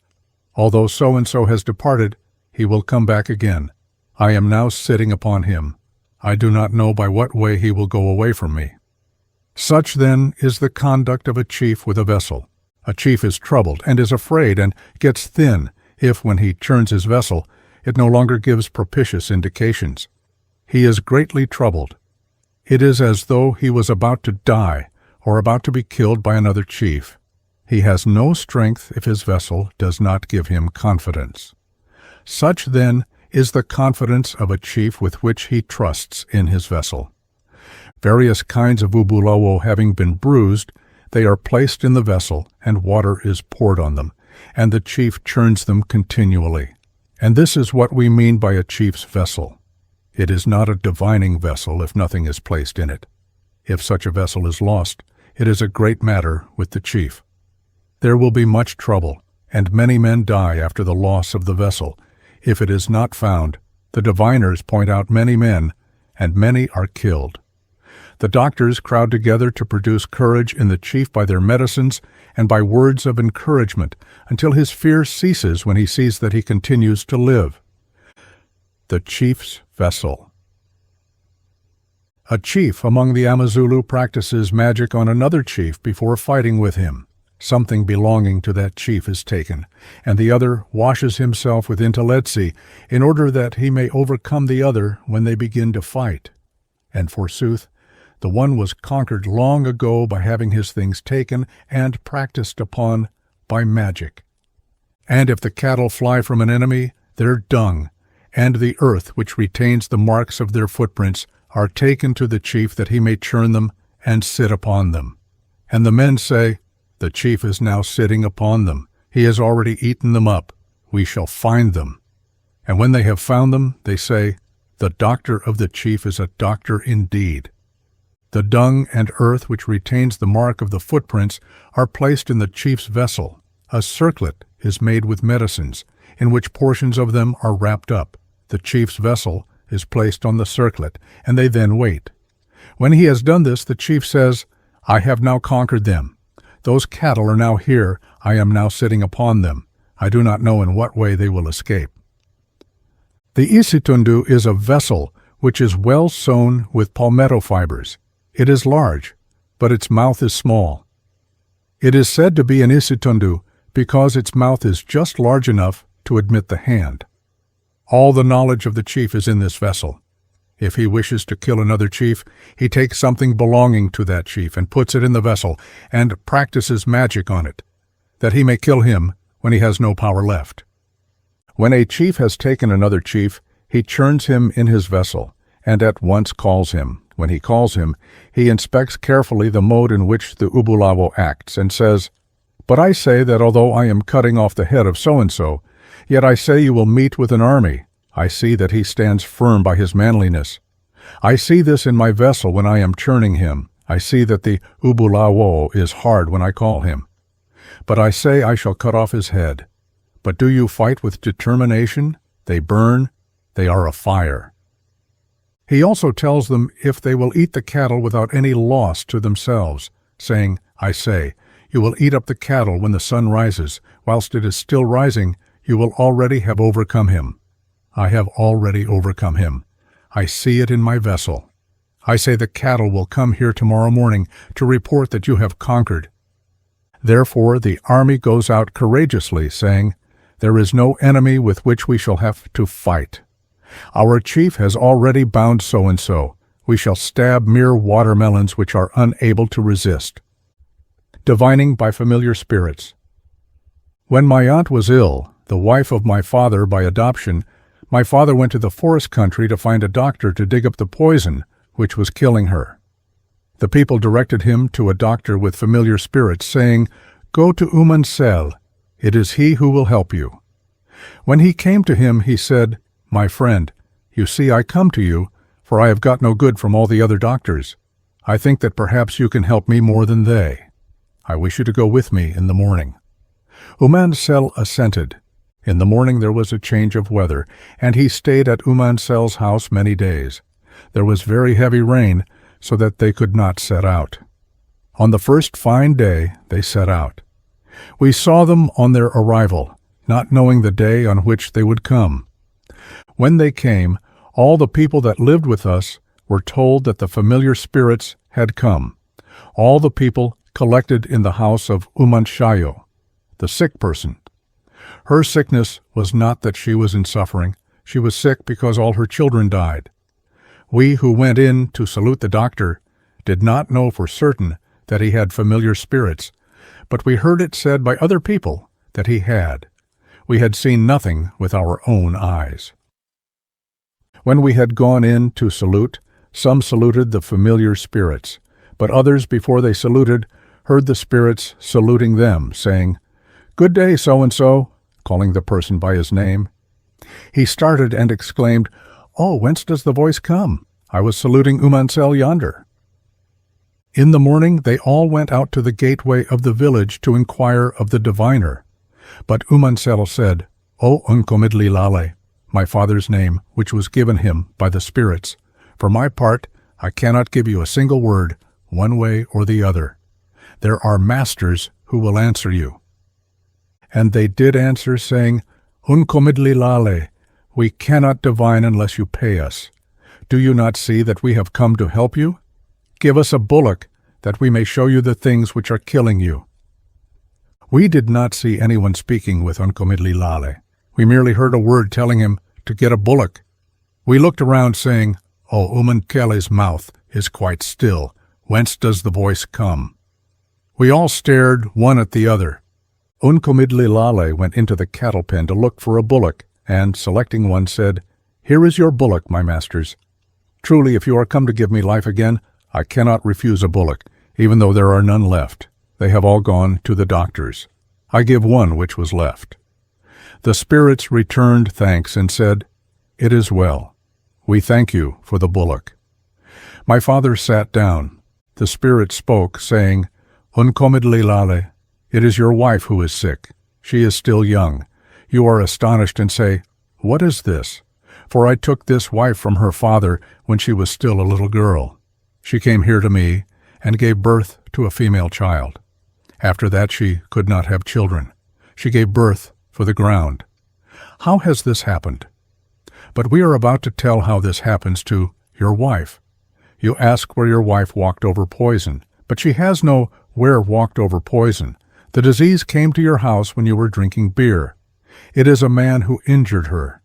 Speaker 1: Although so-and-so has departed, he will come back again. I am now sitting upon him. I do not know by what way he will go away from me. Such, then, is the conduct of a chief with a vessel. A chief is troubled and is afraid and gets thin if, when he churns his vessel, it no longer gives propitious indications. He is greatly troubled. It is as though he was about to die or about to be killed by another chief. He has no strength if his vessel does not give him confidence. Such, then, is the confidence of a chief with which he trusts in his vessel. Various kinds of ubulawo having been bruised, they are placed in the vessel, and water is poured on them, and the chief churns them continually. And this is what we mean by a chief's vessel. It is not a divining vessel if nothing is placed in it. If such a vessel is lost, it is a great matter with the chief. There will be much trouble, and many men die after the loss of the vessel. If it is not found, the diviners point out many men, and many are killed. The doctors crowd together to produce courage in the chief by their medicines and by words of encouragement, until his fear ceases when he sees that he continues to live. The chief's vessel. A chief among the Amazulu practices magic on another chief before fighting with him. Something belonging to that chief is taken, and the other washes himself with intelletsi in order that he may overcome the other when they begin to fight. And forsooth, the one was conquered long ago by having his things taken and practiced upon by magic. And if the cattle fly from an enemy, their dung, and the earth which retains the marks of their footprints, are taken to the chief that he may churn them and sit upon them. And the men say, The chief is now sitting upon them. He has already eaten them up. We shall find them. And when they have found them, they say, The doctor of the chief is a doctor indeed. The dung and earth which retains the mark of the footprints are placed in the chief's vessel. A circlet is made with medicines, in which portions of them are wrapped up. The chief's vessel is placed on the circlet, and they then wait. When he has done this, the chief says, I have now conquered them. Those cattle are now here. I am now sitting upon them. I do not know in what way they will escape. The isitundu is a vessel which is well sewn with palmetto fibers. It is large, but its mouth is small. It is said to be an isitundu because its mouth is just large enough to admit the hand. All the knowledge of the chief is in this vessel. If he wishes to kill another chief, he takes something belonging to that chief and puts it in the vessel and practices magic on it, that he may kill him when he has no power left. When a chief has taken another chief, he churns him in his vessel, and at once calls him. When he calls him, he inspects carefully the mode in which the Ubulawo acts, and says, "But I say that although I am cutting off the head of so-and-so, yet I say you will meet with an army. I see that he stands firm by his manliness. I see this in my vessel when I am churning him. I see that the Ubulawo is hard when I call him. But I say I shall cut off his head. But do you fight with determination? They burn, they are a fire." He also tells them if they will eat the cattle without any loss to themselves, saying, "I say, you will eat up the cattle when the sun rises. Whilst it is still rising, you will already have overcome him. I have already overcome him. I see it in my vessel. I say the cattle will come here tomorrow morning to report that you have conquered." Therefore the army goes out courageously, saying, "There is no enemy with which we shall have to fight. Our chief has already bound so-and-so. We shall stab mere watermelons which are unable to resist." Divining by familiar spirits. When my aunt was ill, the wife of my father by adoption, my father went to the forest country to find a doctor to dig up the poison which was killing her. The people directed him to a doctor with familiar spirits, saying, "Go to Umansel. It is he who will help you." When he came to him, he said, "My friend, you see I come to you, for I have got no good from all the other doctors. I think that perhaps you can help me more than they. I wish you to go with me in the morning." Umansel assented. In the morning there was a change of weather, and he stayed at Umansel's house many days. There was very heavy rain, so that they could not set out. On the first fine day they set out. We saw them on their arrival, not knowing the day on which they would come. When they came, all the people that lived with us were told that the familiar spirits had come. All the people collected in the house of Umanshayo, the sick person. Her sickness was not that she was in suffering. She was sick because all her children died. We who went in to salute the doctor did not know for certain that he had familiar spirits, but we heard it said by other people that he had. We had seen nothing with our own eyes. When we had gone in to salute, some saluted the familiar spirits, but others, before they saluted, heard the spirits saluting them, saying, "Good day, so-and-so," calling the person by his name. He started and exclaimed, "Oh, whence does the voice come? I was saluting Umansel yonder." In the morning they all went out to the gateway of the village to inquire of the diviner. But Umansel said, "O Unkomidlilale," my father's name, which was given him by the spirits, "for my part, I cannot give you a single word, one way or the other. There are masters who will answer you." And they did answer, saying, "Unkomidlilale, we cannot divine unless you pay us. Do you not see that we have come to help you? Give us a bullock, that we may show you the things which are killing you." We did not see anyone speaking with Unkomidlilale. We merely heard a word telling him to get a bullock. We looked around, saying, "O Umankele's mouth is quite still. Whence does the voice come?" We all stared one at the other. Unkomidlilale went into the cattle pen to look for a bullock, and, selecting one, said, "Here is your bullock, my masters. Truly, if you are come to give me life again, I cannot refuse a bullock, even though there are none left. They have all gone to the doctors. I give one which was left." The spirits returned thanks and said, "It is well. We thank you for the bullock." My father sat down. The spirit spoke, saying, "Unkomidlilale, it is your wife who is sick. She is still young. You are astonished and say, 'What is this?' For I took this wife from her father when she was still a little girl. She came here to me and gave birth to a female child. After that she could not have children. She gave birth for the ground. How has this happened? But we are about to tell how this happens to your wife. You ask where your wife walked over poison, but she has no where walked over poison. The disease came to your house when you were drinking beer. It is a man who injured her.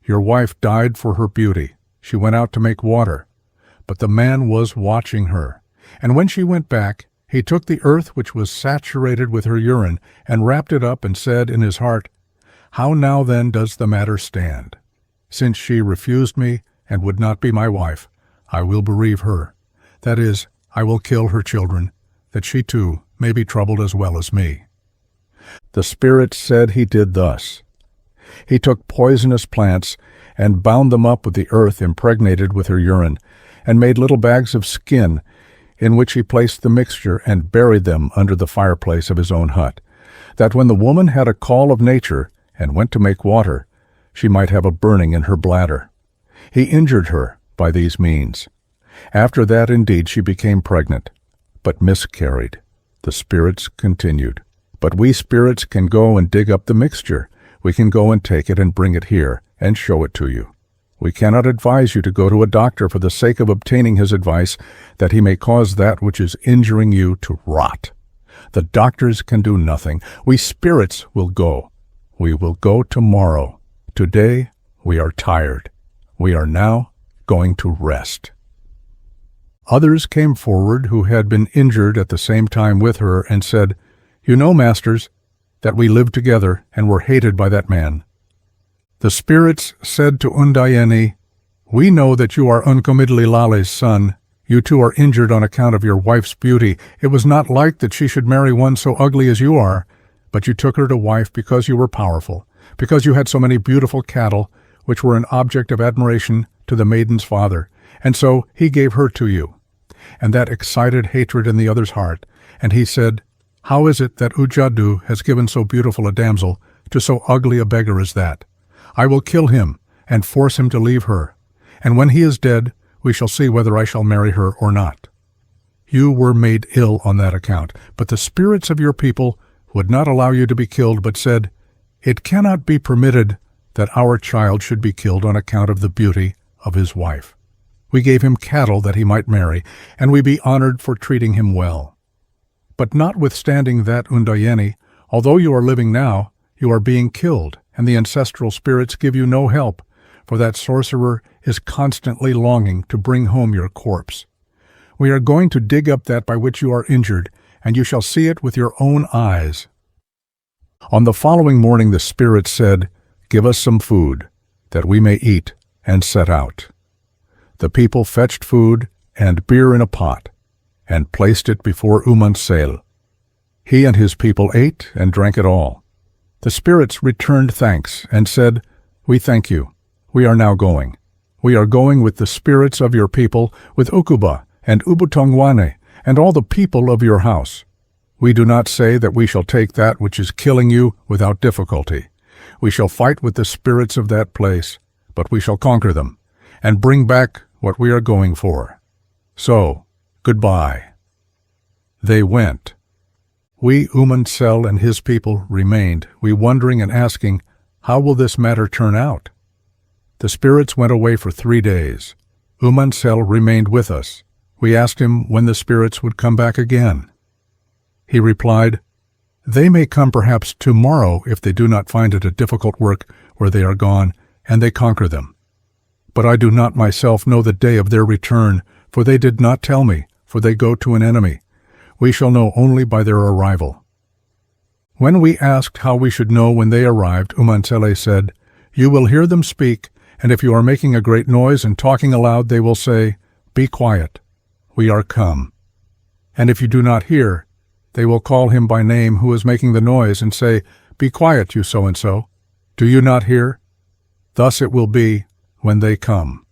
Speaker 1: Your wife died for her beauty. she went out to make water. But the man was watching her. And when she went back, he took the earth which was saturated with her urine, and wrapped it up, and said in his heart, How now then does the matter stand? Since she refused me and would not be my wife, I will bereave her. That is, I will kill her children, that she too may be troubled as well as me. The spirit said he did thus. He took poisonous plants, and bound them up with the earth impregnated with her urine, and made little bags of skin, in which he placed the mixture, and buried them under the fireplace of his own hut, that when the woman had a call of nature, and went to make water, she might have a burning in her bladder. He injured her by these means. After that indeed she became pregnant, but miscarried. The spirits continued, But we spirits can go and dig up the mixture. We can go and take it and bring it here, and show it to you. We cannot advise you to go to a doctor for the sake of obtaining his advice, that he may cause that which is injuring you to rot. The doctors can do nothing. We spirits will go. We will go tomorrow. Today we are tired. We are now going to rest. Others came forward who had been injured at the same time with her, and said, You know, masters, that we lived together and were hated by that man. The spirits said to Undayeni, We know that you are Unkomidlilale's son. You too are injured on account of your wife's beauty. It was not like that she should marry one so ugly as you are, but you took her to wife because you were powerful, because you had so many beautiful cattle, which were an object of admiration to the maiden's father, and so he gave her to you. And that excited hatred in the other's heart, and he said, How is it that Ujadu has given so beautiful a damsel to so ugly a beggar as that? I will kill him, and force him to leave her, and when he is dead, we shall see whether I shall marry her or not. You were made ill on that account, but the spirits of your people would not allow you to be killed, but said, It cannot be permitted that our child should be killed on account of the beauty of his wife. We gave him cattle that he might marry, and we be honored for treating him well. But notwithstanding that, Undayeni, although you are living now, you are being killed, and the ancestral spirits give you no help, for that sorcerer is constantly longing to bring home your corpse. We are going to dig up that by which you are injured, and you shall see it with your own eyes. On the following morning the spirit said, Give us some food, that we may eat, and set out. The people fetched food and beer in a pot, and placed it before Umansel. He and his people ate and drank it all. The spirits returned thanks, and said, We thank you. We are now going. We are going with the spirits of your people, with Ukuba and Ubutongwane, and all the people of your house. We do not say that we shall take that which is killing you without difficulty. We shall fight with the spirits of that place, but we shall conquer them, and bring back what we are going for. So, goodbye. They went. We, Umansel and his people, remained, we wondering and asking, How will this matter turn out? The spirits went away for 3 days. Umansel remained with us. We asked him when the spirits would come back again. He replied, They may come perhaps tomorrow if they do not find it a difficult work where they are gone, and they conquer them. But I do not myself know the day of their return, for they did not tell me, for they go to an enemy. We shall know only by their arrival. When we asked how we should know when they arrived, Umansele said, You will hear them speak, and if you are making a great noise and talking aloud, they will say, Be quiet, we are come. And if you do not hear, they will call him by name who is making the noise, and say, Be quiet, you so-and-so. Do you not hear? Thus it will be when they come.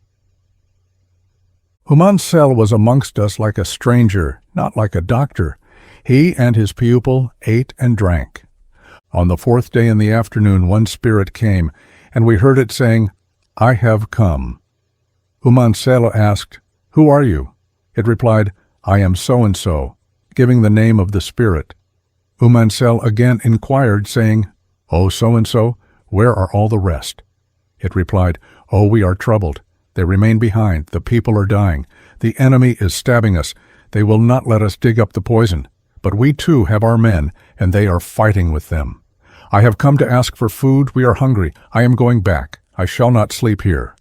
Speaker 1: Umansel was amongst us like a stranger, not like a doctor. He and his pupil ate and drank. On the 4th day in the afternoon one spirit came, and we heard it saying, I have come. Umansel asked, Who are you? It replied, I am so-and-so, giving the name of the spirit. Umansel again inquired, saying, O so-and-so, where are all the rest? It replied, Oh, we are troubled. They remain behind. The people are dying. The enemy is stabbing us. They will not let us dig up the poison. But we too have our men, and they are fighting with them. I have come to ask for food. We are hungry. I am going back. I shall not sleep here.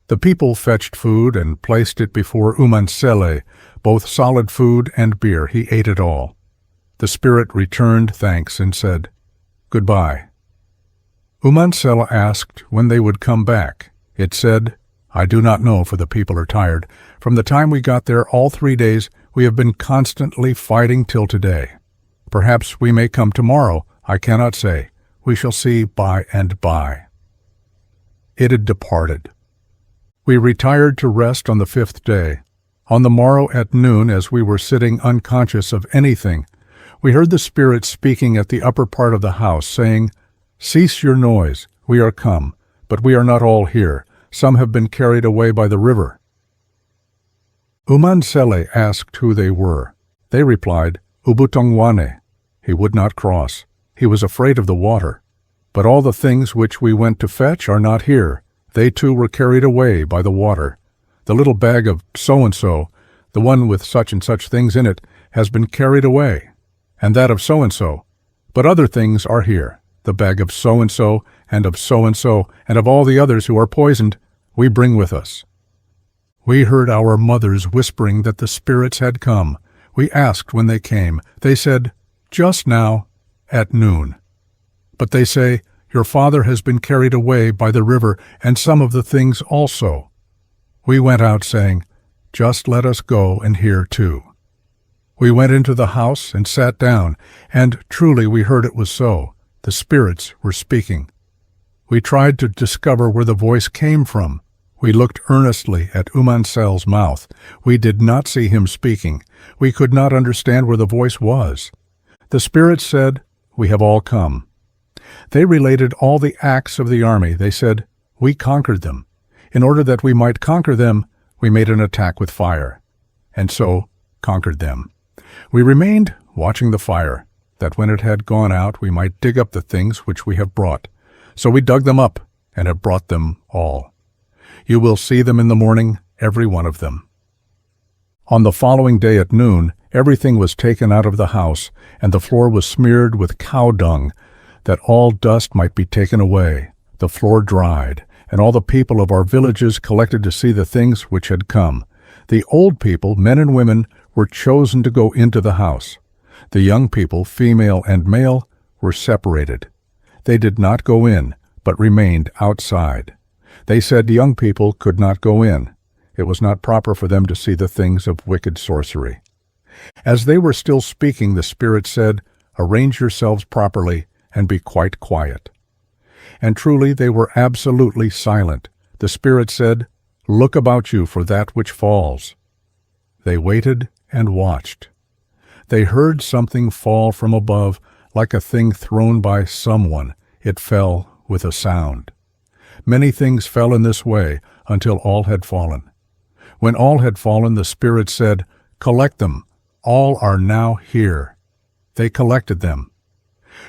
Speaker 1: The people fetched food and placed it before Umansele, both solid food and beer. He ate it all. The spirit returned thanks and said, "Goodbye." Umansele asked when they would come back. It said, "I do not know, for the people are tired. From the time we got there, all 3 days, we have been constantly fighting till today. Perhaps we may come tomorrow. I cannot say. We shall see by and by." It had departed. We retired to rest on the 5th day. On the morrow at noon, as we were sitting unconscious of anything, we heard the spirit speaking at the upper part of the house, saying, "Cease your noise. We are come, but we are not all here. Some have been carried away by the river." Umansele asked who they were. They replied, "Ubutongwane." He would not cross. He was afraid of the water. "But all the things which we went to fetch are not here. They too were carried away by the water. The little bag of so-and-so, the one with such and such things in it, has been carried away, and that of so-and-so. But other things are here. The bag of so-and-so, and of so-and-so, and of all the others who are poisoned, we bring with us." We heard our mothers whispering that the spirits had come. We asked when they came. They said, "Just now, at noon." But they say, "Your father has been carried away by the river, and some of the things also." We went out saying, "Just let us go and hear too." We went into the house and sat down, and truly we heard it was so. The spirits were speaking. We tried to discover where the voice came from. We looked earnestly at Umansele's mouth. We did not see him speaking. We could not understand where the voice was. The spirits said, "We have all come." They related all the acts of the army. They said, "We conquered them. In order that we might conquer them, we made an attack with fire, and so conquered them. We remained watching the fire, that when it had gone out we might dig up the things which we have brought. So we dug them up, and have brought them all. You will see them in the morning, every one of them." On the following day at noon, everything was taken out of the house, and the floor was smeared with cow dung, that all dust might be taken away. The floor dried, and all the people of our villages collected to see the things which had come. The old people, men and women, were chosen to go into the house. The young people, female and male, were separated. They did not go in, but remained outside. They said young people could not go in. It was not proper for them to see the things of wicked sorcery. As they were still speaking, the Spirit said, "Arrange yourselves properly, and be quite quiet." And truly they were absolutely silent. The Spirit said, "Look about you for that which falls." They waited and watched. They heard something fall from above, like a thing thrown by someone. It fell with a sound. Many things fell in this way, until all had fallen. When all had fallen, the Spirit said, "Collect them. All are now here." They collected them.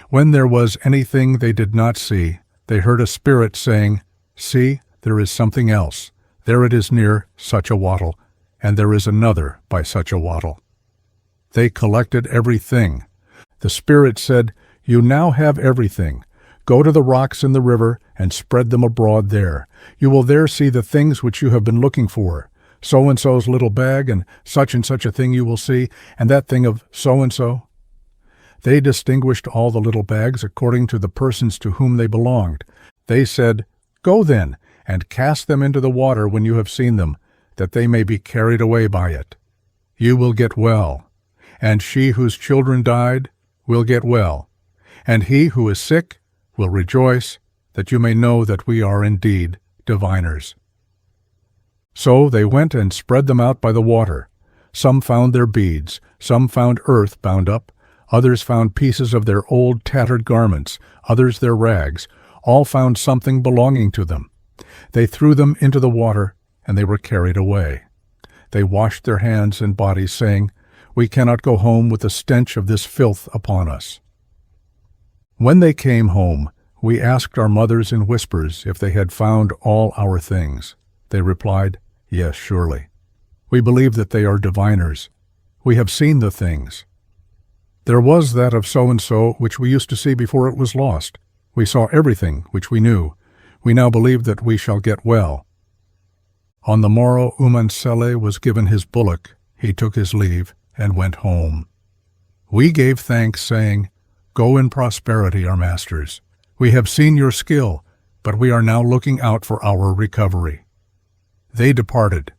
Speaker 1: When there was anything they did not see, they heard a spirit saying, "See, there is something else. There it is near such a wattle, and there is another by such a wattle." They collected everything. The Spirit said, "You now have everything. Go to the rocks in the river and spread them abroad there. You will there see the things which you have been looking for. So-and-so's little bag, and such a thing you will see, and that thing of so-and-so." They distinguished all the little bags according to the persons to whom they belonged. They said, "Go then, and cast them into the water when you have seen them, that they may be carried away by it. You will get well, and she whose children died will get well, and he who is sick will rejoice, that you may know that we are indeed diviners." So they went and spread them out by the water. Some found their beads, some found earth bound up, others found pieces of their old tattered garments, others their rags. All found something belonging to them. They threw them into the water, and they were carried away. They washed their hands and bodies, saying, "We cannot go home with the stench of this filth upon us." When they came home, we asked our mothers in whispers if they had found all our things. They replied, "Yes, surely. We believe that they are diviners. We have seen the things. There was that of so-and-so which we used to see before it was lost. We saw everything which we knew. We now believe that we shall get well." On the morrow Umansele was given his bullock. He took his leave and went home. We gave thanks, saying, Go in prosperity, our masters. We have seen your skill, but we are now looking out for our recovery. They departed.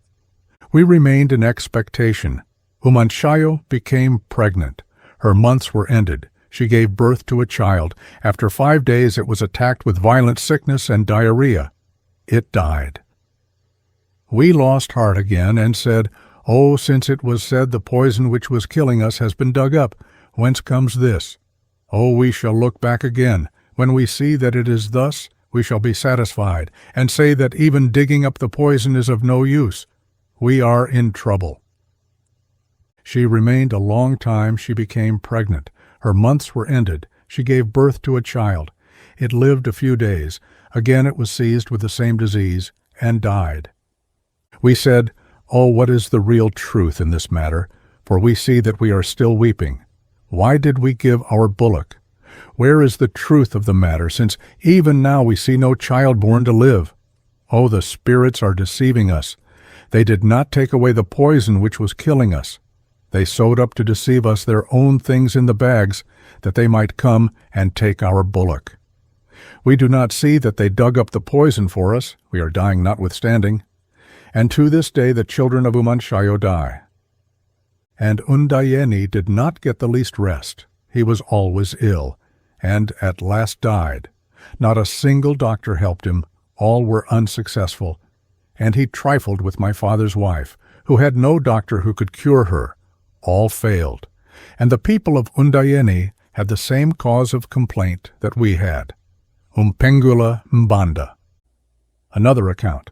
Speaker 1: We remained in expectation. Umanshayo became pregnant. Her months were ended. She gave birth to a child. After 5 days it was attacked with violent sickness and diarrhea. It died. We lost heart again and said, Oh, since it was said the poison which was killing us has been dug up, whence comes this? Oh, we shall look back again. When we see that it is thus, we shall be satisfied, and say that even digging up the poison is of no use. We are in trouble. She remained a long time. She became pregnant. Her months were ended. She gave birth to a child. It lived a few days. Again it was seized with the same disease, and died. We said, Oh, what is the real truth in this matter? For we see that we are still weeping. Why did we give our bullock? Where is the truth of the matter, since even now we see no child born to live? Oh, the spirits are deceiving us. They did not take away the poison which was killing us. They sewed up to deceive us their own things in the bags, that they might come and take our bullock. We do not see that they dug up the poison for us. We are dying notwithstanding. And to this day the children of Umanshayo die. And Undayeni did not get the least rest. He was always ill, and at last died. Not a single doctor helped him. All were unsuccessful. And he trifled with my father's wife, who had no doctor who could cure her. All failed. And the people of Undayeni had the same cause of complaint that we had. Umpengula Mbanda. Another account.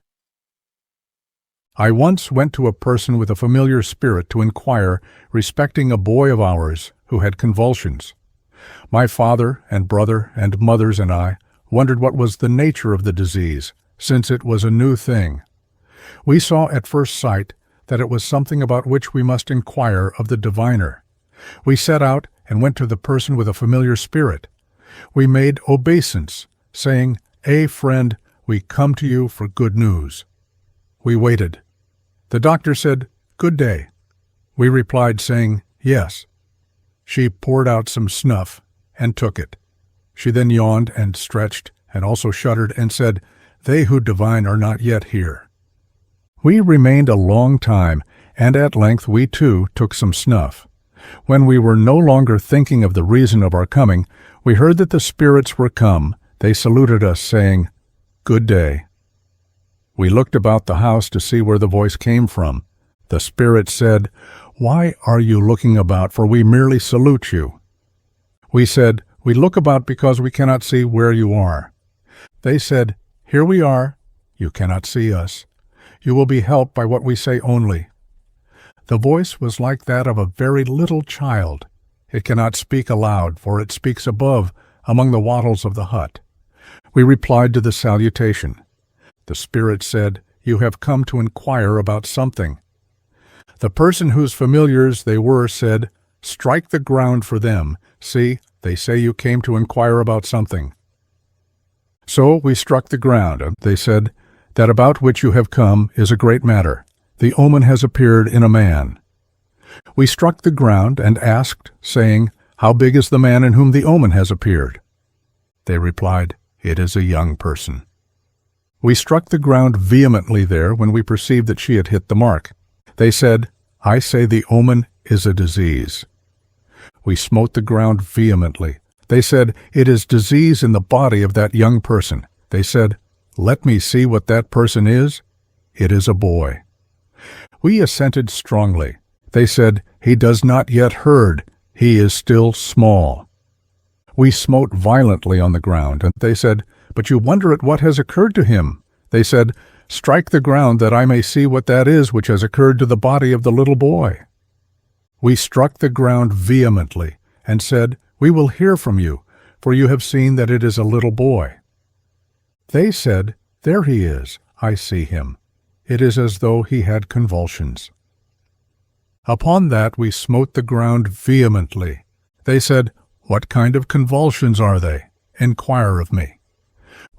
Speaker 1: I once went to a person with a familiar spirit to inquire respecting a boy of ours who had convulsions. My father and brother and mothers and I wondered what was the nature of the disease, since it was a new thing. We saw at first sight that it was something about which we must inquire of the diviner. We set out and went to the person with a familiar spirit. We made obeisance, saying, friend, we come to you for good news. We waited. The doctor said, Good day. We replied, saying, Yes. She poured out some snuff and took it. She then yawned and stretched and also shuddered and said, They who divine are not yet here. We remained a long time, and at length we too took some snuff. When we were no longer thinking of the reason of our coming, we heard that the spirits were come. They saluted us, saying, Good day. We looked about the house to see where the voice came from. The spirit said, Why are you looking about, for we merely salute you? We said, We look about because we cannot see where you are. They said, Here we are. You cannot see us. You will be helped by what we say only. The voice was like that of a very little child. It cannot speak aloud, for it speaks above, among the wattles of the hut. We replied to the salutation. The spirit said, You have come to inquire about something. The person whose familiars they were said, Strike the ground for them. See, they say you came to inquire about something. So we struck the ground, and they said, That about which you have come is a great matter. The omen has appeared in a man. We struck the ground and asked, saying, How big is the man in whom the omen has appeared? They replied, It is a young person. We struck the ground vehemently there when we perceived that she had hit the mark. They said, I say the omen is a disease. We smote the ground vehemently. They said, It is disease in the body of that young person. They said, Let me see what that person is. It is a boy. We assented strongly. They said, He does not yet herd. He is still small. We smote violently on the ground, and they said, But you wonder at what has occurred to him. They said, Strike the ground that I may see what that is which has occurred to the body of the little boy. We struck the ground vehemently, and said, We will hear from you, for you have seen that it is a little boy. They said, There he is, I see him. It is as though he had convulsions. Upon that we smote the ground vehemently. They said, What kind of convulsions are they? Inquire of me.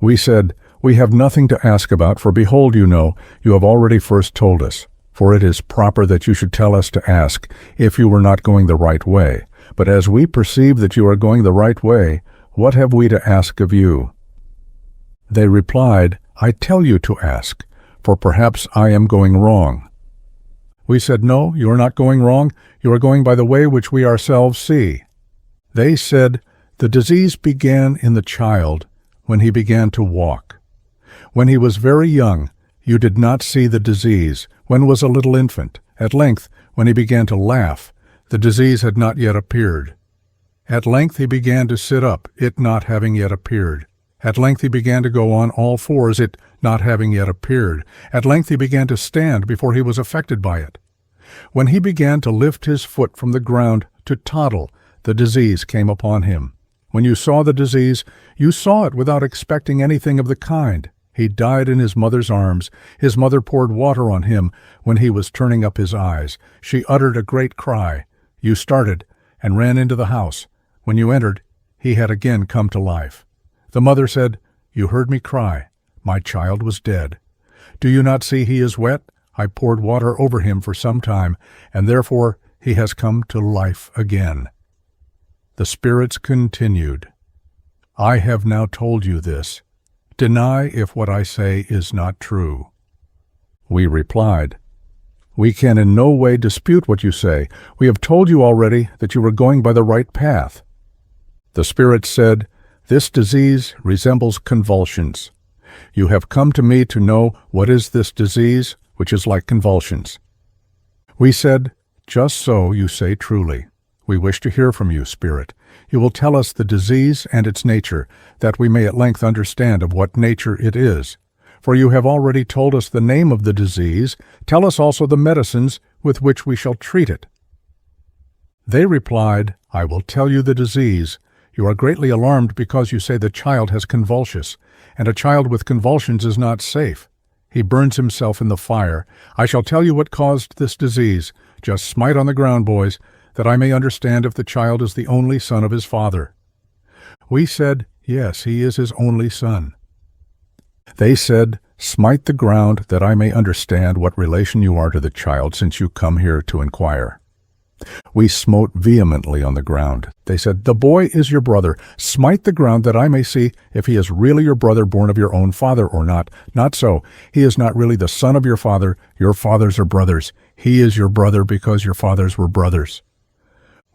Speaker 1: We said, We have nothing to ask about, for behold, you know, you have already first told us. For it is proper that you should tell us to ask, if you were not going the right way. But as we perceive that you are going the right way, what have we to ask of you?" They replied, "I tell you to ask, for perhaps I am going wrong." We said, "No, you are not going wrong. You are going by the way which we ourselves see." They said, "The disease began in the child when he began to walk. When he was very young, you did not see the disease, when was a little infant. At length, when he began to laugh, the disease had not yet appeared. At length he began to sit up, it not having yet appeared. At length he began to go on all fours, it not having yet appeared. At length he began to stand before he was affected by it. When he began to lift his foot from the ground to toddle, the disease came upon him. When you saw the disease, you saw it without expecting anything of the kind. He died in his mother's arms. His mother poured water on him when he was turning up his eyes. She uttered a great cry. You started and ran into the house. When you entered, he had again come to life. The mother said, "You heard me cry. My child was dead. Do you not see he is wet? I poured water over him for some time, and therefore he has come to life again." The spirits continued, "I have now told you this. Deny if what I say is not true." We replied, "We can in no way dispute what you say. We have told you already that you were going by the right path." The spirits said, "This disease resembles convulsions. You have come to me to know what is this disease, which is like convulsions." We said, "Just so you say truly. We wish to hear from you, Spirit. You will tell us the disease and its nature, that we may at length understand of what nature it is. For you have already told us the name of the disease. Tell us also the medicines with which we shall treat it." They replied, "I will tell you the disease. You are greatly alarmed because you say the child has convulsions, and a child with convulsions is not safe. He burns himself in the fire. I shall tell you what caused this disease. Just smite on the ground, boys, that I may understand if the child is the only son of his father." We said, "Yes, he is his only son." They said, "Smite the ground that I may understand what relation you are to the child, since you come here to inquire." We smote vehemently on the ground. They said, "The boy is your brother. Smite the ground that I may see if he is really your brother born of your own father or not. Not so. He is not really the son of your father. Your fathers are brothers. He is your brother because your fathers were brothers."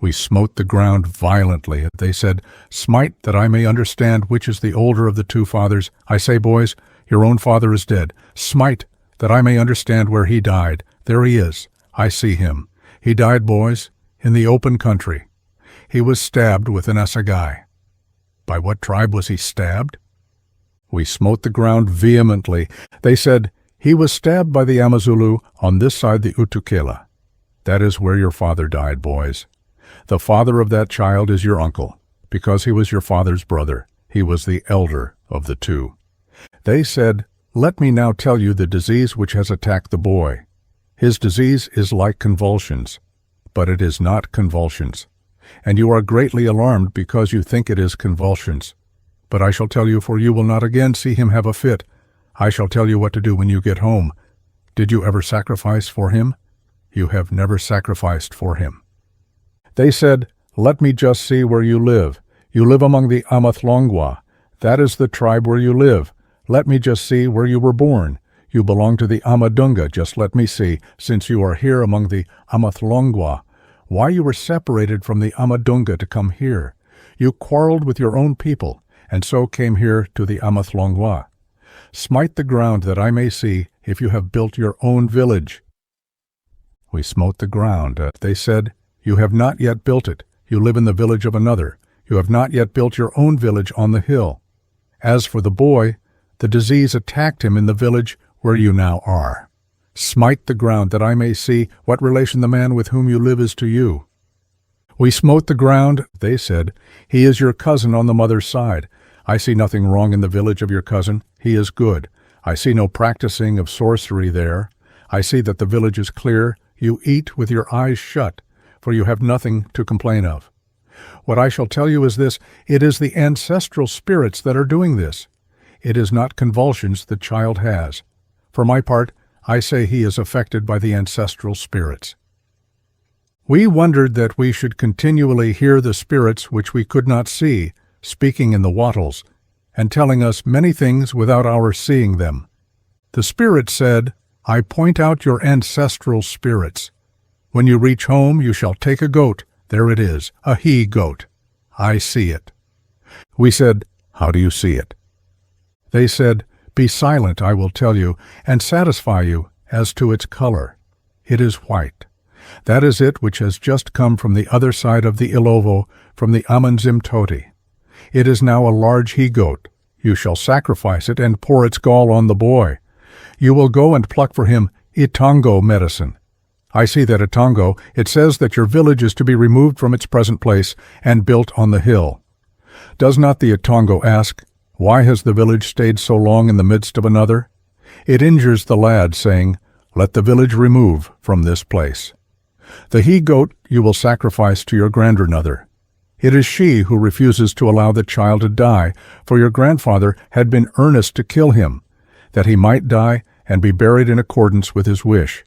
Speaker 1: We smote the ground violently. They said, "Smite that I may understand which is the older of the two fathers. I say, boys, your own father is dead. Smite that I may understand where he died. There he is. I see him. He died, boys, in the open country. He was stabbed with an assegai." By what tribe was he stabbed? We smote the ground vehemently. They said, "He was stabbed by the Amazulu on this side the Utukela. That is where your father died, boys. The father of that child is your uncle, because he was your father's brother. He was the elder of the two." They said, "Let me now tell you the disease which has attacked the boy. His disease is like convulsions, but it is not convulsions. And you are greatly alarmed because you think it is convulsions. But I shall tell you, for you will not again see him have a fit. I shall tell you what to do when you get home. Did you ever sacrifice for him? You have never sacrificed for him." They said, "Let me just see where you live. You live among the AMATONGO. That is the tribe where you live. Let me just see where you were born. You belong to the AMATONGO. Just let me see, since you are here among the AMATONGO, why you were separated from the AMATONGO to come here. You quarreled with your own people, and so came here to the AMATONGO. Smite the ground that I may see if you have built your own village." We smote the ground. They said, "You have not yet built it. You live in the village of another. You have not yet built your own village on the hill. As for the boy, the disease attacked him in the village where you now are. Smite the ground that I may see what relation the man with whom you live is to you." We smote the ground. They said, "He is your cousin on the mother's side. I see nothing wrong in the village of your cousin. He is good. I see no practicing of sorcery there. I see that the village is clear. You eat with your eyes shut, for you have nothing to complain of. What I shall tell you is this: it is the ancestral spirits that are doing this. it is not convulsions the child has. For my part, I say he is affected by the ancestral spirits. We wondered that we should continually hear the spirits which we could not see, speaking in the wattles, and telling us many things without our seeing them. The spirit said, I point out your ancestral spirits. When you reach home, you shall take a goat. There it is, a he-goat. I see it. We said, How do you see it? They said, Be silent, I will tell you, and satisfy you as to its color. It is white. That is it which has just come from the other side of the Ilovo, from the Amanzimtoti. It is now a large he-goat. You shall sacrifice it and pour its gall on the boy. You will go and pluck for him Itongo medicine. I see that Itongo, it says that your village is to be removed from its present place and built on the hill. Does not the Itongo ask, Why has the village stayed so long in the midst of another? It injures the lad, saying, Let the village remove from this place. The he-goat you will sacrifice to your grandmother. It is she who refuses to allow the child to die, for your grandfather had been earnest to kill him, that he might die and be buried in accordance with his wish.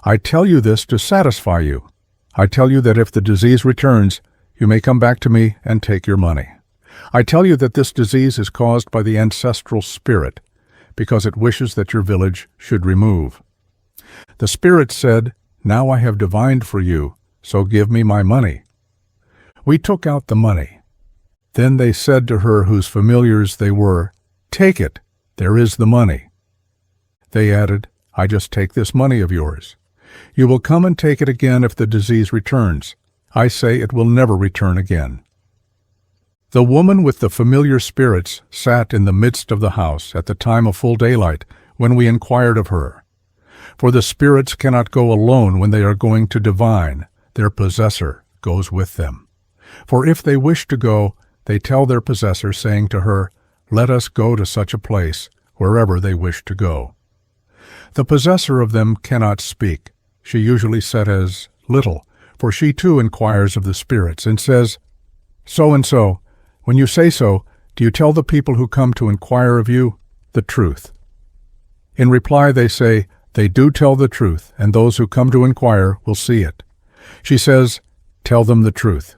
Speaker 1: I tell you this to satisfy you. I tell you that if the disease returns, you may come back to me and take your money. I tell you that this disease is caused by the ancestral spirit, because it wishes that your village should remove. The spirit said, Now I have divined for you, so give me my money. We took out the money. Then they said to her whose familiars they were, Take it, there is the money. They added, I just take this money of yours. You will come and take it again if the disease returns. I say it will never return again. The woman with the familiar spirits sat in the midst of the house at the time of full daylight when we inquired of her. For the spirits cannot go alone when they are going to divine. Their possessor goes with them. For if they wish to go, they tell their possessor, saying to her, Let us go to such a place, wherever they wish to go. The possessor of them cannot speak. She usually said as little, for she too inquires of the spirits, and says, So-and-so, when you say so, do you tell the people who come to inquire of you the truth? In reply they say, They do tell the truth, and those who come to inquire will see it. She says, Tell them the truth.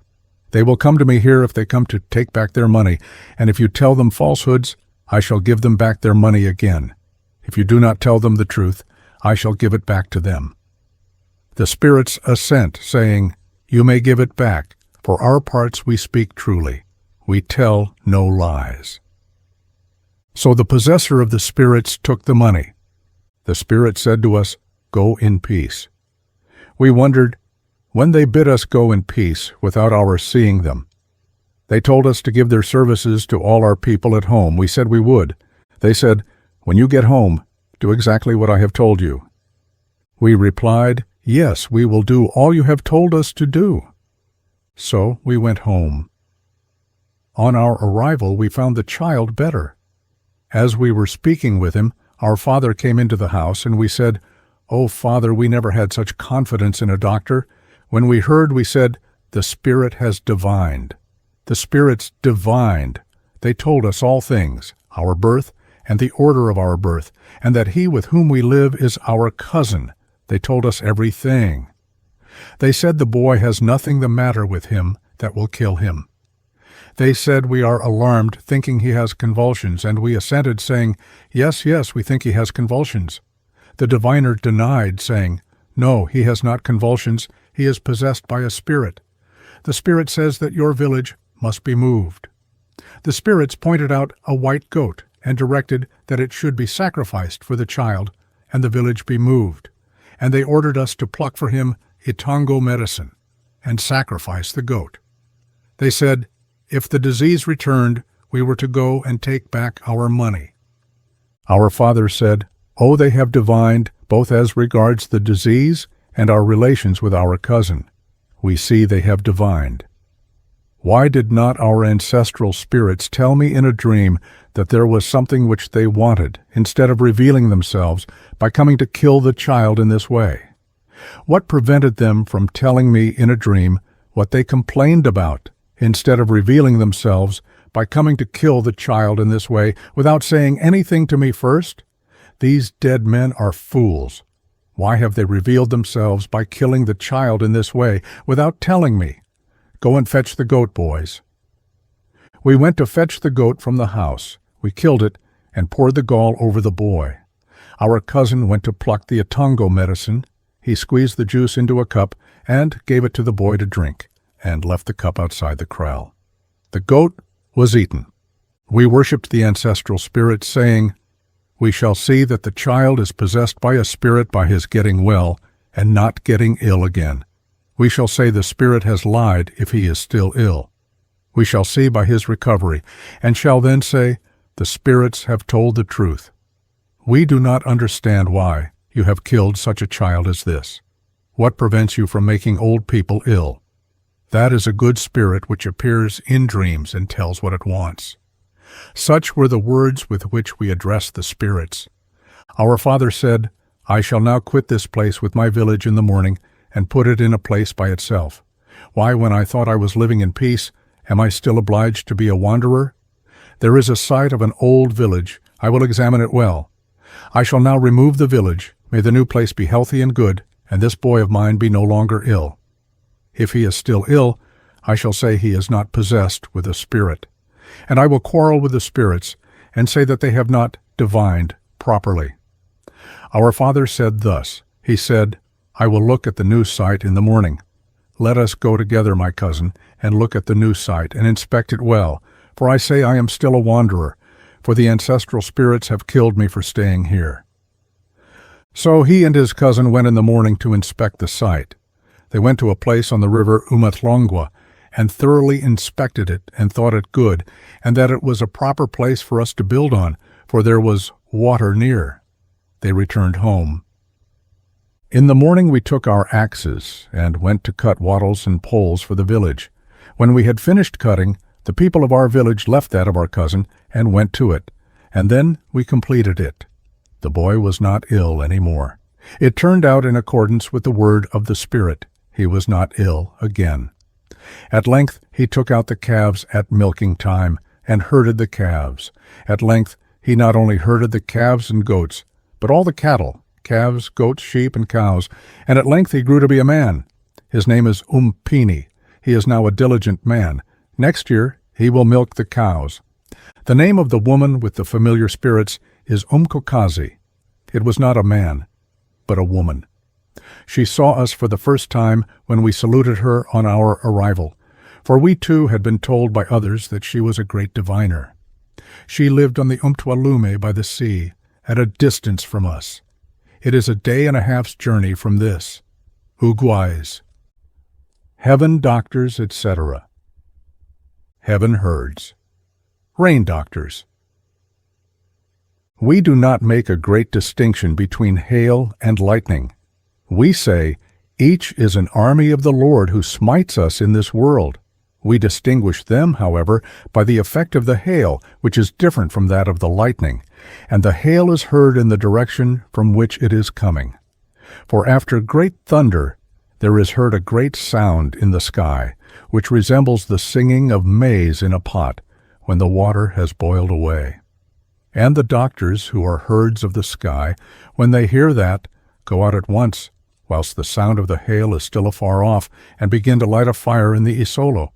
Speaker 1: They will come to me here if they come to take back their money, and if you tell them falsehoods, I shall give them back their money again. If you do not tell them the truth, I shall give it back to them. The spirits assent, saying, You may give it back. For our parts we speak truly. We tell no lies. So the possessor of the spirits took the money. The spirit said to us, Go in peace. We wondered, when they bid us go in peace without our seeing them. They told us to give their services to all our people at home. We said we would. They said, When you get home, do exactly what I have told you. We replied, Yes, we will do all you have told us to do. So we went home. On our arrival, we found the child better. As we were speaking with him, our father came into the house, and we said, Oh, Father, we never had such confidence in a doctor. When we heard, we said, The Spirit has divined. The spirits divined. They told us all things, our birth, and the order of our birth, and that he with whom we live is our cousin. They told us everything. They said the boy has nothing the matter with him that will kill him. They said we are alarmed, thinking he has convulsions, and we assented, saying, Yes, yes, we think he has convulsions. The diviner denied, saying, No, he has not convulsions, he is possessed by a spirit. The spirit says that your village must be moved. The spirits pointed out a white goat, and directed that it should be sacrificed for the child, and the village be moved. And they ordered us to pluck for him Itongo medicine, and sacrifice the goat. They said, if the disease returned, we were to go and take back our money. Our father said, Oh, they have divined, both as regards the disease and our relations with our cousin. We see they have divined. Why did not our ancestral spirits tell me in a dream that there was something which they wanted, instead of revealing themselves by coming to kill the child in this way? What prevented them from telling me in a dream what they complained about, instead of revealing themselves by coming to kill the child in this way without saying anything to me first? These dead men are fools. Why have they revealed themselves by killing the child in this way without telling me? Go and fetch the goat, boys." We went to fetch the goat from the house. We killed it and poured the gall over the boy. Our cousin went to pluck the AMATONGO medicine. He squeezed the juice into a cup and gave it to the boy to drink, and left the cup outside the kraal. The goat was eaten. We worshipped the ancestral spirit, saying, "We shall see that the child is possessed by a spirit by his getting well, and not getting ill again. We shall say the spirit has lied if he is still ill. We shall see by his recovery, and shall then say, the spirits have told the truth. We do not understand why you have killed such a child as this. What prevents you from making old people ill? That is a good spirit which appears in dreams and tells what it wants." Such were the words with which we addressed the spirits. Our father said, "I shall now quit this place with my village in the morning and put it in a place by itself. Why, when I thought I was living in peace, am I still obliged to be a wanderer? There is a site of an old village. I will examine it well. I shall now remove the village. May the new place be healthy and good, and this boy of mine be no longer ill. If he is still ill, I shall say he is not possessed with a spirit. And I will quarrel with the spirits, and say that they have not divined properly." Our father said thus. He said, "I will look at the new site in the morning. Let us go together, my cousin, and look at the new site, and inspect it well, for I say I am still a wanderer, for the ancestral spirits have killed me for staying here." So he and his cousin went in the morning to inspect the site. They went to a place on the river UMATONGO, and thoroughly inspected it, and thought it good, and that it was a proper place for us to build on, for there was water near. They returned home. In the morning we took our axes, and went to cut wattles and poles for the village. When we had finished cutting, the people of our village left that of our cousin, and went to it, and then we completed it. The boy was not ill any more. It turned out in accordance with the word of the Spirit. He was not ill again. At length he took out the calves at milking time, and herded the calves. At length he not only herded the calves and goats, but all the cattle, calves, goats, sheep, and cows, and at length he grew to be a man. His name is Umpini. He is now a diligent man. Next year he will milk the cows. The name of the woman with the familiar spirits is Umkokazi. It was not a man, but a woman. She saw us for the first time when we saluted her on our arrival, for we too had been told by others that she was a great diviner. She lived on the Umtwalume by the sea, at a distance from us. It is a day and a half's journey from this. Uguais. Heaven doctors, etc. Heaven herds. Rain doctors. We do not make a great distinction between hail and lightning. We say, each is an army of the Lord who smites us in this world. We distinguish them, however, by the effect of the hail, which is different from that of the lightning, and the hail is heard in the direction from which it is coming. For after great thunder there is heard a great sound in the sky, which resembles the singing of maize in a pot, when the water has boiled away. And the doctors, who are herds of the sky, when they hear that, go out at once, whilst the sound of the hail is still afar off, and begin to light a fire in the Isolo.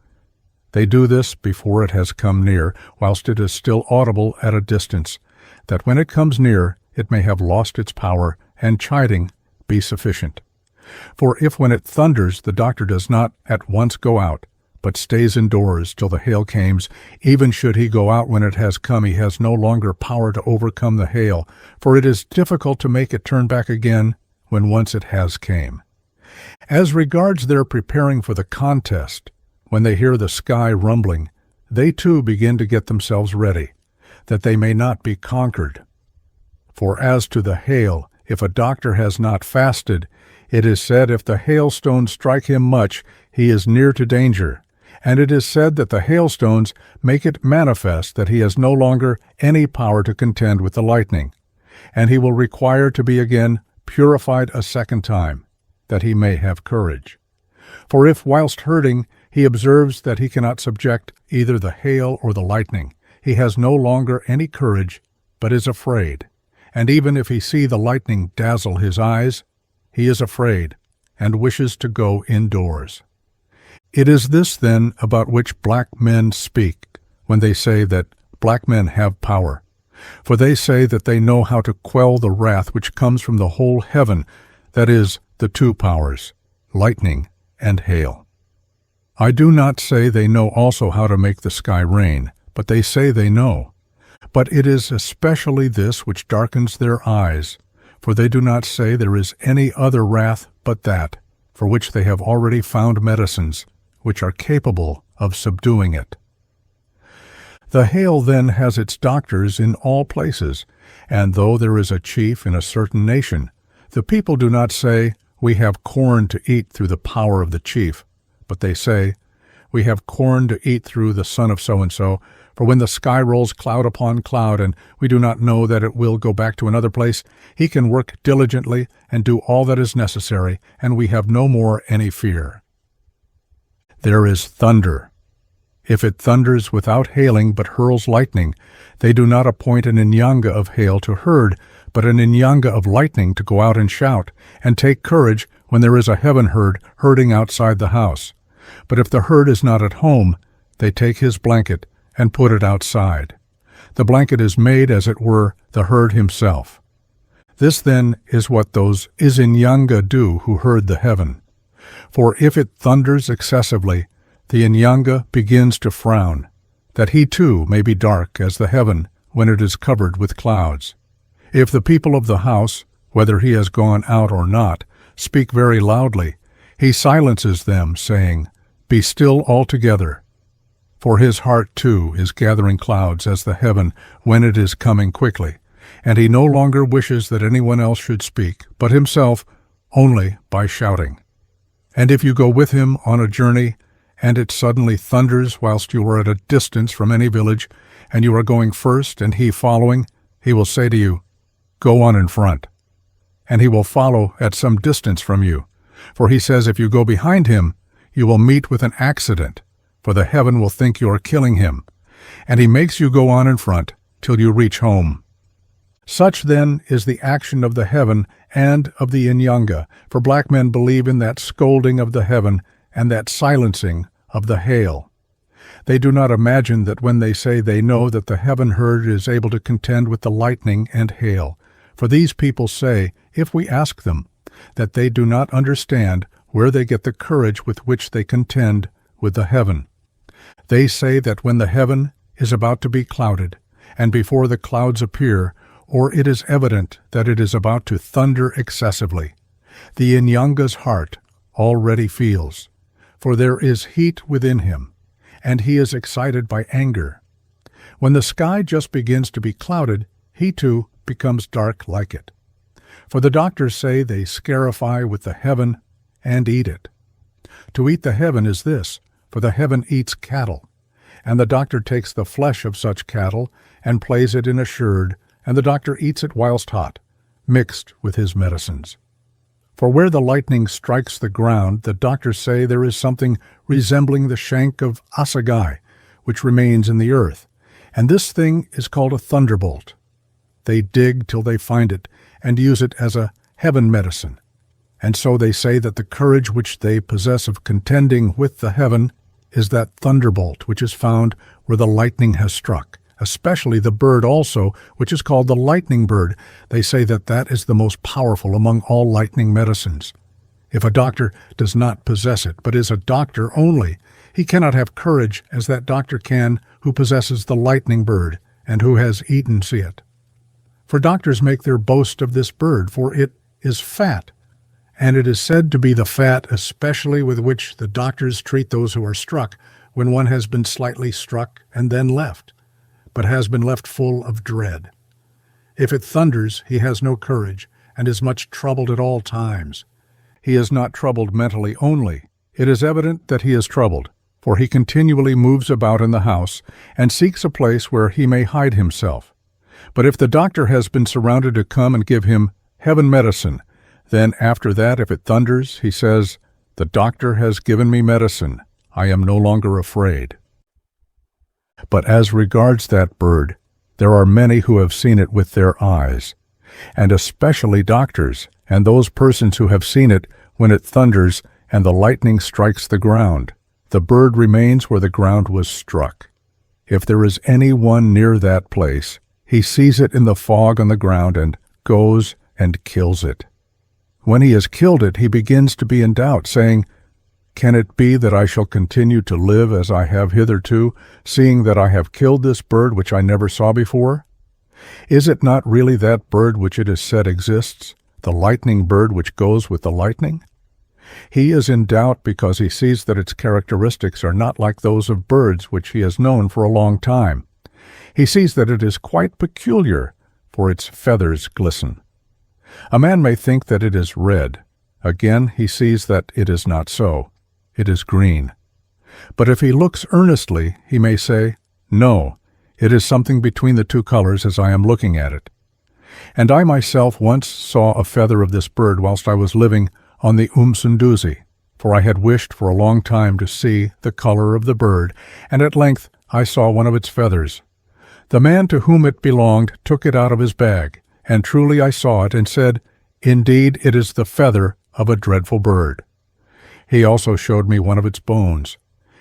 Speaker 1: They do this before it has come near, whilst it is still audible at a distance, that when it comes near it may have lost its power, and chiding be sufficient. For if when it thunders the doctor does not at once go out, but stays indoors till the hail comes, even should he go out when it has come, he has no longer power to overcome the hail, for it is difficult to make it turn back again when once it has came. As regards their preparing for the contest, when they hear the sky rumbling, they too begin to get themselves ready, that they may not be conquered. For as to the hail, if a doctor has not fasted, it is said if the hailstones strike him much, he is near to danger. And it is said that the hailstones make it manifest that he has no longer any power to contend with the lightning, and he will require to be again purified a second time, that he may have courage. For if whilst herding He observes that he cannot subject either the hail or the lightning. He has no longer any courage, but is afraid. And even if he see the lightning dazzle his eyes, he is afraid and wishes to go indoors. It is this, then, about which black men speak when they say that black men have power. For they say that they know how to quell the wrath which comes from the whole heaven, that is, the two powers, lightning and hail. I do not say they know also how to make the sky rain, but they say they know. But it is especially this which darkens their eyes, for they do not say there is any other wrath but that, for which they have already found medicines, which are capable of subduing it. The hail then has its doctors in all places, and though there is a chief in a certain nation, the people do not say, "We have corn to eat through the power of the chief," but they say, "We have corn to eat through the son of so-and-so, for when the sky rolls cloud upon cloud, and we do not know that it will go back to another place, he can work diligently and do all that is necessary, and we have no more any fear." There is thunder. If it thunders without hailing but hurls lightning, they do not appoint an inyanga of hail to herd, but an inyanga of lightning to go out and shout, and take courage when there is a heaven herd herding outside the house. But if the herd is not at home, they take his blanket and put it outside. The blanket is made, as it were, the herd himself. This, then, is what those IZINYANGA do who herd the heaven. For if it thunders excessively, the inyanga begins to frown, that he too may be dark as the heaven when it is covered with clouds. If the people of the house, whether he has gone out or not, speak very loudly, he silences them, saying, "Be still altogether." For his heart too is gathering clouds as the heaven when it is coming quickly, and he no longer wishes that anyone else should speak, but himself only by shouting. And if you go with him on a journey, and it suddenly thunders whilst you are at a distance from any village, and you are going first and he following, he will say to you, "Go on in front." And he will follow at some distance from you. For he says if you go behind him, you will meet with an accident, for the heaven will think you are killing him. And he makes you go on in front till you reach home. Such then is the action of the heaven and of the inyanga, for black men believe in that scolding of the heaven and that silencing of the hail. They do not imagine that when they say they know that the heaven herd is able to contend with the lightning and hail. For these people say, if we ask them, that they do not understand where they get the courage with which they contend with the heaven. They say that when the heaven is about to be clouded, and before the clouds appear, or it is evident that it is about to thunder excessively, the inyanga's heart already feels, for there is heat within him, and he is excited by anger. When the sky just begins to be clouded, he too becomes dark like it. For the doctors say they scarify with the heaven and eat it. To eat the heaven is this, for the heaven eats cattle, and the doctor takes the flesh of such cattle and plays it in a sherd, and the doctor eats it whilst hot, mixed with his medicines. For where the lightning strikes the ground, the doctors say there is something resembling the shank of assegai, which remains in the earth, and this thing is called a thunderbolt. They dig till they find it, and use it as a heaven medicine. And so they say that the courage which they possess of contending with the heaven is that thunderbolt which is found where the lightning has struck, especially the bird also, which is called the lightning bird. They say that that is the most powerful among all lightning medicines. If a doctor does not possess it, but is a doctor only, he cannot have courage as that doctor can who possesses the lightning bird and who has eaten it. For doctors make their boast of this bird, for it is fat, and it is said to be the fat especially with which the doctors treat those who are struck when one has been slightly struck and then left, but has been left full of dread. If it thunders, he has no courage, and is much troubled at all times. He is not troubled mentally only. It is evident that he is troubled, for he continually moves about in the house, and seeks a place where he may hide himself. But if the doctor has been surrounded to come and give him heaven medicine, then after that, if it thunders, he says, "The doctor has given me medicine. I am no longer afraid. But as regards that bird, there are many who have seen it with their eyes, and especially doctors, and those persons who have seen it when it thunders and the lightning strikes the ground. The bird remains where the ground was struck. If there is any one near that place, he sees it in the fog on the ground and goes and kills it. When he has killed it, he begins to be in doubt, saying, "Can it be that I shall continue to live as I have hitherto, seeing that I have killed this bird which I never saw before? Is it not really that bird which it is said exists, the lightning bird which goes with the lightning?" He is in doubt because he sees that its characteristics are not like those of birds which he has known for a long time. He sees that it is quite peculiar, for its feathers glisten. A man may think that it is red. Again, he sees that it is not so. It is green. But if he looks earnestly, he may say, "No, it is something between the two colors as I am looking at it." And I myself once saw a feather of this bird whilst I was living on the Umsunduzi, for I had wished for a long time to see the color of the bird, and at length I saw one of its feathers. The man to whom it belonged took it out of his bag, and truly I saw it, and said, "Indeed, it is the feather of a dreadful bird." He also showed me one of its bones.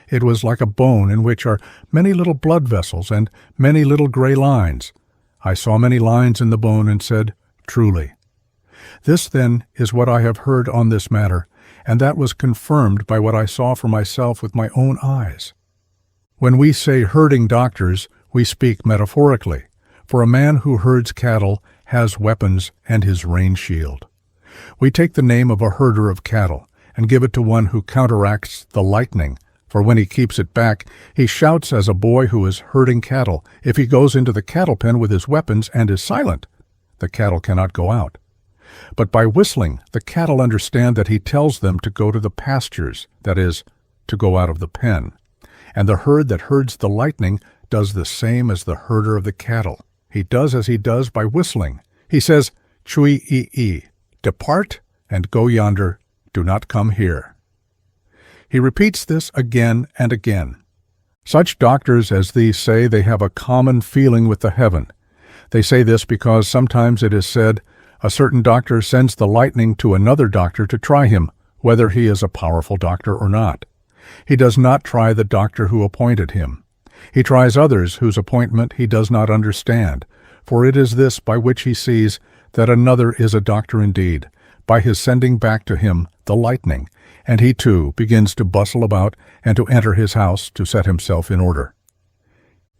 Speaker 1: It was like a bone in which are many little blood vessels and many little gray lines. I saw many lines in the bone and said, "Truly." This, then, is what I have heard on this matter, and that was confirmed by what I saw for myself with my own eyes. When we say herding doctors, we speak metaphorically, for a man who herds cattle has weapons and his rain shield. We take the name of a herder of cattle and give it to one who counteracts the lightning, for when he keeps it back, he shouts as a boy who is herding cattle. If he goes into the cattle pen with his weapons and is silent, the cattle cannot go out. But by whistling, the cattle understand that he tells them to go to the pastures, that is, to go out of the pen. And the herd that herds the lightning does the same as the herder of the cattle. He does as he does by whistling. He says, "Chui-i-i, depart and go yonder, do not come here." He repeats this again and again. Such doctors as these say they have a common feeling with the heaven. They say this because sometimes it is said, a certain doctor sends the lightning to another doctor to try him, whether he is a powerful doctor or not. He does not try the doctor who appointed him. He tries others whose appointment he does not understand, for it is this by which he sees that another is a doctor indeed, by his sending back to him the lightning, and he too begins to bustle about and to enter his house to set himself in order.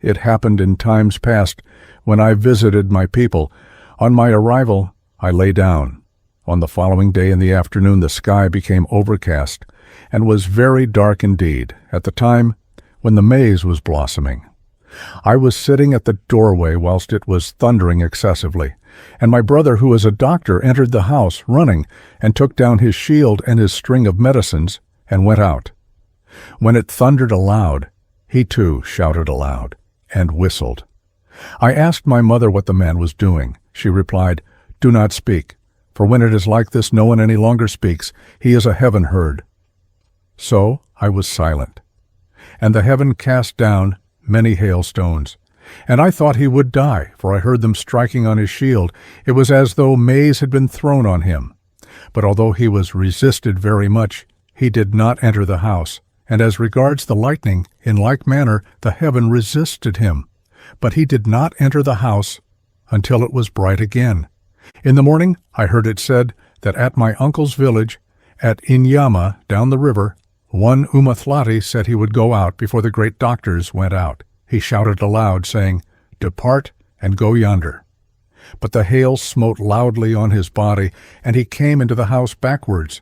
Speaker 1: It happened in times past, when I visited my people. On my arrival, I lay down. On the following day in the afternoon the sky became overcast, and was very dark indeed, at the time when the maize was blossoming. I was sitting at the doorway whilst it was thundering excessively, and my brother, who is a doctor, entered the house, running, and took down his shield and his string of medicines, and went out. When it thundered aloud, he too shouted aloud, and whistled. I asked my mother what the man was doing. She replied, "Do not speak, for when it is like this no one any longer speaks. He is a heaven herd." So I was silent. And the heaven cast down many hailstones. And I thought he would die, for I heard them striking on his shield. It was as though maize had been thrown on him. But although he was resisted very much, he did not enter the house. And as regards the lightning, in like manner the heaven resisted him. But he did not enter the house until it was bright again. In the morning I heard it said that at my uncle's village, at Inyama, down the river, one Umathlati said he would go out before the great doctors went out. He shouted aloud, saying, "Depart and go yonder." But the hail smote loudly on his body, and he came into the house backwards.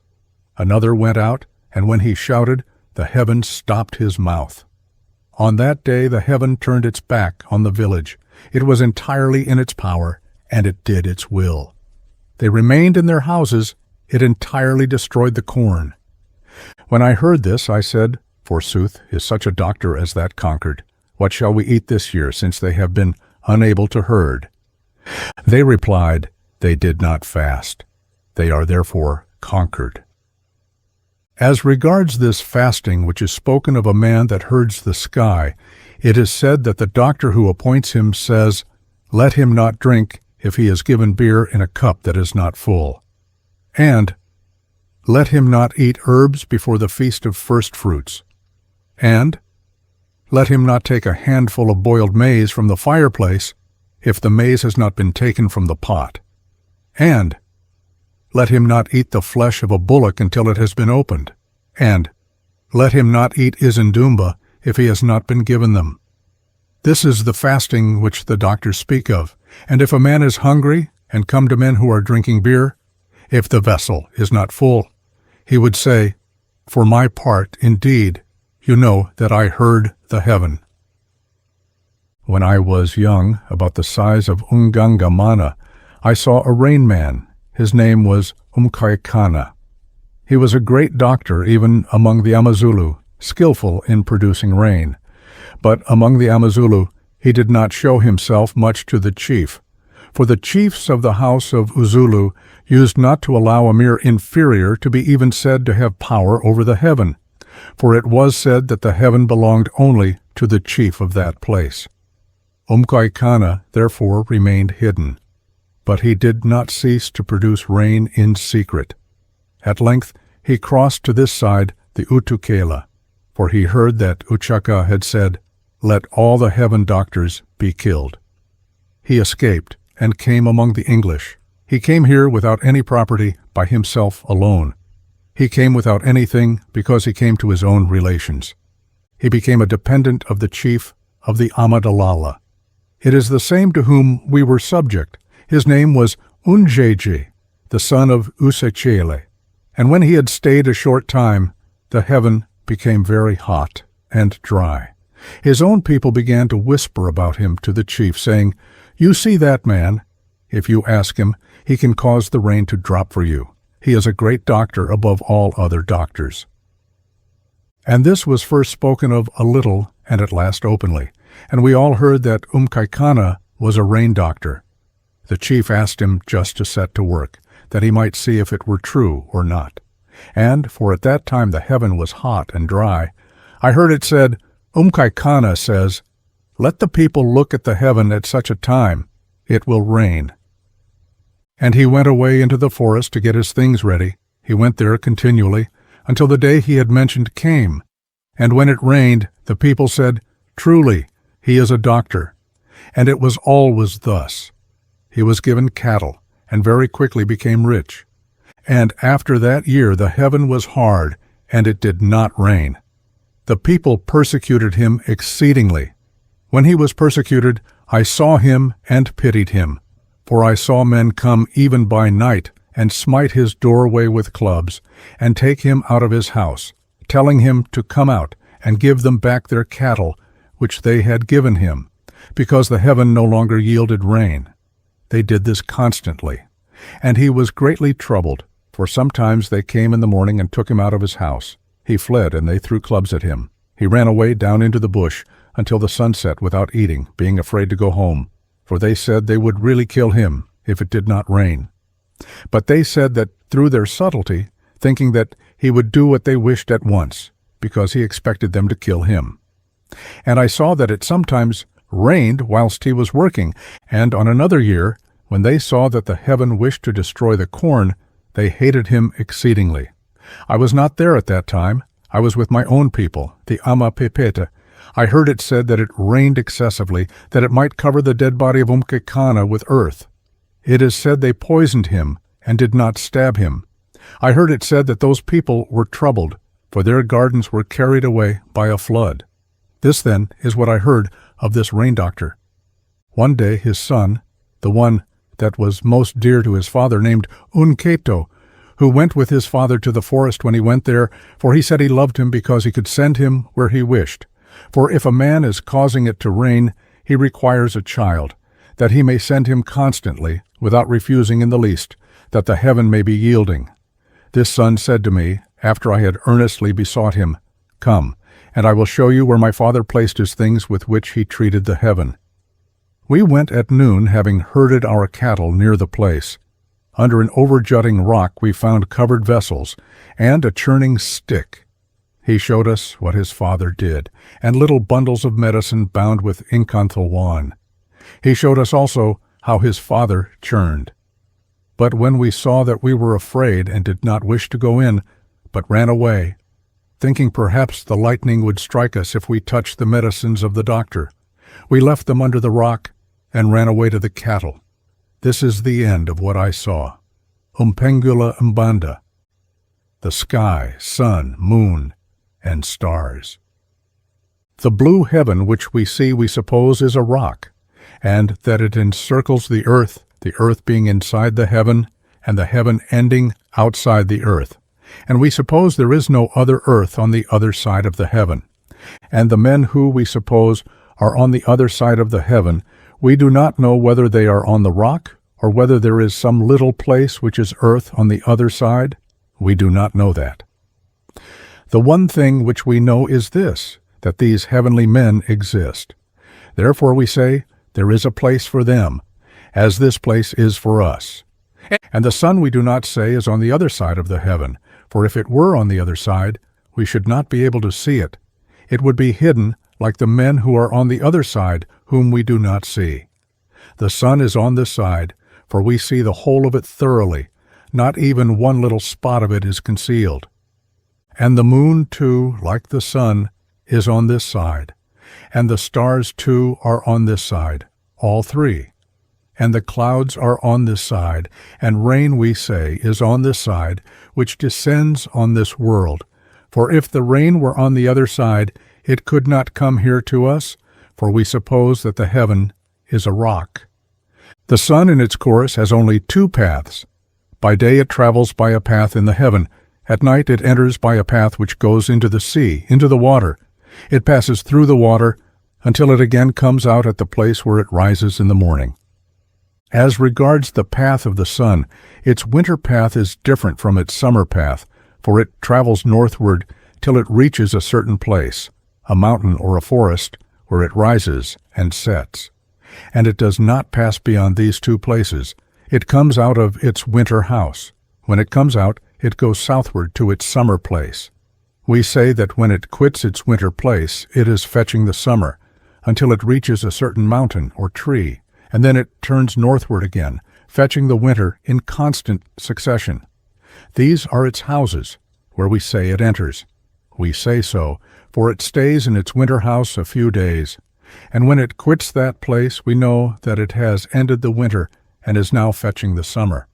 Speaker 1: Another went out, and when he shouted, the heaven stopped his mouth. On that day the heaven turned its back on the village. It was entirely in its power, and it did its will. They remained in their houses. It entirely destroyed the corn. When I heard this, I said, "Forsooth, is such a doctor as that conquered? What shall we eat this year, since they have been unable to herd?" They replied, "They did not fast. They are therefore conquered." As regards this fasting which is spoken of a man that herds the sky, it is said that the doctor who appoints him says, "Let him not drink if he is given beer in a cup that is not full," and "Let him not eat herbs before the feast of first fruits," and "Let him not take a handful of boiled maize from the fireplace if the maize has not been taken from the pot," and "Let him not eat the flesh of a bullock until it has been opened," and "Let him not eat izindumba if he has not been given them." This is the fasting which the doctors speak of, and if a man is hungry and come to men who are drinking beer, if the vessel is not full, he would say, "For my part, indeed, you know that I heard the heaven." When I was young, about the size of Unganga Mana, I saw a rain man. His name was Umkaikana. He was a great doctor even among the Amazulu, skillful in producing rain. But among the Amazulu he did not show himself much to the chief, for the chiefs of the house of Uzulu used not to allow a mere inferior to be even said to have power over the heaven, for it was said that the heaven belonged only to the chief of that place. Umkaikana therefore remained hidden, but he did not cease to produce rain in secret. At length he crossed to this side the Utukela, for he heard that Uchaka had said, "Let all the heaven doctors be killed." He escaped and came among the English. He came here without any property, by himself alone. He came without anything because he came to his own relations. He became a dependent of the chief of the Amadalala. It is the same to whom we were subject. His name was Unjeje, the son of Usechele. And when he had stayed a short time, the heaven became very hot and dry. His own people began to whisper about him to the chief, saying, "You see that man? If you ask him, he can cause the rain to drop for you. He is a great doctor above all other doctors." And this was first spoken of a little and at last openly, and we all heard that Umkaikana was a rain doctor. The chief asked him just to set to work, that he might see if it were true or not. And, for at that time the heaven was hot and dry, I heard it said, "Umkaikana says, 'Let the people look at the heaven at such a time, it will rain.'" And he went away into the forest to get his things ready. He went there continually, until the day he had mentioned came. And when it rained, the people said, "Truly, he is a doctor." And it was always thus. He was given cattle, and very quickly became rich. And after that year the heaven was hard, and it did not rain. The people persecuted him exceedingly. When he was persecuted, I saw him and pitied him. For I saw men come even by night, and smite his doorway with clubs, and take him out of his house, telling him to come out, and give them back their cattle, which they had given him, because the heaven no longer yielded rain. They did this constantly. And he was greatly troubled, for sometimes they came in the morning and took him out of his house. He fled, and they threw clubs at him. He ran away down into the bush until the sun set without eating, being afraid to go home, for they said they would really kill him if it did not rain. But they said that through their subtlety, thinking that he would do what they wished at once, because he expected them to kill him. And I saw that it sometimes rained whilst he was working, and on another year, when they saw that the heaven wished to destroy the corn, they hated him exceedingly. I was not there at that time. I was with my own people, the Amapepete. I heard it said that it rained excessively, that it might cover the dead body of Umkekana with earth. It is said they poisoned him and did not stab him. I heard it said that those people were troubled, for their gardens were carried away by a flood. This, then, is what I heard of this rain doctor. One day his son, the one that was most dear to his father, named Unketo, who went with his father to the forest when he went there, for he said he loved him because he could send him where he wished. For if a man is causing it to rain, he requires a child, that he may send him constantly, without refusing in the least, that the heaven may be yielding. This son said to me, after I had earnestly besought him, "Come, and I will show you where my father placed his things with which he treated the heaven." We went at noon, having herded our cattle near the place. Under an over-jutting rock we found covered vessels and a churning stick. He showed us what his father did, and little bundles of medicine bound with inkanthalwan. He showed us also how his father churned. But when we saw that we were afraid and did not wish to go in, but ran away, thinking perhaps the lightning would strike us if we touched the medicines of the doctor, we left them under the rock and ran away to the cattle. This is the end of what I saw. Umpengula Mbanda. The sky, sun, moon, and stars. The blue heaven which we see we suppose is a rock, and that it encircles the earth being inside the heaven, and the heaven ending outside the earth. And we suppose there is no other earth on the other side of the heaven. And the men who, we suppose, are on the other side of the heaven, we do not know whether they are on the rock, or whether there is some little place which is earth on the other side. We do not know that. The one thing which we know is this, that these heavenly men exist. Therefore we say, there is a place for them, as this place is for us. And the sun we do not say is on the other side of the heaven, for if it were on the other side, we should not be able to see it. It would be hidden like the men who are on the other side, whom we do not see. The sun is on this side, for we see the whole of it thoroughly. Not even one little spot of it is concealed. And the moon, too, like the sun, is on this side. And the stars, too, are on this side, all three. And the clouds are on this side, and rain, we say, is on this side, which descends on this world. For if the rain were on the other side, it could not come here to us, for we suppose that the heaven is a rock. The sun in its course has only two paths. By day it travels by a path in the heaven. At night it enters by a path which goes into the sea, into the water. It passes through the water until it again comes out at the place where it rises in the morning. As regards the path of the sun, its winter path is different from its summer path, for it travels northward till it reaches a certain place, a mountain or a forest, where it rises and sets. And it does not pass beyond these two places. It comes out of its winter house. When it comes out, it goes southward to its summer place. We say that when it quits its winter place, it is fetching the summer, until it reaches a certain mountain or tree, and then it turns northward again, fetching the winter in constant succession. These are its houses, where we say it enters. We say so, for it stays in its winter house a few days. And when it quits that place, we know that it has ended the winter and is now fetching the summer.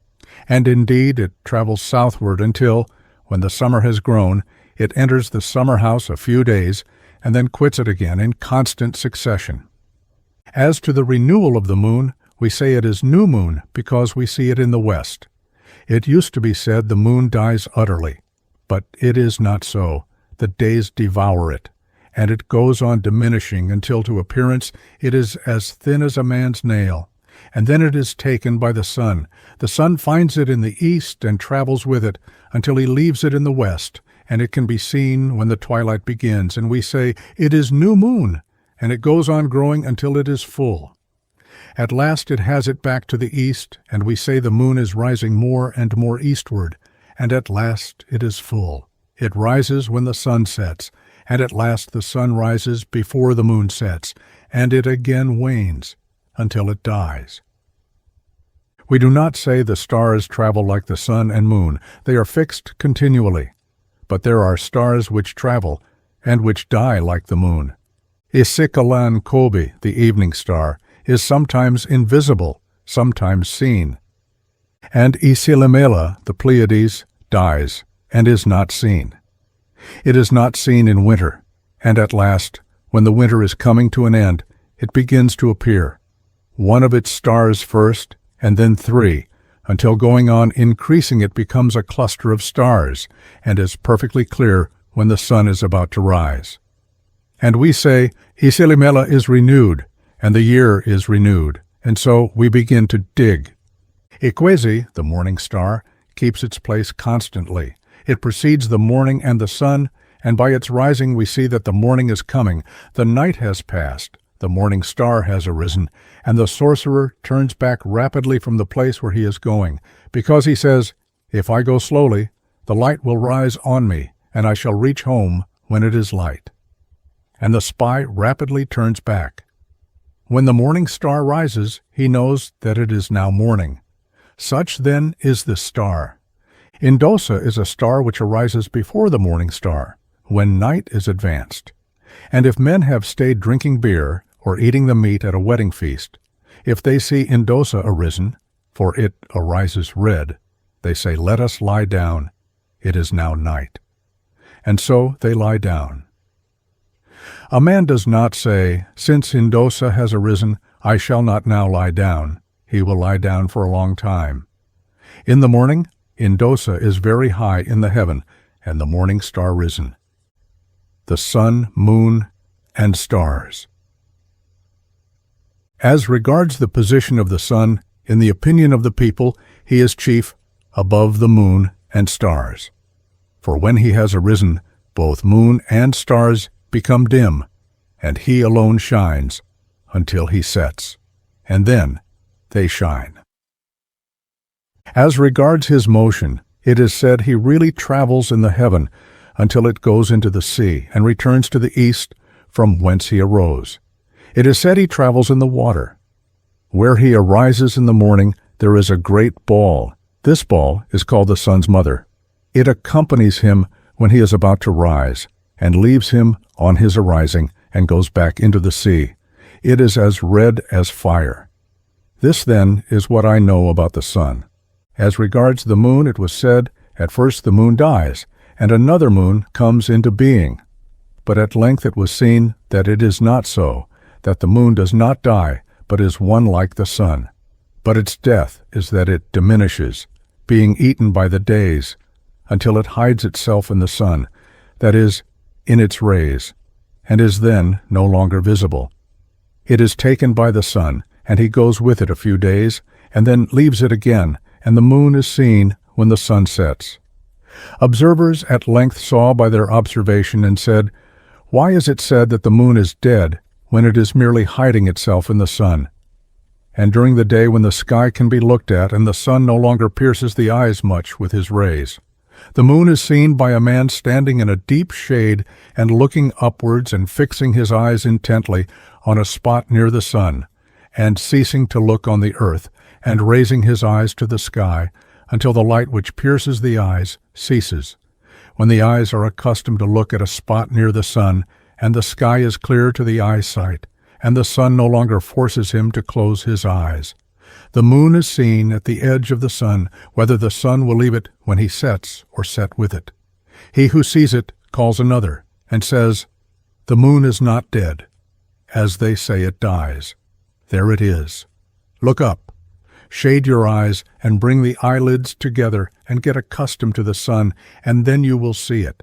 Speaker 1: And indeed it travels southward until, when the summer has grown, it enters the summer house a few days, and then quits it again in constant succession. As to the renewal of the moon, we say it is new moon because we see it in the west. It used to be said the moon dies utterly, but it is not so. The days devour it, and it goes on diminishing until to appearance it is as thin as a man's nail. And then it is taken by the sun. The sun finds it in the east and travels with it until he leaves it in the west, and it can be seen when the twilight begins, and we say, it is new moon, and it goes on growing until it is full. At last it has it back to the east, and we say the moon is rising more and more eastward, and at last it is full. It rises when the sun sets, and at last the sun rises before the moon sets, and it again wanes until it dies. We do not say the stars travel like the sun and moon. They are fixed continually. But there are stars which travel, and which die like the moon. IZINYANGA, the evening star, is sometimes invisible, sometimes seen. And IZINYANGA, the Pleiades, dies, and is not seen. It is not seen in winter, and at last, when the winter is coming to an end, it begins to appear. One of its stars first, and then three, until going on increasing it becomes a cluster of stars, and is perfectly clear when the sun is about to rise. And we say, IZINYANGA is renewed, and the year is renewed, and so we begin to dig. IKWEZI, the morning star, keeps its place constantly. It precedes the morning and the sun, and by its rising we see that the morning is coming. The night has passed. The morning star has arisen, and the sorcerer turns back rapidly from the place where he is going, because he says, "If I go slowly, the light will rise on me, and I shall reach home when it is light." And the spy rapidly turns back. When the morning star rises, he knows that it is now morning. Such then is this star. Indosa is a star which arises before the morning star, when night is advanced. And if men have stayed drinking beer or eating the meat at a wedding feast, if they see Indosa arisen, for it arises red, they say, "Let us lie down. It is now night." And so they lie down. A man does not say, "Since Indosa has arisen, I shall not now lie down." He will lie down for a long time. In the morning, Indosa is very high in the heaven, and the morning star risen. The sun, moon, and stars. As regards the position of the sun, in the opinion of the people, he is chief above the moon and stars. For when he has arisen, both moon and stars become dim, and he alone shines until he sets, and then they shine. As regards his motion, it is said he really travels in the heaven until it goes into the sea and returns to the east from whence he arose. It is said he travels in the water. Where he arises in the morning, there is a great ball. This ball is called the sun's mother. It accompanies him when he is about to rise, and leaves him on his arising, and goes back into the sea. It is as red as fire. This, then, is what I know about the sun. As regards the moon, it was said, at first the moon dies, and another moon comes into being. But at length it was seen that it is not so, that the moon does not die, but is one like the sun. But its death is that it diminishes, being eaten by the days, until it hides itself in the sun, that is, in its rays, and is then no longer visible. It is taken by the sun, and he goes with it a few days, and then leaves it again, and the moon is seen when the sun sets. Observers at length saw by their observation and said, "Why is it said that the moon is dead when it is merely hiding itself in the sun?" And during the day when the sky can be looked at and the sun no longer pierces the eyes much with his rays, the moon is seen by a man standing in a deep shade and looking upwards and fixing his eyes intently on a spot near the sun, and ceasing to look on the earth, and raising his eyes to the sky, until the light which pierces the eyes ceases. When the eyes are accustomed to look at a spot near the sun, and the sky is clear to the eyesight, and the sun no longer forces him to close his eyes, the moon is seen at the edge of the sun, whether the sun will leave it when he sets or set with it. He who sees it calls another, and says, "The moon is not dead, as they say it dies. There it is. Look up. Shade your eyes and bring the eyelids together and get accustomed to the sun, and then you will see it."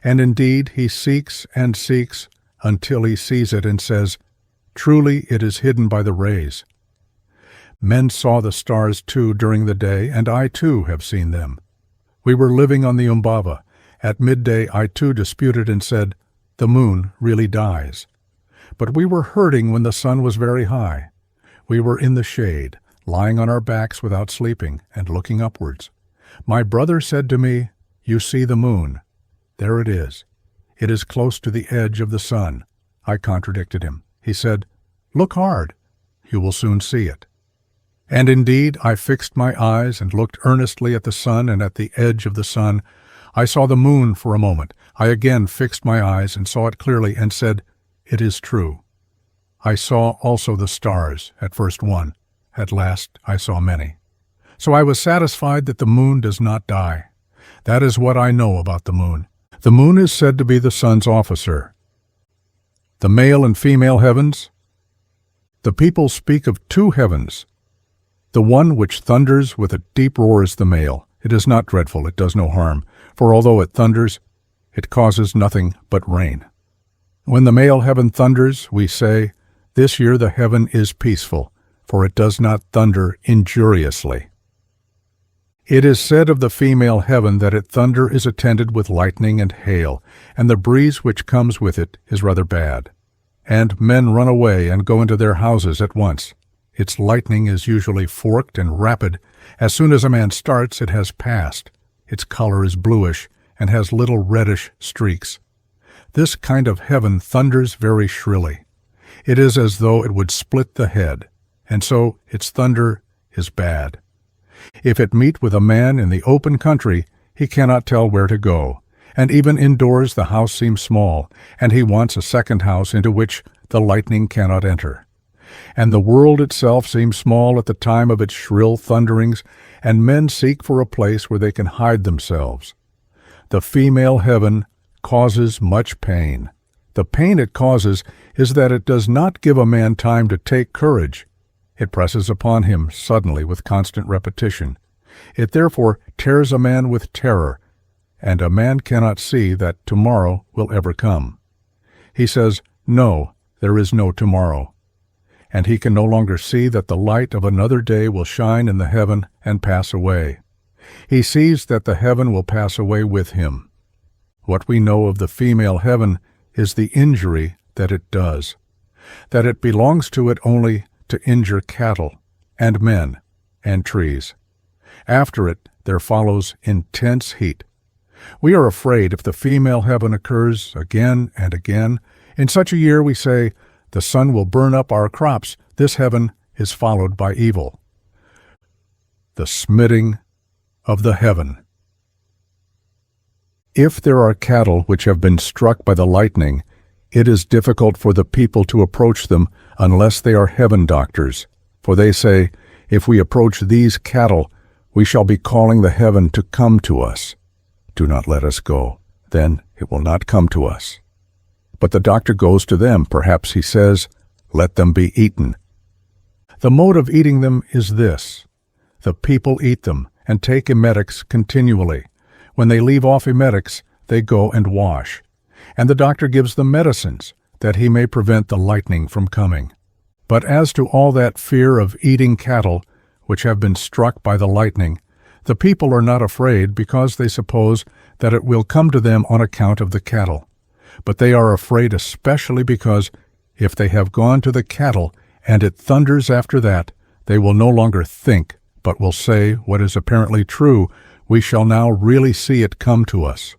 Speaker 1: And indeed he seeks and seeks until he sees it and says, "Truly it is hidden by the rays." Men saw the stars too during the day, and I too have seen them. We were living on the Umbava. At midday I too disputed and said, "The moon really dies." But we were hurting when the sun was very high. We were in the shade, lying on our backs without sleeping, and looking upwards. My brother said to me, "You see the moon. There it is. It is close to the edge of the sun." I contradicted him. He said, "Look hard. You will soon see it." And indeed I fixed my eyes and looked earnestly at the sun, and at the edge of the sun I saw the moon for a moment. I again fixed my eyes and saw it clearly, and said, "It is true." I saw also the stars, at first one. At last I saw many. So I was satisfied that the moon does not die. That is what I know about the moon. The moon is said to be the sun's officer. The male and female heavens. The people speak of two heavens. The one which thunders with a deep roar is the male. It is not dreadful, it does no harm, for although it thunders, it causes nothing but rain. When the male heaven thunders, we say, "This year the heaven is peaceful, for it does not thunder injuriously." It is said of the female heaven that its thunder is attended with lightning and hail, and the breeze which comes with it is rather bad. and men run away and go into their houses at once. Its lightning is usually forked and rapid. As soon as a man starts, it has passed. Its color is bluish and has little reddish streaks. This kind of heaven thunders very shrilly. It is as though it would split the head, and so its thunder is bad. If it meet with a man in the open country, he cannot tell where to go, and even indoors the house seems small, and he wants a second house into which the lightning cannot enter. And the world itself seems small at the time of its shrill thunderings, and men seek for a place where they can hide themselves. The female heaven causes much pain. The pain it causes is that it does not give a man time to take courage. It presses upon him suddenly with constant repetition. It therefore tears a man with terror, and a man cannot see that tomorrow will ever come. He says, "No, there is no tomorrow." And he can no longer see that the light of another day will shine in the heaven and pass away. He sees that the heaven will pass away with him. What we know of the female heaven is the injury that it does, that it belongs to it only to injure cattle and men and trees. After it, there follows intense heat. We are afraid if the female heaven occurs again and again. In such a year we say, "The sun will burn up our crops." This heaven is followed by evil. The smiting of the heaven. If there are cattle which have been struck by the lightning, it is difficult for the people to approach them unless they are heaven doctors, for they say, "If we approach these cattle, we shall be calling the heaven to come to us. Do not let us go, then it will not come to us." But the doctor goes to them. Perhaps he says, "Let them be eaten." The mode of eating them is this. The people eat them and take emetics continually. When they leave off emetics, they go and wash. And the doctor gives them medicines, that he may prevent the lightning from coming. But as to all that fear of eating cattle, which have been struck by the lightning, the people are not afraid because they suppose that it will come to them on account of the cattle. But they are afraid especially because, if they have gone to the cattle and it thunders after that, they will no longer think, but will say what is apparently true, "We shall now really see it come to us."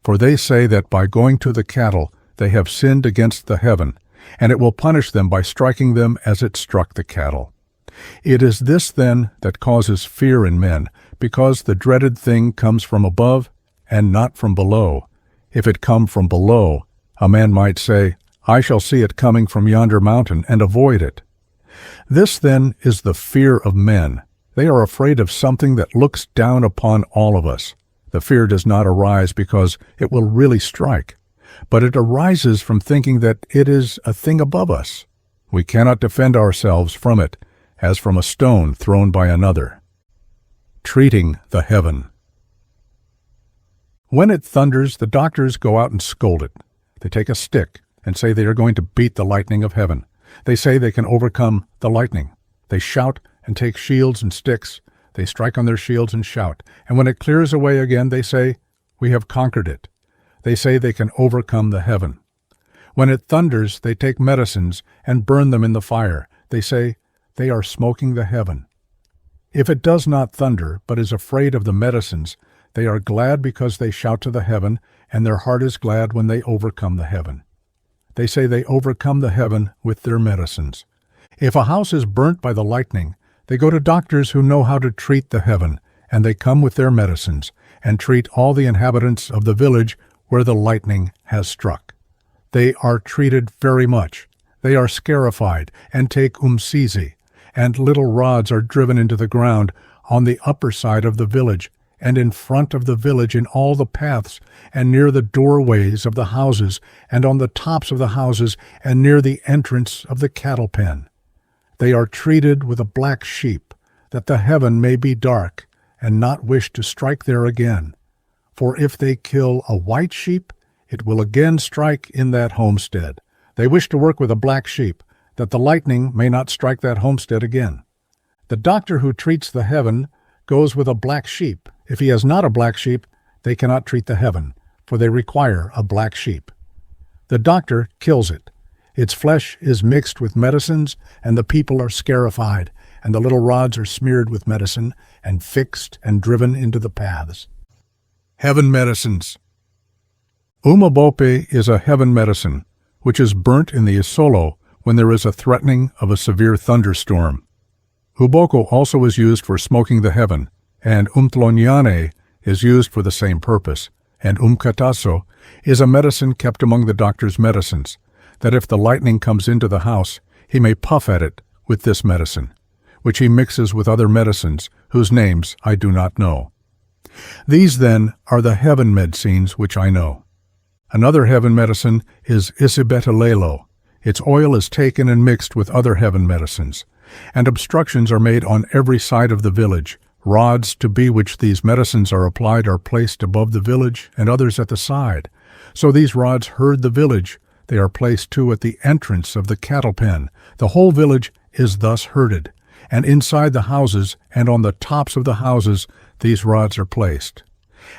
Speaker 1: For they say that by going to the cattle they have sinned against the heaven, and it will punish them by striking them as it struck the cattle. It is this, then, that causes fear in men, because the dreaded thing comes from above and not from below. If it come from below, a man might say, "I shall see it coming from yonder mountain and avoid it." This, then, is the fear of men. They are afraid of something that looks down upon all of us. The fear does not arise because it will really strike, but it arises from thinking that it is a thing above us. We cannot defend ourselves from it, as from a stone thrown by another. Treating the heaven. When it thunders, the doctors go out and scold it. They take a stick and say they are going to beat the lightning of heaven. They say they can overcome the lightning. They shout and take shields and sticks. They strike on their shields and shout. And when it clears away again, they say, "We have conquered it." They say they can overcome the heaven. When it thunders, they take medicines and burn them in the fire. They say they are smoking the heaven. If it does not thunder, but is afraid of the medicines, they are glad because they shout to the heaven, and their heart is glad when they overcome the heaven. They say they overcome the heaven with their medicines. If a house is burnt by the lightning, they go to doctors who know how to treat the heaven, and they come with their medicines, and treat all the inhabitants of the village where the lightning has struck. They are treated very much. They are scarified, and take umsizi, and little rods are driven into the ground on the upper side of the village, and in front of the village in all the paths, and near the doorways of the houses, and on the tops of the houses, and near the entrance of the cattle pen. They are treated with a black sheep, that the heaven may be dark, and not wish to strike there again. For if they kill a white sheep, it will again strike in that homestead. They wish to work with a black sheep, that the lightning may not strike that homestead again. The doctor who treats the heaven goes with a black sheep. If he has not a black sheep, they cannot treat the heaven, for they require a black sheep. The doctor kills it, Its flesh is mixed with medicines, and the people are scarified, and the little rods are smeared with medicine, and fixed and driven into the paths. Heaven medicines. Umabope is a heaven medicine, which is burnt in the Isolo when there is a threatening of a severe thunderstorm. Uboko also is used for smoking the heaven, and Umtlonyane is used for the same purpose, and Umkataso is a medicine kept among the doctor's medicines, that if the lightning comes into the house, he may puff at it with this medicine, which he mixes with other medicines, whose names I do not know. These, then, are the heaven medicines which I know. Another heaven medicine is Isibetalelo. Its oil is taken and mixed with other heaven medicines, and obstructions are made on every side of the village. Rods to be which these medicines are applied are placed above the village, and others at the side. So these rods herd the village. They are placed too at the entrance of the cattle pen. The whole village is thus herded, and inside the houses and on the tops of the houses these rods are placed.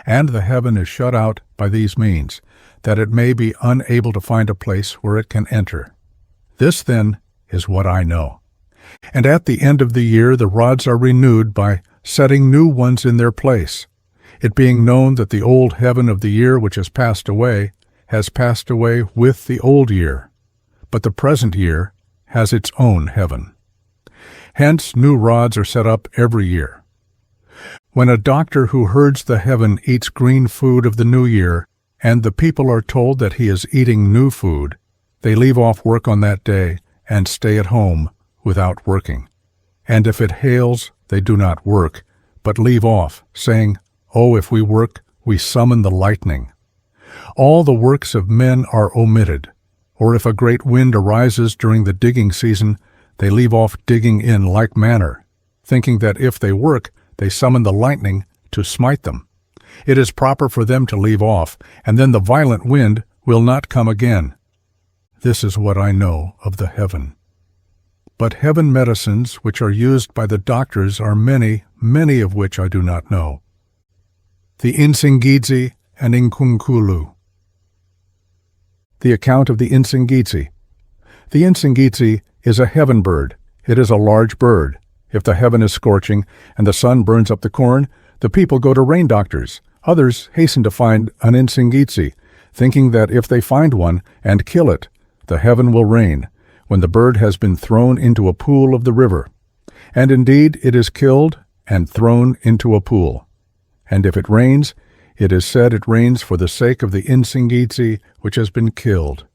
Speaker 1: And the heaven is shut out by these means, that it may be unable to find a place where it can enter. This, then, is what I know. And at the end of the year the rods are renewed by setting new ones in their place, it being known that the old heaven of the year which has passed away with the old year, but the present year has its own heaven. Hence new rods are set up every year. When a doctor who herds the heaven eats green food of the new year, and the people are told that he is eating new food, they leave off work on that day and stay at home without working. And if it hails, they do not work, but leave off, saying, "Oh, if we work, we summon the lightning." All the works of men are omitted, or if a great wind arises during the digging season, they leave off digging in like manner, thinking that if they work, they summon the lightning to smite them. It is proper for them to leave off, and then the violent wind will not come again. This is what I know of the heaven. But heaven medicines which are used by the doctors are many, many of which I do not know. The Insingidzi and UNKULUNKULU. The account of the Insingidzi. The Insingidzi is a heaven bird. It is a large bird. If the heaven is scorching and the sun burns up the corn, the people go to rain doctors. Others hasten to find an Insingidzi, thinking that if they find one and kill it, the heaven will rain, when the bird has been thrown into a pool of the river. And indeed it is killed and thrown into a pool. And if it rains, it is said it rains for the sake of the Insingidzi which has been killed.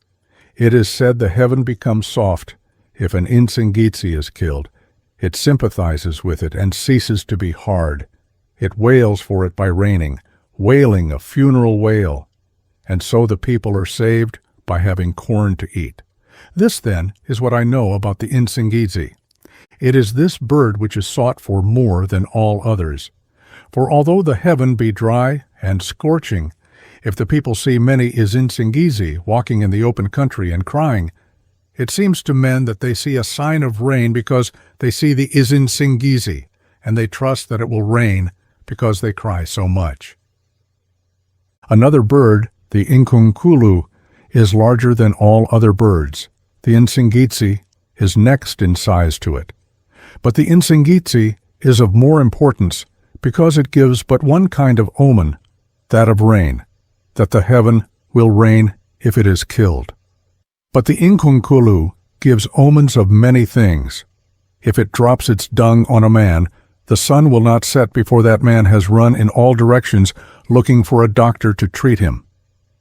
Speaker 1: It is said the heaven becomes soft if an Insingidzi is killed. It sympathizes with it and ceases to be hard. It wails for it by raining, wailing a funeral wail. And so the people are saved by having corn to eat. This, then, is what I know about the Insingidzi. It is this bird which is sought for more than all others. For although the heaven be dry and scorching, if the people see many Insingidzi walking in the open country and crying, it seems to men that they see a sign of rain because they see the Insingidzi, and they trust that it will rain because they cry so much. Another bird, the UNKULUNKULU, is larger than all other birds. The Insingidzi is next in size to it. But the Insingidzi is of more importance because it gives but one kind of omen, that of rain, that the heaven will rain if it is killed. But the UNKULUNKULU gives omens of many things. If it drops its dung on a man, the sun will not set before that man has run in all directions looking for a doctor to treat him.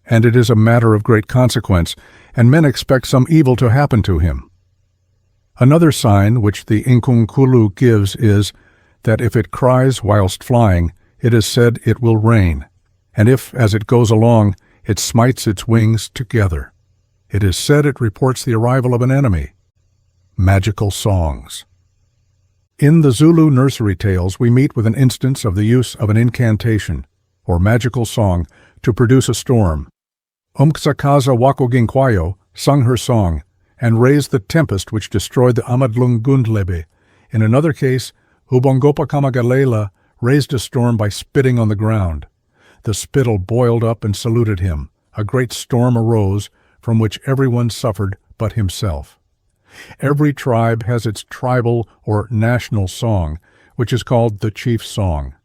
Speaker 1: And it is a matter of great consequence, and men expect some evil to happen to him. Another sign which the UNKULUNKULU gives is that if it cries whilst flying, it is said it will rain, and if, as it goes along, it smites its wings together, it is said it reports the arrival of an enemy. Magical songs. In the Zulu nursery tales we meet with an instance of the use of an incantation, or magical song, to produce a storm. Umksakaza Wakoginkwayo sung her song, and raised the tempest which destroyed the Amadlungundlebe. In another case, Ubongopa Kamagalela raised a storm by spitting on the ground. The spittle boiled up and saluted him. A great storm arose, from which everyone suffered but himself. Every tribe has its tribal or national song, which is called the chief song.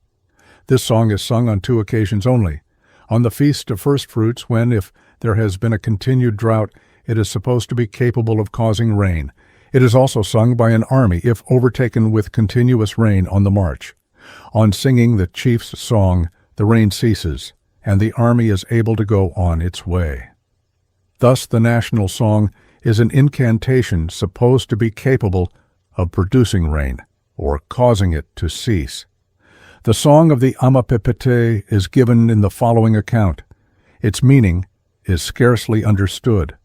Speaker 1: This song is sung on 2 occasions only. On the Feast of First Fruits, when, if there has been a continued drought, it is supposed to be capable of causing rain. It is also sung by an army if overtaken with continuous rain on the march. On singing the chief's song, the rain ceases, and the army is able to go on its way. Thus the national song is an incantation supposed to be capable of producing rain, or causing it to cease. The song of the Amapepete is given in the following account. Its meaning is scarcely understood.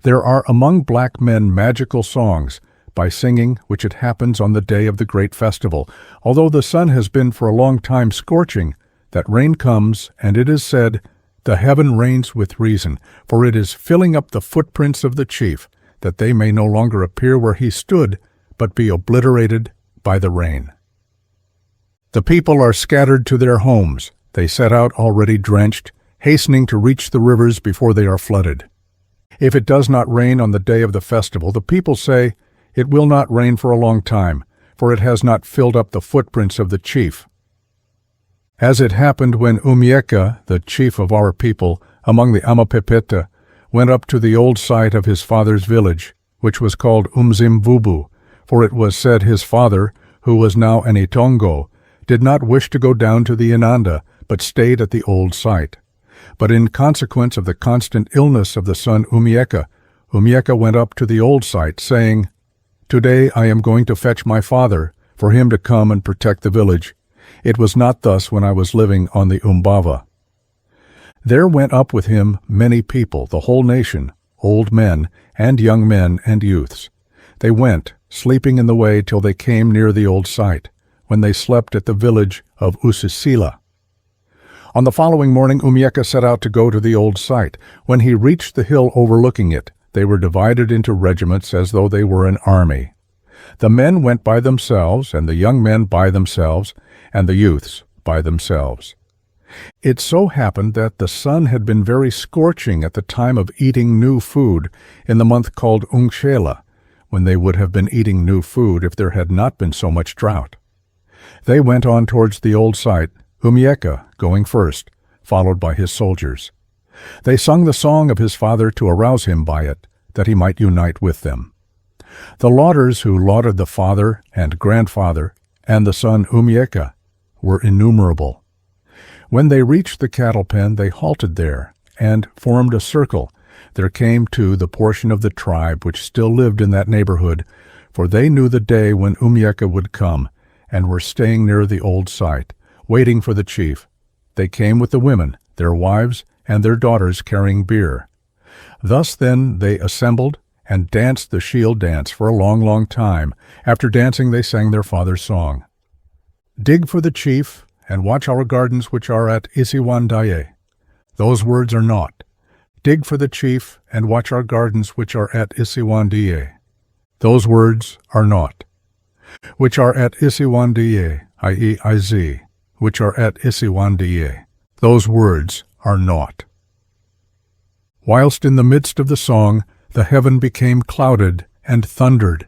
Speaker 1: There are among black men magical songs, by singing which it happens on the day of the great festival. Although the sun has been for a long time scorching, that rain comes, and it is said, "The heaven rains with reason, for it is filling up the footprints of the chief, that they may no longer appear where he stood, but be obliterated by the rain." The people are scattered to their homes. They set out already drenched, hastening to reach the rivers before they are flooded. If it does not rain on the day of the festival, the people say, "It will not rain for a long time, for it has not filled up the footprints of the chief." As it happened when Umyeka, the chief of our people, among the Amapepete, went up to the old site of his father's village, which was called Umzimvubu, for it was said his father, who was now an Itongo, did not wish to go down to the Inanda, but stayed at the old site. But in consequence of the constant illness of the son Umyeka, Umyeka went up to the old site, saying, "Today I am going to fetch my father, for him to come and protect the village. It was not thus when I was living on the Umbava." There went up with him many people, the whole nation, old men, and young men and youths. They went, sleeping in the way till they came near the old site, when they slept at the village of Usisila. On the following morning Umyeka set out to go to the old site. When he reached the hill overlooking it, they were divided into regiments as though they were an army. The men went by themselves, and the young men by themselves, and the youths by themselves. It so happened that the sun had been very scorching at the time of eating new food in the month called Ungshela, when they would have been eating new food if there had not been so much drought. They went on towards the old site, Umyeka going first, followed by his soldiers. They sung the song of his father to arouse him by it, that he might unite with them. The lauders who lauded the father and grandfather and the son Umyeka were innumerable. When they reached the cattle pen, they halted there and formed a circle. There came, too, the portion of the tribe which still lived in that neighborhood, for they knew the day when Umyeka would come, and were staying near the old site, waiting for the chief. They came with the women, their wives, and their daughters carrying beer. Thus then they assembled and danced the shield dance for a long, long time. After dancing they sang their father's song. "Dig for the chief, and watch our gardens which are at Isiwandaye." Those words are not. "Dig for the chief, and watch our gardens which are at Isiwandaye." Those words are not. "Which are at Isiwandaye, i.e. Iz, which are at Isiwandaye." Those words are not. Whilst in the midst of the song, the heaven became clouded and thundered.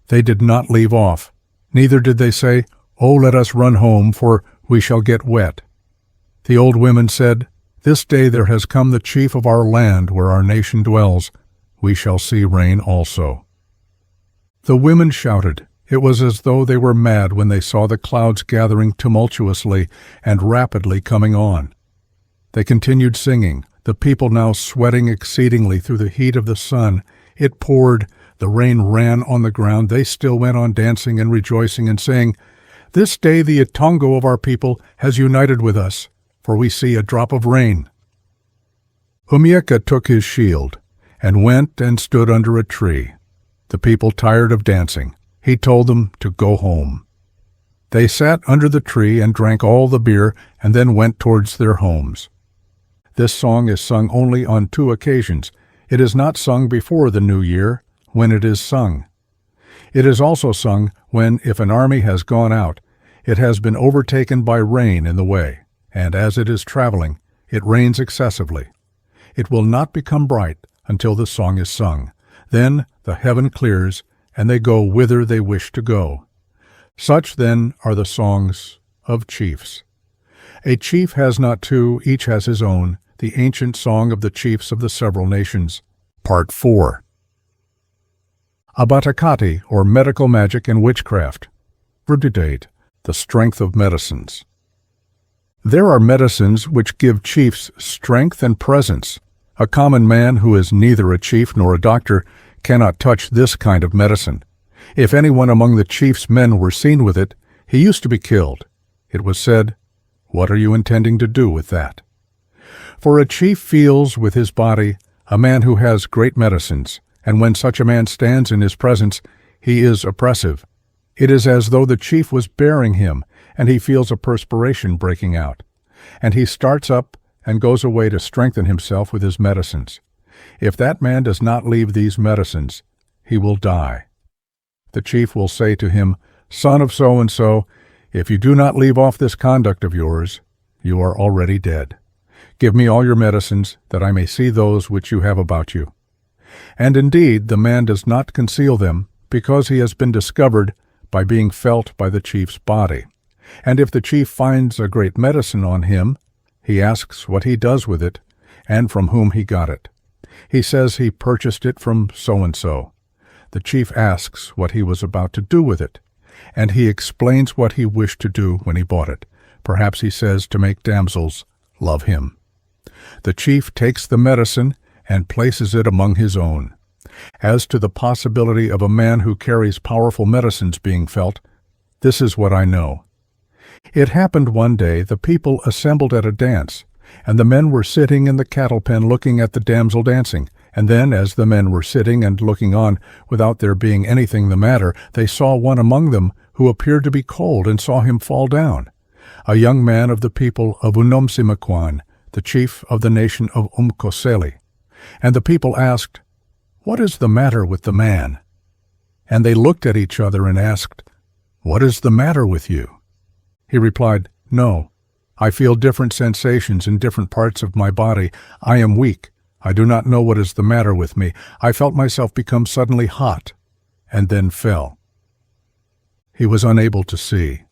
Speaker 1: They did not leave off, neither did they say, "Oh, let us run home, for we shall get wet." The old women said, "This day there has come the chief of our land where our nation dwells. We shall see rain also." The women shouted. It was as though they were mad when they saw the clouds gathering tumultuously and rapidly coming on. They continued singing, the people now sweating exceedingly through the heat of the sun. It poured, the rain ran on the ground. They still went on dancing and rejoicing and saying, "This day the Itongo of our people has united with us, for we see a drop of rain." Umyeka took his shield and went and stood under a tree. The people tired of dancing. He told them to go home. They sat under the tree and drank all the beer and then went towards their homes. This song is sung only on 2 occasions. It is not sung before the New Year, when it is sung. It is also sung when, if an army has gone out, it has been overtaken by rain in the way, and as it is traveling, it rains excessively. It will not become bright until the song is sung. Then the heaven clears, and they go whither they wish to go. Such, then, are the songs of chiefs. A chief has not two, each has his own, the ancient song of the chiefs of the several nations. Part 4. ABATAKATI, or medical magic and witchcraft. Verdidate, the strength of medicines. There are medicines which give chiefs strength and presence. A common man who is neither a chief nor a doctor cannot touch this kind of medicine. If anyone among the chief's men were seen with it, he used to be killed. It was said, "What are you intending to do with that?" For a chief feels with his body a man who has great medicines, and when such a man stands in his presence, he is oppressive. It is as though the chief was bearing him, and he feels a perspiration breaking out. And he starts up and goes away to strengthen himself with his medicines. If that man does not leave these medicines, he will die. The chief will say to him, "Son of so-and-so, if you do not leave off this conduct of yours, you are already dead. Give me all your medicines, that I may see those which you have about you." And indeed, the man does not conceal them, because he has been discovered by being felt by the chief's body. And if the chief finds a great medicine on him, he asks what he does with it, and from whom he got it. He says he purchased it from so-and-so. The chief asks what he was about to do with it, and he explains what he wished to do when he bought it. Perhaps he says to make damsels love him. The chief takes the medicine and places it among his own. As to the possibility of a man who carries powerful medicines being felt, this is what I know. It happened one day the people assembled at a dance, and the men were sitting in the cattle pen looking at the damsel dancing. And then, as the men were sitting and looking on, without there being anything the matter, they saw one among them who appeared to be cold, and saw him fall down. A young man of the people of Unomsimakwan, the chief of the nation of Umkoseli. And the people asked, "What is the matter with the man?" And they looked at each other and asked, "What is the matter with you?" He replied, "No, I feel different sensations in different parts of my body. I am weak. I do not know what is the matter with me. I felt myself become suddenly hot, and then fell." He was unable to see.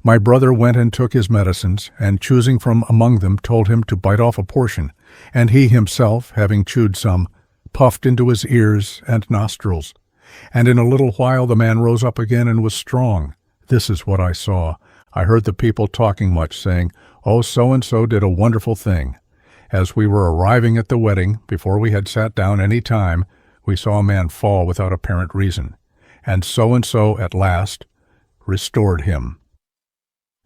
Speaker 1: My brother went and took his medicines, and choosing from among them, told him to bite off a portion, and he himself, having chewed some, puffed into his ears and nostrils. And in a little while the man rose up again and was strong. This is what I saw. I heard the people talking much, saying, "Oh, so-and-so did a wonderful thing." As we were arriving at the wedding, before we had sat down any time, we saw a man fall without apparent reason, and so-and-so at last restored him.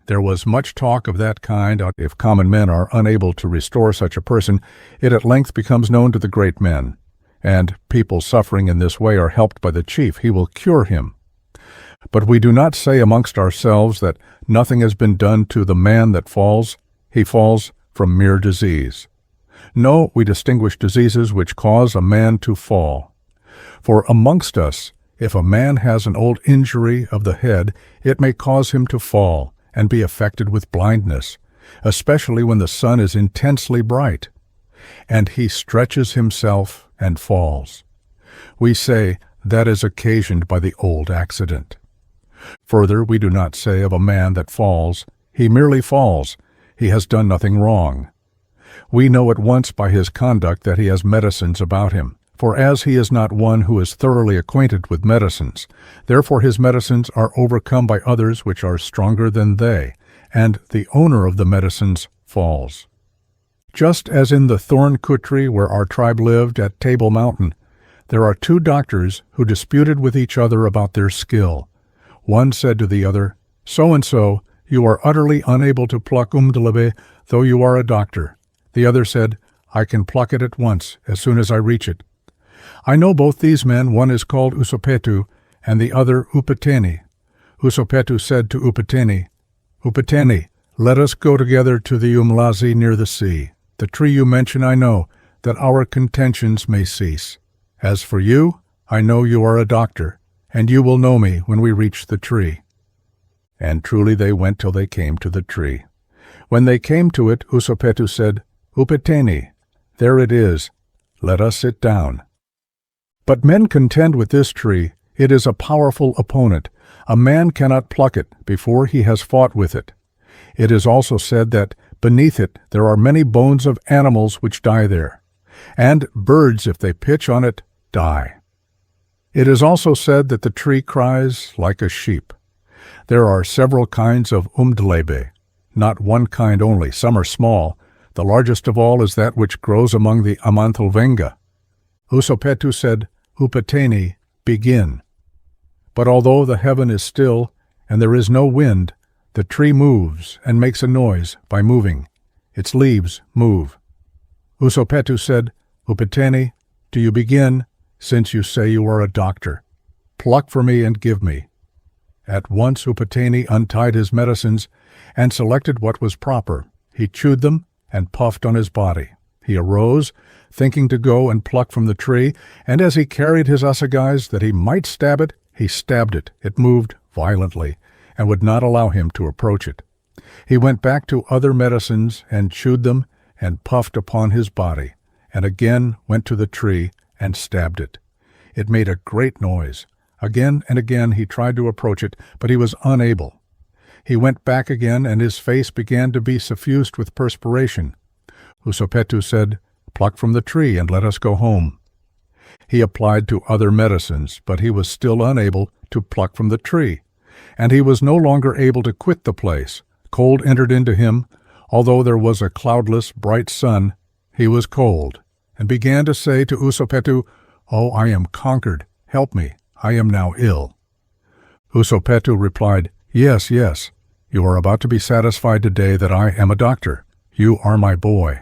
Speaker 1: There was much talk of that kind. If common men are unable to restore such a person, it at length becomes known to the great men, and people suffering in this way are helped by the chief. He will cure him. But we do not say amongst ourselves that nothing has been done to the man that falls. He falls from mere disease. No, we distinguish diseases which cause a man to fall. For amongst us, if a man has an old injury of the head, it may cause him to fall and be affected with blindness, especially when the sun is intensely bright, and he stretches himself and falls. We say that is occasioned by the old accident. Further, we do not say of a man that falls, "He merely falls, he has done nothing wrong." We know at once by his conduct that he has medicines about him, for as he is not one who is thoroughly acquainted with medicines, therefore his medicines are overcome by others which are stronger than they, and the owner of the medicines falls. Just as in the thorn kutri where our tribe lived at Table Mountain, there are two doctors who disputed with each other about their skill. One said to the other, "So-and-so, you are utterly unable to pluck umdalabe, though you are a doctor." The other said, "I can pluck it at once, as soon as I reach it." I know both these men. One is called Usopetu, and the other Upateni. Usopetu said to Upateni, "Upateni, let us go together to the Umlazi near the sea. The tree you mention I know, that our contentions may cease. As for you, I know you are a doctor, and you will know me when we reach the tree." And truly they went till they came to the tree. When they came to it, Usopetu said, "Upateni, there it is. Let us sit down." But men contend with this tree. It is a powerful opponent. A man cannot pluck it before he has fought with it. It is also said that beneath it there are many bones of animals which die there, and birds, if they pitch on it, die. It is also said that the tree cries like a sheep. There are several kinds of umdlebe, not one kind only. Some are small. The largest of all is that which grows among the AMATONGO. Usopetu said, Upateni, begin. But although the heaven is still, and there is no wind, the tree moves and makes a noise by moving. Its leaves move. Usopetu said, Upateni, do you begin, since you say you are a doctor? Pluck for me and give me. At once Upateni untied his medicines and selected what was proper. He chewed them and puffed on his body. He arose, thinking to go and pluck from the tree, and as he carried his assegais that he might stab it, he stabbed it. It moved violently, and would not allow him to approach it. He went back to other medicines and chewed them and puffed upon his body, and again went to the tree and stabbed it. It made a great noise. Again and again he tried to approach it, but he was unable. He went back again, and his face began to be suffused with perspiration. Usopetu said, Pluck from the tree and let us go home. He applied to other medicines, but he was still unable to pluck from the tree, and he was no longer able to quit the place. Cold entered into him. Although there was a cloudless, bright sun, he was cold, and began to say to Usopetu, Oh, I am conquered. Help me. I am now ill. Usopetu replied, Yes, yes. You are about to be satisfied today that I am a doctor. You are my boy.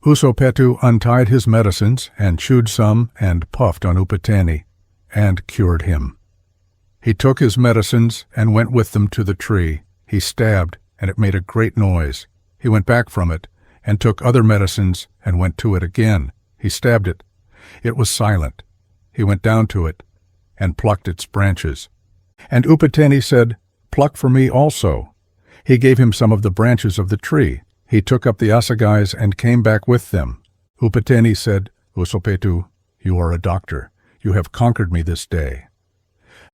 Speaker 1: Usopetu untied his medicines and chewed some and puffed on Upateni and cured him. He took his medicines and went with them to the tree. He stabbed, and it made a great noise. He went back from it and took other medicines and went to it again. He stabbed it. It was silent. He went down to it and plucked its branches. And Upateni said, Pluck for me also. He gave him some of the branches of the tree. He took up the assegais and came back with them. Upateni said, Usopetu, you are a doctor. You have conquered me this day.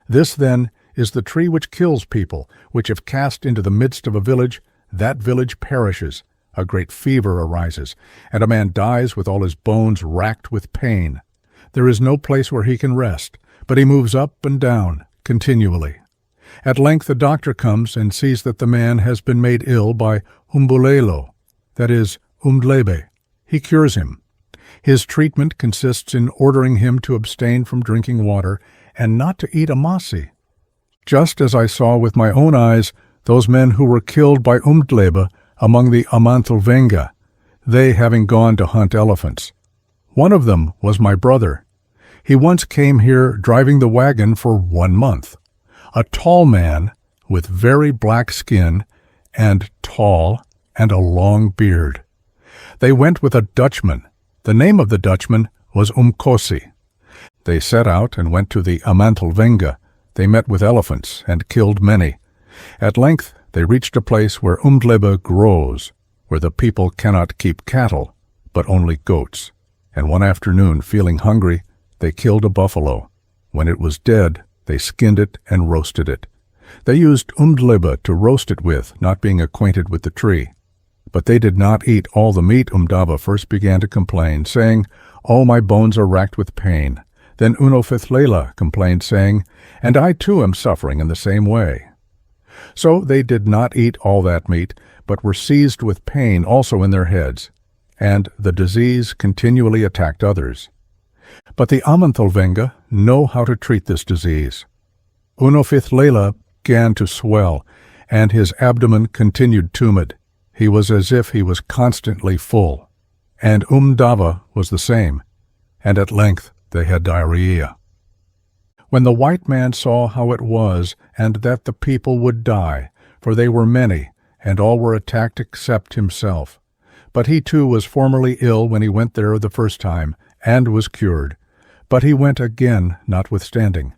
Speaker 1: This, then, is the tree which kills people, which if cast into the midst of a village, that village perishes. A great fever arises, and a man dies with all his bones racked with pain. There is no place where he can rest, but he moves up and down continually. At length a doctor comes and sees that the man has been made ill by umbulelo, that is, umdlebe. He cures him. His treatment consists in ordering him to abstain from drinking water and not to eat amasi. Just as I saw with my own eyes those men who were killed by umdlebe among the AMATONGO, they having gone to hunt elephants. One of them was my brother. He once came here driving the wagon for 1 month. A tall man with very black skin and tall and a long beard. They went with a Dutchman. The name of the Dutchman was Umkosi. They set out and went to the AMATONGO. They met with elephants and killed many. At length they reached a place where umdlebe grows, where the people cannot keep cattle, but only goats. And one afternoon, feeling hungry, they killed a buffalo. When it was dead, they skinned it and roasted it. They used umdlebe to roast it with, not being acquainted with the tree. But they did not eat all the meat. Umdava first began to complain, saying, Oh, my bones are racked with pain. Then Unofithlela complained, saying, And I too am suffering in the same way. So they did not eat all that meat, but were seized with pain also in their heads, and the disease continually attacked others. But the AMATONGO know how to treat this disease. Unofithlela began to swell, and his abdomen continued tumid. He was as if he was constantly full. And Umdava was the same, and at length they had diarrhea. When the white man saw how it was, and that the people would die, for they were many, and all were attacked except himself. But he too was formerly ill when he went there the first time, and was cured. But he went again notwithstanding.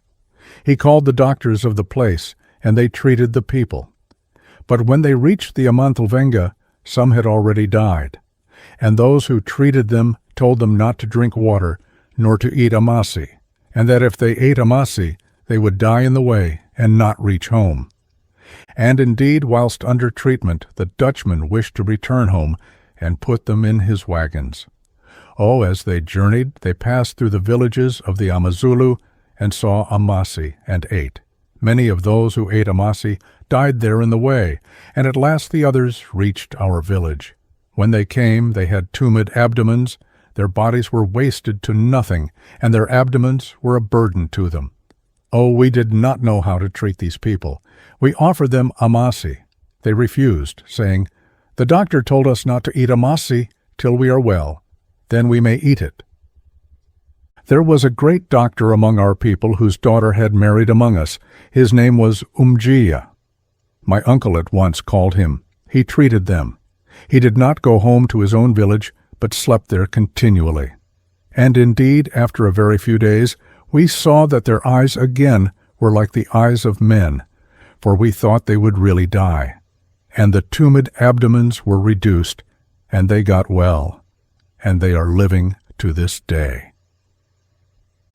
Speaker 1: He called the doctors of the place, and they treated the people. But when they reached the AMATONGO, some had already died. And those who treated them told them not to drink water, nor to eat amasi. and that if they ate amasi, they would die in the way and not reach home. And indeed, whilst under treatment, the Dutchman wished to return home and put them in his wagons. Oh, as they journeyed, they passed through the villages of the Amazulu and saw amasi and ate. Many of those who ate amasi died there in the way, and at last the others reached our village. When they came, they had tumid abdomens, their bodies were wasted to nothing, and their abdomens were a burden to them. Oh, we did not know how to treat these people. We offered them amasi. They refused, saying, "The doctor told us not to eat amasi till we are well. Then we may eat it." There was a great doctor among our people whose daughter had married among us. His name was Umjiya. My uncle at once called him. He treated them. He did not go home to his own village, but slept there continually. And indeed, after a very few days, we saw that their eyes again were like the eyes of men, for we thought they would really die. And the tumid abdomens were reduced, and they got well, and they are living to this day.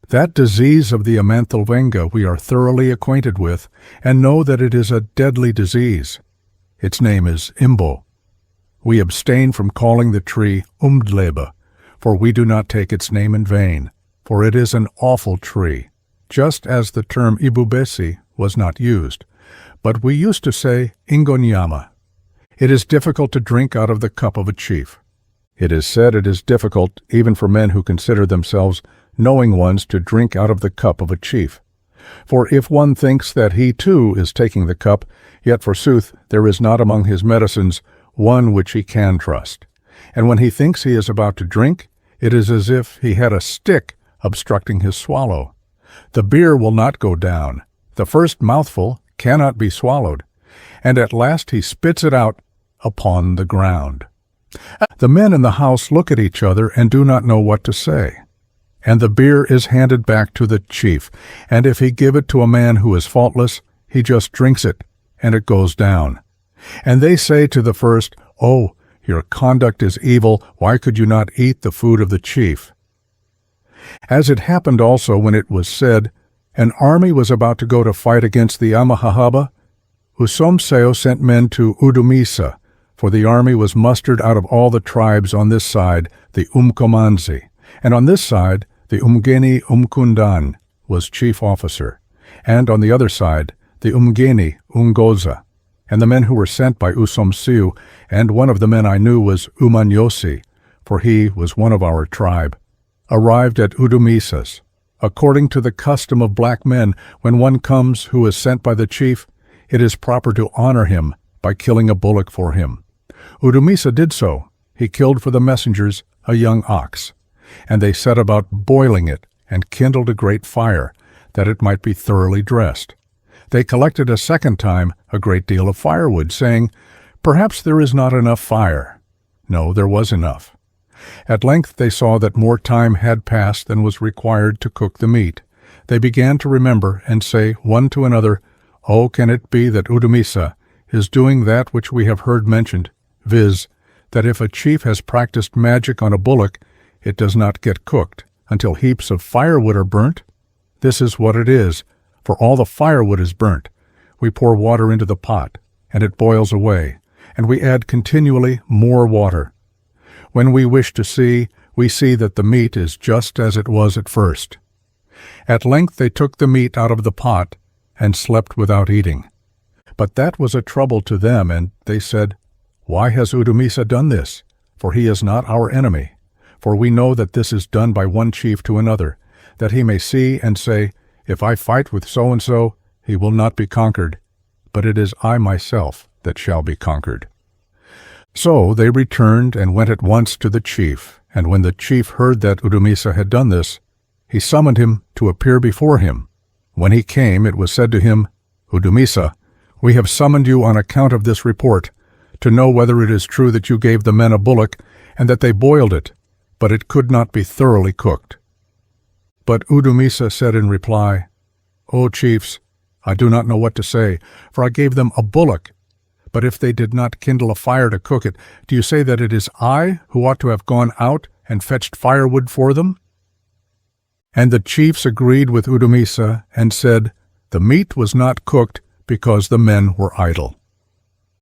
Speaker 1: That disease of the AMATONGO we are thoroughly acquainted with, and know that it is a deadly disease. Its name is Imbo. We abstain from calling the tree Umdlebe, for we do not take its name in vain, for it is an awful tree, just as the term Ibubesi was not used. But we used to say Ingonyama. It is difficult to drink out of the cup of a chief. It is said it is difficult even for men who consider themselves knowing ones to drink out of the cup of a chief. For if one thinks that he too is taking the cup, yet forsooth there is not among his medicines one which he can trust. And when he thinks he is about to drink, it is as if he had a stick obstructing his swallow. The beer will not go down. The first mouthful cannot be swallowed, and at last he spits it out upon the ground. The men in the house look at each other and do not know what to say. And the beer is handed back to the chief, and if he give it to a man who is faultless, he just drinks it, and it goes down. And they say to the first, "Oh, your conduct is evil, why could you not eat the food of the chief?" As it happened also when it was said, an army was about to go to fight against the Amahahaba, Usomseo sent men to Udumisa, for the army was mustered out of all the tribes on this side, the Umkomanzi, and on this side, the Umgeni Umkundan was chief officer, and on the other side, the Umgeni Ungoza. And the men who were sent by Usomsiu, and one of the men I knew was Umanyosi, for he was one of our tribe, arrived at Udumisas. According to the custom of black men, when one comes who is sent by the chief, it is proper to honor him by killing a bullock for him. Udumisa did so. He killed for the messengers a young ox, and they set about boiling it and kindled a great fire, that it might be thoroughly dressed. They collected a second time a great deal of firewood, saying, "Perhaps there is not enough fire." No, there was enough. At length they saw that more time had passed than was required to cook the meat. They began to remember and say one to another, "Oh, can it be that Udumisa is doing that which we have heard mentioned, viz., that if a chief has practiced magic on a bullock, it does not get cooked until heaps of firewood are burnt? This is what it is, for all the firewood is burnt. We pour water into the pot, and it boils away, and we add continually more water. When we wish to see, we see that the meat is just as it was at first." At length they took the meat out of the pot, and slept without eating. But that was a trouble to them, and they said, "Why has Udumisa done this? For he is not our enemy. For we know that this is done by one chief to another, that he may see and say, 'If I fight with so-and-so, he will not be conquered, but it is I myself that shall be conquered.'" So they returned and went at once to the chief, and when the chief heard that Udumisa had done this, he summoned him to appear before him. When he came, it was said to him, "Udumisa, we have summoned you on account of this report, to know whether it is true that you gave the men a bullock, and that they boiled it, but it could not be thoroughly cooked." But Udumisa said in reply, "O chiefs, I do not know what to say, for I gave them a bullock. But if they did not kindle a fire to cook it, do you say that it is I who ought to have gone out and fetched firewood for them?" And the chiefs agreed with Udumisa and said, "The meat was not cooked because the men were idle."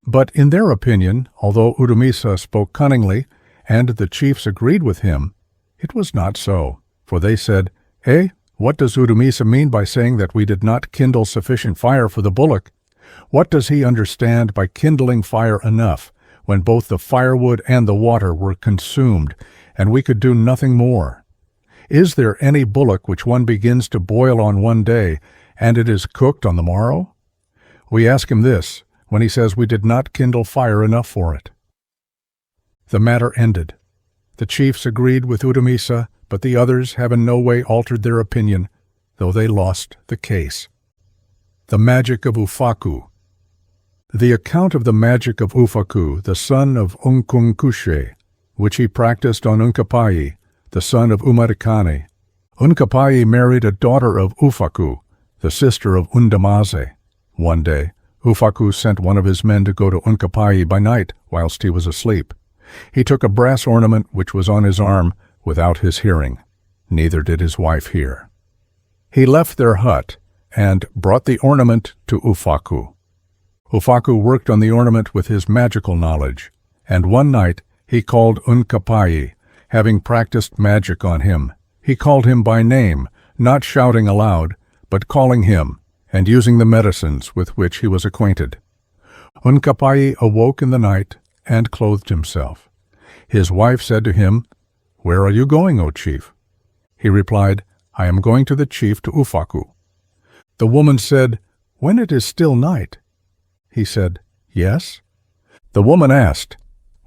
Speaker 1: But in their opinion, although Udumisa spoke cunningly, and the chiefs agreed with him, it was not so, for they said, What does Udumisa mean by saying that we did not kindle sufficient fire for the bullock? What does he understand by kindling fire enough, when both the firewood and the water were consumed, and we could do nothing more? Is there any bullock which one begins to boil on one day, and it is cooked on the morrow? We ask him this, when he says we did not kindle fire enough for it. The matter ended. The chiefs agreed with Udumisa, but the others have in no way altered their opinion, though they lost the case. The magic of Ufaku. The account of the magic of Ufaku, the son of Unkunkushe, which he practiced on Unkapai, the son of Umarikane. Unkapai married a daughter of Ufaku, the sister of Undamaze. One day, Ufaku sent one of his men to go to Unkapai by night whilst he was asleep. He took a brass ornament which was on his arm without his hearing. Neither did his wife hear. He left their hut and brought the ornament to Ufaku. Ufaku worked on the ornament with his magical knowledge, and one night he called Unkapai, having practiced magic on him. He called him by name, not shouting aloud, but calling him, and using the medicines with which he was acquainted. Unkapai awoke in the night and clothed himself. His wife said to him, "Where are you going, O chief?" He replied, "I am going to the chief to Ufaku." The woman said, "When it is still night?" He said, "Yes." The woman asked,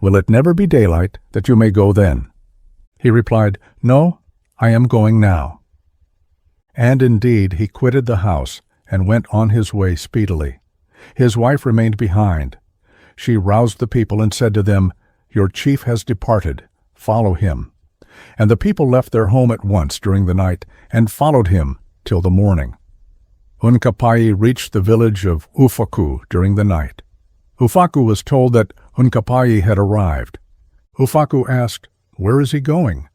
Speaker 1: "Will it never be daylight that you may go then?" He replied, "No, I am going now." And indeed he quitted the house and went on his way speedily. His wife remained behind. She roused the people and said to them, "Your chief has departed. Follow him." And the people left their home at once during the night and followed him till the morning. Unkapai reached the village of Ufaku during the night. Ufaku was told that Unkapai had arrived. Ufaku asked, "Where is he going?"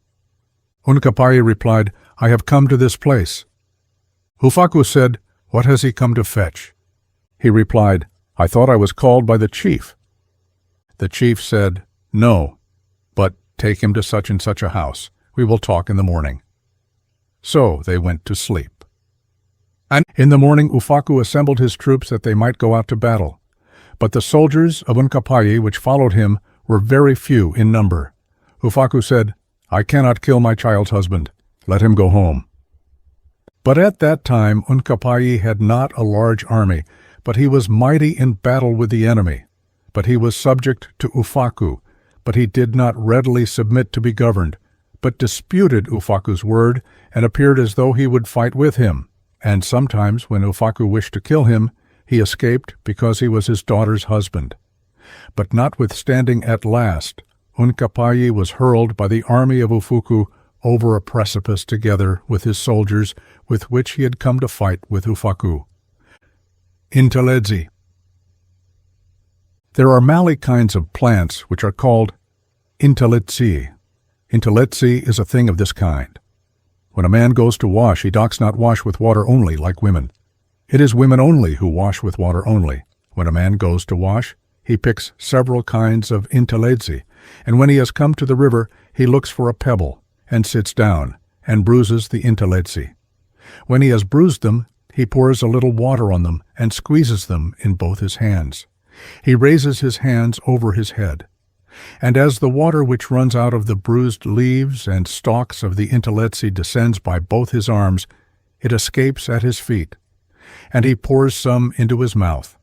Speaker 1: Unkapai replied, "I have come to this place." Ufaku said, "What has he come to fetch?" He replied, "I thought I was called by the chief." The chief said, "No, but take him to such and such a house. We will talk in the morning." So they went to sleep. And in the morning Ufaku assembled his troops that they might go out to battle. But the soldiers of Unkapai which followed him were very few in number. Ufaku said, "I cannot kill my child's husband. Let him go home." But at that time Unkapai had not a large army, but he was mighty in battle with the enemy. But he was subject to Ufaku, but he did not readily submit to be governed, but disputed Ufaku's word, and appeared as though he would fight with him. And sometimes, when Ufaku wished to kill him, he escaped because he was his daughter's husband. But notwithstanding at last, Unkapai was hurled by the army of Ufaku over a precipice together with his soldiers with which he had come to fight with Ufaku. Intelledzi. There are Malay kinds of plants which are called intelledzi. Intelledzi is a thing of this kind. When a man goes to wash, he does not wash with water only, like women. It is women only who wash with water only. When a man goes to wash, he picks several kinds of intelledzi, and when he has come to the river, he looks for a pebble, and sits down, and bruises the intelledzi. When he has bruised them, he pours a little water on them, and squeezes them in both his hands. He raises his hands over his head. And as the water which runs out of the bruised leaves and stalks of the intelledzi descends by both his arms, it escapes at his feet. And he pours some into his mouth,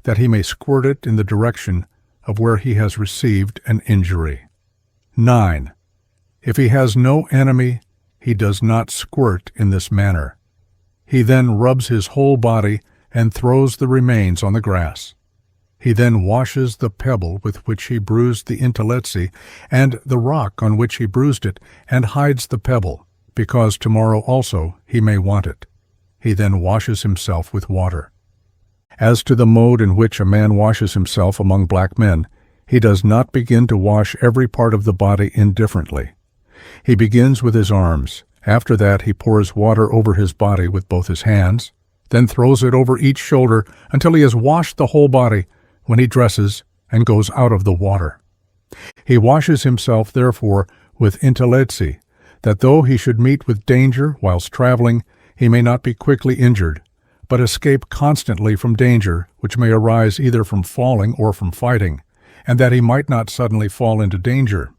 Speaker 1: that he may squirt it in the direction of where he has received an injury. 9. If he has no enemy, he does not squirt in this manner. He then rubs his whole body and throws the remains on the grass. He then washes the pebble with which he bruised the intelledzi and the rock on which he bruised it, and hides the pebble, because tomorrow also he may want it. He then washes himself with water. As to the mode in which a man washes himself among black men, he does not begin to wash every part of the body indifferently. He begins with his arms, After that he pours water over his body with both his hands, then throws it over each shoulder until he has washed the whole body, when he dresses and goes out of the water. He washes himself, therefore, with intelletsi, that though he should meet with danger whilst traveling, he may not be quickly injured, but escape constantly from danger, which may arise either from falling or from fighting, and that he might not suddenly fall into danger.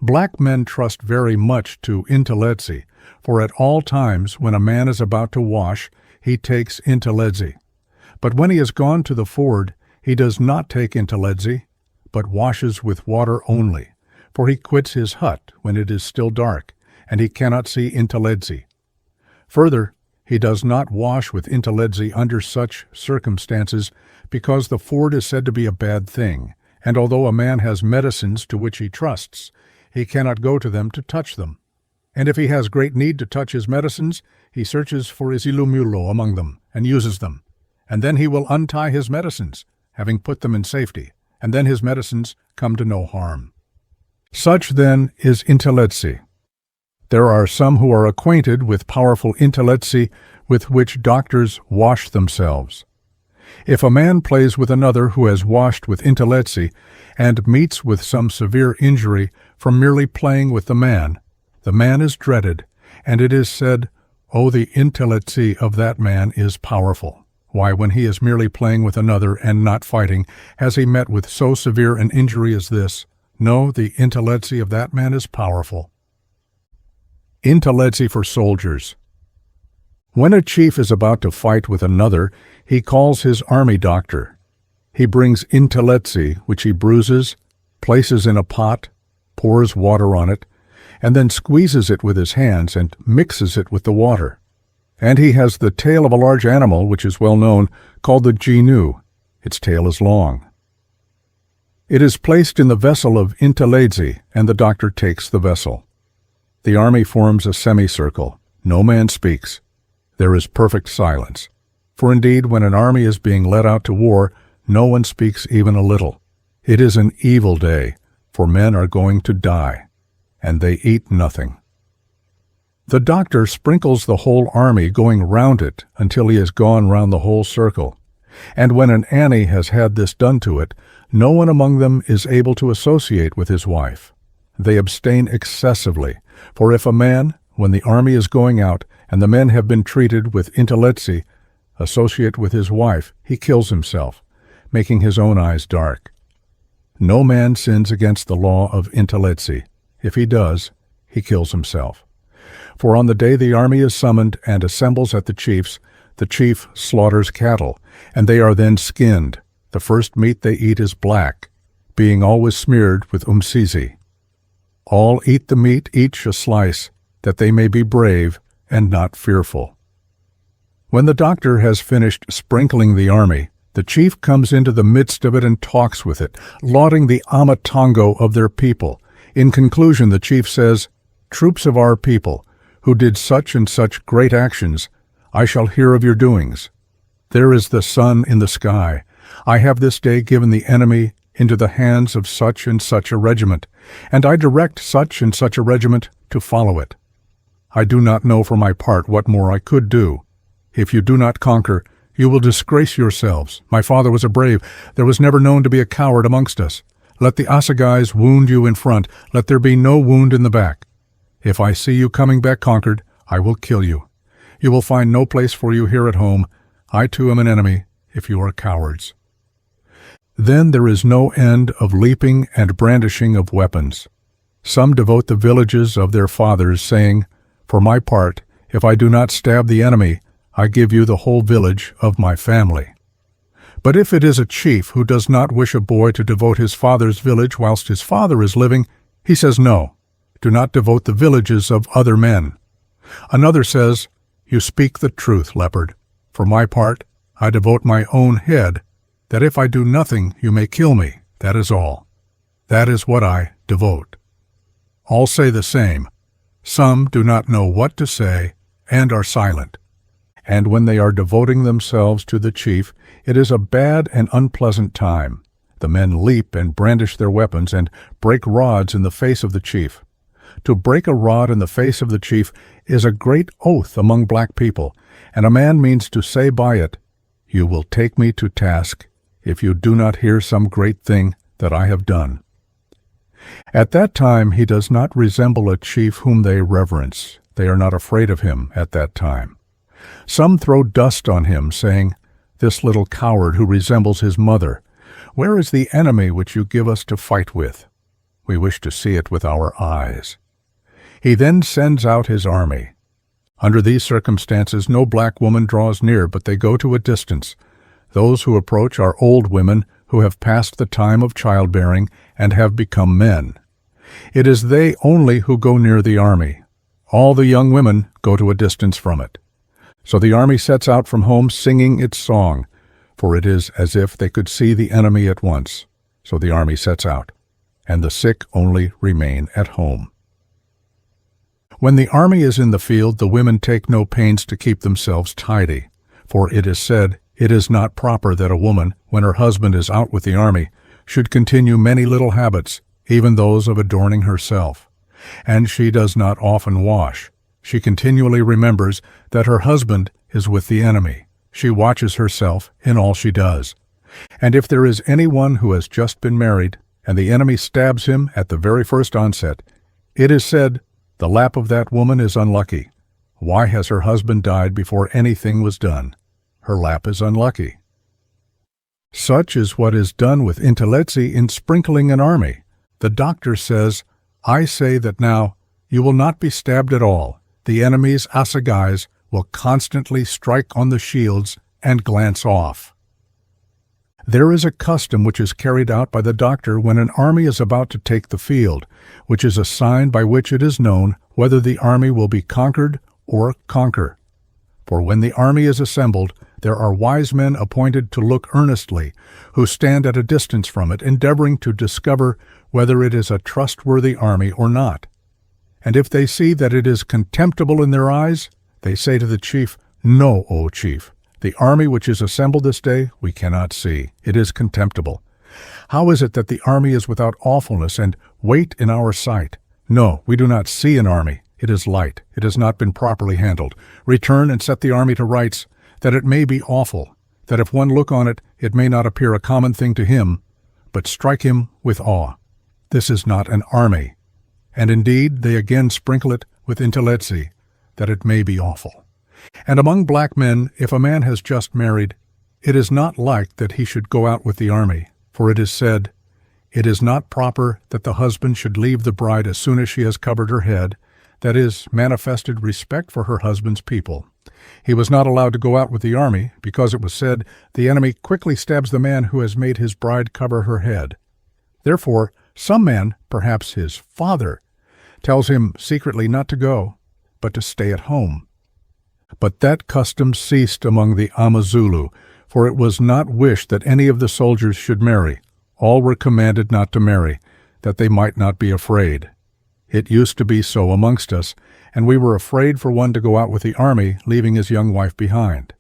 Speaker 1: Black men trust very much to intelletsi, for at all times when a man is about to wash, he takes intelletsi. But when he has gone to the ford, he does not take intelletsi, but washes with water only, for he quits his hut when it is still dark, and he cannot see intelletsi. Further, he does not wash with intelletsi under such circumstances, because the ford is said to be a bad thing, and although a man has medicines to which he trusts, he cannot go to them to touch them. And if he has great need to touch his medicines, he searches for IZINYANGA among them, and uses them. And then he will untie his medicines, having put them in safety, and then his medicines come to no harm. Such, then, is intelletsi. There are some who are acquainted with powerful intelletsi with which doctors wash themselves. If a man plays with another who has washed with intelletsi, and meets with some severe injury from merely playing with the man is dreaded, and it is said, "Oh, the intelletsi of that man is powerful. Why, when he is merely playing with another and not fighting, has he met with so severe an injury as this? No, the intelletsi of that man is powerful." Intelletsi for soldiers. When a chief is about to fight with another, he calls his army doctor. He brings intelletsi, which he bruises, places in a pot, pours water on it, and then squeezes it with his hands and mixes it with the water. And he has the tail of a large animal, which is well known, called the genu. Its tail is long. It is placed in the vessel of intelletsi, and the doctor takes the vessel. The army forms a semicircle. No man speaks. There is perfect silence. For indeed, when an army is being led out to war, no one speaks even a little. It is an evil day, for men are going to die, and they eat nothing. The doctor sprinkles the whole army, going round it until he has gone round the whole circle. And when an Annie has had this done to it, no one among them is able to associate with his wife. They abstain excessively, for if a man, when the army is going out, and the men have been treated with intelletsi, associate with his wife, he kills himself, making his own eyes dark. No man sins against the law of intelletsi. If he does, he kills himself. For on the day the army is summoned and assembles at the chief slaughters cattle, and they are then skinned. The first meat they eat is black, being always smeared with umsisi. All eat the meat, each a slice, that they may be brave and not fearful. When the doctor has finished sprinkling the army, the chief comes into the midst of it and talks with it, lauding the AMATONGO of their people. In conclusion, the chief says, "Troops of our people, who did such and such great actions, I shall hear of your doings. There is the sun in the sky. I have this day given the enemy into the hands of such and such a regiment, and I direct such and such a regiment to follow it. I do not know for my part what more I could do. If you do not conquer, you will disgrace yourselves. My father was a brave. There was never known to be a coward amongst us. Let the assegais wound you in front. Let there be no wound in the back. If I see you coming back conquered, I will kill you. You will find no place for you here at home. I too am an enemy, if you are cowards." Then there is no end of leaping and brandishing of weapons. Some devote the villages of their fathers, saying, "For my part, if I do not stab the enemy, I give you the whole village of my family." But if it is a chief who does not wish a boy to devote his father's village whilst his father is living, he says, "No, do not devote the villages of other men." Another says, "You speak the truth, leopard. For my part, I devote my own head, that if I do nothing, you may kill me. That is all. That is what I devote." All say the same. Some do not know what to say and are silent. And when they are devoting themselves to the chief, it is a bad and unpleasant time. The men leap and brandish their weapons and break rods in the face of the chief. To break a rod in the face of the chief is a great oath among black people, and a man means to say by it, "You will take me to task if you do not hear some great thing that I have done." At that time he does not resemble a chief whom they reverence. They are not afraid of him at that time. Some throw dust on him, saying, "This little coward who resembles his mother, where is the enemy which you give us to fight with? We wish to see it with our eyes." He then sends out his army. Under these circumstances no black woman draws near, but they go to a distance. Those who approach are old women who have passed the time of childbearing and have become men. It is they only who go near the army. All the young women go to a distance from it. So the army sets out from home singing its song, for it is as if they could see the enemy at once. So the army sets out, and the sick only remain at home. When the army is in the field, the women take no pains to keep themselves tidy, for it is said, "It is not proper that a woman, when her husband is out with the army, should continue many little habits, even those of adorning herself. And she does not often wash. She continually remembers that her husband is with the enemy. She watches herself in all she does. And if there is anyone who has just been married, and the enemy stabs him at the very first onset, it is said, 'The lap of that woman is unlucky. Why has her husband died before anything was done? Her lap is unlucky.' Such is what is done with intelletsi in sprinkling an army. The doctor says, 'I say that now you will not be stabbed at all. The enemy's assagais will constantly strike on the shields and glance off.' There is a custom which is carried out by the doctor when an army is about to take the field, which is a sign by which it is known whether the army will be conquered or conquer. For when the army is assembled, there are wise men appointed to look earnestly, who stand at a distance from it, endeavoring to discover whether it is a trustworthy army or not. And if they see that it is contemptible in their eyes, they say to the chief, 'No, O chief, the army which is assembled this day we cannot see. It is contemptible. How is it that the army is without awfulness and weight in our sight? No, we do not see an army. It is light. It has not been properly handled. Return and set the army to rights, that it may be awful, that if one look on it, it may not appear a common thing to him, but strike him with awe. This is not an army.' And indeed they again sprinkle it with intelletsi, that it may be awful. And among black men, if a man has just married, it is not like that he should go out with the army, for it is said, 'It is not proper that the husband should leave the bride as soon as she has covered her head,' that is, manifested respect for her husband's people. He was not allowed to go out with the army, because it was said, 'The enemy quickly stabs the man who has made his bride cover her head.' Therefore, some man, perhaps his father, tells him secretly not to go, but to stay at home. But that custom ceased among the Amazulu, for it was not wished that any of the soldiers should marry. All were commanded not to marry, that they might not be afraid. It used to be so amongst us, and we were afraid for one to go out with the army, leaving his young wife behind.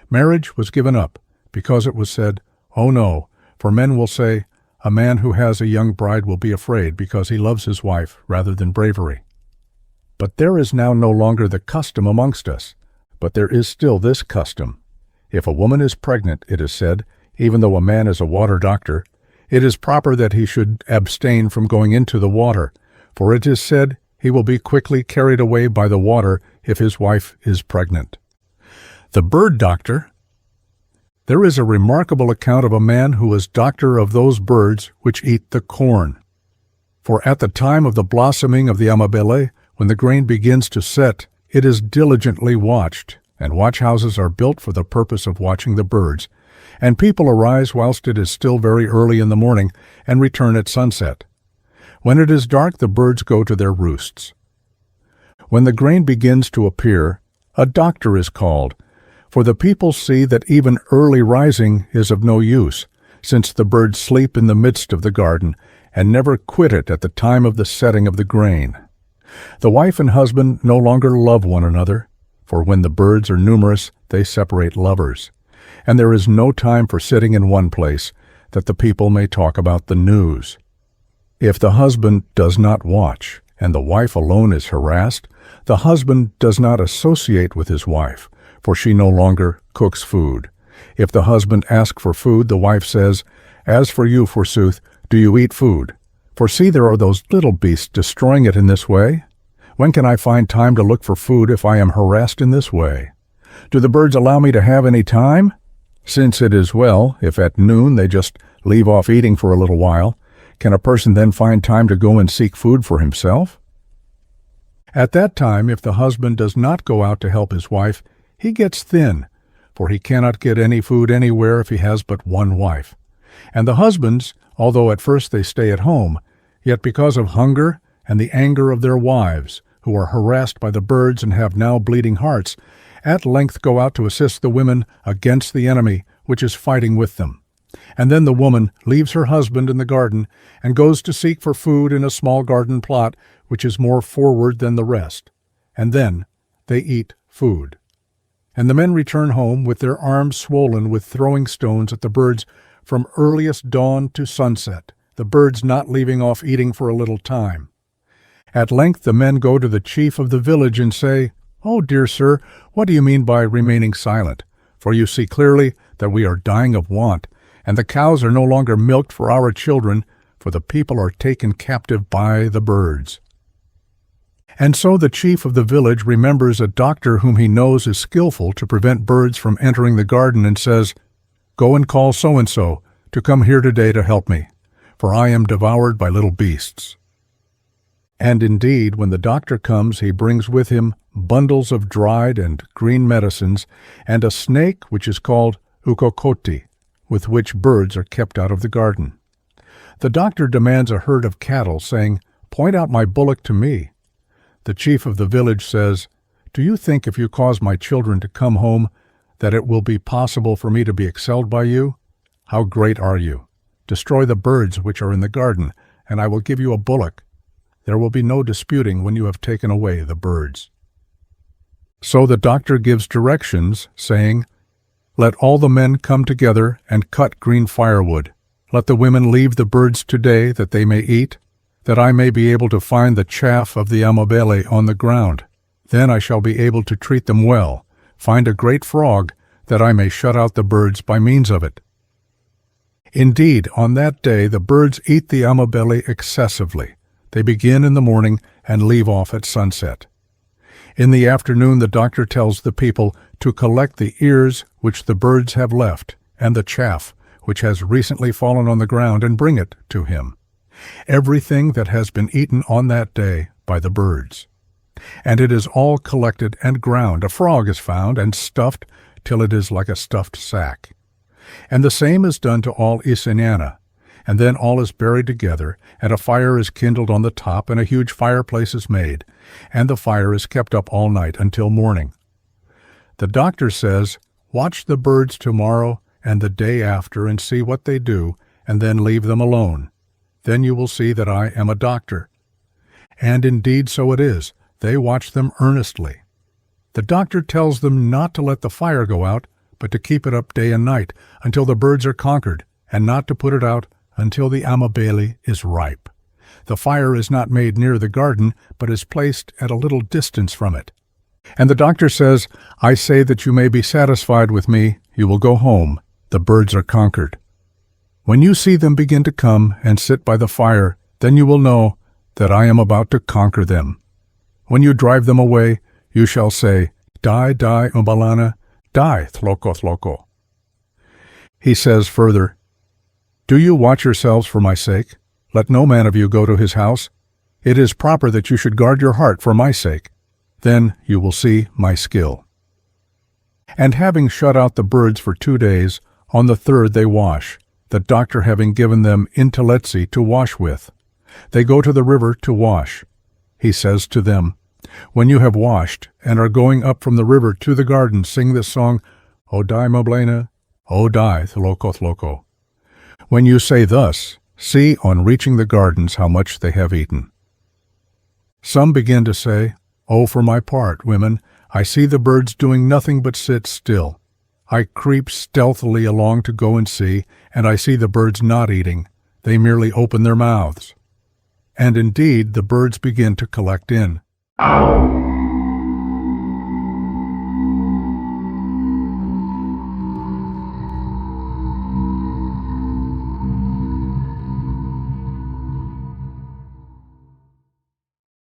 Speaker 1: Marriage was given up, because it was said, 'Oh no,' for men will say, 'A man who has a young bride will be afraid because he loves his wife rather than bravery.' But there is now no longer the custom amongst us, but there is still this custom. If a woman is pregnant, it is said, even though a man is a water doctor, it is proper that he should abstain from going into the water, for it is said he will be quickly carried away by the water if his wife is pregnant. The bird doctor. There is a remarkable account of a man who was doctor of those birds which eat the corn. For at the time of the blossoming of the amabele, when the grain begins to set, it is diligently watched, and watchhouses are built for the purpose of watching the birds, and people arise whilst it is still very early in the morning, and return at sunset. When it is dark, the birds go to their roosts. When the grain begins to appear, a doctor is called, for the people see that even early rising is of no use, since the birds sleep in the midst of the garden, and never quit it at the time of the setting of the grain. The wife and husband no longer love one another, for when the birds are numerous, they separate lovers, and there is no time for sitting in one place, that the people may talk about the news. If the husband does not watch, and the wife alone is harassed, the husband does not associate with his wife, for she no longer cooks food. If the husband asks for food, the wife says, "As for you, forsooth, do you eat food? For see, there are those little beasts destroying it in this way. When can I find time to look for food if I am harassed in this way? Do the birds allow me to have any time? Since it is well, if at noon they just leave off eating for a little while, can a person then find time to go and seek food for himself?" At that time, if the husband does not go out to help his wife, he gets thin, for he cannot get any food anywhere if he has but one wife. And the husbands, although at first they stay at home, yet because of hunger and the anger of their wives, who are harassed by the birds and have now bleeding hearts, at length go out to assist the women against the enemy which is fighting with them. And then the woman leaves her husband in the garden and goes to seek for food in a small garden plot which is more forward than the rest. And then they eat food. And the men return home with their arms swollen with throwing stones at the birds from earliest dawn to sunset, the birds not leaving off eating for a little time. At length the men go to the chief of the village and say, "Oh, dear sir, what do you mean by remaining silent? For you see clearly that we are dying of want, and the cows are no longer milked for our children, for the people are taken captive by the birds." And so the chief of the village remembers a doctor whom he knows is skillful to prevent birds from entering the garden and says, "Go and call so-and-so to come here today to help me, for I am devoured by little beasts." And indeed, when the doctor comes, he brings with him bundles of dried and green medicines and a snake which is called ukokoti, with which birds are kept out of the garden. The doctor demands a herd of cattle, saying, "Point out my bullock to me." The chief of the village says, "Do you think if you cause my children to come home that it will be possible for me to be excelled by you? How great are you? Destroy the birds which are in the garden, and I will give you a bullock. There will be no disputing when you have taken away the birds." So the doctor gives directions, saying, "Let all the men come together and cut green firewood. Let the women leave the birds today that they may eat, that I may be able to find the chaff of the amabele on the ground. Then I shall be able to treat them well, find a great frog, that I may shut out the birds by means of it." Indeed, on that day the birds eat the amabele excessively. They begin in the morning and leave off at sunset. In the afternoon the doctor tells the people to collect the ears which the birds have left, and the chaff which has recently fallen on the ground, and bring it to him. Everything that has been eaten on that day by the birds. And it is all collected and ground. A frog is found and stuffed till it is like a stuffed sack. And the same is done to all IZINYANGA. And then all is buried together, and a fire is kindled on the top, and a huge fireplace is made, and the fire is kept up all night until morning. The doctor says, "Watch the birds tomorrow and the day after, and see what they do, and then leave them alone. Then you will see that I am a doctor." And indeed so it is. They watch them earnestly. The doctor tells them not to let the fire go out, but to keep it up day and night, until the birds are conquered, and not to put it out until the amabele is ripe. The fire is not made near the garden, but is placed at a little distance from it. And the doctor says, "I say that you may be satisfied with me. You will go home. The birds are conquered. When you see them begin to come and sit by the fire, then you will know that I am about to conquer them. When you drive them away, you shall say, 'Die, die, umbalana, die, thloko, thloko.'" He says further, "Do you watch yourselves for my sake? Let no man of you go to his house. It is proper that you should guard your heart for my sake. Then you will see my skill." And having shut out the birds for 2 days, on the third they wash, the doctor having given them intelletsi to wash with. They go to the river to wash. He says to them, "When you have washed and are going up from the river to the garden, sing this song, 'O die moblena, O die thloko thloko.' When you say thus, see on reaching the gardens how much they have eaten." Some begin to say, "Oh, for my part, women, I see the birds doing nothing but sit still. I creep stealthily along to go and see, and I see the birds not eating. They merely open their mouths." and indeed the birds begin to collect in.